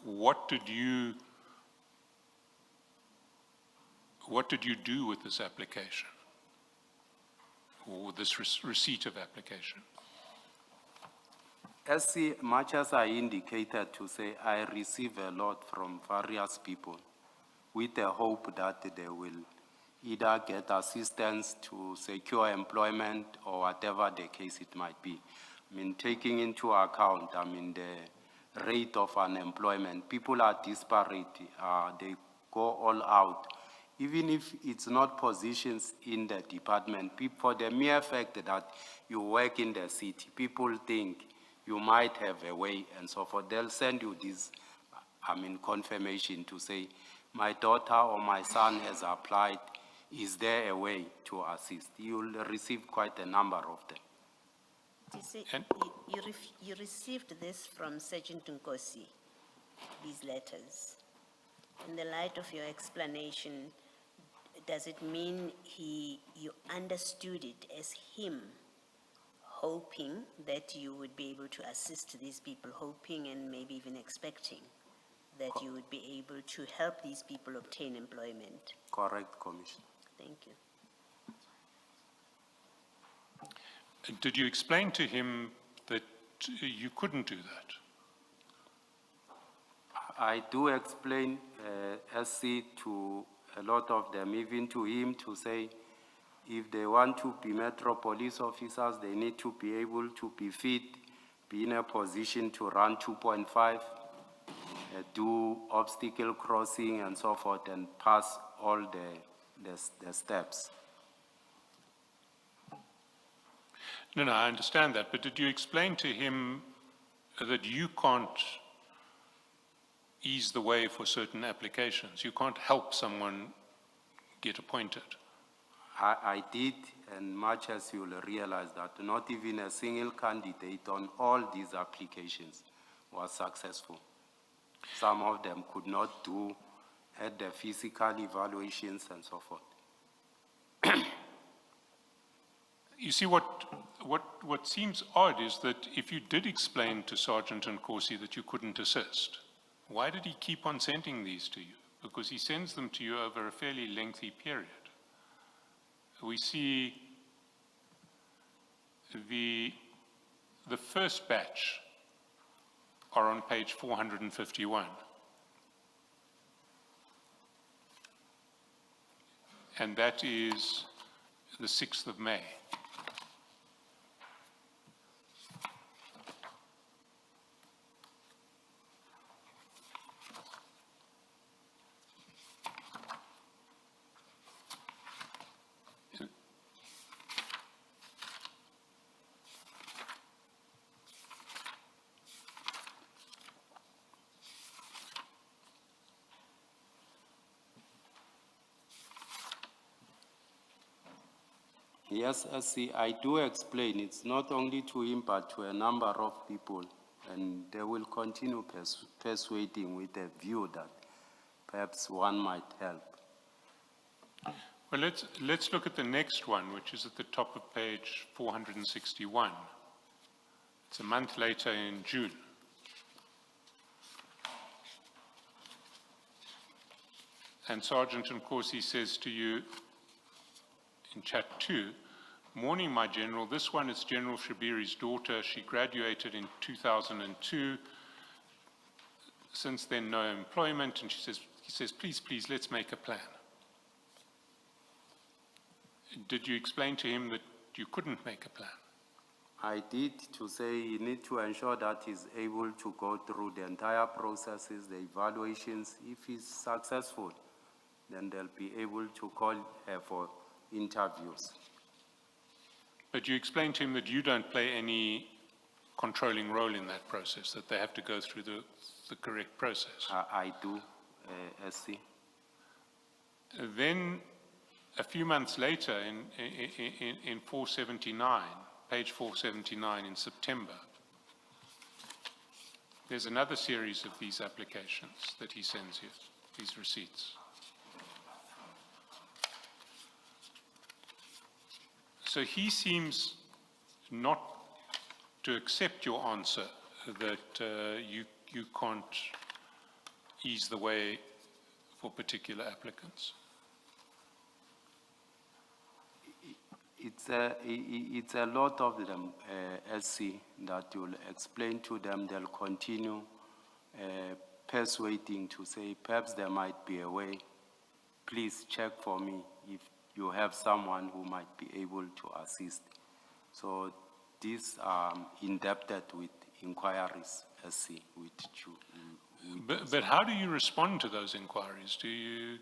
What did you do with this application? Or this receipt of application? Much as I indicated to say, I receive a lot from various people with the hope that they will either get assistance to secure employment or whatever the case it might be. I mean, taking into account, the rate of unemployment, people are disparate, they go all out. Even if it's not positions in the department, for the mere fact that you work in the city, people think you might have a way and so forth. They'll send you this, confirmation to say, my daughter or my son has applied. Is there a way to assist? You'll receive quite a number of them. You see, you received this from Sergeant Nkosi, these letters. In the light of your explanation, does it mean you understood it as him hoping that you would be able to assist these people, hoping and maybe even expecting that you would be able to help these people obtain employment? Correct, Commissioner. Thank you. Did you explain to him that you couldn't do that? I do explain SC to a lot of them, even to him, to say if they want to be Metro Police officers, they need to be able to be fit, be in a position to run 2.5, do obstacle crossing and so forth, and pass all the steps. No, I understand that, but did you explain to him that you can't ease the way for certain applications? You can't help someone get appointed? I did, and much as you will realize that not even a single candidate on all these applications was successful. Some of them could not do at the physical evaluations and so forth. You see, what seems odd is that if you did explain to Sergeant Nkosi that you couldn't assist, why did he keep on sending these to you? Because he sends them to you over a fairly lengthy period. We see the first batch are on page 451. And that is the 6th of May. Yes, SC, I do explain. It's not only to him, but to a number of people. And they will continue persuading with a view that perhaps one might help. Well, let's look at the next one, which is at the top of page 461. It's a month later in June. And Sergeant Nkosi says to you in chat 2, Morning, my General. This one is General Shabiri's daughter. She graduated in 2002. Since then, no employment, and he says, please, let's make a plan. Did you explain to him that you couldn't make a plan? I did, to say you need to ensure that he's able to go through the entire processes, the evaluations. If he's successful, then they'll be able to call her for interviews. But you explained to him that you don't play any controlling role in that process, that they have to go through the correct process. I do, SC. Then, a few months later, in 479, page 479 in September, there's another series of these applications that he sends you, these receipts. So he seems not to accept your answer that you can't ease the way for particular applicants. It's a lot of them, SC, that you'll explain to them. They'll continue persuading to say, perhaps there might be a way. Please check for me if you have someone who might be able to assist. So these are indebted with inquiries, SC, with you. But how do you respond to those inquiries? Do you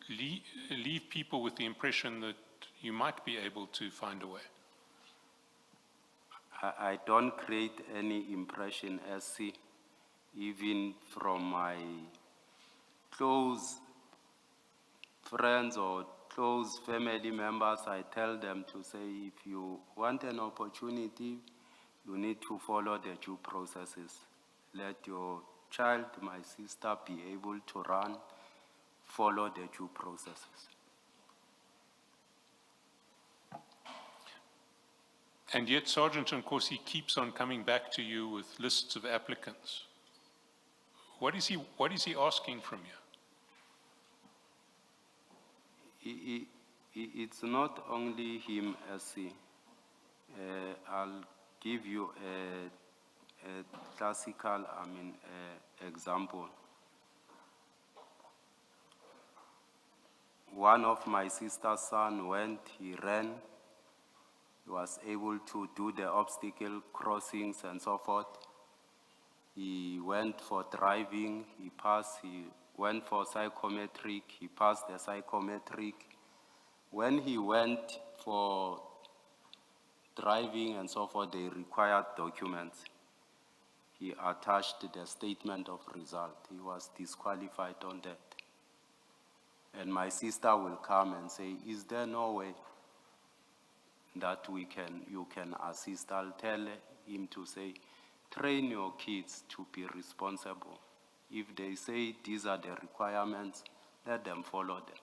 leave people with the impression that you might be able to find a way? I don't create any impression, SC, even from my close friends or close family members. I tell them to say, if you want an opportunity, you need to follow the due processes. Let your child, my sister, be able to run, follow the due processes. And yet Sergeant Nkosi keeps on coming back to you with lists of applicants. What is he asking from you? It's not only him, SC. I'll give you a classical, example. One of my sister's son went, he ran, he was able to do the obstacle crossings and so forth. He went for driving, he passed, he went for psychometric, he passed the psychometric. When he went for driving and so forth, they required documents. He attached the statement of result. He was disqualified on that. And my sister will come and say, is there no way that you can assist? I'll tell him to say, train your kids to be responsible. If they say these are the requirements, let them follow them.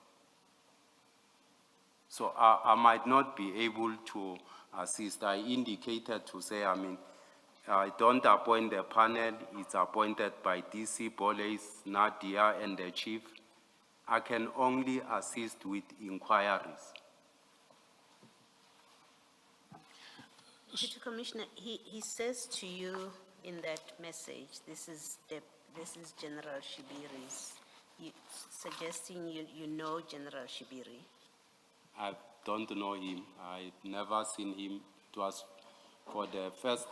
So I might not be able to assist. I indicated to say, I don't appoint the panel. It's appointed by DC, police, Nadia, and the chief. I can only assist with inquiries. Mr. Commissioner, he says to you in that message, this is General Shibiri's, suggesting you know General Shibiri. I don't know him. I've never seen him. It was for the first,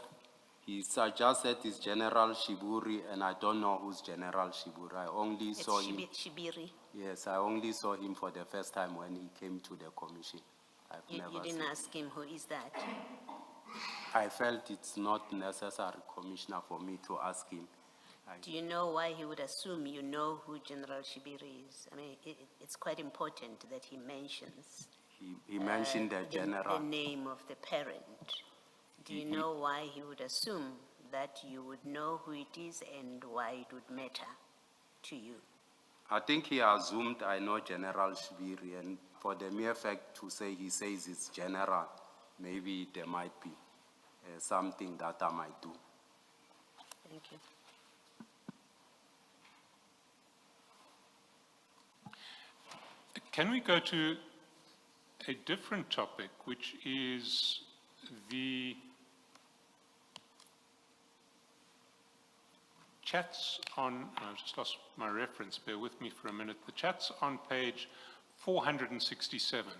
he suggested it's General Shiburi, and I don't know who's General Shiburi. I only saw him. Shibiri. Yes, I only saw him for the first time when he came to the commission. You didn't ask him who is that? I felt it's not necessary, Commissioner, for me to ask him. Do you know why he would assume you know who General Shibiri is? It's quite important that he mentions. He mentioned the general. The name of the parent. Do you know why he would assume that you would know who it is and why it would matter to you? I think he assumed I know General Shibiri, and for the mere fact to say he says it's general, maybe there might be something that I might do. Thank you. Can we go to a different topic, which is the chats on, I've just lost my reference, bear with me for a minute, the chats on page 467.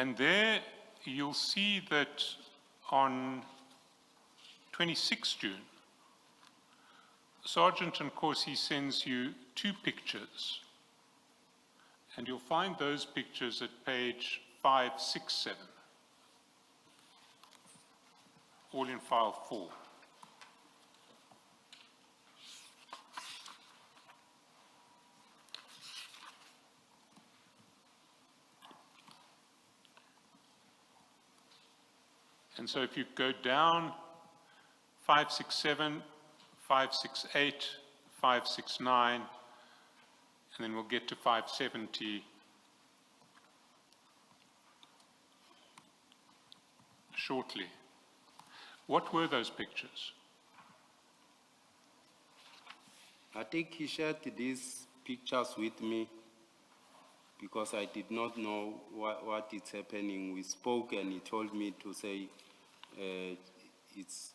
And there you'll see that on 26 June, Sergeant Nkosi sends you 2 pictures, and you'll find those pictures at page 567, all in file 4. And so if you go down 567, 568, 569, and then we'll get to 570 shortly. What were those pictures? I think he shared these pictures with me because I did not know what is happening. We spoke and he told me to say it's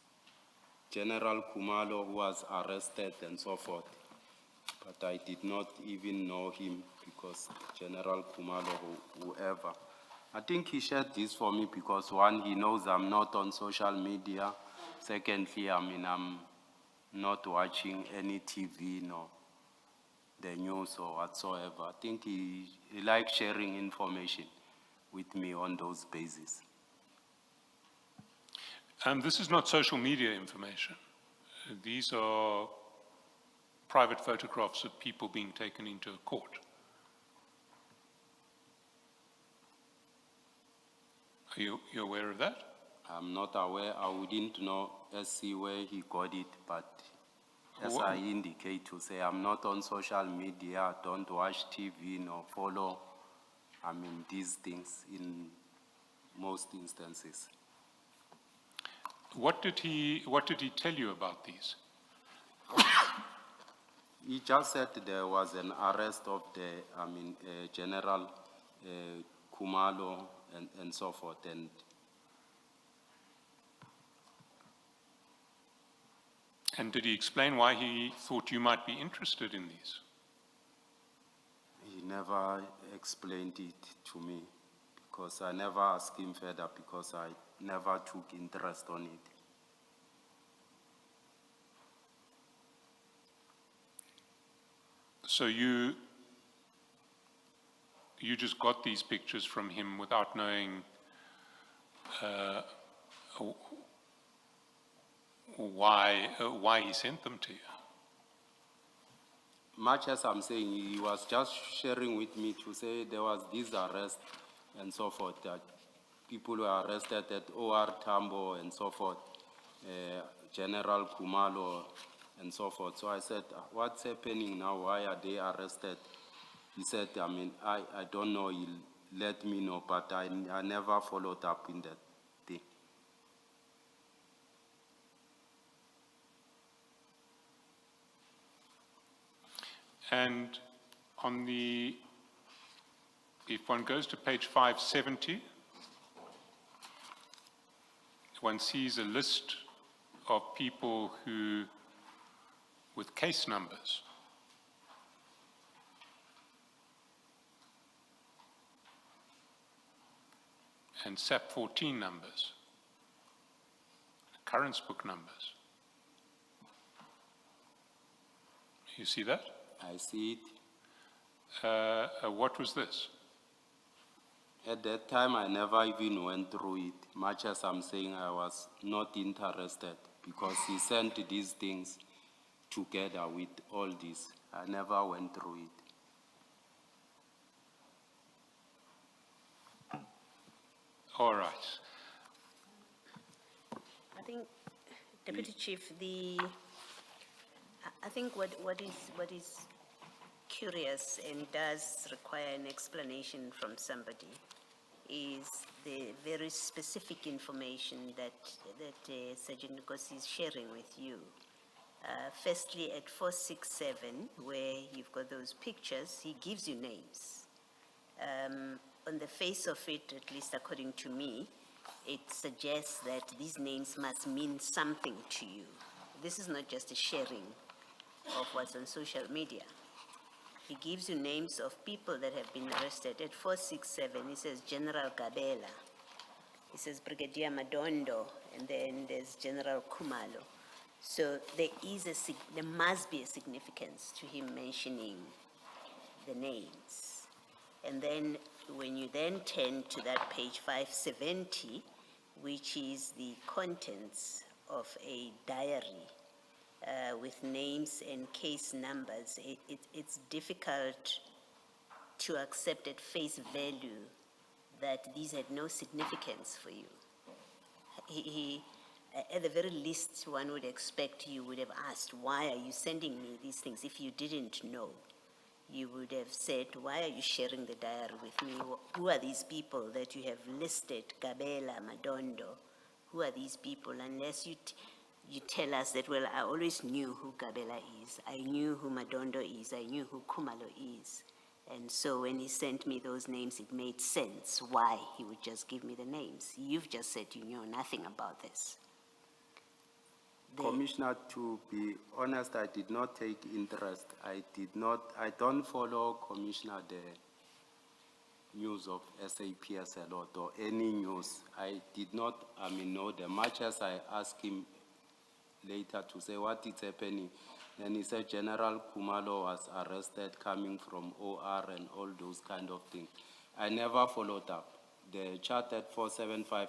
General Kumalo who was arrested and so forth. But I did not even know him because General Kumalo, whoever. I think he shared this for me because one, he knows I'm not on social media. Secondly, I'm not watching any TV, no, the news or whatsoever. I think he likes sharing information with me on those bases. This is not social media information. These are private photographs of people being taken into a court. Are you aware of that? I'm not aware. I wouldn't know SC where he got it, but as I indicate to say, I'm not on social media, I don't watch TV, nor follow, these things in most instances. What did he tell you about these? He just said there was an arrest of the, General Kumalo and so forth. And did he explain why he thought you might be interested in these? He never explained it to me because I never asked him further because I never took interest on it. So you just got these pictures from him without knowing why he sent them to you? Much as I'm saying, he was just sharing with me to say there was this arrest and so forth, that people were arrested at OR Tambo and so forth, General Kumalo and so forth. So I said, what's happening now? Why are they arrested? He said, I don't know, he'll let me know, but I never followed up in that thing. And on the, if one goes to page 570, one sees a list of people who, with case numbers. And SAP 14 numbers, occurrence book numbers. You see that? I see it. What was this? At that time, I never even went through it. Much as I'm saying, I was not interested because he sent these things together with all this. I never went through it. All right. I think, Deputy Chief, I think what is curious and does require an explanation from somebody is the very specific information that Sergeant Nkosi is sharing with you. Firstly, at 467, where you've got those pictures, he gives you names. On the face of it, at least according to me, it suggests that these names must mean something to you. This is not just a sharing of what's on social media. He gives you names of people that have been arrested. At 467, he says General Gabela. He says Brigadier Madondo, and then there's General Kumalo. So there must be a significance to him mentioning the names. And then when you then turn to that page 570, which is the contents of a diary with names and case numbers, it's difficult to accept at face value that these had no significance for you. At the very least, one would expect you would have asked, why are you sending me these things? If you didn't know, you would have said, why are you sharing the diary with me? Who are these people that you have listed, Gabela, Madondo? Who are these people? Unless you tell us that, well, I always knew who Gabela is. I knew who Madondo is. I knew who Kumalo is. And so when he sent me those names, it made sense why he would just give me the names. You've just said you know nothing about this. Commissioner, to be honest, I did not take interest. I don't follow, Commissioner, the news of SAPS a lot or any news. I did not, know them. Much as I asked him later to say what is happening, then he said General Kumalo was arrested coming from OR and all those kind of things. I never followed up. The chart at 475,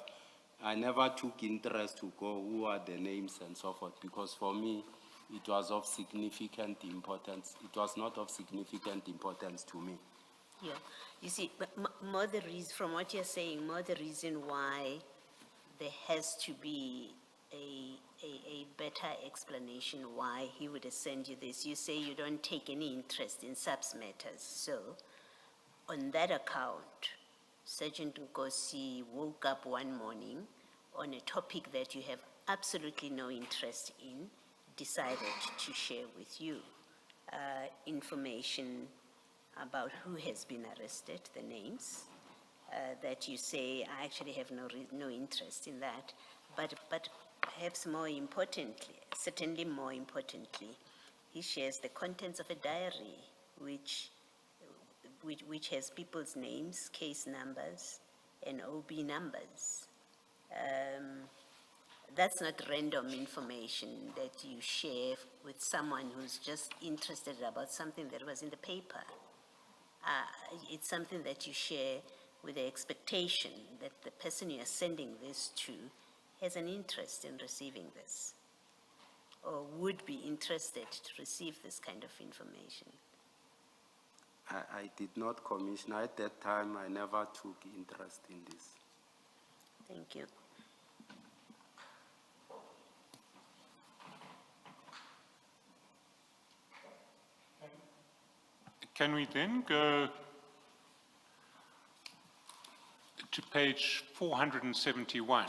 I never took interest to go who are the names and so forth, because for me, it was of significant importance. It was not of significant importance to me. Yeah, you see, but more the reason, from what you're saying, more the reason why there has to be a better explanation why he would have sent you this. You say you don't take any interest in subs matters. So, on that account, Sergeant Nkosi woke up one morning on a topic that you have absolutely no interest in, decided to share with you information about who has been arrested, the names, that you say, I actually have no interest in that. But perhaps more importantly, certainly more importantly, he shares the contents of a diary which has people's names, case numbers, and OB numbers. That's not random information that you share with someone who's just interested about something that was in the paper. It's something that you share with the expectation that the person you are sending this to has an interest in receiving this, or would be interested to receive this kind of information. I did not, Commissioner. At that time, I never took interest in this. Thank you. Can we then go to page 471?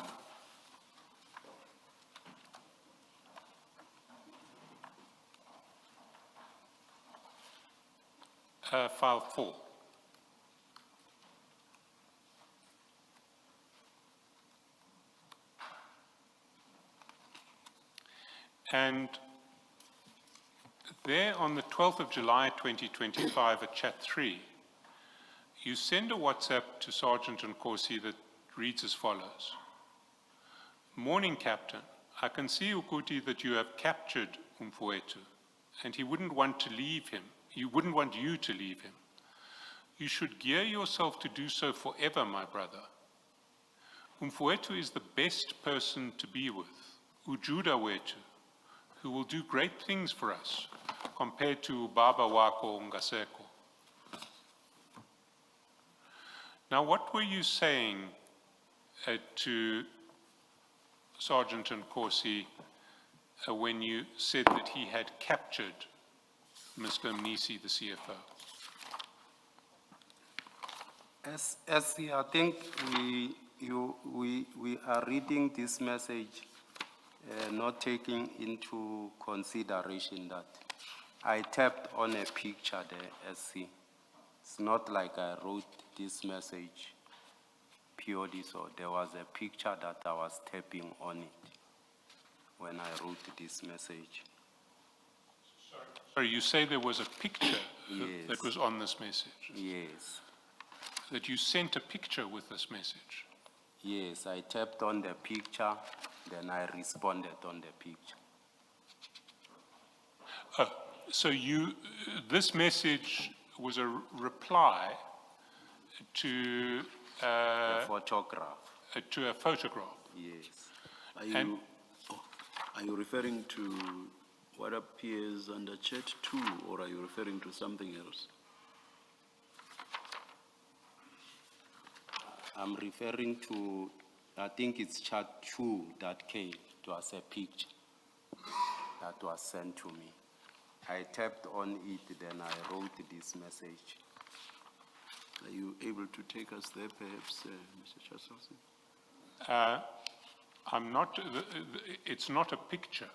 File 4. And there on the 12th of July 2025 at chat 3, you send a WhatsApp to Sergeant Nkosi that reads as follows. Morning, Captain. I can see, Ukuti, that you have captured Umfowethu, and he wouldn't want to leave him. You wouldn't want you to leave him. You should gear yourself to do so forever, my brother. Umfowethu is the best person to be with, Ujuda Wethu, who will do great things for us, compared to Baba Wako Ngaseko. Now, what were you saying to Sergeant Nkosi when you said that he had captured Mr. Mnisi, the CFO. I think we are reading this message, not taking into consideration that I tapped on a picture there, SC. It's not like I wrote this message purely, so there was a picture that I was tapping on it when I wrote this message. Sorry, you say there was a picture Yes. that was on this message? Yes. That you sent a picture with this message? Yes, I tapped on the picture, then I responded on the picture. So this message was a reply to The photograph. to a photograph. Yes. Are you referring to what appears under chat 2, or are you referring to something else? I'm referring to, I think it's chat 2 that came to us, a picture that was sent to me. I tapped on it, then I wrote this message. Are you able to take us there, perhaps, Mr. Chaselson? I'm not, it's not a picture,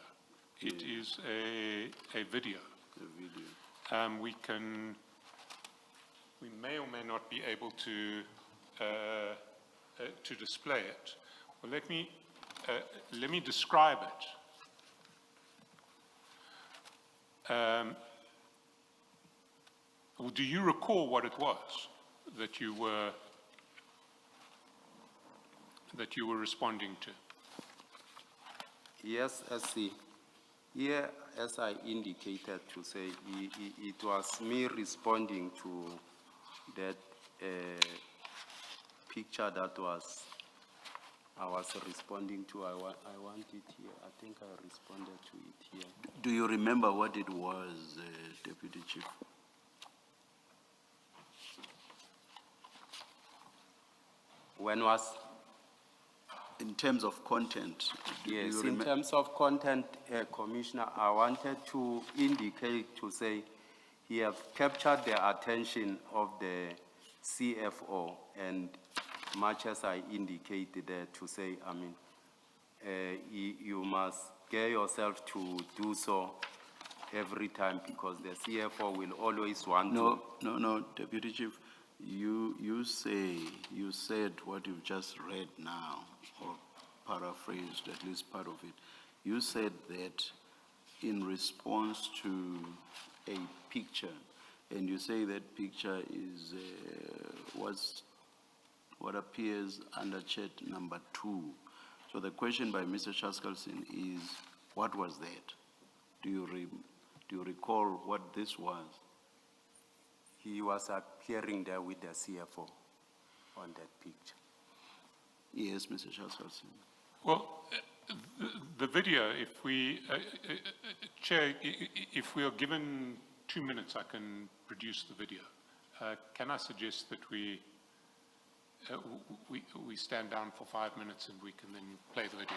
it is a video. The video. We may or may not be able to display it. Well, let me describe it. Well, do you recall what it was that you were responding to? Yes, here, as I indicated to say, it was me responding to that picture that I was responding to. I want it here. I think I responded to it here. Do you remember what it was, Deputy Chief? When was? In terms of content. Yes, in terms of content, Commissioner, I wanted to indicate to say he have captured the attention of the CFO, and much as I indicated there to say, I mean, you must get yourself to do so every time, because the CFO will always want to. No, Deputy Chief, you said what you've just read now, or paraphrased at least part of it. You said that in response to a picture, and you say that picture is what appears under chat number 2. So the question by Mr. Chaskalson is, what was that? Do you recall what this was? He was appearing there with the CFO on that picture. Yes, Mr. Chaskalson. Well, the video, if we, Chair, if we are given 2 minutes, I can produce the video. Can I suggest that we stand down for 5 minutes and we can then play the video?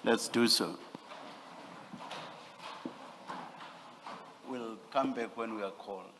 Let's do so. We'll come back when we are called.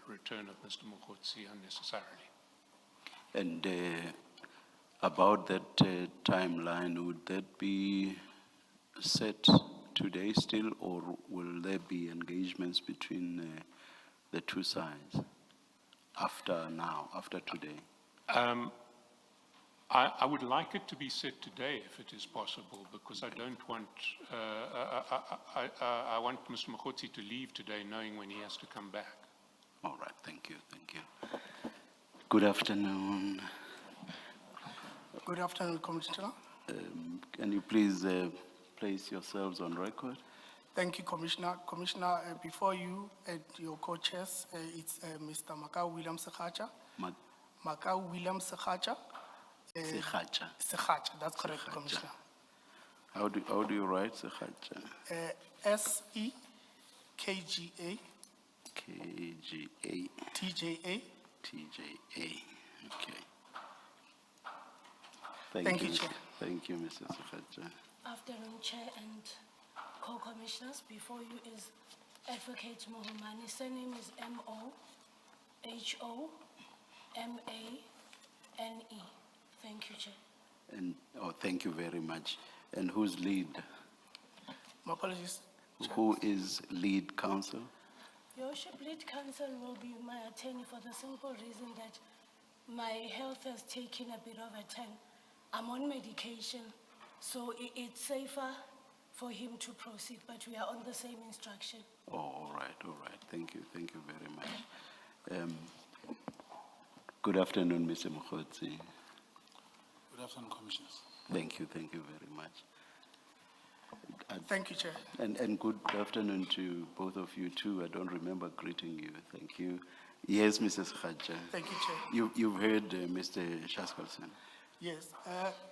return of Mr. Mokgotsi unnecessarily. And about that timeline, would that be set today still, or will there be engagements between the two sides after now, after today? I would like it to be set today if it is possible, because I don't want, I want Mr. Mokgotsi to leave today knowing when he has to come back. All right, thank you, thank you. Good afternoon. Good afternoon, Commissioner. Can you please place yourselves on record? Thank you, Commissioner. Commissioner, before you and your co-chairs, it's Mr. Makau William Sekhacha. Makau William Sekhacha. Sekhacha. Sekhacha, that's correct, Sekhacha. Commissioner. How do you write Sekhacha? S-E-K-G-A. K-G-A. T-J-A. T-J-A. Okay. Thank you, Chair. Thank you, Mrs. Sekhacha. Afternoon, Chair and co-commissioners. Before you is Advocate Mohomani. Surname is M-O-H-O-M-A-N-E. Thank you, Chair. And, thank you very much. And who's lead? My apologies, Chair. Who is lead counsel? Your worship, lead counsel will be my attorney for the simple reason that my health has taken a bit of a turn. I'm on medication, so it's safer for him to proceed, but we are on the same instruction. Oh, all right. Thank you very much. Good afternoon, Mr. Mokgotsi. Good afternoon, Commissioners. Thank you very much. Thank you, Chair. And good afternoon to both of you too. I don't remember greeting you. Thank you. Yes, Mrs. Khaja. Thank you, Chair. You've heard Mr. Shaskalson. Yes.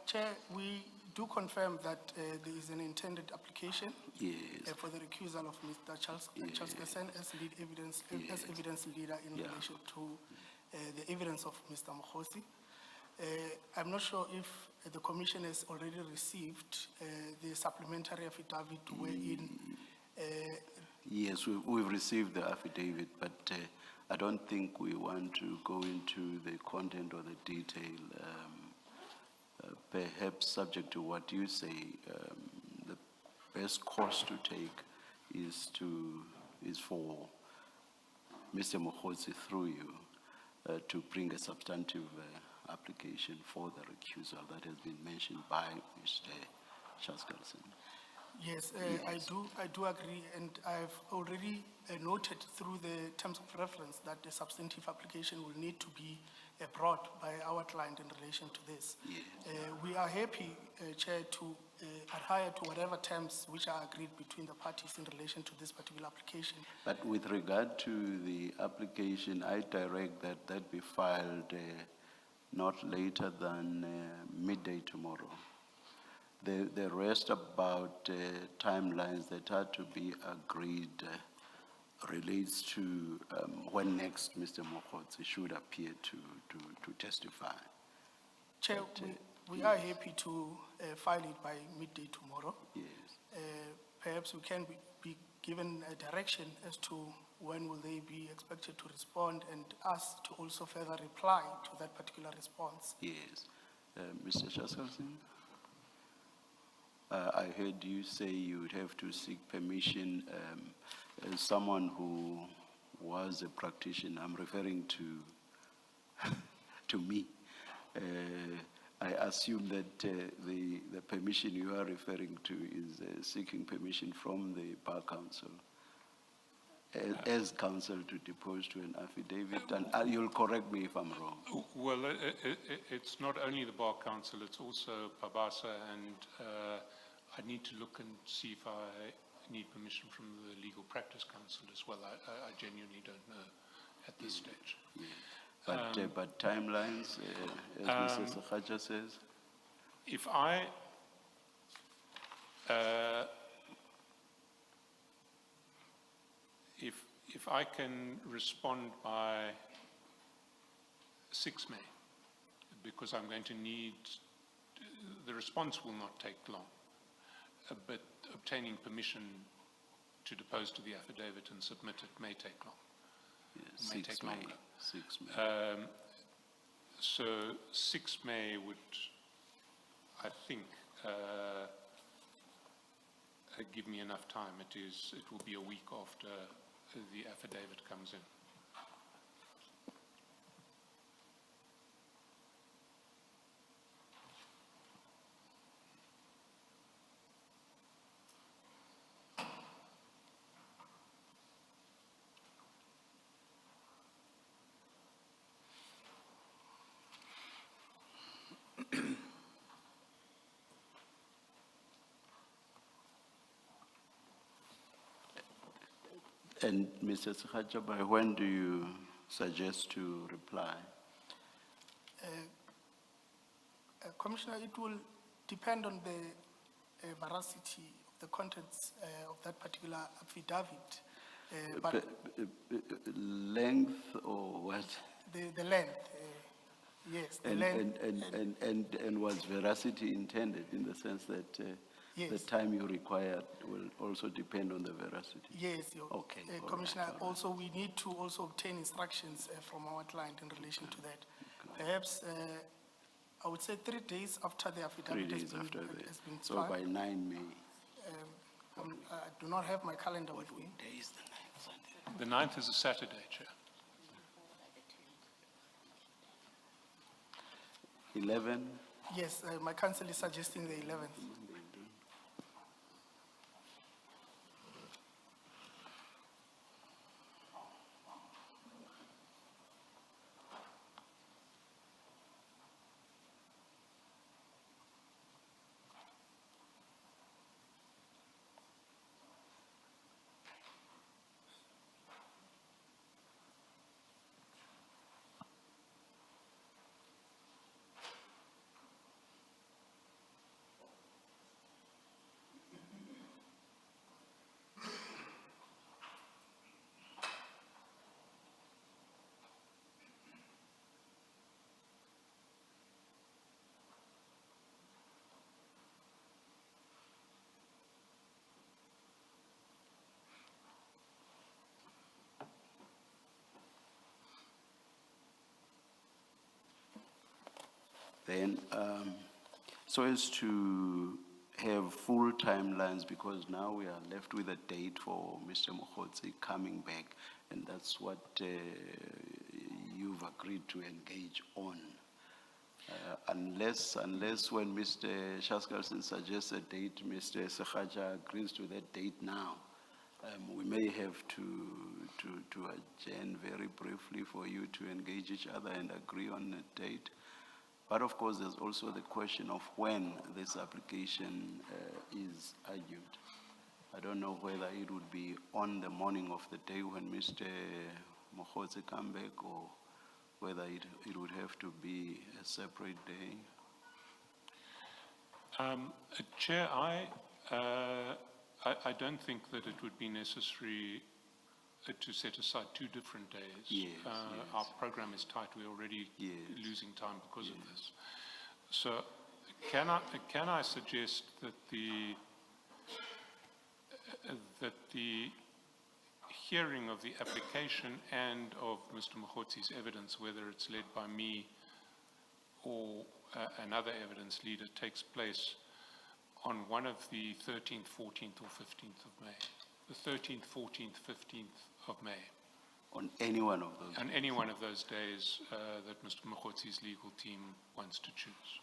Chair, we do confirm that there is an intended application Yes. for the recusal of Mr. Charles Kassan as lead evidence, as evidence leader in relation to the evidence of Mr. Mokgotsi. I'm not sure if the Commission has already received the supplementary affidavit wherein. Yes, we've received the affidavit, but I don't think we want to go into the content or the detail. Perhaps subject to what you say, the best course to take is for Mr. Mokgotsi through you to bring a substantive application for the recusal that has been mentioned by Mr. Shaskalson. Yes, I do agree, and I've already noted through the terms of reference that the substantive application will need to be brought by our client in relation to this. Yes. We are happy, Chair, to adhere to whatever terms which are agreed between the parties in relation to this particular application. But with regard to the application, I direct that be filed not later than midday tomorrow. The rest about timelines that are to be agreed relates to when next Mr. Mokgotsi should appear to testify. Chair, we are happy to file it by midday tomorrow. Yes. Perhaps we can be given a direction as to when will they be expected to respond, and us to also further reply to that particular response. Yes. Mr. Shaskalson? I heard you say you would have to seek permission. As someone who was a practitioner, I'm referring to me. I assume that the permission you are referring to is seeking permission from the Bar Council as counsel to depose to an affidavit, and you'll correct me if I'm wrong. Well, it's not only the Bar Council, it's also Pabasa, and I need to look and see if I need permission from the Legal Practice Council as well. I genuinely don't know at this stage. Yeah. But timelines, as Mr. Sekhacha says? If I can respond by 6 May, because I'm going to need, the response will not take long, but obtaining permission to depose to the affidavit and submit it may take long. It may 6 take May. longer. 6 May. So 6 May would, I think, give me enough time. It will be a week after the affidavit comes in. And Mr. Sekhaja, by when do you suggest to reply? Commissioner, it will depend on the veracity of the contents of that particular affidavit. But Length or what? the length, yes, the length. And was veracity intended in the sense that the Yes. time you require will also depend on the veracity? Yes, Okay, all right, Commissioner, all right. also we need to also obtain instructions from our client in relation to that. Perhaps, I would say 3 days after the 3 affidavit has days been, after has been that. So filed. by 9 May. I do not have my calendar with me. Day is the 9th, Sunday. The 9th is a Saturday, Chair. 11? Yes, my counsel is suggesting the 11th. Then, so as to have full timelines, because now we are left with a date for Mr. Mokhotsi coming back, and that's what you've agreed to engage on. Unless when Mr. Shaskalson suggests a date, Mr. Sekhaja agrees to that date now, we may have to adjourn very briefly for you to engage each other and agree on a date. But of course, there's also the question of when this application is argued. I don't know whether it would be on the morning of the day when Mr. Mokhotsi come back, or whether it would have to be a separate day. Chair, I don't think that it would be necessary to set aside 2 different days. Yes, Our program is tight. We're already losing time because of this. So can I suggest that the hearing of the application and of Mr. Mokhotsi's evidence, whether it's led by me or another evidence leader, takes place on one of the 13th, 14th, or 15th of May? The 13th, 14th, 15th of May. On any one of those? On any one of those days that Mr. Mokhotsi's legal team wants to choose.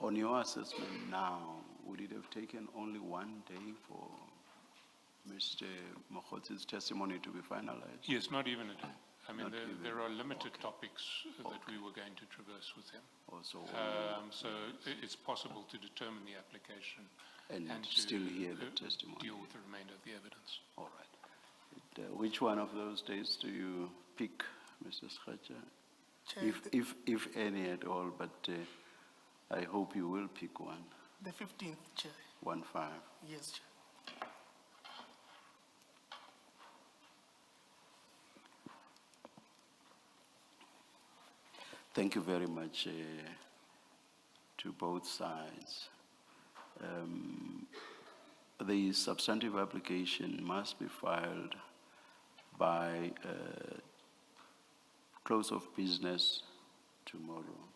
On your assessment now, would it have taken only 1 day for Mr. Mokhotsi's testimony to be finalized? Yes, not even a day. I mean, Not even. there are limited topics that we were going to traverse with him. Also, So it's possible to determine the application and to still hear the testimony. deal with the remainder of the evidence. All right. Which one of those days do you pick, Mr. Sekhaja? Chair, If any at all, but I hope you will pick one. the 15th, Chair. 1-5. Yes, Chair. Thank you very much to both sides. the substantive application must be filed by close of business tomorrow,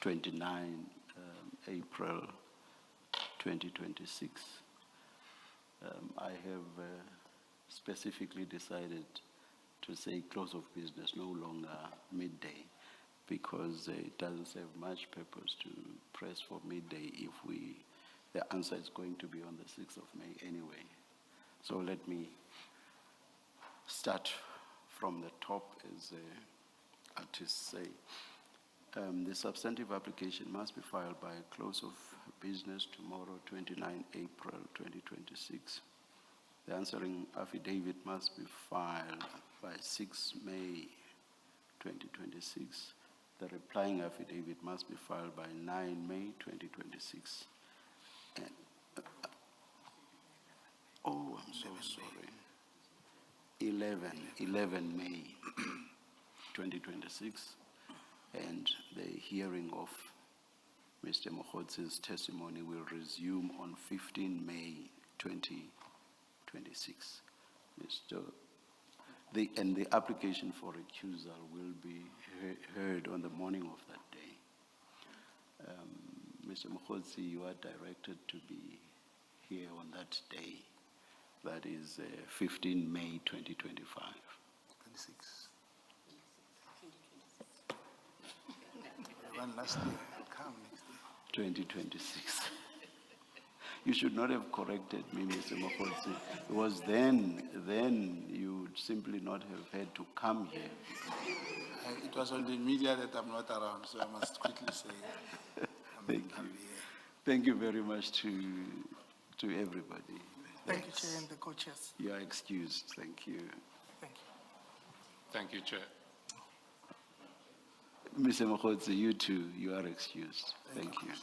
29 April 2026. I have specifically decided to say close of business, no longer midday, because it doesn't serve much purpose to press for midday if the answer is going to be on the 6th of May anyway. So let me start from the top, as artists say. The substantive application must be filed by close of business tomorrow, 29 April 2026. The answering affidavit must be filed by 6 May 2026. The replying affidavit must be filed by 9 May 2026. And, oh, I'm so sorry. 11 May 2026. And the hearing of Mr. Mokhotzi's testimony will resume on 15 May 2026. And the application for recusal will be heard on the morning of that day. Mr. Mokhotzi, you are directed to be here on that day. That is 15 May 2025. 26. One last day, I'll come next day. 2026. You should not have corrected me, Mr. Mokhotzi. Because then you would simply not have had to come here. It was on the media that I'm not around, so I must quickly say Thank you. Thank you very much to everybody. Thank you, Chair, and the co-chairs. You are excused. Thank you. Thank you. Thank you, Chair. Mr. Mokhotzi, you too, you are excused. Thank you.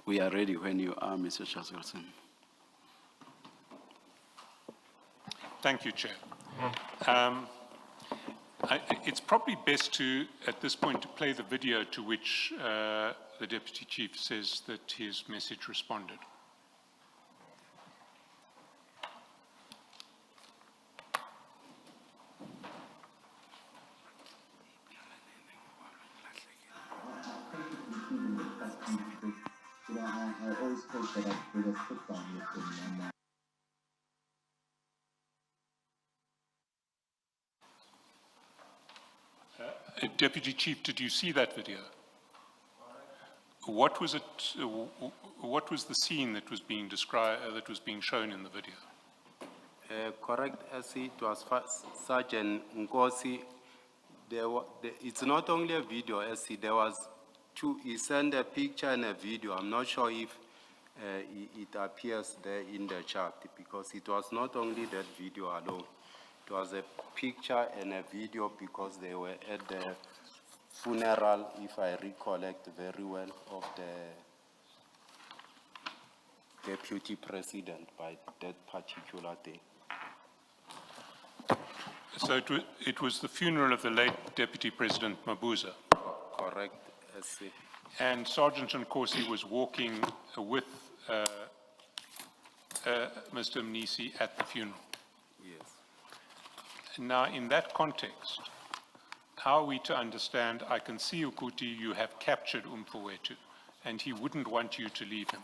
We are ready when you are, Mr. Chazelson. Thank you, Chair. It's probably best to, at this point, to play the video to which the Deputy Chief says that his message responded. I always hope that I could have put down with him. Deputy Chief, did you see that video? What was it, what was the scene that was being described, that was being shown in the video? Correct, as it was Sergeant Nkosi. It's not only a video, as there was two, he sent a picture and a video. I'm not sure if it appears there in the chart, because it was not only that video alone. It was a picture and a video, because they were at the funeral, if I recollect very well, of the Deputy President by that particular day. So it was the funeral of the late Deputy President Mabuza. Correct, SC. And Sergeant Nkosi was walking with Mr. Mnisi at the funeral. Yes. Now, in that context, how are we to understand, I can see, Ukuthi, you have captured Umfowethu, and he wouldn't want you to leave him.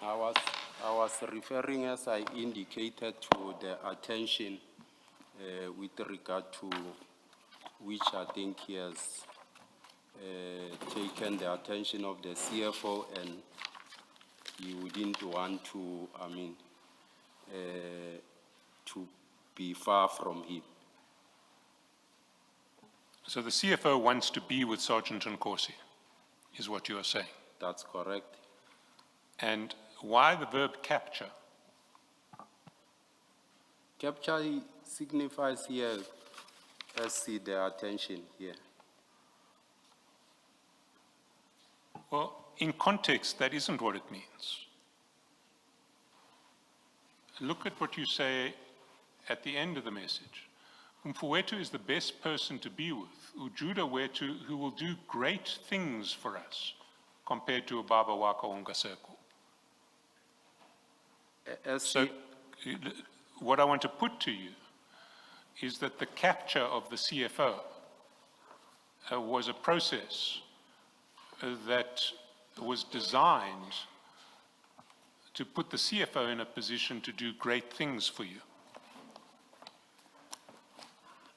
I was referring, as I indicated, to the attention with regard to which I think he has taken the attention of the CFO, and he wouldn't want to, to be far from him. So the CFO wants to be with Sergeant Nkosi, is what you are saying? That's correct. And why the verb capture? Capture signifies here, let's see the attention here. Well, in context, that isn't what it means. Look at what you say at the end of the message. Umfowethu is the best person to be with. Ujuda wetu, who will do great things for us, compared to Baba Waka Ungaseko. So, what I want to put to you is that the capture of the CFO was a process that was designed to put the CFO in a position to do great things for you.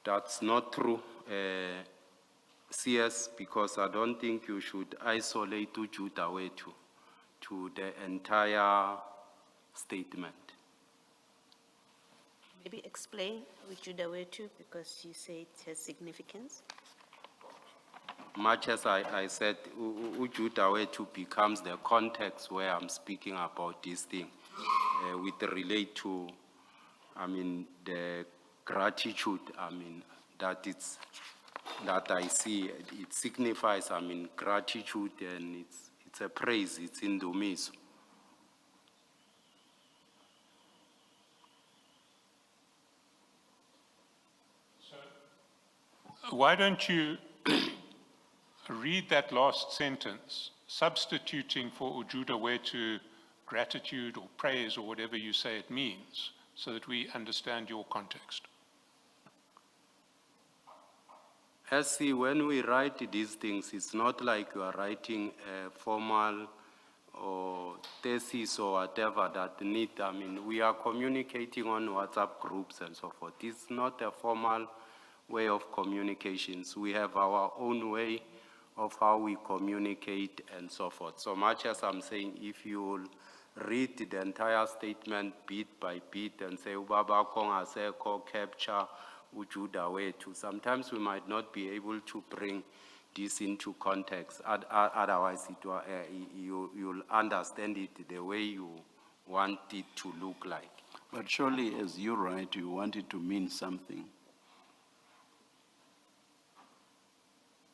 That's not true, CS, because I don't think you should isolate Ujuda wetu to the entire statement. Maybe explain Ujuda wetu, because you say it has significance. Much as I said, Ujuda wetu becomes the context where I'm speaking about this thing, with relate to, the gratitude, that I see. It signifies, gratitude, and it's a praise, it's in Dumiso. Why don't you read that last sentence, substituting for Ujuda wetu gratitude or praise or whatever you say it means, so that we understand your context? See, when we write these things, it's not like you are writing a formal or thesis or whatever that need, we are communicating on WhatsApp groups and so forth. It's not a formal way of communications. We have our own way of how we communicate and so forth. So much as I'm saying, if you will read the entire statement bit by bit and say, Ubaba Konga Seko capture Ujuda wetu, sometimes we might not be able to bring this into context. Otherwise, you'll understand it the way you want it to look like. But surely, as you write, you want it to mean something.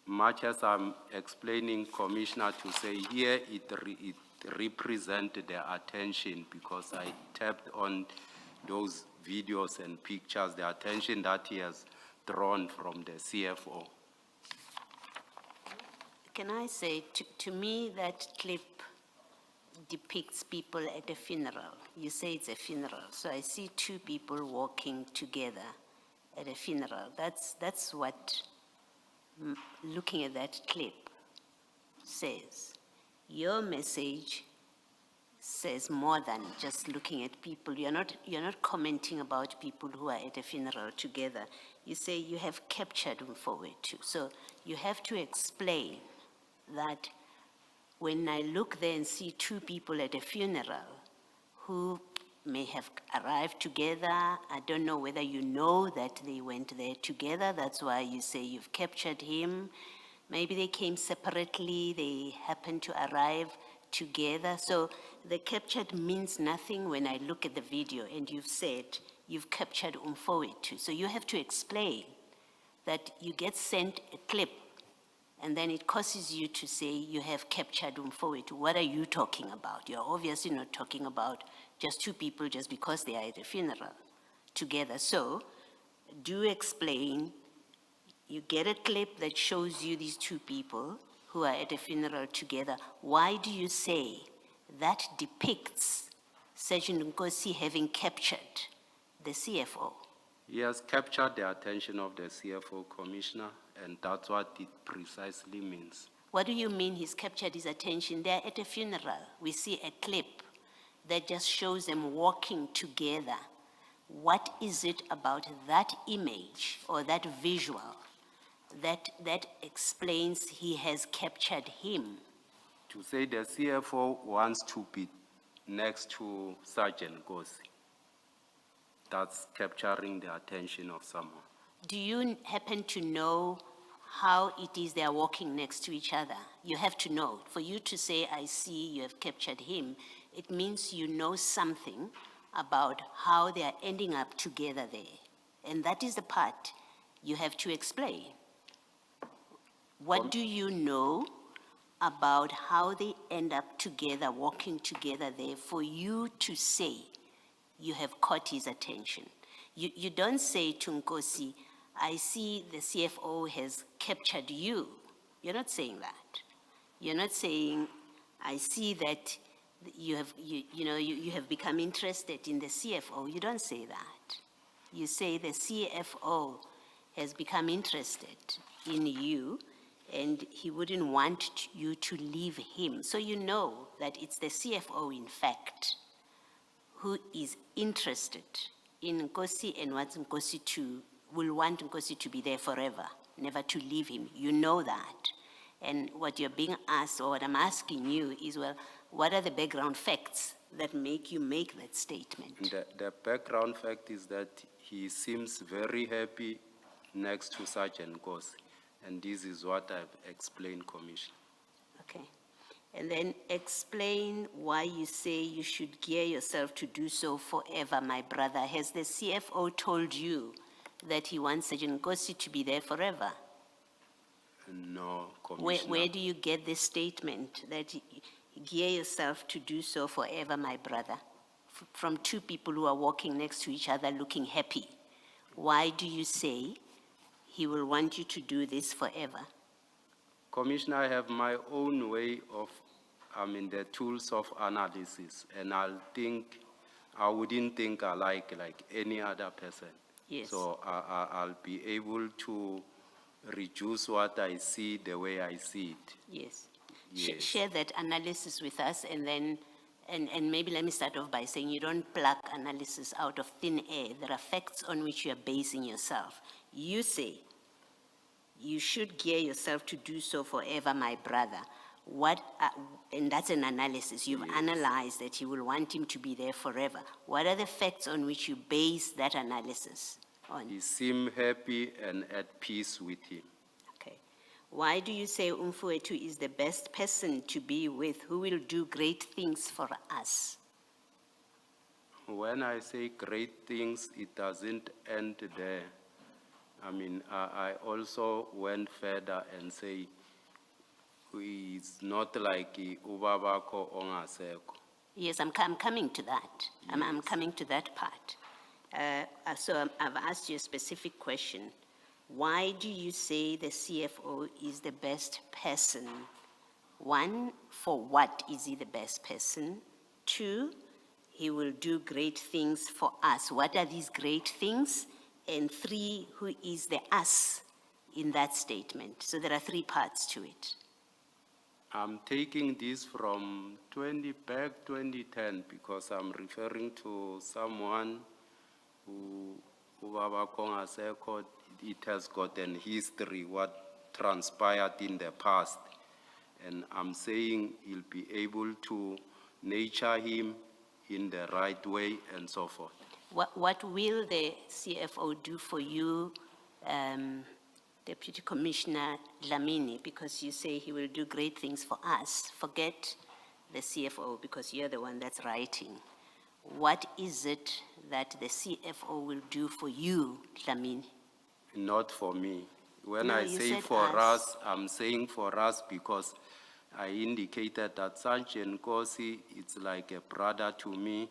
Much as I'm explaining, Commissioner, to say here it represents the attention, because I tapped on those videos and pictures, the attention that he has drawn from the CFO. Can I say, to me, that clip depicts people at a funeral. You say it's a funeral, so I see two people walking together at a funeral. That's what looking at that clip says. Your message says more than just looking at people. You're not commenting about people who are at a funeral together. You say you have captured Umfowethu. So you have to explain that when I look there and see two people at a funeral who may have arrived together, I don't know whether you know that they went there together, that's why you say you've captured him. Maybe they came separately, they happened to arrive together. So the captured means nothing when I look at the video and you've said you've captured Umfowethu. So you have to explain that you get sent a clip and then it causes you to say you have captured Umfowethu. What are you talking about? You're obviously not talking about just two people just because they are at a funeral together. So do explain. You get a clip that shows you these two people who are at a funeral together. Why do you say that depicts Sergeant Nkosi having captured the CFO? He has captured the attention of the CFO commissioner, and that's what it precisely means. What do you mean he's captured his attention? They're at a funeral. We see a clip that just shows them walking together. What is it about that image or that visual that explains he has captured him? To say the CFO wants to be next to Sergeant Nkosi, that's capturing the attention of someone. Do you happen to know how it is they are walking next to each other? You have to know. For you to say, I see you have captured him, it means you know something about how they are ending up together there. And that is the part you have to explain. What do you know about how they end up together, walking together there, for you to say you have caught his attention? You don't say to Nkosi, I see the CFO has captured you. You're not saying that. You're not saying, I see that you have become interested in the CFO. You don't say that. You say the CFO has become interested in you and he wouldn't want you to leave him. So you know that it's the CFO, in fact, who is interested in Nkosi and wants Nkosi to, will want Nkosi to be there forever, never to leave him. You know that. And what you're being asked, or what I'm asking you is, well, what are the background facts that make you make that statement? The background fact is that he seems very happy next to Sergeant Nkosi. And this is what I've explained, Commissioner. Okay. And then explain why you say you should gear yourself to do so forever, my brother. Has the CFO told you that he wants Sergeant Nkosi to be there forever? No, Commissioner. Where do you get this statement that gear yourself to do so forever, my brother? From two people who are walking next to each other looking happy. Why do you say he will want you to do this forever? Commissioner, I have my own way of, the tools of analysis, and I wouldn't think like any other person. Yes. So I'll be able to reduce what I see the way I see it. Yes. Yes. Share that analysis with us, and then, and maybe let me start off by saying you don't pluck analysis out of thin air. There are facts on which you are basing yourself. You say you should gear yourself to do so forever, my brother. And that's an analysis. You've analyzed that you will want him to be there forever. What are the facts on which you base that analysis on? He seemed happy and at peace with him. Okay. Why do you say Umfowethu is the best person to be with, who will do great things for us? When I say great things, it doesn't end there. I also went further and say, it's not like ubabako ongaseko. Yes, I'm coming to that. I'm coming to that part. So I've asked you a specific question. Why do you say the CFO is the best person? One, for what is he the best person? Two, he will do great things for us. What are these great things? And three, who is the us in that statement? So there are three parts to it. I'm taking this from 2010 because I'm referring to someone who Baba Konga said it has got an history, what transpired in the past. And I'm saying he'll be able to nurture him in the right way and so forth. What will the CFO do for you, Deputy Commissioner Dlamini, because you say he will do great things for us? Forget the CFO because you're the one that's writing. What is it that the CFO will do for you, Dlamini? Not for me. When No, I you say said for us. us, I'm saying for us because I indicated that Sergeant Nkosi, it's like a brother to me.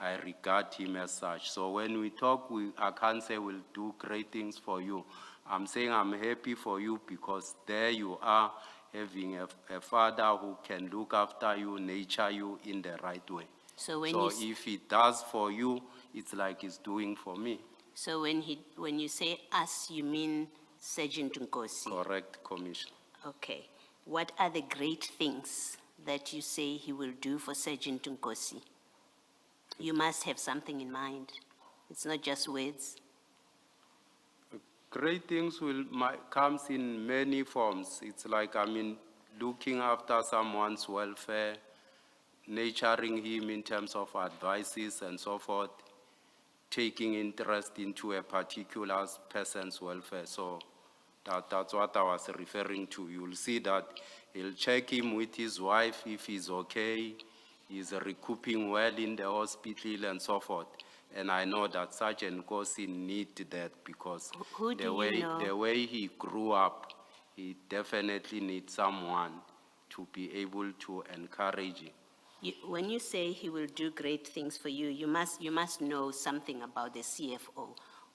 I regard him as such. So when we talk, I can't say we'll do great things for you. I'm saying I'm happy for you because there you are having a father who can look after you, nurture you in the right way. So when So you if he does for you, it's like he's doing for me. So when you say us, you mean Sergeant Nkosi? Correct, Commissioner. Okay. What are the great things that you say he will do for Sergeant Nkosi? You must have something in mind. It's not just words. Great things comes in many forms. It's like, looking after someone's welfare, nurturing him in terms of advices and so forth, taking interest into a particular person's welfare. So that's what I was referring to. You'll see that he'll check him with his wife if he's okay, he's recouping well in the hospital and so forth. And I know that Sergeant Nkosi needs that because Who do you know? the way he grew up, he definitely needs someone to be able to encourage him. When you say he will do great things for you, you must know something about the CFO.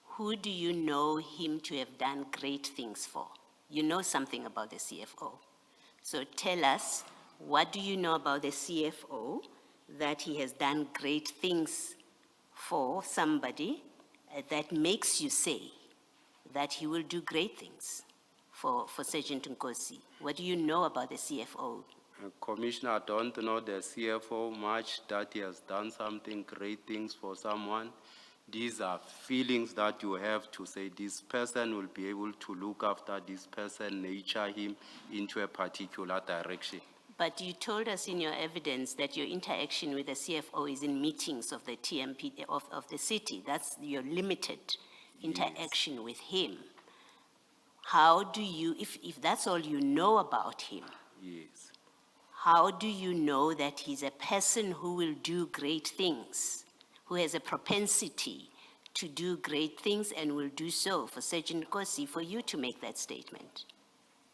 Who do you know him to have done great things for? You know something about the CFO. So tell us, what do you know about the CFO that he has done great things for somebody that makes you say that he will do great things for Sergeant Nkosi? What do you know about the CFO? Commissioner, I don't know the CFO much that he has done something great things for someone. These are feelings that you have to say this person will be able to look after this person, nurture him into a particular direction. But you told us in your evidence that your interaction with the CFO is in meetings of the TMP of the city. That's your limited interaction with him. How do you, if that's all you know about him, Yes. how do you know that he's a person who will do great things, who has a propensity to do great things and will do so for Sergeant Nkosi, for you to make that statement?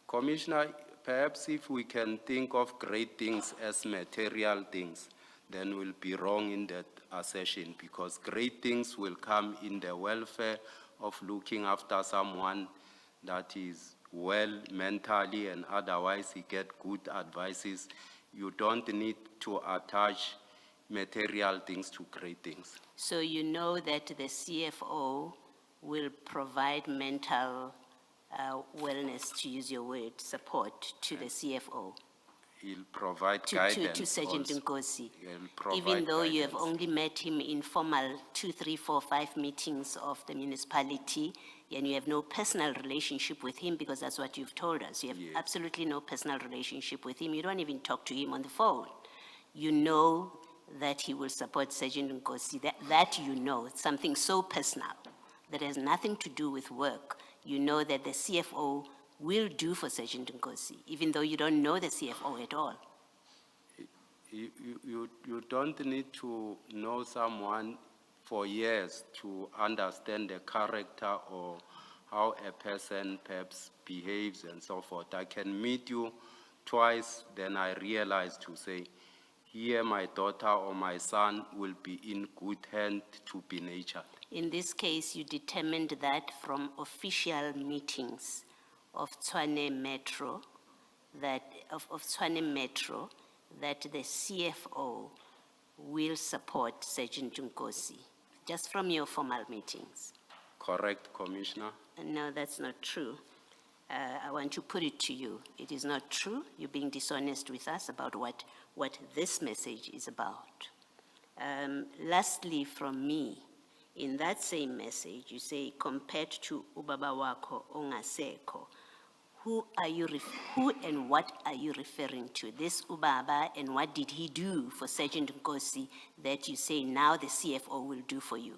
Commissioner, perhaps if we can think of great things as material things, then we'll be wrong in that assertion because great things will come in the welfare of looking after someone that is well mentally and otherwise he get good advices. You don't need to attach material things to great things. So you know that the CFO will provide mental wellness, to use your word, support to the CFO, He'll provide to guidance. Sergeant also. Nkosi. He'll provide Even though you have guidance. only met him in formal 2, 3, 4, 5 meetings of the municipality, and you have no personal relationship with him because that's what you've told us. You have Yes. absolutely no personal relationship with him. You don't even talk to him on the phone. You know that he will support Sergeant Nkosi. That you know, it's something so personal that has nothing to do with work. You know that the CFO will do for Sergeant Nkosi, even though you don't know the CFO at all. You don't need to know someone for years to understand the character or how a person perhaps behaves and so forth. I can meet you twice, then I realize to say, here my daughter or my son will be in good hands to be nurtured. In this case, you determined that from official meetings of Tshwane Metro, that the CFO will support Sergeant Nkosi, just from your formal meetings. Correct, Commissioner? No, that's not true. I want to put it to you. It is not true. You're being dishonest with us about what this message is about. Lastly, from me, in that same message, you say, compared to ubaba wako ongaseko, who and what are you referring to? This ubaba, and what did he do for Sergeant Nkosi that you say now the CFO will do for you?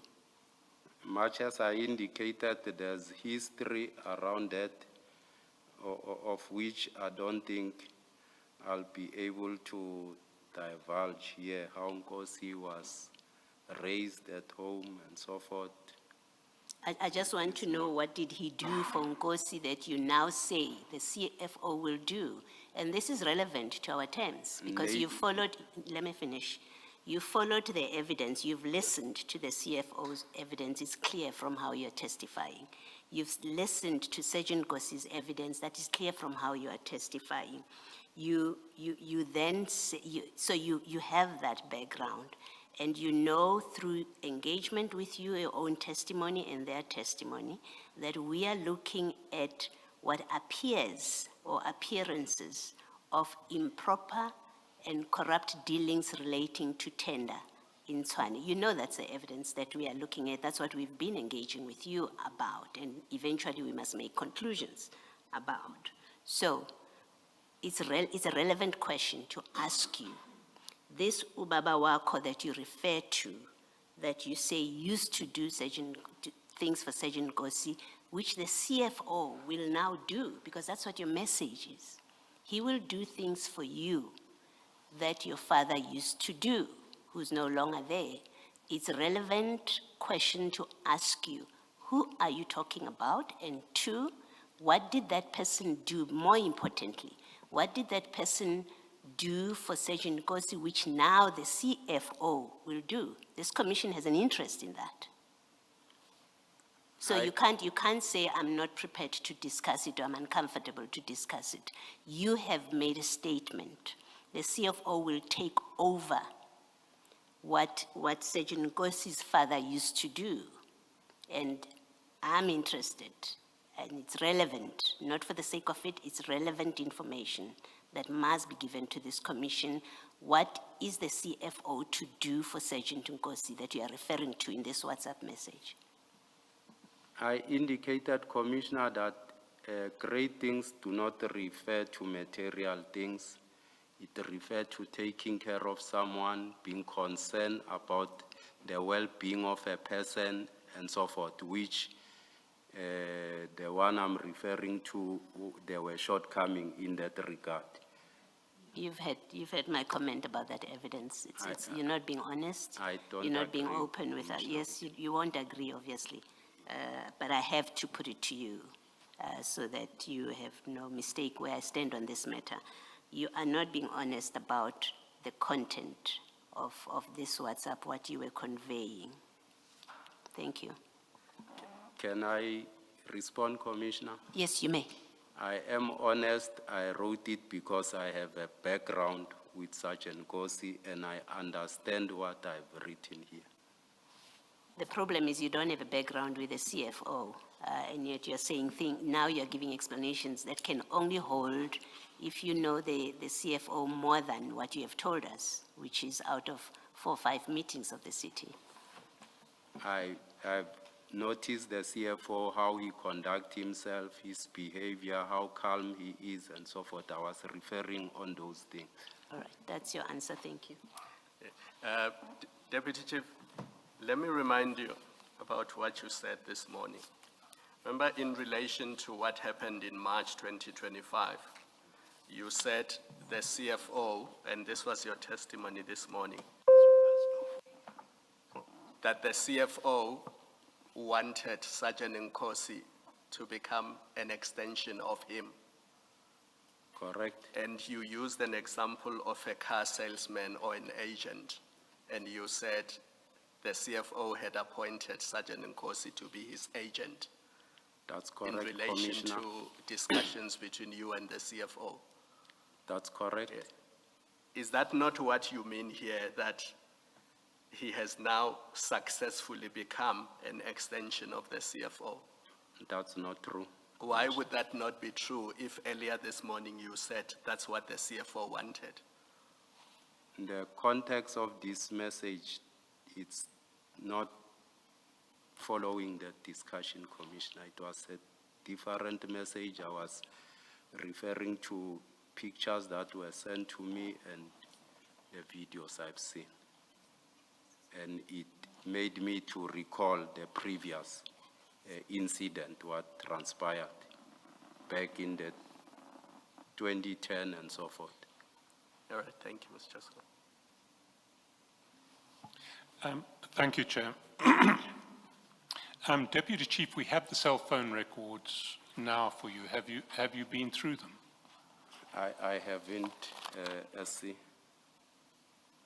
Much as I indicated, there's history around that, of which I don't think I'll be able to divulge here, how Nkosi was raised at home and so forth. I just want to know, what did he do for Nkosi that you now say the CFO will do? And this is relevant to our terms, because you followed, let me finish. You followed the evidence, you've listened to the CFO's evidence, it's clear from how you're testifying. You've listened to Sergeant Nkosi's evidence, that is clear from how you are testifying. You then say, so you have that background, and you know through engagement with you, your own testimony and their testimony, that we are looking at what appears or appearances of improper and corrupt dealings relating to tender in Tshwane. You know that's the evidence that we are looking at. That's what we've been engaging with you about, and eventually we must make conclusions about. So it's a relevant question to ask you. This ubaba wako that you refer to, that you say used to do things for Sergeant Nkosi, which the CFO will now do, because that's what your message is. He will do things for you that your father used to do, who's no longer there. It's a relevant question to ask you, who are you talking about? And two, what did that person do? More importantly, what did that person do for Sergeant Nkosi, which now the CFO will do? This commission has an interest in that. So you can't say, I'm not prepared to discuss it, or I'm uncomfortable to discuss it. You have made a statement. The CFO will take over what Sergeant Nkosi's father used to do. And I'm interested, and it's relevant, not for the sake of it, it's relevant information that must be given to this commission. What is the CFO to do for Sergeant Nkosi that you are referring to in this WhatsApp message? I indicated, Commissioner, that great things do not refer to material things. It refers to taking care of someone, being concerned about the well-being of a person, and so forth, which the one I'm referring to, there were shortcomings in that regard. You've had my comment about that evidence. You're not being honest. I don't You're not being agree. open with that. Yes, you won't agree, obviously. But I have to put it to you so that you have no mistake where I stand on this matter. You are not being honest about the content of this WhatsApp, what you were conveying. Thank you. Can I respond, Commissioner? Yes, you may. I am honest. I wrote it because I have a background with Sergeant Nkosi, and I understand what I've written here. The problem is you don't have a background with the CFO, and yet you're saying now you're giving explanations that can only hold if you know the CFO more than what you have told us, which is out of 4 or 5 meetings of the city. I've noticed the CFO, how he conducts himself, his behavior, how calm he is, and so forth. I was referring on those things. All right, that's your answer. Thank you. Deputy Chief, let me remind you about what you said this morning. Remember, in relation to what happened in March 2025, you said the CFO, and this was your testimony this morning, that the CFO wanted Sergeant Nkosi to become an extension of him. Correct. And you used an example of a car salesman or an agent, and you said the CFO had appointed Sergeant Nkosi to be his agent. That's correct, in relation Commissioner. to discussions between you and the CFO. That's correct. Is that not what you mean here, that he has now successfully become an extension of the CFO? That's not true. Why would that not be true if earlier this morning you said that's what the CFO wanted? The context of this message, it's not following the discussion, Commissioner. It was a different message. I was referring to pictures that were sent to me and the videos I've seen. And it made me to recall the previous incident, what transpired back in the 2010 and so forth. All right, thank you, Mr. Chair. Thank you, Chair. Deputy Chief, we have the cell phone records now for you. Have you been through them? I haven't, SC,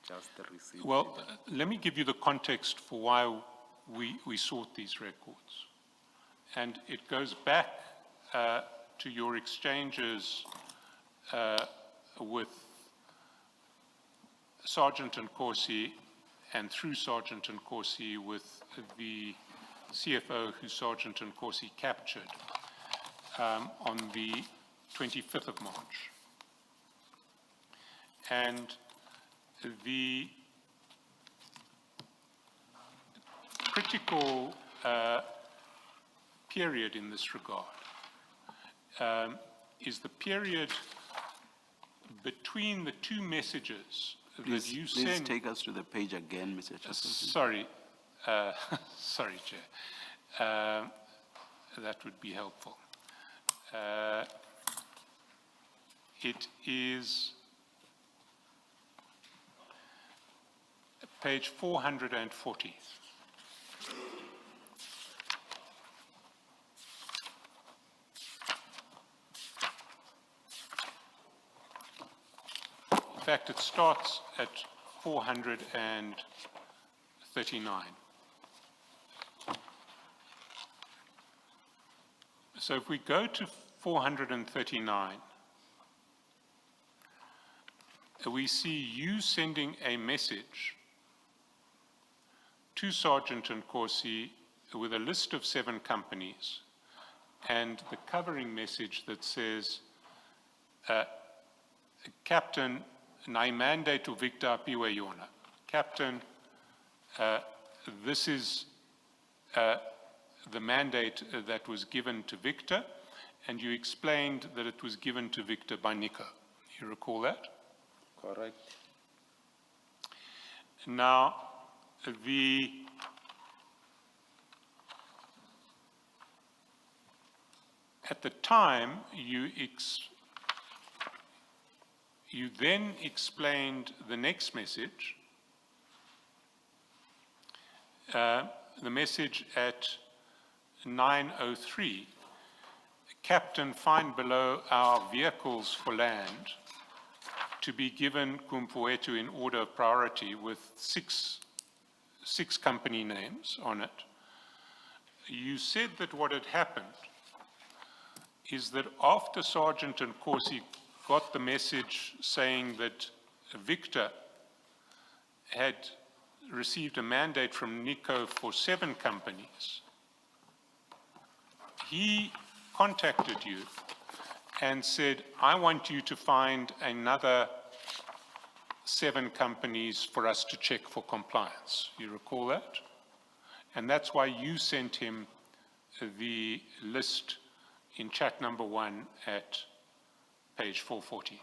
just received. Well, let me give you the context for why we sought these records. And it goes back to your exchanges with Sergeant Nkosi and through Sergeant Nkosi with the CFO who Sergeant Nkosi captured on the 25th of March. And the critical period in this regard is the period between the two messages that you send. Please take us to the page again, Mr. Chairperson. Sorry, sorry, Chair. That would be helpful. It is page 440. In fact, it starts at 439. So if we go to 439, we see you sending a message to Sergeant Nkosi with a list of 7 companies and the covering message that says, Captain, nai mandate to Victor apiwe yona. Captain, this is the mandate that was given to Victor, and you explained that it was given to Victor by Nico. You recall that? Correct. Now, at the time, you then explained the next message, the message at 9:03, Captain, find below our vehicles for land to be given Kumpuetu in order of priority with six company names on it. You said that what had happened is that after Sergeant Nkosi got the message saying that Victor had received a mandate from Nico for 7 companies, he contacted you and said, I want you to find another 7 companies for us to check for compliance. You recall that? And that's why you sent him the list in chat number 1 at page 440.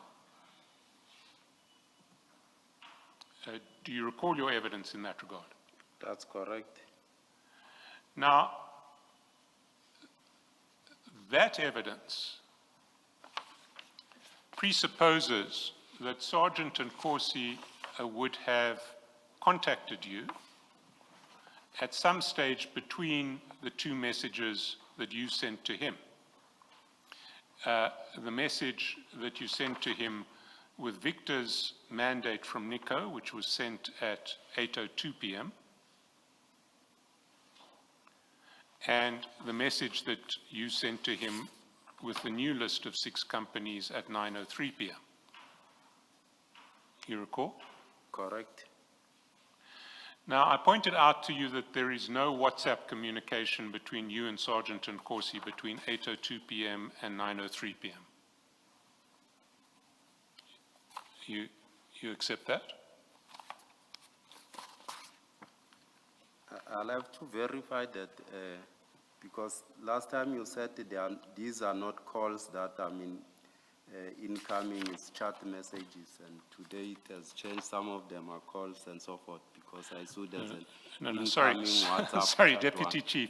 Do you recall your evidence in that regard? That's correct. Now, that evidence presupposes that Sergeant Nkosi would have contacted you at some stage between the 2 messages that you sent to him. The message that you sent to him with Victor's mandate from Nico, which was sent at 8:02 p.m., and the message that you sent to him with the new list of 6 companies at 9:03 p.m. You recall? Correct. Now, I pointed out to you that there is no WhatsApp communication between you and Sergeant Nkosi between 8:02 p.m. and 9:03 p.m. You accept that? I'll have to verify that because last time you said that these are not calls that incoming, it's chat messages, and today it has changed. Some of them are calls and so forth because I saw there's an incoming sorry, WhatsApp. sorry, chat Deputy one. Chief.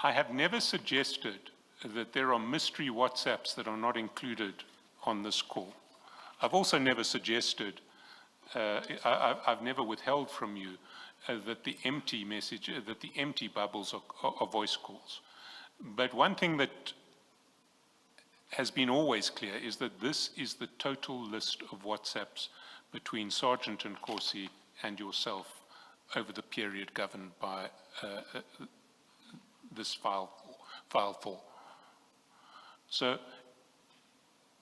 I have never suggested that there are mystery WhatsApps that are not included on this call. I've also never suggested, I've never withheld from you that the empty message, that the empty bubbles are voice calls. But one thing that has been always clear is that this is the total list of WhatsApps between Sergeant Nkosi and yourself over the period governed by this file 4. So,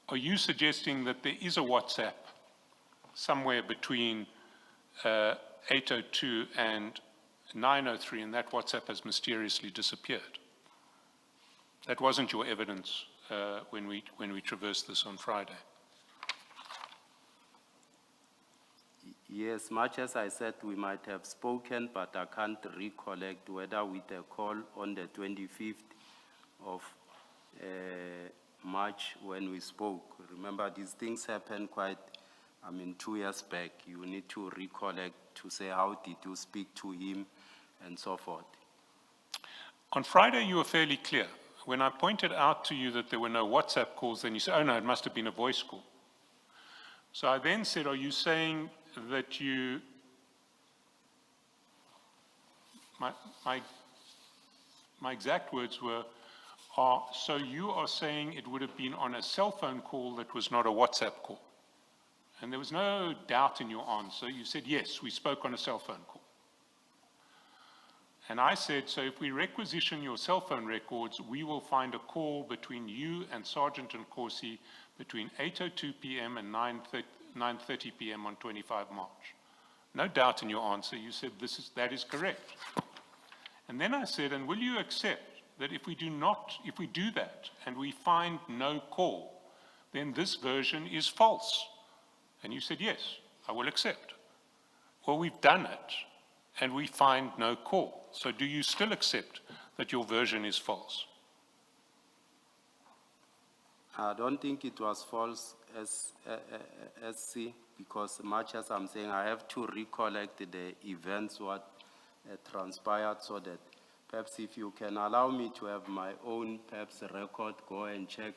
are you suggesting that there is a WhatsApp somewhere between 8:02 and 9:03 and that WhatsApp has mysteriously disappeared? That wasn't your evidence when we traversed this on Friday. Yes, much as I said we might have spoken, but I can't recollect whether with a call on the 25th of March when we spoke. Remember, these things happened quite, 2 years back. You need to recollect to say how did you speak to him and so forth. On Friday, you were fairly clear. When I pointed out to you that there were no WhatsApp calls, then you said, oh no, it must have been a voice call. So I then said, are you saying that you, my exact words were, so you are saying it would have been on a cell phone call that was not a WhatsApp call? And there was no doubt in your answer. You said, yes, we spoke on a cell phone call. And I said, so if we requisition your cell phone records, we will find a call between you and Sergeant Nkosi between 8:02 p.m. and 9:30 p.m. on 25 March. No doubt in your answer, you said that is correct. And then I said, and will you accept that if we do that and we find no call, then this version is false? And you said, yes, I will accept. Well, we've done it and we find no call. So do you still accept that your version is false? I don't think it was false SC, because much as I'm saying, I have to recollect the events, what transpired, so that perhaps if you can allow me to have my own perhaps record, go and check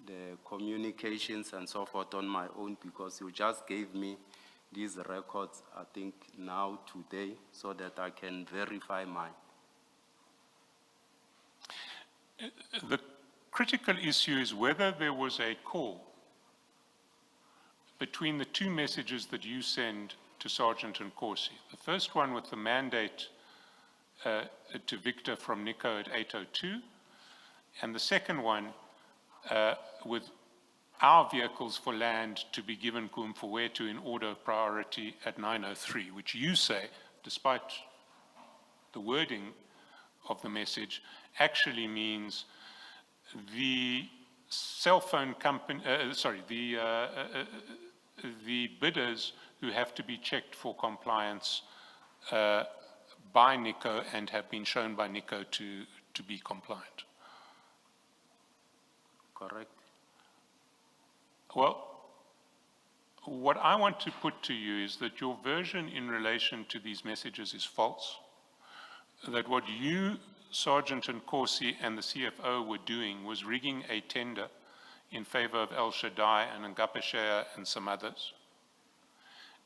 the communications and so forth on my own, because you just gave me these records, I think now, today, so that I can verify mine. The critical issue is whether there was a call between the two messages that you send to Sergeant Nkosi. The first one with the mandate to Victor from Nico at 8:02, and the second one with our vehicles for land to be given Kumfuwetu in order of priority at 9:03, which you say, despite the wording of the message, actually means the cell phone company, the bidders who have to be checked for compliance by Nico and have been shown by Nico to be compliant. Correct. Well, what I want to put to you is that your version in relation to these messages is false, that what you, Sergeant Nkosi, and the CFO were doing was rigging a tender in favor of El Shaddai and Ngapeshea and some others,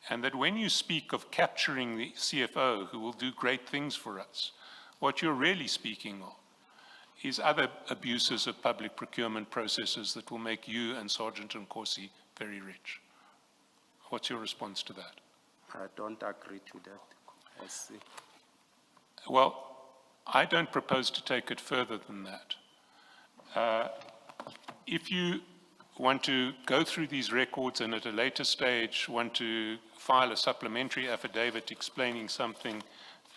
and that when you speak of capturing the CFO who will do great things for us, what you're really speaking of is other abuses of public procurement processes that will make you and Sergeant Nkosi very rich. What's your response to that? I don't agree to that. I see. Well, I don't propose to take it further than that. If you want to go through these records and at a later stage want to file a supplementary affidavit explaining something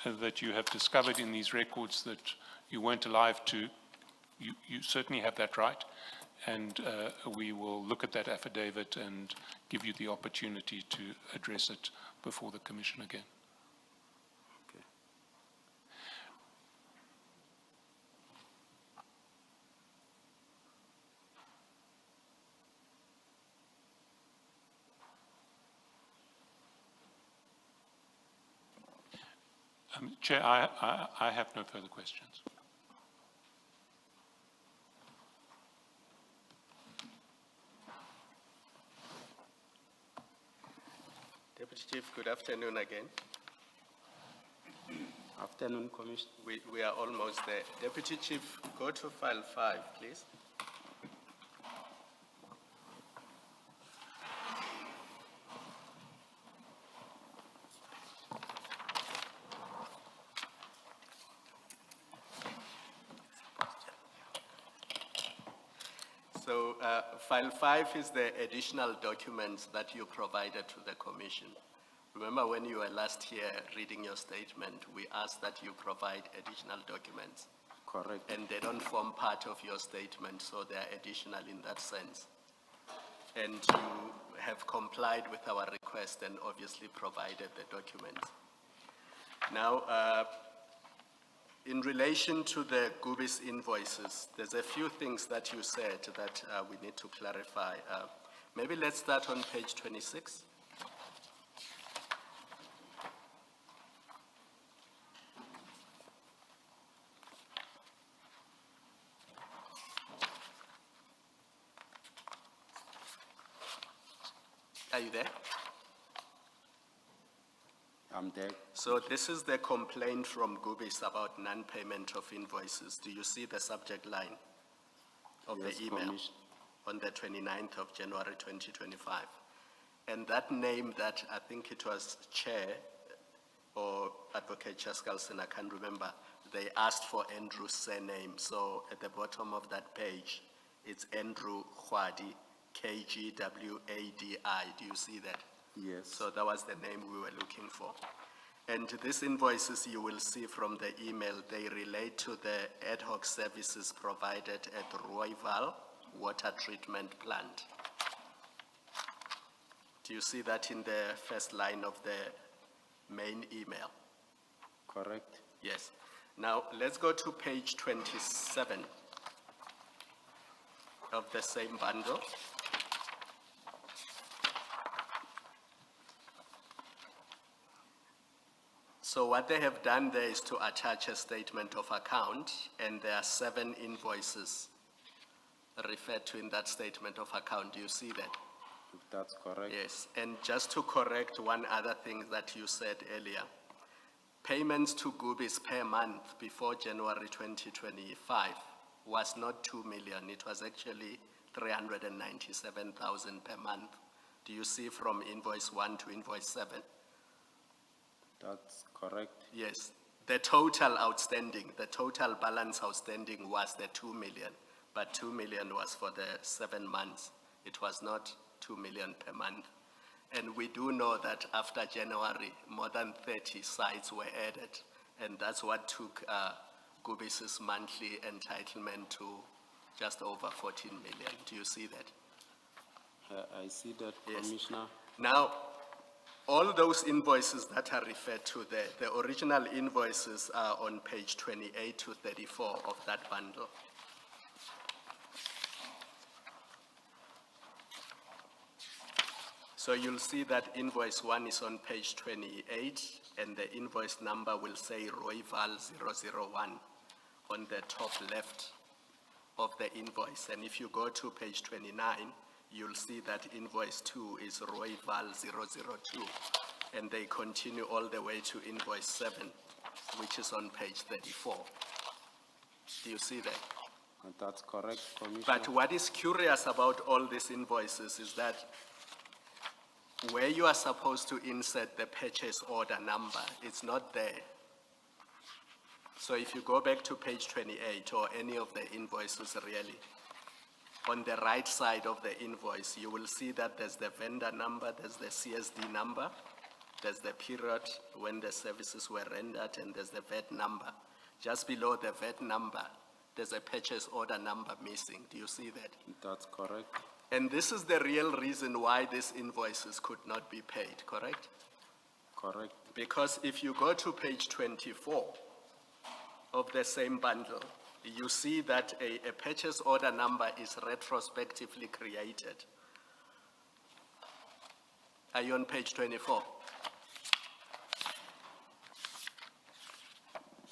that you have discovered in these records that you weren't alive to, you certainly have that right. And we will look at that affidavit and give you the opportunity to address it before the Commission again. Okay. Chair, I have no further questions. Deputy Chief, good afternoon again. Afternoon, Commissioner. We are almost there. Deputy Chief, go to file 5, please. So file 5 is the additional documents that you provided to the Commission. Remember when you were last here reading your statement, we asked that you provide additional documents. Correct. And they don't form part of your statement, so they are additional in that sense. And you have complied with our request and obviously provided the documents. Now, in relation to the Gubis invoices, there's a few things that you said that we need to clarify. Maybe let's start on page 26. Are you there? I'm there. So this is the complaint from Gubis about non-payment of invoices. Do you see the subject line of Yes, the email Commissioner. on the 29th of January 2025? And that name that I think it was Chair or Advocate Chaskalson, I can't remember, they asked for Andrew's surname. So at the bottom of that page, it's Andrew Khwadi, K-G-W-A-D-I. Do you see that? Yes. So that was the name we were looking for. And these invoices you will see from the email, they relate to the ad hoc services provided at Rooival Water Treatment Plant. Do you see that in the first line of the main email? Correct. Yes. Now let's go to page 27 of the same bundle. So what they have done there is to attach a statement of account, and there are 7 invoices referred to in that statement of account. Do you see that? If that's correct. Yes, and just to correct one other thing that you said earlier, payments to Gubis per month before January 2025 was not 2 million, it was actually 397,000 per month. Do you see from invoice 1 to invoice 7? That's correct. Yes, the total outstanding, the total balance outstanding was the 2 million, but 2 million was for the 7 months. It was not 2 million per month. And we do know that after January, more than 30 sites were added, and that's what took Gubis' monthly entitlement to just over 14 million. Do you see that? I see that, Yes. Commissioner. Now, all those invoices that are referred to there, the original invoices are on page 28 to 34 of that bundle. So you'll see that invoice 1 is on page 28, and the invoice number will say Rooival 001 on the top left of the invoice. And if you go to page 29, you'll see that invoice 2 is Rooival 002, and they continue all the way to invoice 7, which is on page 34. Do you see that? That's correct, Commissioner. But what is curious about all these invoices is that where you are supposed to insert the purchase order number, it's not there. So if you go back to page 28 or any of the invoices really, on the right side of the invoice, you will see that there's the vendor number, there's the CSD number, there's the period when the services were rendered, and there's the VAT number. Just below the VAT number, there's a purchase order number missing. Do you see that? That's correct. And this is the real reason why these invoices could not be paid, correct? Correct. Because if you go to page 24 of the same bundle, you see that a purchase order number is retrospectively created. Are you on page 24?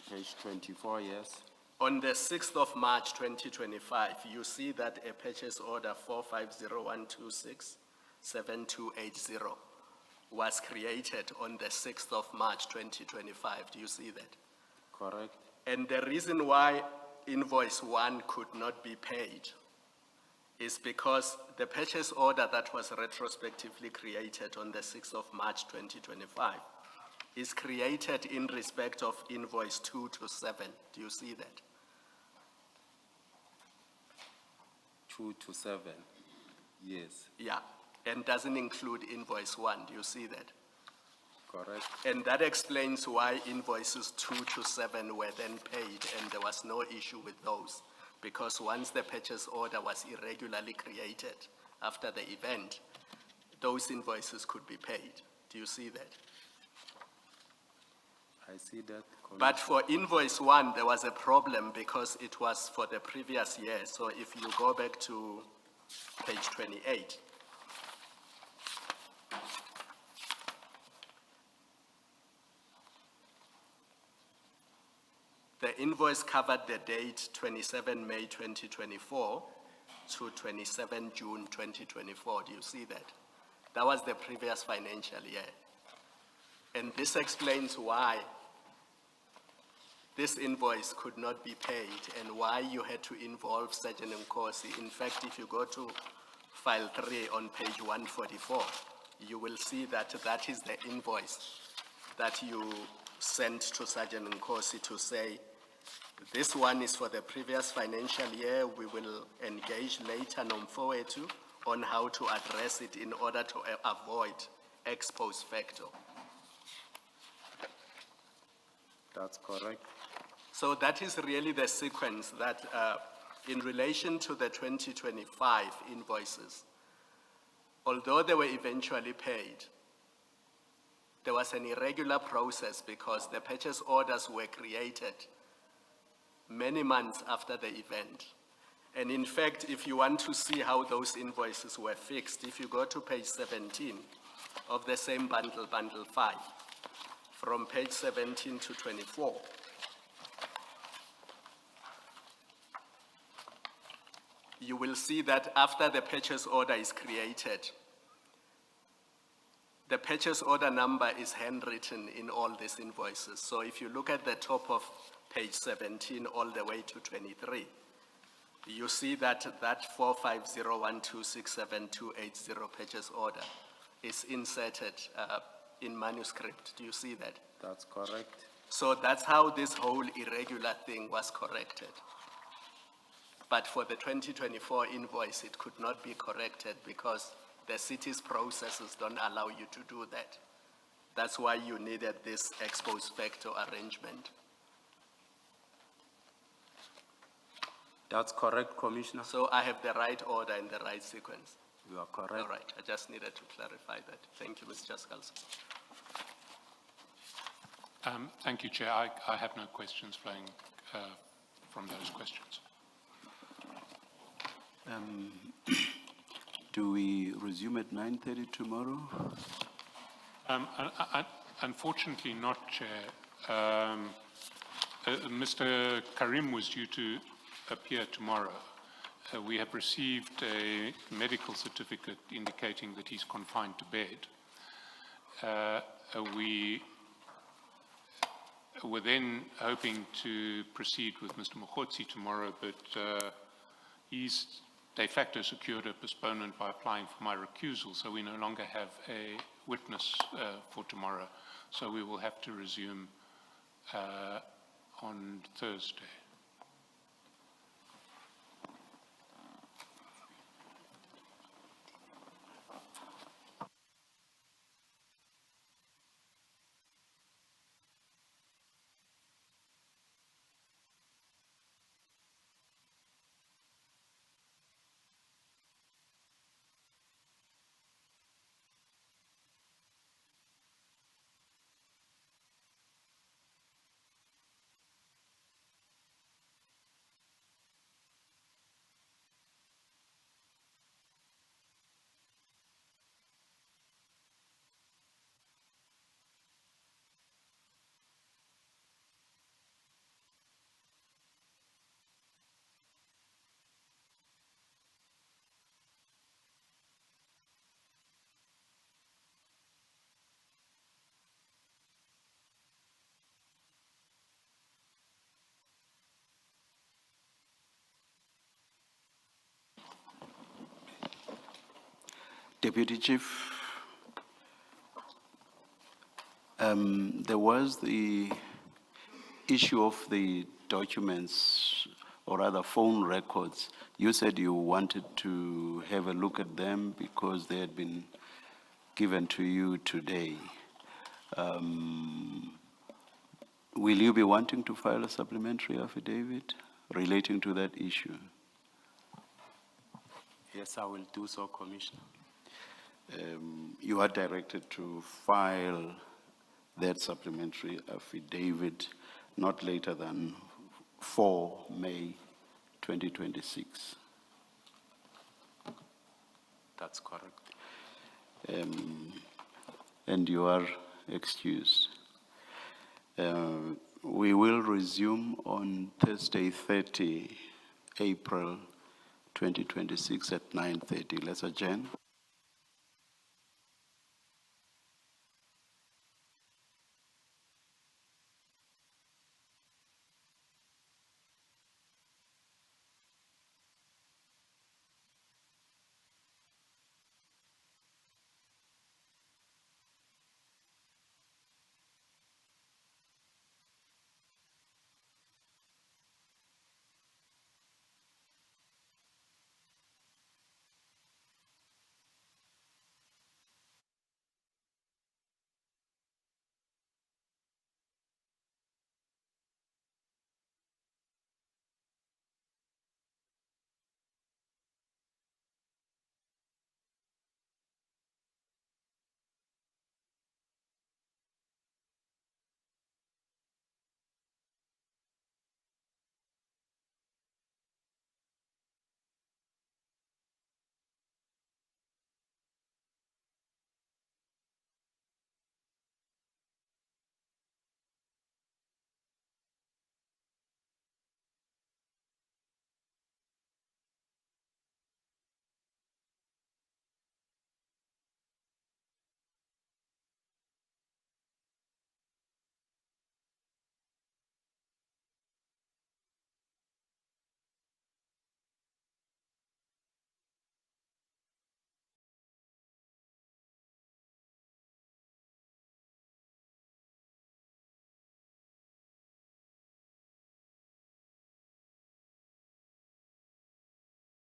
Page 24, yes. On the 6th of March 2025, you see that a purchase order 4501267280 was created on the 6th of March 2025. Do you see that? Correct. And the reason why invoice 1 could not be paid is because the purchase order that was retrospectively created on the 6th of March 2025 is created in respect of invoice 2 to 7. Do you see that? 2 to 7, yes. Yeah, and doesn't include invoice 1. Do you see that? Correct. And that explains why invoices 2 to 7 were then paid, and there was no issue with those, because once the purchase order was irregularly created after the event, those invoices could be paid. Do you see that? I see that. But for invoice 1, there was a problem because it was for the previous year. So if you go back to page 28, the invoice covered the date 27 May 2024 to 27 June 2024. Do you see that? That was the previous financial year. And this explains why this invoice could not be paid and why you had to involve Sergeant Nkosi. In fact, if you go to file 3 on page 144, you will see that that is the invoice that you sent to Sergeant Nkosi to say, this one is for the previous financial year. We will engage later Nomfowethu on how to address it in order to avoid ex post facto. That's correct. So that is really the sequence that in relation to the 2025 invoices, although they were eventually paid, there was an irregular process because the purchase orders were created many months after the event. And in fact, if you want to see how those invoices were fixed, if you go to page 17 of the same bundle, bundle 5, from page 17 to 24, you will see that after the purchase order is created, the purchase order number is handwritten in all these invoices. So if you look at the top of page 17 all the way to 23, you see that that 4501267280 purchase order is inserted in manuscript. Do you see that? That's correct. So that's how this whole irregular thing was corrected. But for the 2024 invoice, it could not be corrected because the city's processes don't allow you to do that. That's why you needed this ex post facto arrangement. That's correct, Commissioner. So I have the right order and the right sequence. You are correct. All right, I just needed to clarify that. Thank you, Mr. Skalsa. Thank you, Chair. I have no questions flowing from those questions. Do we resume at 9:30 tomorrow? Unfortunately not, Chair. Mr. Karim was due to appear tomorrow. We have received a medical certificate indicating that he's confined to bed. We were then hoping to proceed with Mr. Mokgotsi tomorrow, but he's de facto secured a postponement by applying for my recusal, so we no longer have a witness for tomorrow. So we will have to resume on Thursday. Deputy Chief, there was the issue of the documents, or rather phone records. You said you wanted to have a look at them because they had been given to you today. Will you be wanting to file a supplementary affidavit relating to that issue? Yes, I will do so, Commissioner. You are directed to file that supplementary affidavit not later than 4 May 2026. That's correct. And you are excused. We will resume on Thursday, 30 April 2026 at 9:30. Let's adjourn.